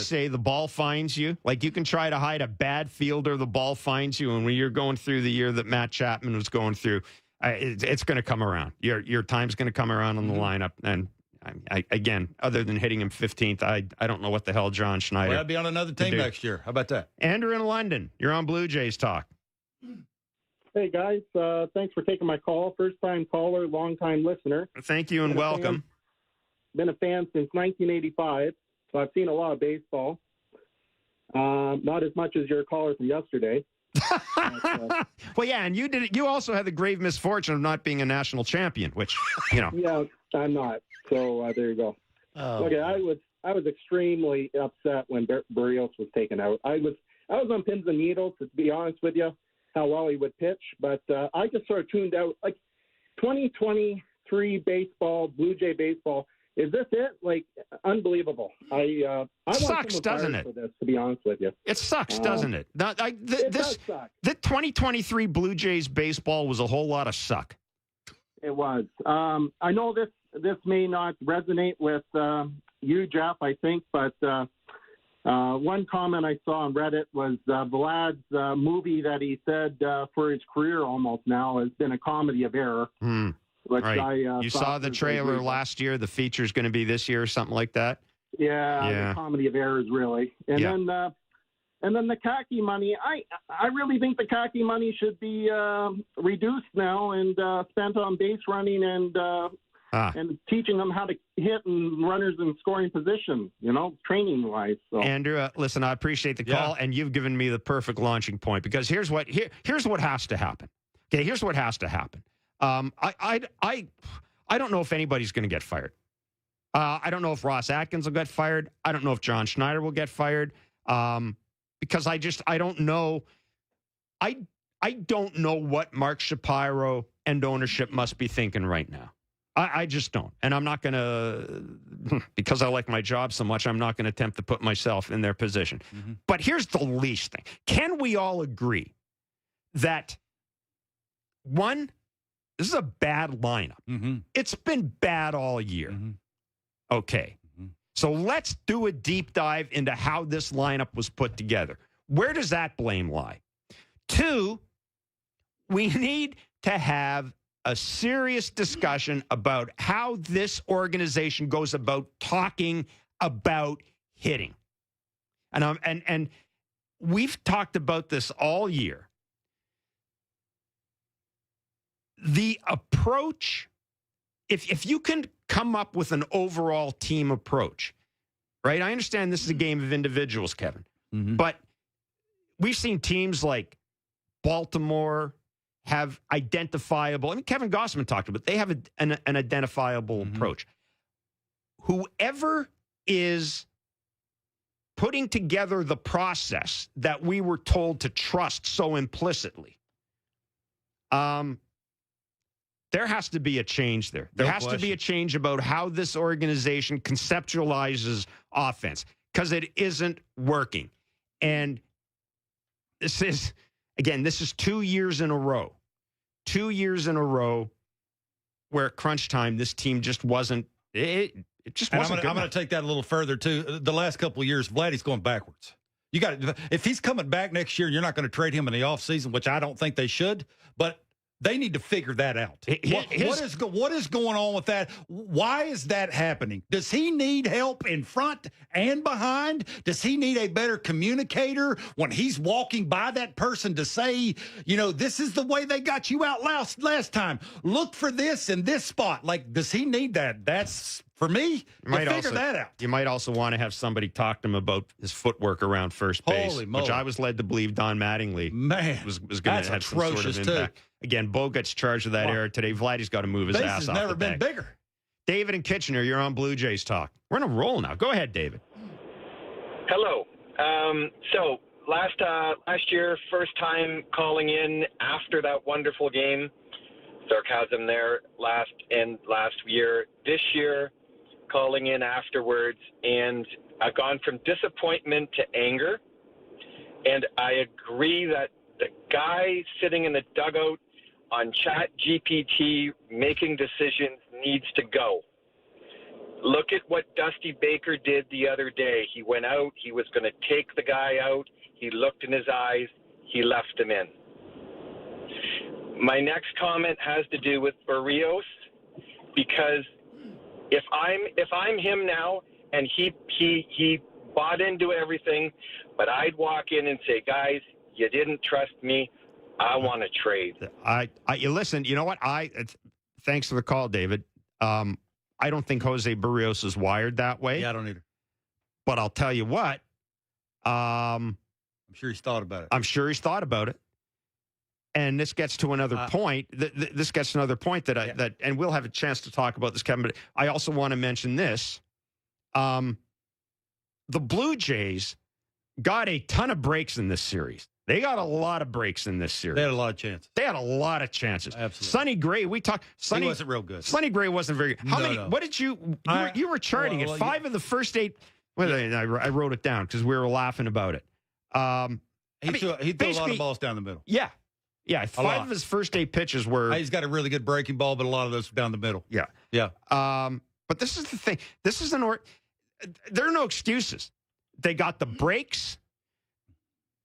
say. The ball finds you. Like you can try to hide a bad fielder, the ball finds you. And when you're going through the year that Matt Chapman was going through, it's going to come around. Your time's going to come around on the lineup. And again, other than hitting him 15th, I don't know what the hell John Schneider. Well, I'll be on another team next year. How about that? Andrew in London, you're on Blue Jays Talk. Hey, guys. Thanks for taking my call. First-time caller, long-time listener. Thank you and welcome. been a fan since 1985, so I've seen a lot of baseball. Not as much as your caller from yesterday. Well, yeah, and you also had the grave misfortune of not being a national champion, which, you know. Yeah, I'm not. So there you go. Okay, I was extremely upset when Barrios was taken out. I was on pins and needles, to be honest with you, how well he would pitch, but I just sort of tuned out. Like 2023 baseball, Blue Jay baseball. Is this it? Like, unbelievable. I sucks, doesn't it? For this, to be honest with you. It sucks, doesn't it? It does suck. The 2023 Blue Jays baseball was a whole lot of suck. It was. I know this may not resonate with you, Jeff, I think, but one comment I saw on Reddit was Vlad's movie that he said for his career almost now has been a comedy of error. Which Right. I You saw the trailer last year. The feature's going to be this year or something like that. Yeah. The comedy of errors, really. And then the khaki money. I really think the khaki money should be reduced now and spent on base running and teaching them how to hit and runners in scoring position. You know, training wise. So. Andrew, listen, I appreciate the call, and you've given me the perfect launching point because here's what has to happen. Okay, here's what has to happen. I don't know if anybody's going to get fired. I don't know if Ross Atkins will get fired. I don't know if John Schneider will get fired. Because I don't know. I don't know what Mark Shapiro and ownership must be thinking right now. I just don't. And I'm not going to, because I like my job so much, I'm not going to attempt to put myself in their position. Mm-hmm. But here's the least thing. Can we all agree that, one, this is a bad lineup. Mm-hmm. It's been bad all year. Mm-hmm. Okay. Mm-hmm. So let's do a deep dive into how this lineup was put together. Where does that blame lie? Two, we need to have a serious discussion about how this organization goes about talking about hitting. And we've talked about this all year. The approach, if you can come up with an overall team approach, right? I understand this is a game of individuals, Kevin, but we've seen teams like Baltimore have identifiable, I mean, Kevin Gossman talked about it, they have an identifiable approach. Whoever is putting together the process that we were told to trust so implicitly, there has to be a change there. There has to be a change about how this organization conceptualizes offense because it isn't working. And this is 2 years in a row. 2 years in a row where at crunch time, this team just wasn't, it just wasn't good I'm going to take that a little further, too. The last couple of years, Vladdy's going backwards. You got, if he's coming back next year, you're not going to trade him in the offseason, which I don't think they should, but they need to figure that out. What is going on with that? Why is that happening? Does he need help in front and behind? Does he need a better communicator when he's walking by that person to say, you know, this is the way they got you out last time. Look for this in this spot. Like, does he need that? That's, for me, figure that out. You might also want to have somebody talk to him about his footwork around first base, which I was led to believe Don Mattingly was going to have some sort of impact. Too. Again, Bogut's charged with that error today. Vladdy's got to move his ass off never the been bag. Bigger. David in Kitchener, you're on Blue Jays Talk. We're on a roll now. Go ahead, David. Hello. So last year, first time calling in after that wonderful game. Sarcasm there. Last year. This year, calling in afterwards, and I've gone from disappointment to anger. And I agree that the guy sitting in the dugout on Chat GPT making decisions needs to go. Look at what Dusty Baker did the other day. He went out. He was going to take the guy out. He looked in his eyes. He left him in. My next comment has to do with Barrios, because if I'm him now and he bought into everything, but I'd walk in and say, guys, you didn't trust me. I want to trade. You listen. You know what? Thanks for the call, David. I don't think Jose Barrios is wired that way. Yeah, I don't either. But I'll tell you what. I'm sure he's thought about it. I'm sure he's thought about it. And this gets to another point. This gets to another point that and we'll have a chance to talk about this, Kevin. But I also want to mention this: the Blue Jays got a ton of breaks in this series. They got a lot of breaks in this series. They had a lot of chances. Absolutely. Sonny Gray, we talked. He wasn't real good. Sonny Gray wasn't very good. How No, many? no. What did you were charting it? 5 of the first 8. Well, I wrote it down because we were laughing about it. He threw a lot of balls down the middle. Yeah. 5 of his first 8 pitches were. He's got a really good breaking ball, but a lot of those were down the middle. Yeah. But this is the thing. This is there are no excuses. They got the breaks.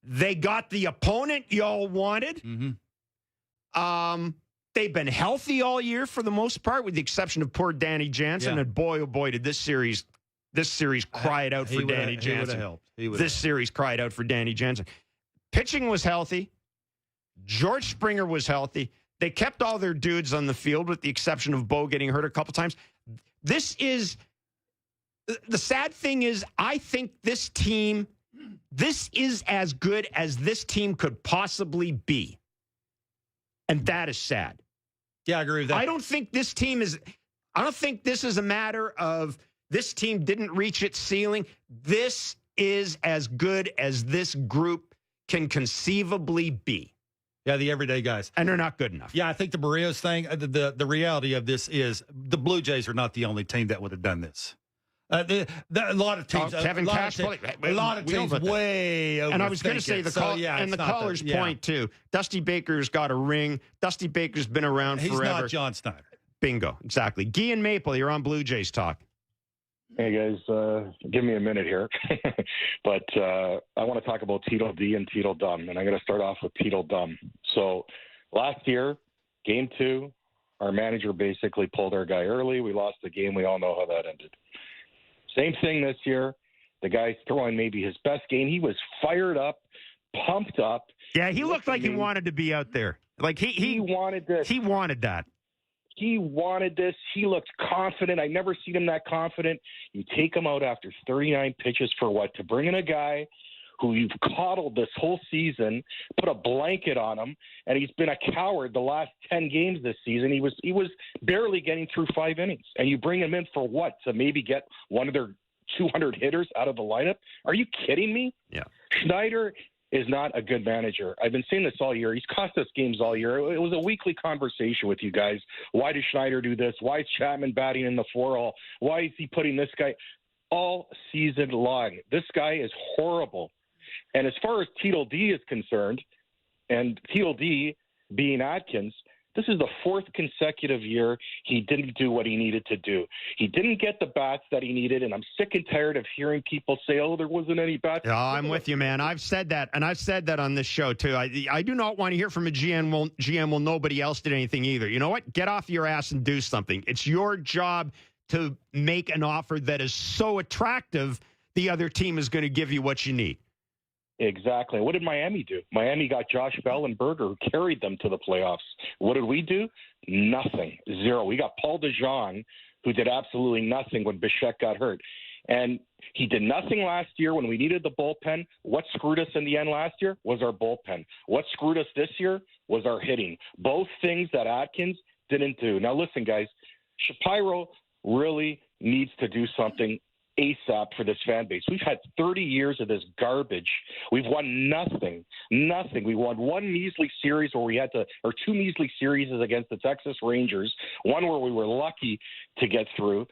They got the opponent y'all wanted. Mm-hmm. They've been healthy all year for the most part, with the exception of poor Danny Jansen. Yeah. And boy, oh boy, did this series cried out for Danny Jansen. This series cried out for Danny Jansen. Pitching was healthy. George Springer was healthy. They kept all their dudes on the field, with the exception of Bo getting hurt a couple times. The sad thing is, I think this is as good as this team could possibly be. And that is sad. Yeah, I agree with that. I don't think this is a matter of this team didn't reach its ceiling. This is as good as this group can conceivably be. Yeah, the everyday guys. And they're not good enough. Yeah, I think the Barrios thing, the reality of this is the Blue Jays are not the only team that would have done this. A lot of teams. Kevin Cash. A lot of teams way over. And I was going to say the caller's point too. Dusty Baker's got a ring. Dusty Baker's been around forever. He's not John Snyder. Bingo. Exactly. Guy and Maple, you're on Blue Jays Talk. Hey, guys, give me a minute here. But I want to talk about Tito D and Tito Dumb, and I'm going to start off with Tito Dumb. So last year, Game 2, our manager basically pulled our guy early. We lost the game. We all know how that ended. Same thing this year. The guy's throwing maybe his best game. He was fired up, pumped up. Yeah, he looked like he wanted to be out there. Like he wanted this. He wanted that. He wanted this. He looked confident. I never seen him that confident. You take him out after 39 pitches for what? To bring in a guy who you've coddled this whole season, put a blanket on him, and he's been a coward the last 10 games this season. He was barely getting through 5 innings. And you bring him in for what? To maybe get one of their 200 hitters out of the lineup? Are you kidding me? Yeah. Schneider is not a good manager. I've been saying this all year. He's cost us games all year. It was a weekly conversation with you guys. Why does Schneider do this? Why is Chapman batting in the 4-hole? Why is he putting this guy all season long? This guy is horrible. And as far as Tito D is concerned, and Tito D being Atkins, this is the 4th consecutive year he didn't do what he needed to do. He didn't get the bats that he needed, and I'm sick and tired of hearing people say, oh, there wasn't any bats. Yeah, I'm with you, man. I've said that, and I've said that on this show, too. I do not want to hear from a GM, well, nobody else did anything either. You know what? Get off your ass and do something. It's your job to make an offer that is so attractive, the other team is going to give you what you need. Exactly. What did Miami do? Miami got Josh Bell and Berger, who carried them to the playoffs. What did we do? Nothing. Zero. We got Paul DeJong, who did absolutely nothing when Bichette got hurt. And he did nothing last year when we needed the bullpen. What screwed us in the end last year was our bullpen. What screwed us this year was our hitting. Both things that Atkins didn't do. Now, listen, guys, Shapiro really needs to do something ASAP for this fan base. We've had 30 years of this garbage. We've won nothing. We won one measly series or 2 measly series against the Texas Rangers, one where we were lucky to get through.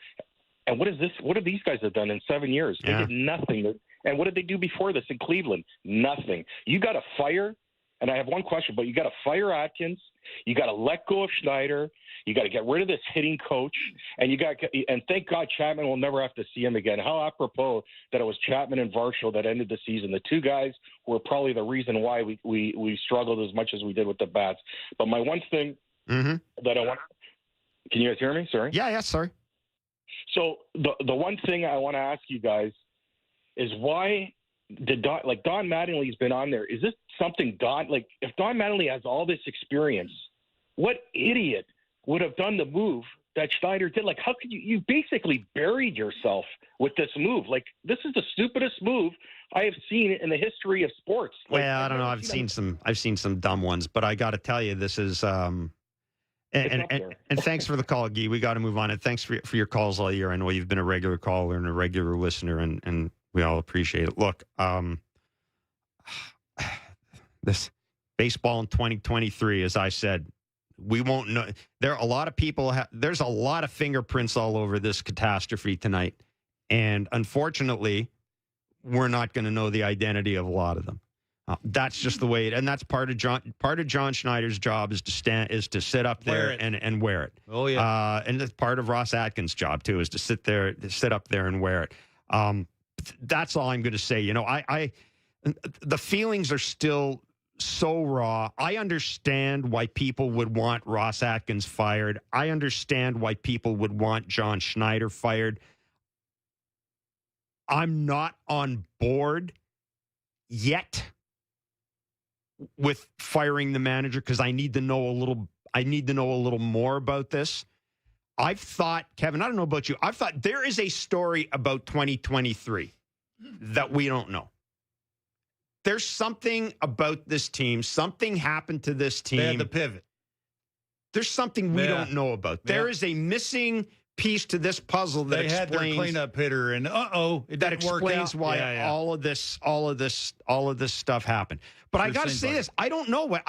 And what have these guys have done in 7 years? They did nothing. And what did they do before this in Cleveland? Nothing. You got to fire, and I have one question, but you got to fire Atkins. You got to let go of Schneider. You got to get rid of this hitting coach, and thank God Chapman will never have to see him again. How apropos that it was Chapman and Varsho that ended the season. The two guys were probably the reason why we struggled as much as we did with the bats. But my one thing that I want, can you guys hear me? Sorry. Yeah, sorry. So the one thing I want to ask you guys is why did Don Mattingly's been on there? Is this something if Don Mattingly has all this experience, what idiot would have done the move that Schneider did. Like, how could you basically buried yourself with this move? Like, this is the stupidest move I have seen in the history of sports. Like, well, I don't know. I've seen some dumb ones, but I got to tell you, this is and thanks for the call, Guy. We got to move on. And thanks for your calls all year. I know you've been a regular caller and a regular listener, and we all appreciate it. Look, this baseball in 2023, as I said, we won't know. There are a lot of people. There's a lot of fingerprints all over this catastrophe tonight, and unfortunately, we're not going to know the identity of a lot of them. That's just the way it. And that's part of John Schneider's job is to sit up there and wear it. Oh yeah. And that's part of Ross Atkins' job too, is to sit up there and wear it. That's all I'm going to say. You know, the feelings are still so raw. I understand why people would want Ross Atkins fired. I understand why people would want John Schneider fired. I'm not on board yet with firing the manager because I need to know a little more about this. I've thought, Kevin, I don't know about you. I've thought there is a story about 2023 that we don't know. There's something about this team. Something happened to this team. They had the pivot. There's something we don't know about. There is a missing piece to this puzzle that explains their cleanup hitter, and that explains why all of this stuff happened. But I got to say this: I don't know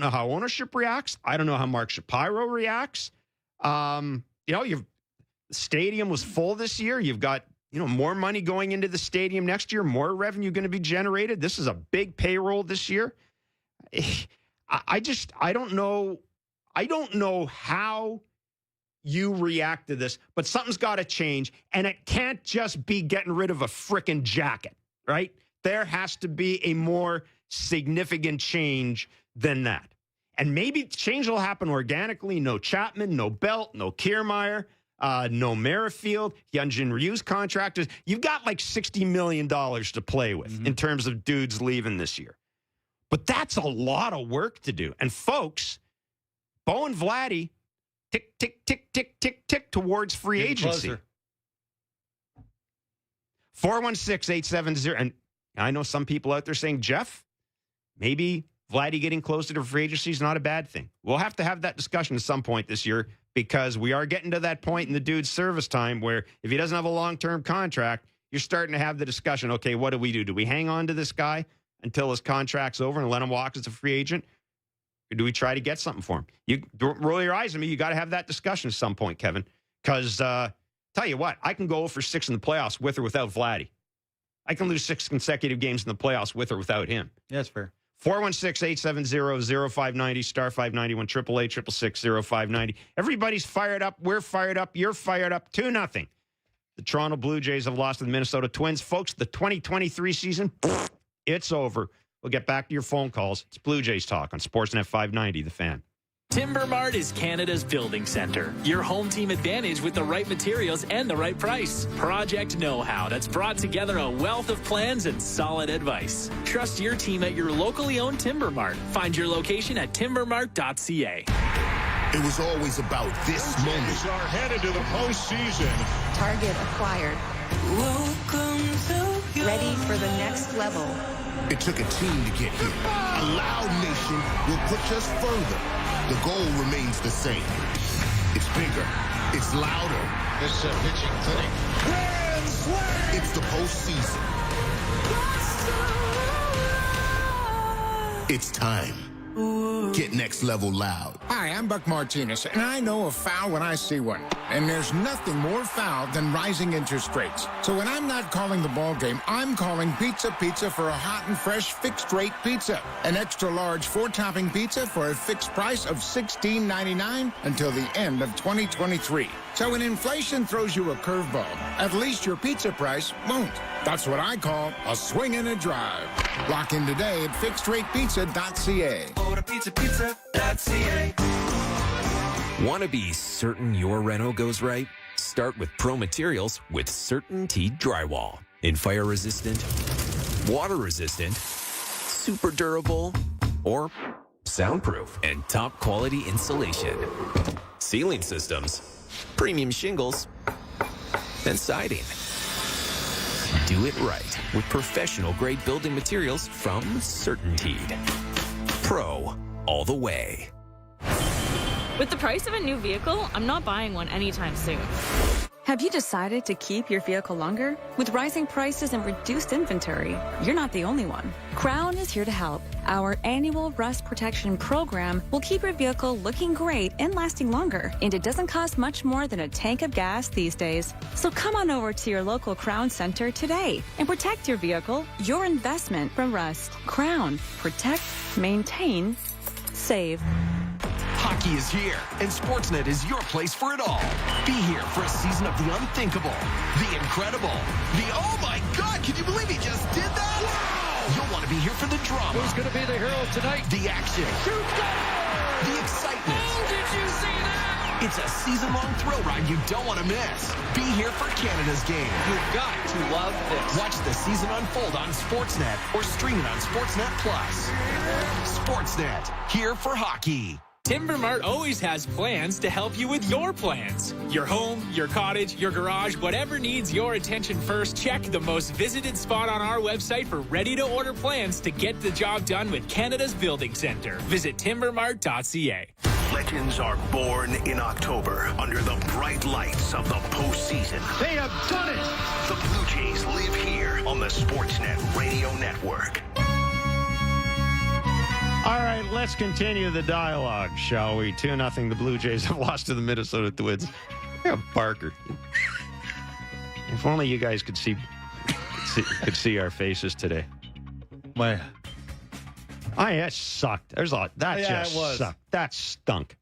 how ownership reacts. I don't know how Mark Shapiro reacts. The stadium was full this year. You've got more money going into the stadium next year, more revenue going to be generated. This is a big payroll this year. I don't know. I don't know how you react to this, but something's got to change, and it can't just be getting rid of a frickin' jacket, right? There has to be a more significant change than that. And maybe change will happen organically. No Chapman, no Belt, no Kiermaier, no Merrifield, Hyunjin Ryu's contractors. You've got like $60 million to play with in terms of dudes leaving this year. But that's a lot of work to do. And folks, Bo and Vladdy, tick, tick, tick, tick, tick, tick towards free agency. 416-870. And I know some people out there saying, Jeff, maybe Vladdy getting closer to free agency is not a bad thing. We'll have to have that discussion at some point this year because we are getting to that point in the dude's service time where if he doesn't have a long-term contract, you're starting to have the discussion, okay, what do we do? Do we hang on to this guy until his contract's over and let him walk as a free agent? Or do we try to get something for him? You don't roll your eyes at me. You got to have that discussion at some point, Kevin. Because tell you what, I can go for 6 in the playoffs with or without Vladdy. I can lose 6 consecutive games in the playoffs with or without him. Yeah, that's fair. 416-870-0590, star 591, 888-666-0590. Everybody's fired up. We're fired up. You're fired up. 2-0. The Toronto Blue Jays have lost to the Minnesota Twins. Folks, the 2023 season, it's over. We'll get back to your phone calls. It's Blue Jays Talk on Sportsnet 590, The Fan. Timber Mart is Canada's building center. Your home team advantage with the right materials and the right price. Project know-how that's brought together a wealth of plans and solid advice. Trust your team at your locally owned Timber Mart. Find your location at timbermart.ca. It was always about this moment. Blue Jays are headed to the postseason. Target acquired. Ready for the next level. It took a team to get here. A loud nation will push us further. The goal remains the same. It's bigger. It's louder. This pitching clinic. Grand slam! It's the postseason. It's time. Get next level loud. Hi, I'm Buck Martinez, and I know a foul when I see one. And there's nothing more foul than rising interest rates. So when I'm not calling the ball game, I'm calling Pizza for a hot and fresh fixed-rate pizza. An extra-large 4-topping pizza for a fixed price of $16.99 until the end of 2023. So when inflation throws you a curveball, at least your pizza price won't. That's what I call a swing and a drive. Lock in today at fixedratepizza.ca. Order pizza.ca. Want to be certain your reno goes right? Start with Pro Materials with CertainTeed Drywall. In fire resistant, water resistant, super durable, or soundproof, and top quality insulation. Ceiling systems, premium shingles, and siding. Do it right with professional-grade building materials from CertainTeed. Pro all the way. With the price of a new vehicle, I'm not buying one anytime soon. Have you decided to keep your vehicle longer? With rising prices and reduced inventory, you're not the only one. Crown is here to help. Our annual rust protection program will keep your vehicle looking great and lasting longer. And it doesn't cost much more than a tank of gas these days. So come on over to your local Crown Center today and protect your vehicle, your investment from rust. Crown. Protect, maintain, save. Hockey is here, and Sportsnet is your place for it all. Be here for a season of the unthinkable, the incredible, the oh my God, can you believe he just did that? Wow! You'll want to be here for the drama. Who's going to be the hero tonight? The action. Shoot, go! The excitement. Oh, did you see that? It's a season-long thrill ride you don't want to miss. Be here for Canada's game. You've got to love this. Watch the season unfold on Sportsnet or stream it on Sportsnet Plus. Sportsnet, here for hockey. Timber Mart always has plans to help you with your plans. Your home, your cottage, your garage, whatever needs your attention first, check the most visited spot on our website for ready-to-order plans to get the job done with Canada's Building Centre. Visit timbermart.ca. Legends are born in October under the bright lights of the postseason. They have done it! The Blue Jays live here on the Sportsnet Radio Network. All right, let's continue the dialogue, shall we? 2-0. The Blue Jays have lost to the Minnesota Twins. Yeah, Parker. If only you guys could see our faces today. My, that sucked. There's a lot. That just sucked. That stunk.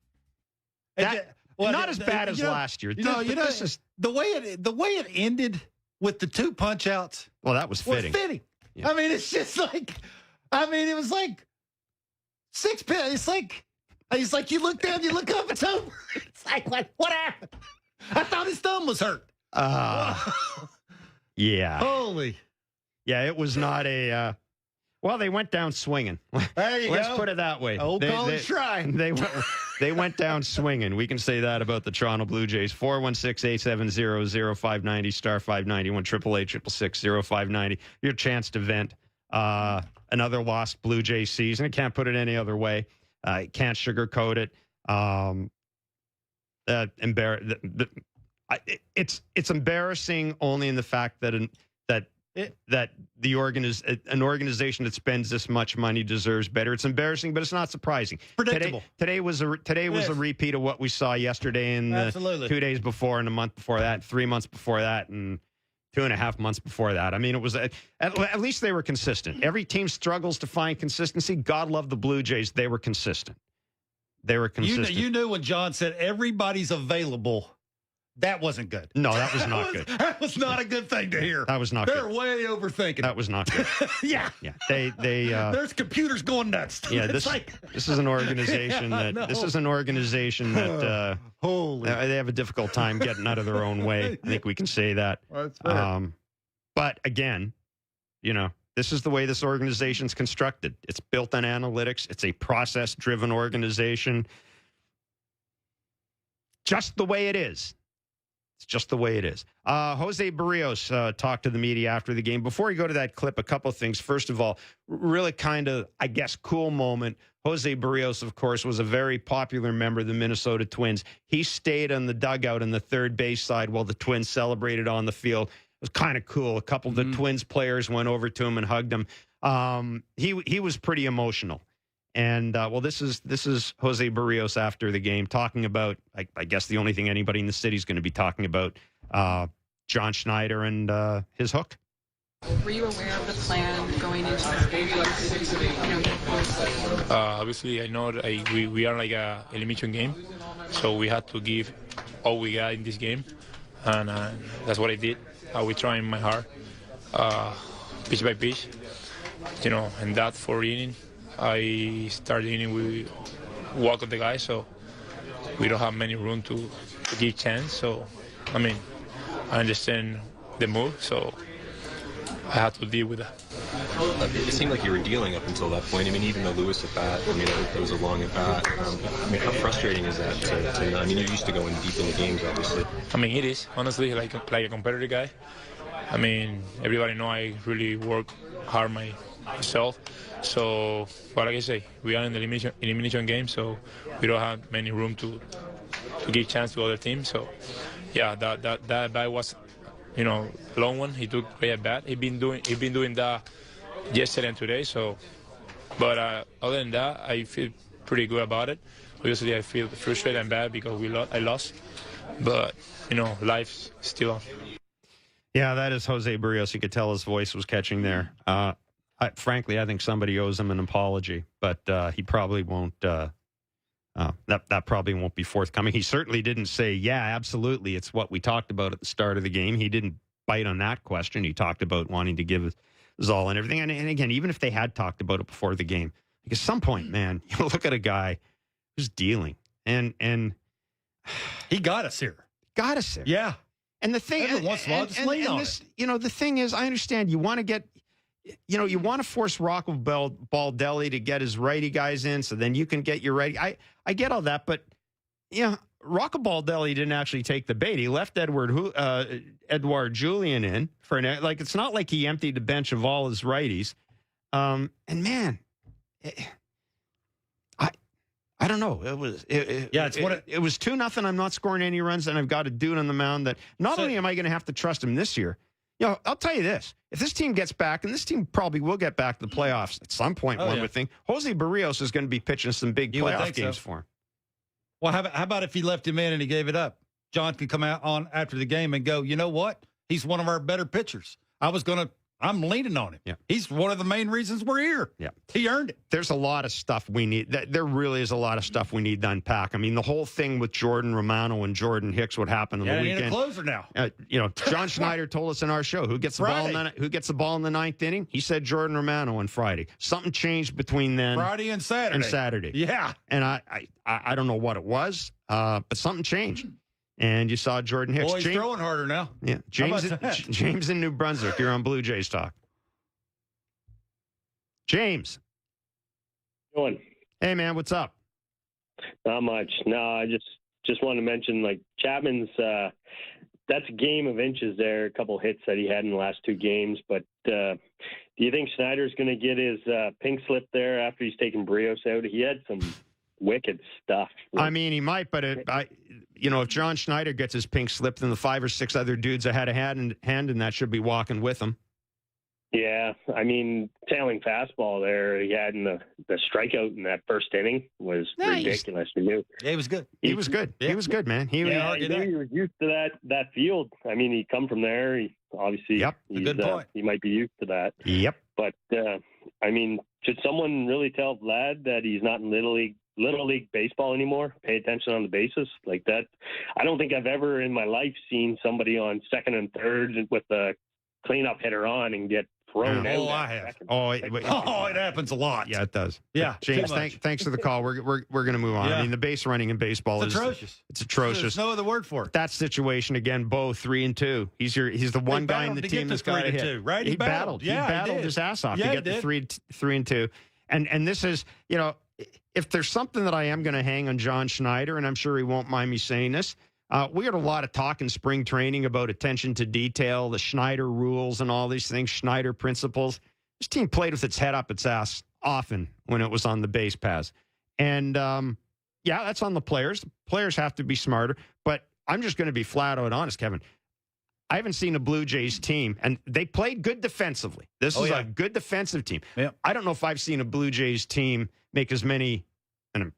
Not as bad as last year. This is the way it ended with the 2 punch outs. Well, that was fitting. Yeah. I mean, it's just like, it was like 6 pins. It's like you look down, you look up, it's over. It's like what happened? I thought his thumb was hurt. Yeah. Holy. Yeah, it was not a. Well, they went down swinging. There you Let's go. put it that way. Old college shrine. They went down swinging. We can say that about the Toronto Blue Jays. 416-870-0590, star 591, 888-666-0590. Your chance to vent. Another lost Blue Jays season. I can't put it any other way. Can't sugarcoat it. It's embarrassing only in the fact that the an organization that spends this much money deserves better. It's embarrassing, but it's not surprising. Predictable. Today was a repeat of what we saw yesterday and the 2 days before and a month before that, 3 months before that, and 2.5 months before that. I mean, it was at least they were consistent. Every team struggles to find consistency. God love the Blue Jays. They were consistent. You knew when John said everybody's available. That wasn't good. No, that was not good. That was not a good thing to hear. That was not good. They're way overthinking. That was not good. Yeah. They there's computers going nuts. Yeah, this is an organization that holy. They have a difficult time getting out of their own way. I think we can say that. That's fair. But again, this is the way this organization's constructed. It's built on analytics. It's a process-driven organization. Just the way it is. It's just the way it is. Jose Barrios talked to the media after the game. Before we go to that clip, a couple of things. First of all, really kind of, I guess, cool moment. Jose Barrios, of course, was a very popular member of the Minnesota Twins. He stayed on the dugout on the third base side while the Twins celebrated on the field. It was kind of cool. A couple of the Twins players went over to him and hugged him. He was pretty emotional. And, this is Jose Barrios after the game talking about, I guess, the only thing anybody in the city is going to be talking about, John Schneider and his hook. Were you aware of the plan going into this game? Obviously, I know we are like a elimination game, so we had to give all we got in this game, and that's what I did. We trying my heart, pitch by pitch, and that 4 inning. I started inning with walk of the guy, so we don't have many room to give chance. So, I understand the move. So I had to deal with that. It seemed like you were dealing up until that point. I mean, even the Lewis at bat, I mean, that was a long at bat. I mean, how frustrating is that? I mean, you're used to going deep in the games, obviously. I mean, it is, honestly, like a competitive guy. I mean, everybody know I really work hard myself. So, but like I say, we are in the elimination game, so we don't have many room to give chance to other teams. So, yeah, that bat was, you know, long one. He took great at bat. He been doing that yesterday and today. So, but other than that, I feel pretty good about it. Obviously, I feel frustrated and bad because I lost. But you know, life's still on. Yeah, that is Jose Barrios. You could tell his voice was catching there. Frankly, I think somebody owes him an apology, but he probably won't. That probably won't be forthcoming. He certainly didn't say, "Yeah, absolutely, it's what we talked about at the start of the game." He didn't bite on that question. He talked about wanting to give his all and everything. And again, even if they had talked about it before the game, like at some point, man, you look at a guy who's dealing, and he got us here. Yeah. And the thing, the thing is, I understand you want to get, you want to force Rocco Baldelli to get his righty guys in, so then you can get your righty. I get all that, but Rocco Baldelli didn't actually take the bait. He left Edward Julian in for it's not like he emptied the bench of all his righties. And man, I don't know. It was it was 2-0. I'm not scoring any runs, and I've got a dude on the mound that not only am I going to have to trust him this year. I'll tell you this: if this team gets back, and this team probably will get back to the playoffs at some point, would think Jose Barrios is going to be pitching some big playoff games for him. Well, how about if he left him in and he gave it up? John could come out on after the game and go, you know what? He's one of our better pitchers. I'm leaning on him. Yeah. He's one of the main reasons we're here. Yeah. He earned it. There's a lot of stuff we need. There really is a lot of stuff we need to unpack. I mean, the whole thing with Jordan Romano and Jordan Hicks, what happened on the weekend. He ain't a closer now. John Schneider told us in our show, who gets the ball in the ninth inning? He said Jordan Romano on Friday. Something changed between then. Friday and Saturday. Yeah. And I don't know what it was, but something changed. And you saw Jordan Hicks. He's throwing harder now. Yeah. James in New Brunswick. You're on Blue Jays Talk. James. Going. Hey, man, what's up? Not much. No, I just wanted to mention, Chapman's, that's a game of inches there, a couple hits that he had in the last two games. But do you think Snyder's going to get his pink slip there after he's taken Barrios out? He had some wicked stuff. I mean, he might, but if John Schneider gets his pink slip, then the 5 or 6 other dudes that had a hand in that should be walking with him. Yeah, I mean, tailing fastball there he had in the strikeout in that first inning was ridiculous. Yeah, he was good. He was good. Yeah. He was good, man. He was used to that field. I mean, he come from there. He obviously, good point. He might be used to that. Yep. But I mean, should someone really tell Vlad that he's not in Little League baseball anymore? Pay attention on the bases like that. I don't think I've ever in my life seen somebody on second and third with a cleanup hitter on and get thrown out. I have. It happens a lot. Yeah, it does. Yeah, James, thanks for the call. We're going to move on. Yeah. I mean, the base running in baseball is atrocious. It's atrocious. There's no other word for it. That situation again. Bo 3-2. He's the one guy in the team that's got to hit. Right? He battled. Yeah, he battled his ass off to get to 3-2. And this is if there's something that I am going to hang on John Schneider, and I'm sure he won't mind me saying this. We had a lot of talk in spring training about attention to detail, the Schneider rules and all these things, Schneider principles. This team played with its head up its ass often when it was on the base paths. And, that's on the players. The players have to be smarter. But I'm just going to be flat out honest, Kevin. I haven't seen a Blue Jays team, and they played good defensively. This is a good defensive team. Yeah. I don't know if I've seen a Blue Jays team make as many, and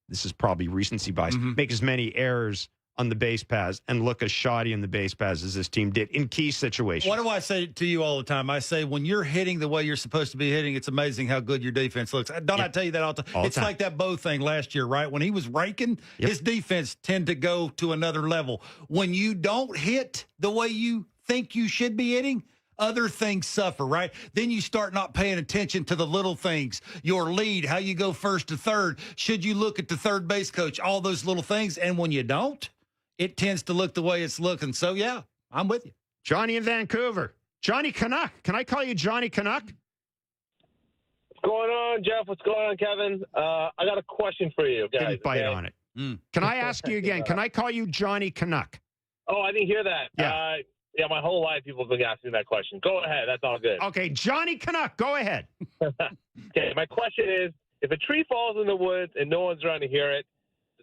this is probably recency bias, make as many errors on the base paths and look as shoddy in the base paths as this team did in key situations. What do I say to you all the time? I say, when you're hitting the way you're supposed to be hitting, it's amazing how good your defense looks. Don't I tell you that all the time? It's like that Bo thing last year, right? When he was raking, his defense tend to go to another level. When you don't hit the way you think you should be hitting, other things suffer, right? Then you start not paying attention to the little things, your lead, how you go first to third. Should you look at the third base coach, all those little things? And when you don't, it tends to look the way it's looking. So, yeah, I'm with you. Johnny in Vancouver. Johnny Canuck. Can I call you Johnny Canuck? What's going on, Jeff? What's going on, Kevin? I got a question for you, guys. Didn't bite on it. Can I ask you again? Can I call you Johnny Canuck? Oh, I didn't hear that. Yeah. Yeah, my whole life people have been asking me that question. Go ahead. That's all good. Okay, Johnny Canuck, go ahead. Okay, my question is, if a tree falls in the woods and no one's around to hear it,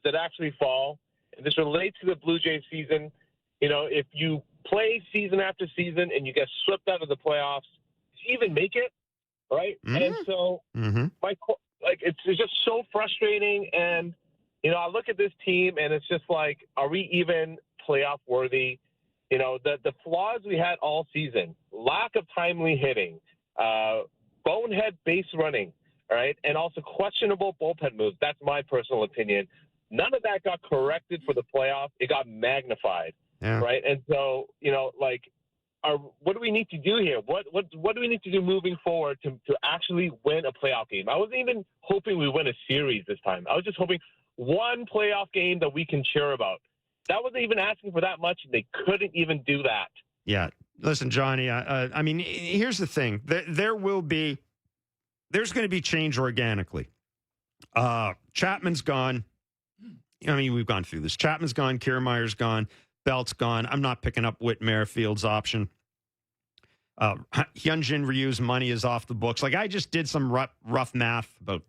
does it actually fall? And this relates to the Blue Jays season. You know, if you play season after season and you get swept out of the playoffs, do you even make it? Right? Mm-hmm. And so it's just so frustrating. And, you know, I look at this team and it's just like, are we even playoff worthy? You know, the flaws we had all season, lack of timely hitting, bonehead base running, all right, and also questionable bullpen moves. That's my personal opinion. None of that got corrected for the playoffs. It got magnified, right? And so, you know, like, what do we need to do here? What do we need to do moving forward to actually win a playoff game? I wasn't even hoping we win a series this time. I was just hoping one playoff game that we can cheer about. That wasn't even asking for that much, and they couldn't even do that. Yeah. Listen, Johnny, I mean, here's the thing. There's going to be change organically. Chapman's gone. I mean, we've gone through this. Chapman's gone. Kiermaier's gone. Belt's gone. I'm not picking up Whit Merrifield's option. Hyunjin Ryu's money is off the books. Like, I just did some rough math about,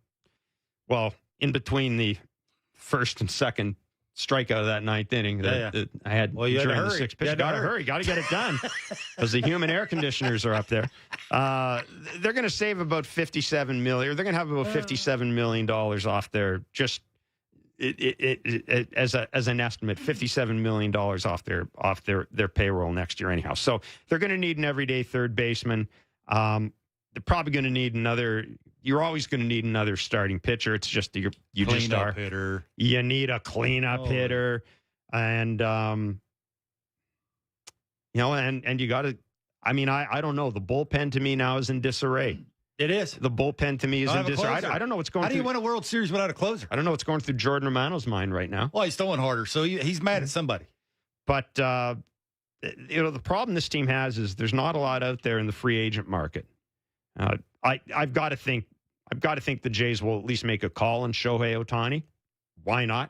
well, in between the first and second strikeout of that ninth inning that I had during the sixth pitch. Got to hurry. Got to get it done because the human air conditioners are up there. They're going to save about $57 million. Or they're going to have about $57 million off their just as an estimate, $57 million off their payroll next year anyhow. So they're going to need an everyday third baseman. They're probably going to need another. You're always going to need another starting pitcher. It's just you just are. Hitter. You need a cleanup hitter, and you know, and you got to. I mean, I don't know. The bullpen to me now is in disarray. It is. The bullpen to me is in disarray. I don't know what's going. How do you win a World Series without a closer? I don't know what's going through Jordan Romano's mind right now. Well, he's throwing harder, so he's mad at somebody. But you know, the problem this team has is there's not a lot out there in the free agent market. I've got to think the Jays will at least make a call on Shohei Ohtani. Why not?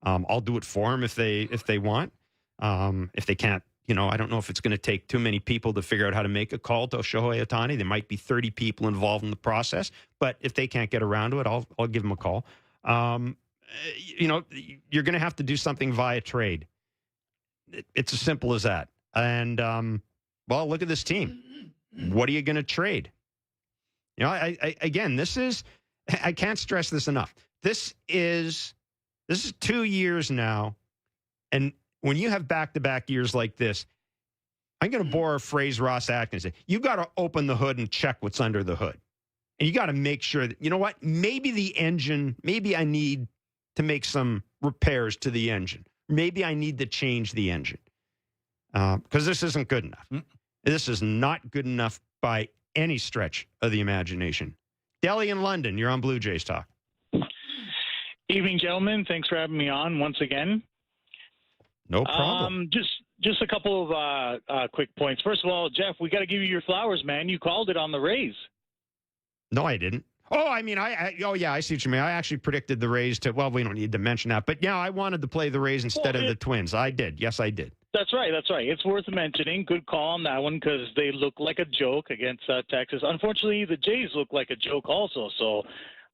I'll do it for them if they want. If they can't, you know, I don't know if it's going to take too many people to figure out how to make a call to Shohei Ohtani. There might be 30 people involved in the process, but if they can't get around to it, I'll give them a call. You know, you're going to have to do something via trade. It's as simple as that. And well, look at this team. What are you going to trade? You know, again, I can't stress this enough. This is 2 years now, and when you have back-to-back years like this, I'm going to borrow a phrase Ross Atkins said. You got to open the hood and check what's under the hood, and you got to make sure that, you know what, maybe I need to make some repairs to the engine. Maybe I need to change the engine because this isn't good enough. This is not good enough by any stretch of the imagination. Delhi in London, you're on Blue Jays Talk. Evening, gentlemen. Thanks for having me on once again. No problem. Just a couple of quick points. First of all, Jeff, we got to give you your flowers, man. You called it on the Rays. No, I didn't. Oh, I mean, I see what you mean. I actually predicted the Rays to, well, we don't need to mention that. But, yeah, I wanted to play the Rays instead of the Twins. I did. Yes, I did. That's right. It's worth mentioning. Good call on that one because they look like a joke against Texas. Unfortunately, the Jays look like a joke also. So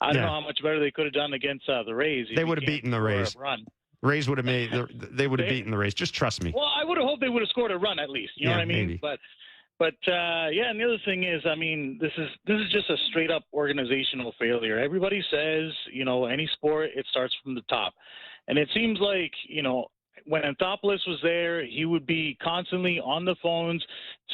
I don't know how much better they could have done against the Rays. They would have beaten the Rays. Rays would have they would have beaten the Rays. Just trust me. Well, I would have hoped they would have scored a run at least. You know what I mean? Maybe. But yeah, and the other thing is, I mean, this is just a straight up organizational failure. Everybody says, you know, any sport, it starts from the top. And it seems like, you know, when Anthopoulos was there, he would be constantly on the phones,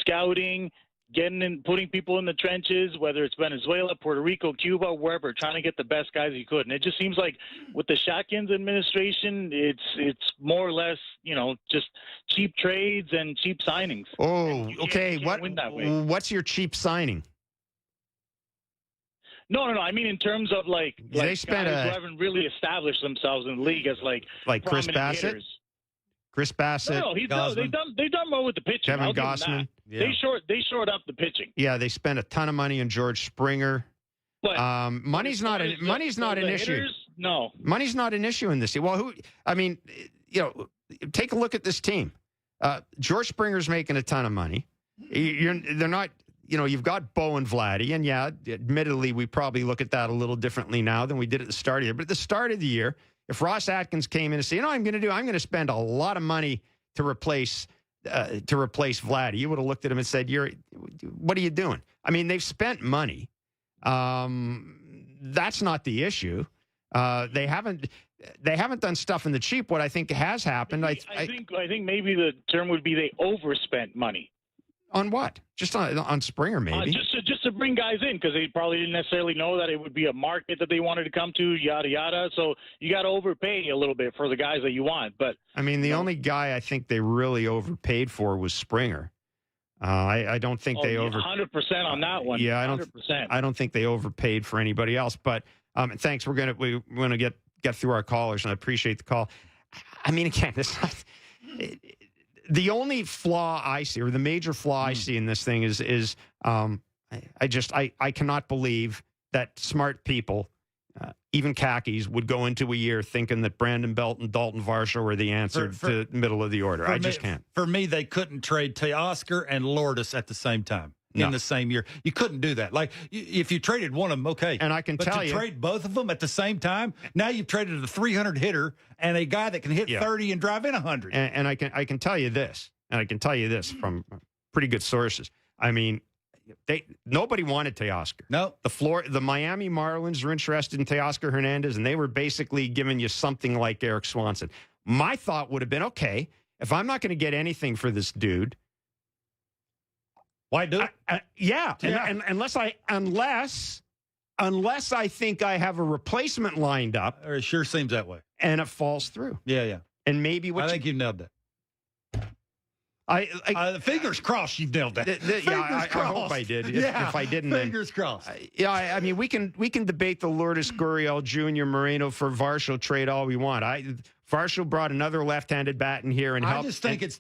scouting, getting in, putting people in the trenches, whether it's Venezuela, Puerto Rico, Cuba, wherever, trying to get the best guys he could. And it just seems like with the Shatkins administration, it's more or less, you know, just cheap trades and cheap signings. Oh, okay. What's your cheap signing? No. I mean, in terms of like they spent guys who haven't really established themselves in the league as like Chris Bassett. hitters. Chris Bassett. No, they've done well with the pitching. Kevin I'll give them Gossman. that. Yeah. They shored up the pitching. Yeah, they spent a ton of money on George Springer. But money's not an issue. Hitters, no, money's not an issue in this. Well, take a look at this team. George Springer's making a ton of money. They're not. You've got Bo and Vladdy, and yeah, admittedly, we probably look at that a little differently now than we did at the start of the year. But at the start of the year, if Ross Atkins came in and said, I'm going to spend a lot of money to replace Vladdy, you would have looked at him and said, what are you doing? I mean, they've spent money. That's not the issue. They haven't done stuff in the cheap. What I think has happened, I think maybe the term would be they overspent money. On what? Just on Springer, maybe. Just to bring guys in, because they probably didn't necessarily know that it would be a market that they wanted to come to, yada yada. So you got to overpay a little bit for the guys that you want. But I mean, the only guy I think they really overpaid for was Springer. I don't think they 100% on that one. Yeah, 100%. I don't think they overpaid for anybody else. But thanks. We're gonna get through our callers, and I appreciate the call. I mean, again, the only flaw I see, or the major flaw I see in this thing is I cannot believe that smart people, even khakis, would go into a year thinking that Brandon Belt and Dalton Varsho were the answer to the middle of the order. I just can't. For me, they couldn't trade Teoscar and Lourdes at the same time. In the same year. You couldn't do that. Like, if you traded one of them, okay. And I can tell you. But to trade both of them at the same time, now you've traded a 300 hitter and a guy that can hit 30 and drive in 100. And I can tell you this, from pretty good sources. I mean, nobody wanted Teoscar. No. The Miami Marlins are interested in Teoscar Hernandez, and they were basically giving you something like Eric Swanson. My thought would have been, okay, if I'm not going to get anything for this dude, why do it? And unless I think I have a replacement lined up, or it sure seems that way, and it falls through. Yeah. And maybe I think you nailed that. Fingers crossed, you've nailed that. I hope I did. If I didn't, fingers crossed. I mean, we can debate the Lourdes Gurriel Jr. Moreno for Varsho trade all we want. Varsho brought another left-handed bat in here and helped. I just think it's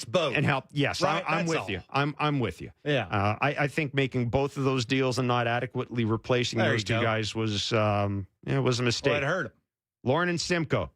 both. And help. Yes, right? I'm with you. I'm with you. Yeah. I think making both of those deals and not adequately replacing those two guys was a mistake. Well, it hurt him. Lauren and Simcoe.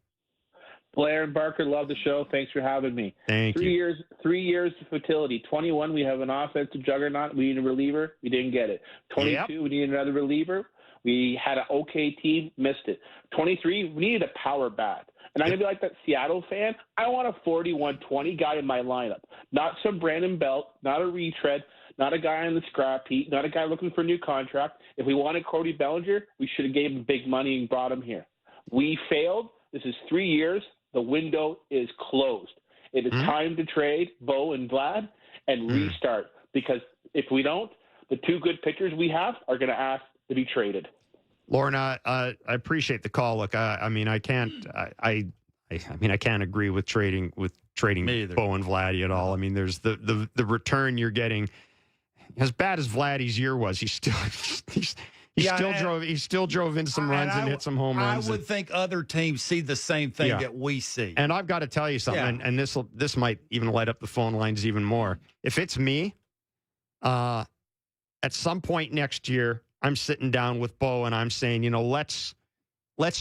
Blair and Barker, love the show. Thanks for having me. Thank you. 3 years of fertility. 21, we have an offensive juggernaut. We need a reliever. We didn't get it. 22, we need another reliever. We had an okay team, missed it. 23, we needed a power bat. And I'm going to be like that Seattle fan. I want a 41-20 guy in my lineup. Not some Brandon Belt, not a retread, not a guy on the scrap heap, not a guy looking for a new contract. If we wanted Cody Bellinger, we should have gave him big money and brought him here. We failed. This is 3 years. The window is closed. It is time to trade Bo and Vlad and restart. Because if we don't, the two good pitchers we have are going to ask to be traded. Lorna, I appreciate the call. Look, I can't agree with trading Bo and Vladdy at all. I mean, there's the return you're getting. As bad as Vladdy's year was, he still drove in some runs and hit some home runs. I would think other teams see the same thing that we see. And I've got to tell you something, and this might even light up the phone lines even more. If it's me, at some point next year, I'm sitting down with Bo and I'm saying, let's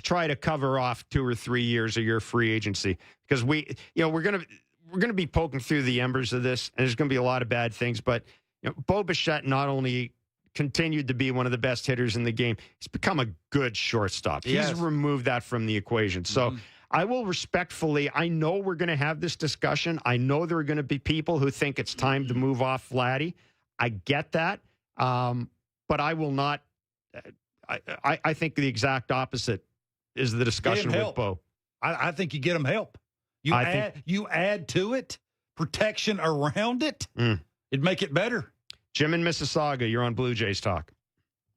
try to cover off 2 or 3 years of your free agency, because we're going to be poking through the embers of this, and there's going to be a lot of bad things. But Bo Bichette not only continued to be one of the best hitters in the game, he's become a good shortstop. He's removed that from the equation. So I will respectfully, I know we're going to have this discussion. I know there are going to be people who think it's time to move off Vladdy. I get that. But I will not. I think the exact opposite is the discussion with Bo. I think you get him help. You add to it, protection around it. It'd make it better. Jim in Mississauga, you're on Blue Jays Talk.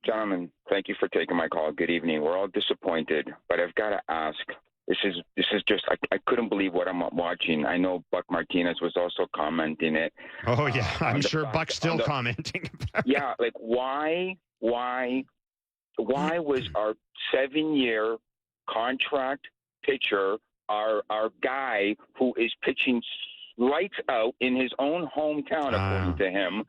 Gentlemen, thank you for taking my call. Good evening. We're all disappointed, but I've got to ask. This is just I couldn't believe what I'm watching. I know Buck Martinez was also commenting it. Oh yeah, I'm sure Buck's still commenting. Yeah, like why was our 7-year contract pitcher our guy who is pitching lights out in his own hometown, according to him.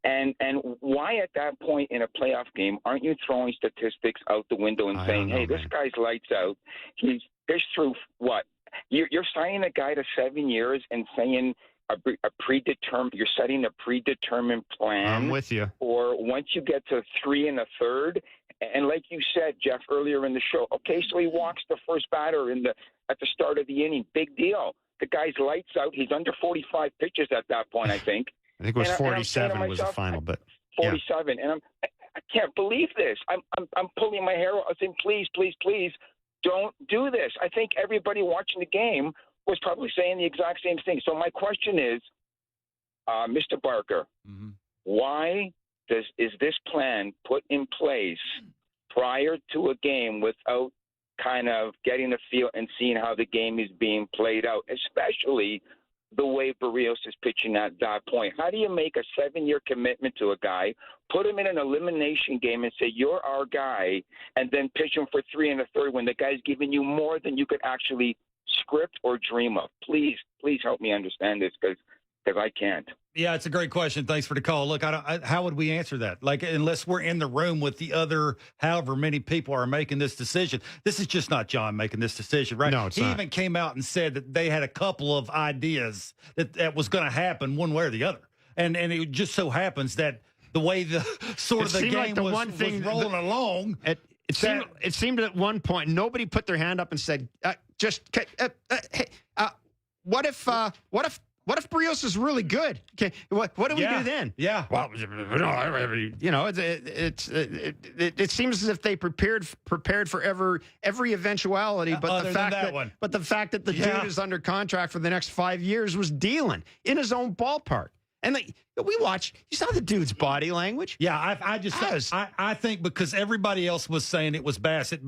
And why at that point in a playoff game aren't you throwing statistics out the window and saying, hey, this guy's lights out. He's pitched through what? You're signing a guy to 7 years and saying you're setting a predetermined plan. I'm with you. Or once you get to 3 1/3, and like you said, Jeff, earlier in the show, okay, so he walks the first batter at the start of the inning. Big deal. The guy's lights out. He's under 45 pitches at that point, I think. I think it was 47 was the final, but 47. Yeah. And I can't believe this. I'm pulling my hair out. I'm saying, please, please, please, don't do this. I think everybody watching the game was probably saying the exact same thing. So my question is, Mr. Barker, why is this plan put in place prior to a game without kind of getting a feel and seeing how the game is being played out, especially the way Berríos is pitching at that point? How do you make a 7-year commitment to a guy, put him in an elimination game and say, you're our guy, and then pitch him for 3 1/3 when the guy's giving you more than you could actually script or dream of? Please help me understand this because I can't. Yeah, it's a great question. Thanks for the call. Look, how would we answer that? Like, unless we're in the room with the other, however many people are making this decision. This is just not John making this decision, right? No, it's he not. even came out and said that they had a couple of ideas that was going to happen one way or the other. And it just so happens that the way the game like the was, one thing was rolling along. It seemed at one point nobody put their hand up and said, hey, what if Berríos is really good? Okay, what do we do then? Yeah. Well, it seems as if they prepared for every eventuality, but the fact that the dude is under contract for the next 5 years was dealing in his own ballpark. And we watched. You saw the dude's body language. Yeah, I think because everybody else was saying it was Bassett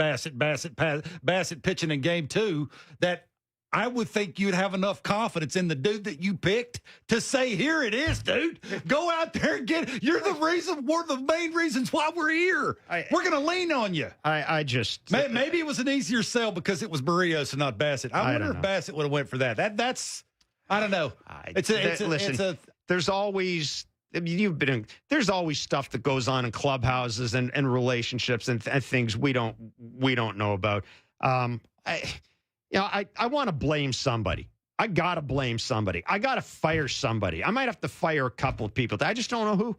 pitching in game 2, that I would think you'd have enough confidence in the dude that you picked to say, here it is, dude. Go out there and get it. You're the reason, one of the main reasons why we're here. We're going to lean on you. Maybe it was an easier sell because it was Berríos and not Bassett. I wonder if Bassett would have went for that. That's I don't know. There's always there's always stuff that goes on in clubhouses and relationships and things we don't know about. I want to blame somebody. I got to blame somebody. I got to fire somebody. I might have to fire a couple of people. I just don't know who.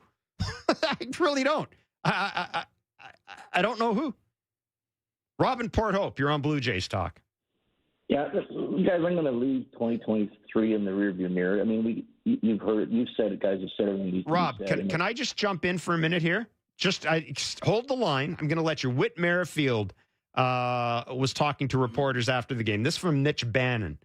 I really don't. I don't know who. Robin Port Hope, you're on Blue Jays Talk. Yeah, you guys, I'm going to leave 2023 in the rearview mirror. I mean, you've said it, guys have said it. Rob, can I just jump in for a minute here? Just hold the line. I'm going to let you. Whit Merrifield was talking to reporters after the game. This is from Mitch Bannon.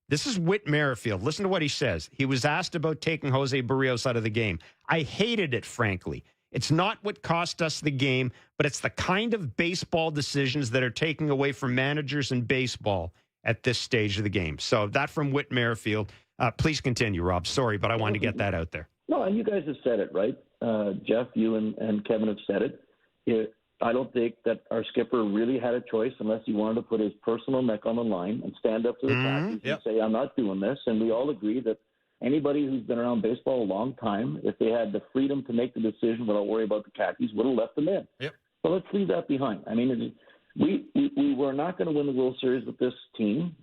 This is Whit Merrifield. Listen to what he says. He was asked about taking Jose Berríos out of the game. I hated it, frankly. It's not what cost us the game, but it's the kind of baseball decisions that are taking away from managers in baseball at this stage of the game. So that from Whit Merrifield. Please continue, Rob. Sorry, but I wanted to get that out there. No, and you guys have said it, right? Jeff, you and Kevin have said it. I don't think that our skipper really had a choice unless he wanted to put his personal neck on the line and stand up to the Khakis and say, I'm not doing this. And we all agree that anybody who's been around baseball a long time, if they had the freedom to make the decision without worrying about the Khakis, would have left them in. Yep. So let's leave that behind. I mean, we were not going to win the World Series with this team.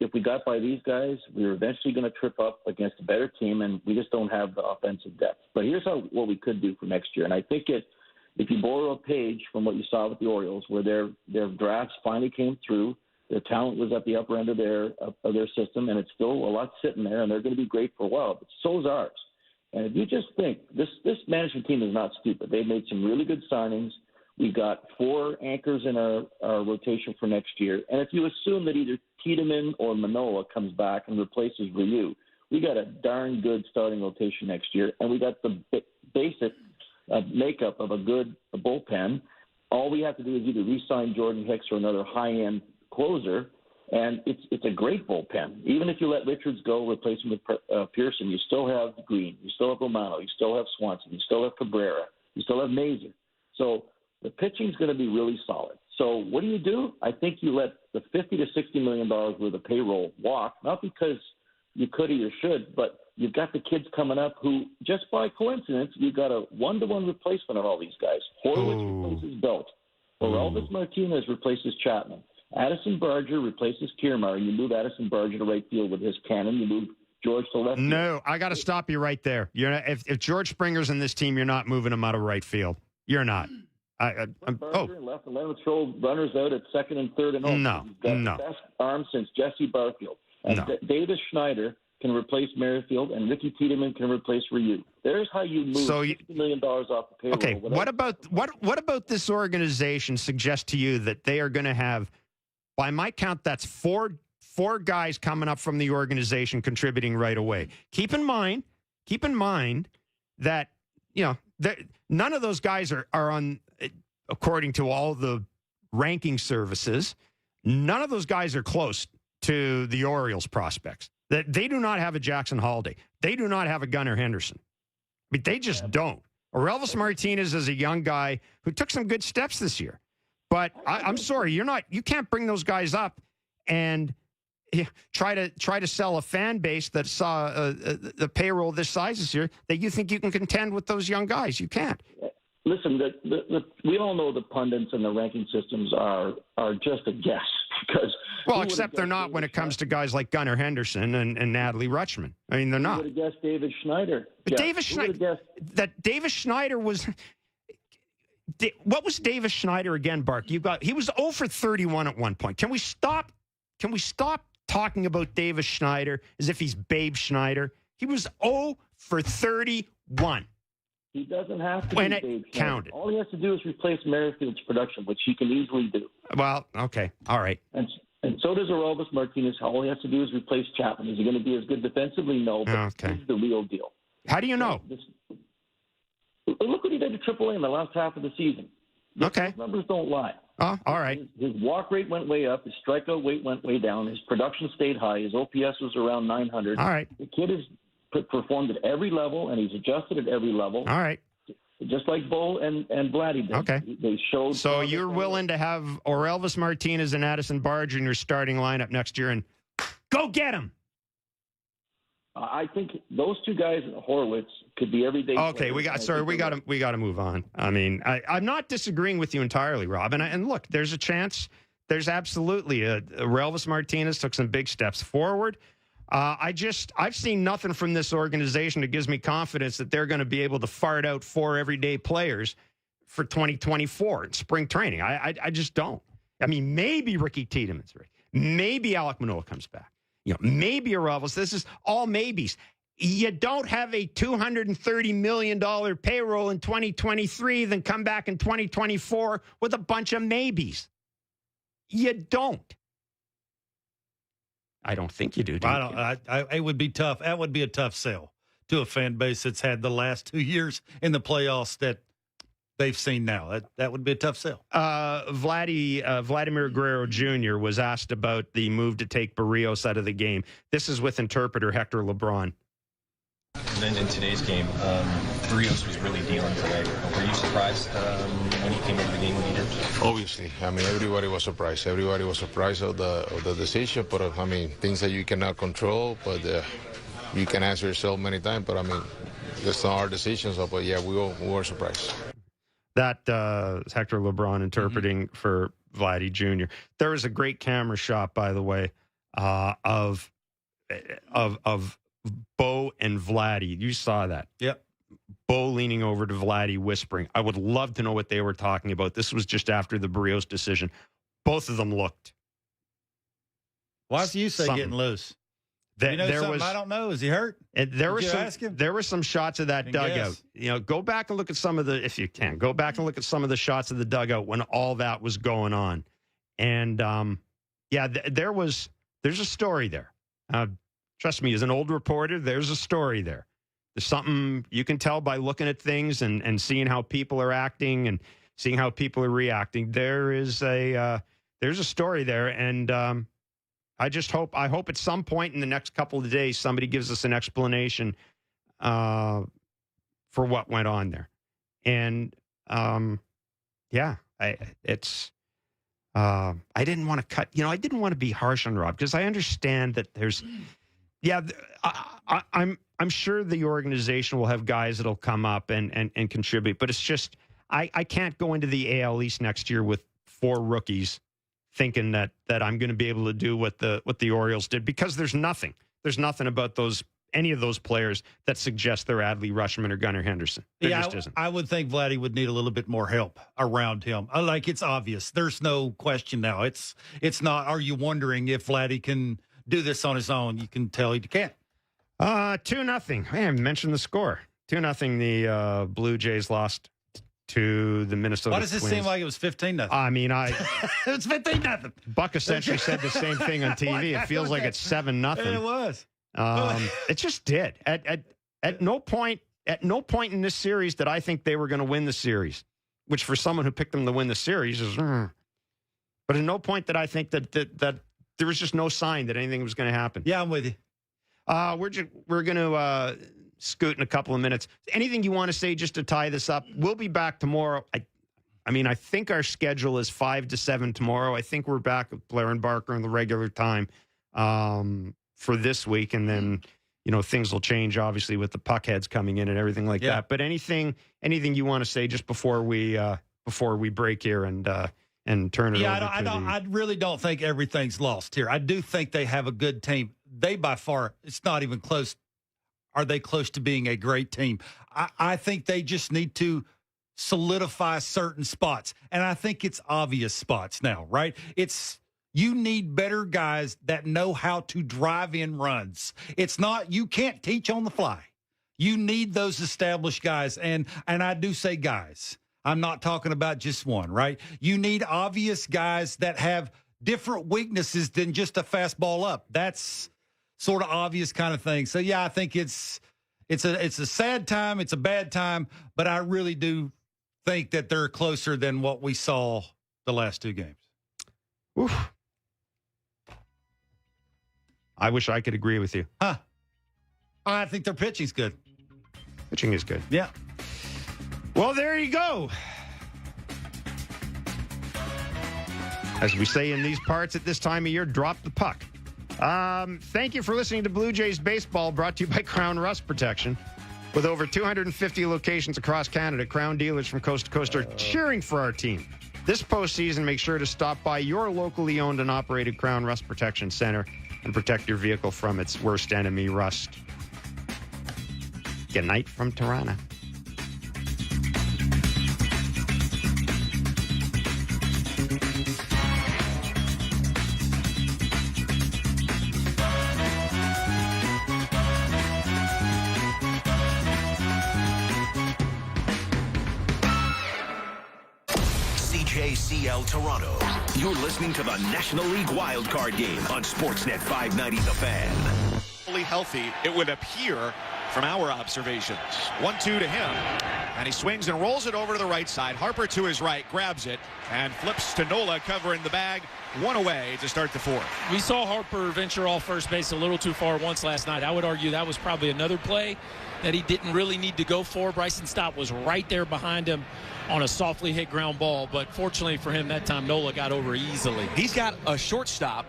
If we got by these guys, we were eventually going to trip up against a better team, and we just don't have the offensive depth. But here's what we could do for next year. And I think if you borrow a page from what you saw with the Orioles, where their drafts finally came through, their talent was at the upper end of their system, and it's still a lot sitting there, and they're going to be great for a while. But so is ours. And if you just think, this management team is not stupid. They've made some really good signings. We've got 4 anchors in our rotation for next year. And if you assume that either Tiedemann or Manoah comes back and replaces Ryu, we got a darn good starting rotation next year. And we got the basic makeup of a good bullpen. All we have to do is either re-sign Jordan Hicks or another high-end closer, and it's a great bullpen. Even if you let Richards go, replace him with Pearson, you still have Green, you still have Romano, you still have Swanson, you still have Cabrera, you still have Mazur. So the pitching's going to be really solid. So what do? I think you let the $50 to $60 million worth of payroll walk, not because you could or you should, but you've got the kids coming up who, just by coincidence, you've got a one-to-one replacement of all these guys. Horowitz replaces Belt. Elvis Martinez replaces Chapman. Addison Barger replaces Kiermaier. You move Addison Barger to right field with his cannon. You move George to left field. No, I got to stop you right there. You're not, if George Springer's in this team, you're not moving him out of right field. You're not. Barger and left, and let him throw runners out at second and third and home. No, He's got the best arm since Jesse Barfield. And Davis Schneider can replace Merrifield, and Ricky Tiedemann can replace Ryu. There's how you move $60 million off the payroll. Okay, what about this organization suggests to you that they are going to have, by my count, that's four guys coming up from the organization contributing right away. Keep in mind that, none of those guys are on, according to all the ranking services, none of those guys are close to the Orioles prospects. That they do not have a Jackson Holiday. They do not have a Gunnar Henderson. I mean, they just don't. Or Elvis Martinez is a young guy who took some good steps this year. But I'm sorry, you can't bring those guys up and try to sell a fan base that saw the payroll this size this year that you think you can contend with those young guys. You can't. Listen, we all know the pundits and the ranking systems are just a guess because. Well, except they're not when it comes to guys like Gunnar Henderson and Natalie Rutschman. I mean, they're not. Who would have guessed David Schneider? But David Schneider was. What was Davis Schneider again, Bark? He was 0 for 31 at one point. Can we stop talking about Davis Schneider as if he's Babe Schneider? He was 0 for 31. He doesn't have to when be it Babe Schneider. Counted. All he has to do is replace Merrifield's production, which he can easily do. Well, okay, all right. And so does Elvis Martinez. All he has to do is replace Chapman. Is he going to be as good defensively? No, but this is the real deal. How do you know? Look what he did to AAA in the last half of the season. Those numbers don't lie. Oh, all right. His walk rate went way up. His strikeout rate went way down. His production stayed high. His OPS was around 900. All right. The kid has performed at every level, and he's adjusted at every level. All right. Just like Bo and Vladdy did. Okay. They showed. So you're willing to have Elvis Martinez and Addison Barger in your starting lineup next year and go get him. I think those two guys, Horowitz, could be everyday. Okay, we got to move on. I mean, I'm not disagreeing with you entirely, Rob. And look, there's a chance. There's absolutely Elvis Martinez took some big steps forward. I've seen nothing from this organization that gives me confidence that they're going to be able to fart out 4 everyday players for 2024 in spring training. I just don't. I mean, maybe Ricky Tiedemann's ready. Maybe Alek Manoah comes back. Maybe Elvis. This is all maybes. You don't have a $230 million payroll in 2023, then come back in 2024 with a bunch of maybes. You don't. I don't think you do. It would be tough. That would be a tough sell to a fan base that's had the last 2 years in the playoffs that they've seen now. That would be a tough sell. Vladimir Guerrero Jr. was asked about the move to take Barrios out of the game. This is with interpreter Hector LeBron. And then in today's game, Barrios was really dealing today. Were you surprised when he came into the game when he did? Obviously. I mean, everybody was surprised. Everybody was surprised of the decision. But, I mean, things that you cannot control, but you can ask yourself many times. But, I mean, that's not our decisions. But, yeah, we were surprised. That is Hector LeBron interpreting for Vladdy Jr. There was a great camera shot, by the way, of Bo and Vladdy. You saw that. Yep. Bo leaning over to Vladdy, whispering. I would love to know what they were talking about. This was just after the Barrios decision. Both of them looked. Why do you say getting loose? I don't know. Is he hurt? There were some shots of that dugout. Go back and look at some of the, if you can, go back and look at some of the shots of the dugout when all that was going on. And there's a story there. Trust me, as an old reporter, there's a story there. There's something you can tell by looking at things and seeing how people are acting and seeing how people are reacting. There's a story there, and I hope at some point in the next couple of days somebody gives us an explanation for what went on there. And it's I didn't want to cut. I didn't want to be harsh on Rob because I understand that there's. Yeah, I'm sure the organization will have guys that'll come up and contribute, but it's just I can't go into the AL East next year with 4 rookies thinking that I'm going to be able to do what the Orioles did, because there's nothing about any of those players that suggest they're Adley Rutschman or Gunnar Henderson. There just isn't. I would think Vladdy would need a little bit more help around him. Like, it's obvious. There's no question now. It's not. Are you wondering if Vladdy can do this on his own? You can tell he can't. 2-0. I mentioned the score. 2-0. The Blue Jays lost to the Minnesota Why does it Twins. seem like it was 15-0? I mean, it's 15-0. Buck essentially said the same thing on TV. It feels like it's 7-0. It was. It just did. At no point in this series did I think they were going to win the series, which for someone who picked them to win the series is. But at no point did I think that there was just no sign that anything was going to happen. Yeah, I'm with you. We're going to scoot in a couple of minutes. Anything you want to say just to tie this up? We'll be back tomorrow. I think our schedule is 5 to 7 tomorrow. I think we're back with Blair and Barker on the regular time for this week, and then things will change obviously with the puckheads coming in and everything like that. But anything you want to say just before we break here and turn it over? I really don't think everything's lost here. I do think they have a good team. They by far, it's not even close. Are they close to being a great team? I think they just need to solidify certain spots. And I think it's obvious spots now, right? You need better guys that know how to drive in runs. It's not, you can't teach on the fly. You need those established guys. And I do say guys. I'm not talking about just one, right? You need obvious guys that have different weaknesses than just a fastball up. That's sort of obvious kind of thing. So, yeah, I think it's a sad time. It's a bad time. But I really do think that they're closer than what we saw the last 2 games. Oof. I wish I could agree with you. Huh. I think their pitching's good. Pitching is good. Yeah. Well, there you go. As we say in these parts at this time of year, drop the puck. Thank you for listening to Blue Jays Baseball, brought to you by Crown Rust Protection. With over 250 locations across Canada, Crown dealers from coast to coast are cheering for our team. This postseason, make sure to stop by your locally owned and operated Crown Rust Protection Center and protect your vehicle from its worst enemy, rust. Good night from Toronto. CJCL Toronto. You're listening to the National League Wildcard Game on Sportsnet 590 The Fan. Fully healthy, it would appear from our observations. 1-2 to him, and he swings and rolls it over to the right side. Harper to his right, grabs it, and flips to Nola, covering the bag. 1 away to start the 4th. We saw Harper venture off first base a little too far once last night. I would argue that was probably another play that he didn't really need to go for. Bryson Stott was right there behind him on a softly hit ground ball, but fortunately for him that time, Nola got over easily. He's got a shortstop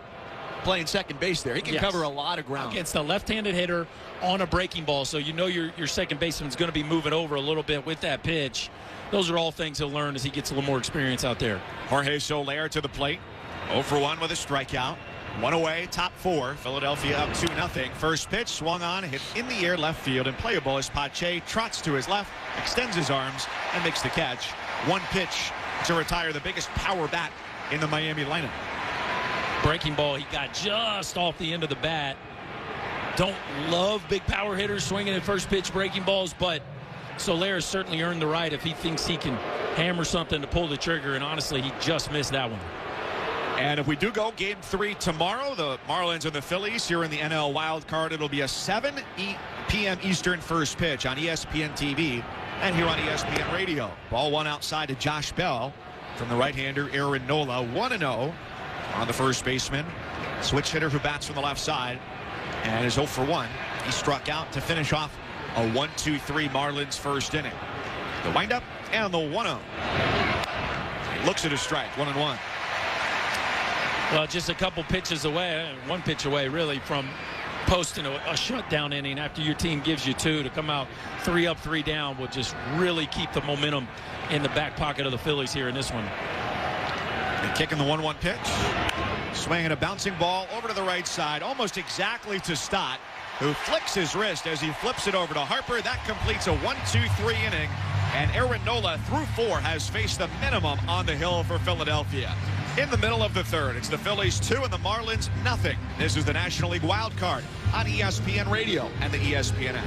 playing second base there. He can cover a lot of ground. Against a left-handed hitter on a breaking ball, so you know your second baseman's going to be moving over a little bit with that pitch. Those are all things he'll learn as he gets a little more experience out there. Jorge Soler to the plate. 0 for 1 with a strikeout. 1 away, top 4. Philadelphia up 2-0. First pitch swung on, hit in the air, left field, and playable as Pache trots to his left, extends his arms, and makes the catch. 1 pitch to retire the biggest power bat in the Miami lineup. Breaking ball, he got just off the end of the bat. Don't love big power hitters swinging at first pitch breaking balls, but Soler has certainly earned the right if he thinks he can hammer something to pull the trigger, and honestly, he just missed that one. And if we do go Game 3 tomorrow, the Marlins and the Phillies here in the NL Wild Card, it'll be a 7 p.m. Eastern first pitch on ESPN TV and here on ESPN Radio. Ball 1 outside to Josh Bell from the right-hander Aaron Nola. 1-0 on the first baseman. Switch hitter who bats from the left side and is 0 for 1. He struck out to finish off a 1-2-3 Marlins first inning. The windup and the 1-0. He looks at his strike, 1-1. Well, just a couple pitches away, one pitch away really from posting a shutdown inning after your team gives you 2 to come out 3 up, 3 down will just really keep the momentum in the back pocket of the Phillies here in this one. And kicking the 1-1 pitch. Swinging a bouncing ball over to the right side, almost exactly to Stott, who flicks his wrist as he flips it over to Harper. That completes a 1-2-3 inning. And Aaron Nola, through 4, has faced the minimum on the hill for Philadelphia. In the middle of the third, it's the Phillies 2 and the Marlins nothing. This is the National League Wild Card on ESPN Radio and the ESPN app.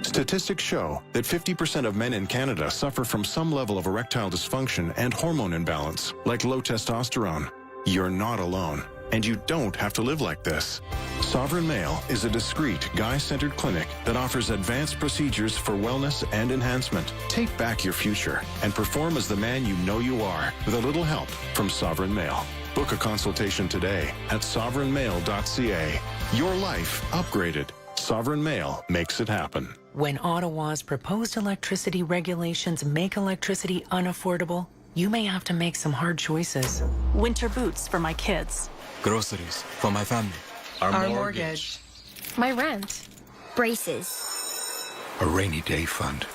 Statistics show that 50% of men in Canada suffer from some level of erectile dysfunction and hormone imbalance, like low testosterone. You're not alone, and you don't have to live like this. Sovereign Male is a discreet, guy-centered clinic that offers advanced procedures for wellness and enhancement. Take back your future and perform as the man you know you are with a little help from Sovereign Male. Book a consultation today at sovereignmale.ca. Your life upgraded. Sovereign Male makes it happen. When Ottawa's proposed electricity regulations make electricity unaffordable, you may have to make some hard choices. Winter boots for my kids. Groceries for my family. Our mortgage. My rent. Braces. A rainy day fund.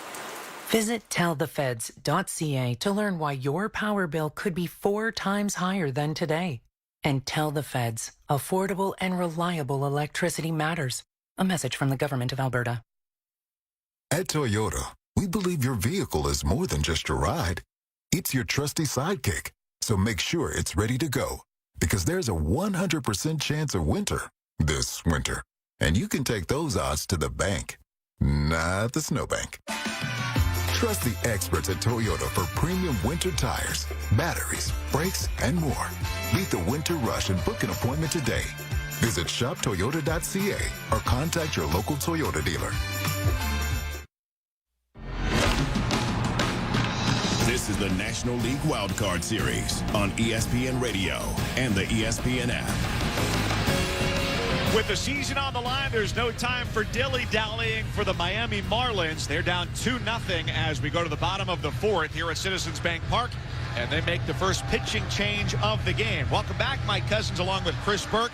Visit tellthefeds.ca to learn why your power bill could be 4 times higher than today. And tell the feds, affordable and reliable electricity matters. A message from the Government of Alberta. At Toyota, we believe your vehicle is more than just your ride. It's your trusty sidekick. So make sure it's ready to go. Because there's a 100% chance of winter this winter. And you can take those odds to the bank. Not the snowbank. Trust the experts at Toyota for premium winter tires, batteries, brakes, and more. Beat the winter rush and book an appointment today. Visit shoptoyota.ca or contact your local Toyota dealer. This is the National League Wildcard Series on ESPN Radio and the ESPN app. With the season on the line, there's no time for dilly-dallying for the Miami Marlins. They're down 2-0 as we go to the bottom of the 4th here at Citizens Bank Park, and they make the first pitching change of the game. Welcome back, Mike Cousins, along with Chris Burke.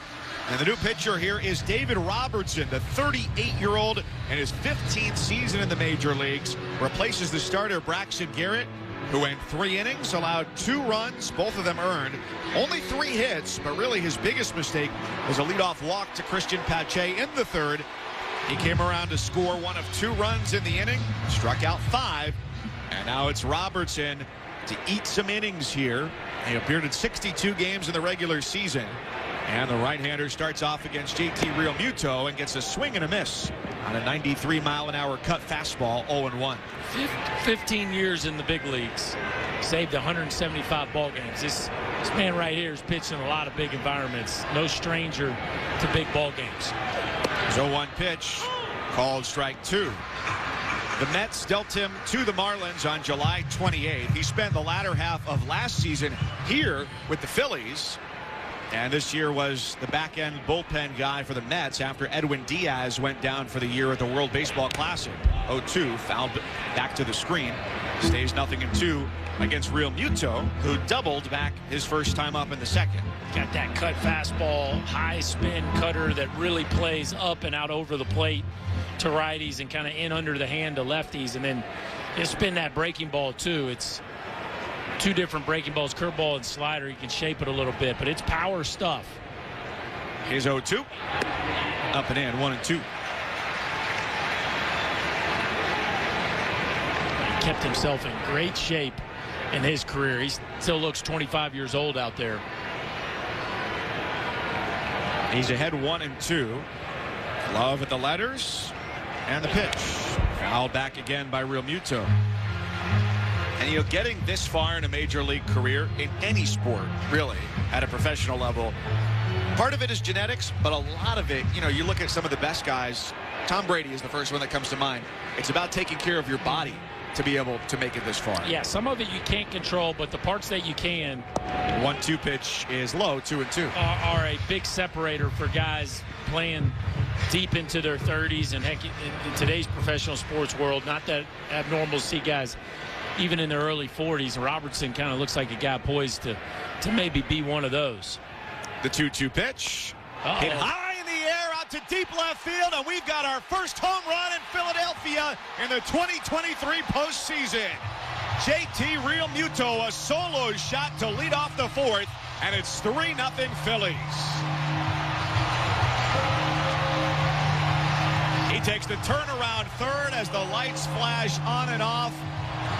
And the new pitcher here is David Robertson, the 38-year-old in his 15th season in the major leagues. Replaces the starter Braxton Garrett, who went 3 innings, allowed 2 runs, both of them earned. Only 3 hits, but really his biggest mistake was a leadoff walk to Christian Pache in the 3rd. He came around to score 1 of 2 runs in the inning, struck out 5, and now it's Robertson to eat some innings here. He appeared in 62 games in the regular season. And the right-hander starts off against JT Realmuto and gets a swing and a miss on a 93-mile-an-hour cut fastball, 0-1. 15 years in the big leagues, saved 175 ball games. This man right here is pitched in a lot of big environments. No stranger to big ball games. 0-1 pitch, called strike 2. The Mets dealt him to the Marlins on July 28th. He spent the latter half of last season here with the Phillies. And this year was the back-end bullpen guy for the Mets after Edwin Diaz went down for the year at the World Baseball Classic. 0-2, fouled back to the screen. Stays 0-2 against Realmuto, who doubled back his first time up in the 2nd. Got that cut fastball, high spin cutter that really plays up and out over the plate to righties and kind of in under the hand to lefties. And then you spin that breaking ball, too. It's 2 different breaking balls, curveball and slider. You can shape it a little bit, but it's power stuff. Here's 0-2. Up and in, 1-2. He kept himself in great shape in his career. He still looks 25 years old out there. He's ahead 1-2. Love at the letters. And the pitch. Fouled back again by Realmuto. And, you know, getting this far in a major league career in any sport, really, at a professional level, part of it is genetics, but a lot of it, you know, you look at some of the best guys. Tom Brady is the first one that comes to mind. It's about taking care of your body to be able to make it this far. Yeah, some of it you can't control, but the parts that you can. 1-2 pitch is low, 2-2. Are a big separator for guys playing deep into their 30s, and heck, in today's professional sports world, not that abnormal to see guys even in their early 40s. Robertson kind of looks like a guy poised to maybe be one of those. The 2-2 pitch. Hit high in the air out to deep left field, and we've got our first home run in Philadelphia in the 2023 postseason. JT Realmuto, a solo shot to lead off the fourth, and it's 3-0 Phillies. He takes the turnaround third as the lights flash on and off,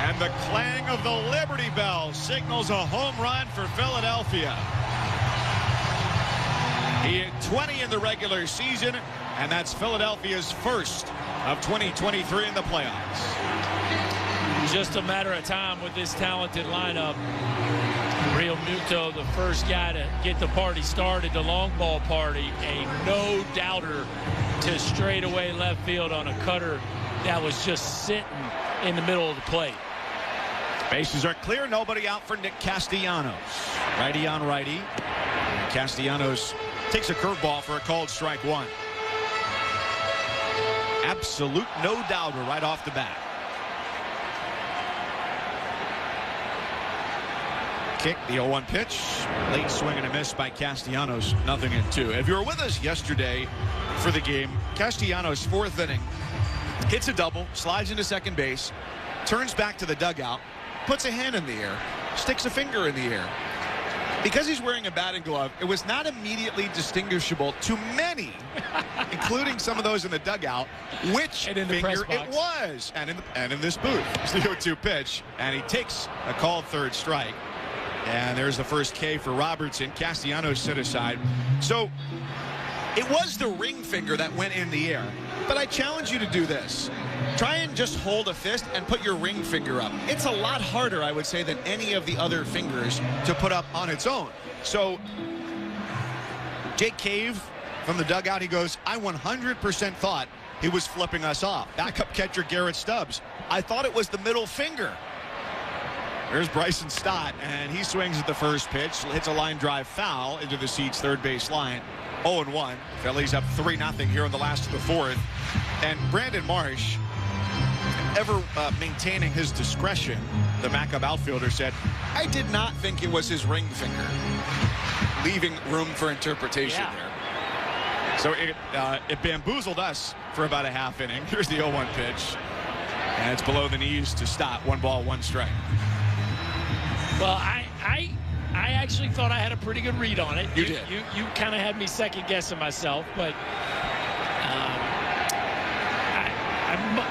and the clang of the Liberty Bell signals a home run for Philadelphia. He hit 20 in the regular season, and that's Philadelphia's first of 2023 in the playoffs. Just a matter of time with this talented lineup. Realmuto, the first guy to get the party started, the long ball party, a no-doubter to straightaway left field on a cutter that was just sitting in the middle of the plate. Bases are clear. Nobody out for Nick Castellanos. Righty on righty. Castellanos takes a curveball for a called strike one. Absolute no-doubter right off the bat. Kick, the 0-1 pitch. Late swing and a miss by Castellanos. 0-2. If you were with us yesterday for the game, Castellanos, fourth inning, hits a double, slides into second base, turns back to the dugout, puts a hand in the air, sticks a finger in the air. Because he's wearing a batting glove, it was not immediately distinguishable to many, including some of those in the dugout, which finger it was. And in this booth, it's the 0-2 pitch, and he takes a called third strike. And there's the first K for Robertson. Castellanos set aside. So it was the ring finger that went in the air. But I challenge you to do this. Try and just hold a fist and put your ring finger up. It's a lot harder, I would say, than any of the other fingers to put up on its own. So Jake Cave from the dugout, he goes, I 100% thought he was flipping us off. Backup catcher Garrett Stubbs, I thought it was the middle finger. There's Bryson Stott, and he swings at the first pitch, hits a line drive foul into the seats third base line. 0-1. Phillies up 3-0 here in the last of the fourth. And Brandon Marsh, ever maintaining his discretion, the backup outfielder said, I did not think it was his ring finger, leaving room for interpretation there. So it bamboozled us for about a half inning. Here's the 0-1 pitch, and it's below the knees to Stott. 1 ball, 1 strike. Well, I actually thought I had a pretty good read on it. You did. You kind of had me second guessing myself, but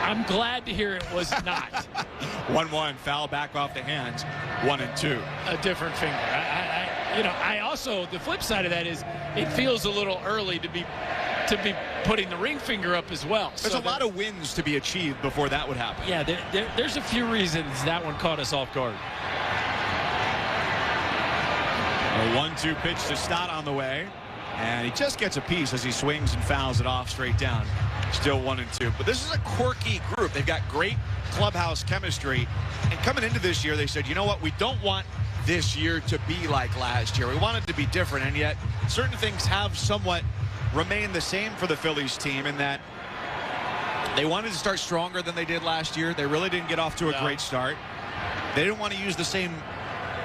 I'm glad to hear it was not. 1-1 foul back off the hands. 1-2. A different finger. I also, the flip side of that is it feels a little early to be putting the ring finger up as well. There's a lot of wins to be achieved before that would happen. Yeah, there's a few reasons that one caught us off guard. A 1-2 pitch to Stott on the way, and he just gets a piece as he swings and fouls it off straight down. Still 1-2. But this is a quirky group. They've got great clubhouse chemistry, and coming into this year, they said, you know what, we don't want this year to be like last year. We want it to be different, and yet certain things have somewhat remained the same for the Phillies team in that they wanted to start stronger than they did last year. They really didn't get off to a great start. They didn't want to use the same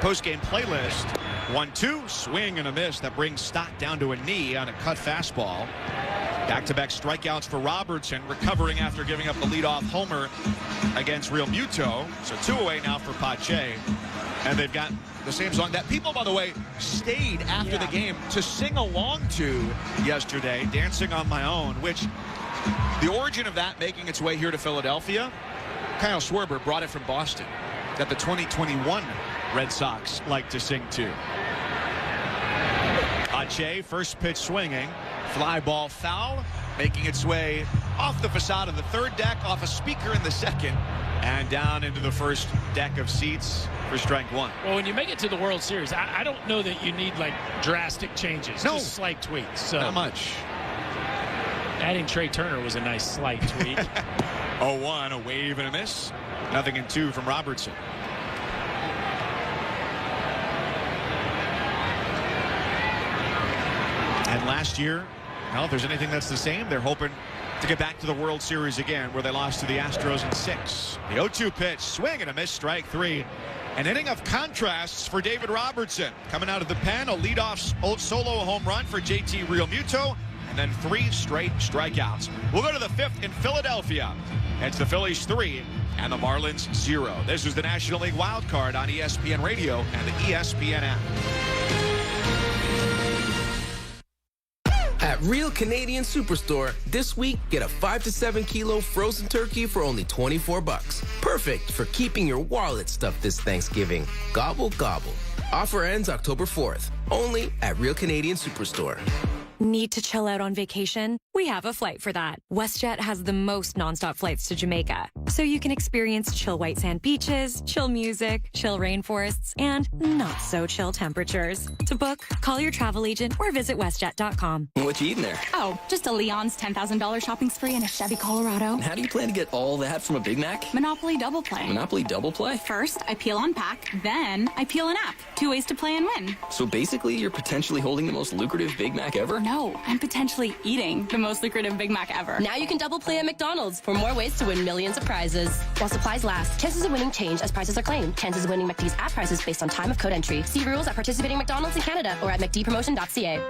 post-game playlist. 1-2, swing and a miss that brings Stott down to a knee on a cut fastball. Back-to-back strikeouts for Robertson, recovering after giving up the leadoff homer against Realmuto. So 2 away now for Pache. And they've got the same song that people, by the way, stayed after the game to sing along to yesterday, Dancing on My Own, which the origin of that making its way here to Philadelphia, Kyle Schwarber brought it from Boston, that the 2021 Red Sox like to sing to. Pache, first pitch swinging, fly ball foul, making its way off the facade of the third deck, off a speaker in the second, and down into the first deck of seats for strike one. Well, when you make it to the World Series, I don't know that you need like drastic changes, just slight tweaks. So not much. Adding Trey Turner was a nice slight tweak. 0-1, a wave and a miss. 0-2 from Robertson. And last year, well, if there's anything that's the same, they're hoping to get back to the World Series again, where they lost to the Astros in 6. The 0-2 pitch, swing and a miss, strike 3. An inning of contrasts for David Robertson. Coming out of the pen, a leadoff solo home run for JT Realmuto, and then 3 straight strikeouts. We'll go to the 5th in Philadelphia. It's the Phillies 3 and the Marlins 0. This is the National League Wild Card on ESPN Radio and the ESPN app. At Real Canadian Superstore, this week, get a 5 to 7 kilo frozen turkey for only $24. Perfect for keeping your wallet stuffed this Thanksgiving. Gobble, gobble. Offer ends October 4th, only at Real Canadian Superstore. Need to chill out on vacation? We have a flight for that. WestJet has the most nonstop flights to Jamaica, so you can experience chill white sand beaches, chill music, chill rainforests, and not so chill temperatures. To book, call your travel agent or visit WestJet.com. What you eating there? Oh, just a Leon's $10,000 shopping spree in a Chevy Colorado. How do you plan to get all that from a Big Mac? Monopoly Double Play. Monopoly Double Play? First, I peel on pack, then I peel an app. 2 ways to play and win. So basically, you're potentially holding the most lucrative Big Mac ever? No, I'm potentially eating the most lucrative Big Mac ever. Now you can double play at McDonald's for more ways to win millions of prizes. While supplies last, chances of winning change as prices are claimed. Chances of winning McD's app prices based on time of code entry. See rules at participating McDonald's in Canada or at McDpromotion.ca.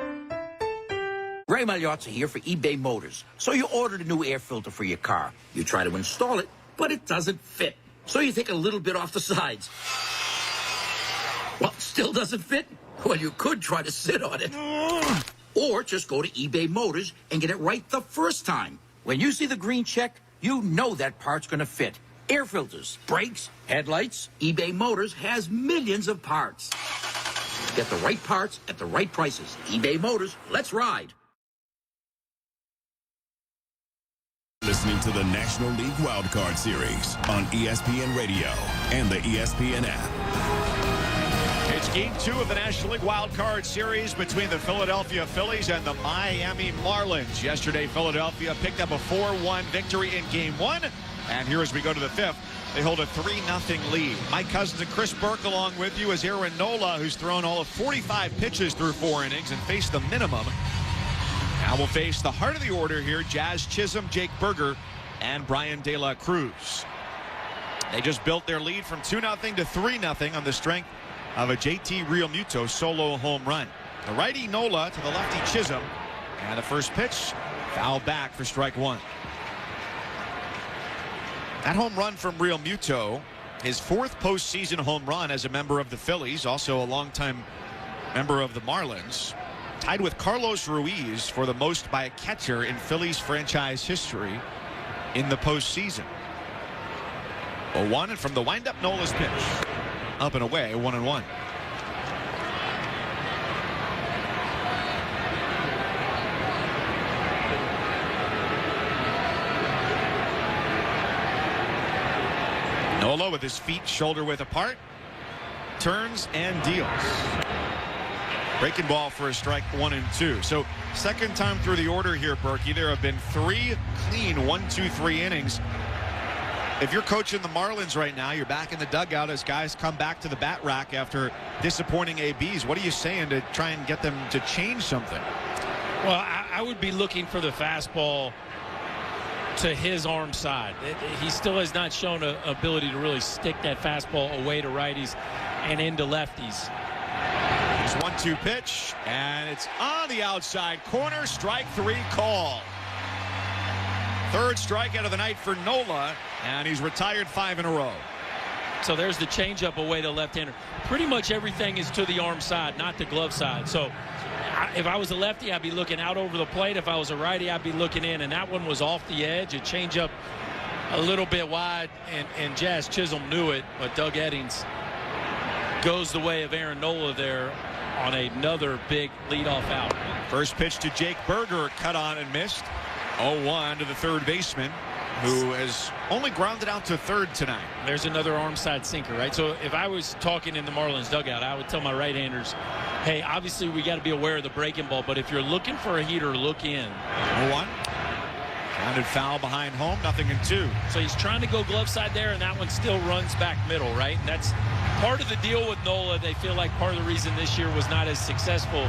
Ray Magliozzi here for eBay Motors. So you ordered a new air filter for your car. You try to install it, but it doesn't fit. So you take a little bit off the sides. Well, still doesn't fit? Well, you could try to sit on it. Or just go to eBay Motors and get it right the first time. When you see the green check, you know that part's going to fit. Air filters, brakes, headlights, eBay Motors has millions of parts. Get the right parts at the right prices. eBay Motors, let's ride. Listening to the National League Wild Card Series on ESPN Radio and the ESPN app. It's Game 2 of the National League Wild Card Series between the Philadelphia Phillies and the Miami Marlins. Yesterday, Philadelphia picked up a 4-1 victory in Game 1. And here as we go to the 5th, they hold a 3-0 lead. Mike Cousins and Chris Burke along with you as Aaron Nola, who's thrown all of 45 pitches through 4 innings and faced the minimum. Now we'll face the heart of the order here, Jazz Chisholm, Jake Berger, and Brian De La Cruz. They just built their lead from 2-0 to 3-0 on the strength of a JT Realmuto solo home run. The righty Nola to the lefty Chisholm, and the first pitch fouled back for strike 1. That home run from Realmuto, his 4th postseason home run as a member of the Phillies, also a longtime member of the Marlins, tied with Carlos Ruiz for the most by a catcher in Phillies franchise history in the postseason. 0-1, and from the windup, Nola's pitch. Up and away, 1-1. Nola with his feet shoulder width apart, turns and deals. Breaking ball for a strike, 1 and 2. So second time through the order here, Berkey. There have been 3 clean 1-2-3 innings. If you're coaching the Marlins right now, you're back in the dugout as guys come back to the bat rack after disappointing ABs. What are you saying to try and get them to change something? Well, I would be looking for the fastball to his arm side. He still has not shown an ability to really stick that fastball away to righties and into lefties. It's 1-2 pitch, and it's on the outside corner. Strike 3 call. 3rd strikeout of the night for Nola, and he's retired 5 in a row. So there's the changeup away to left-hander. Pretty much everything is to the arm side, not the glove side. So if I was a lefty, I'd be looking out over the plate. If I was a righty, I'd be looking in, and that one was off the edge. A changeup a little bit wide, and Jazz Chisholm knew it, but Doug Eddings goes the way of Aaron Nola there on another big leadoff out. First pitch to Jake Berger, cut on and missed. 0-1 to the third baseman, who has only grounded out to third tonight. There's another arm side sinker, right? So if I was talking in the Marlins dugout, I would tell my right-handers, hey, obviously we got to be aware of the breaking ball, but if you're looking for a heater, look in. 0-1. Grounded foul behind home, 0-2. So he's trying to go glove side there, and that one still runs back middle, right? And that's part of the deal with Nola. They feel like part of the reason this year was not as successful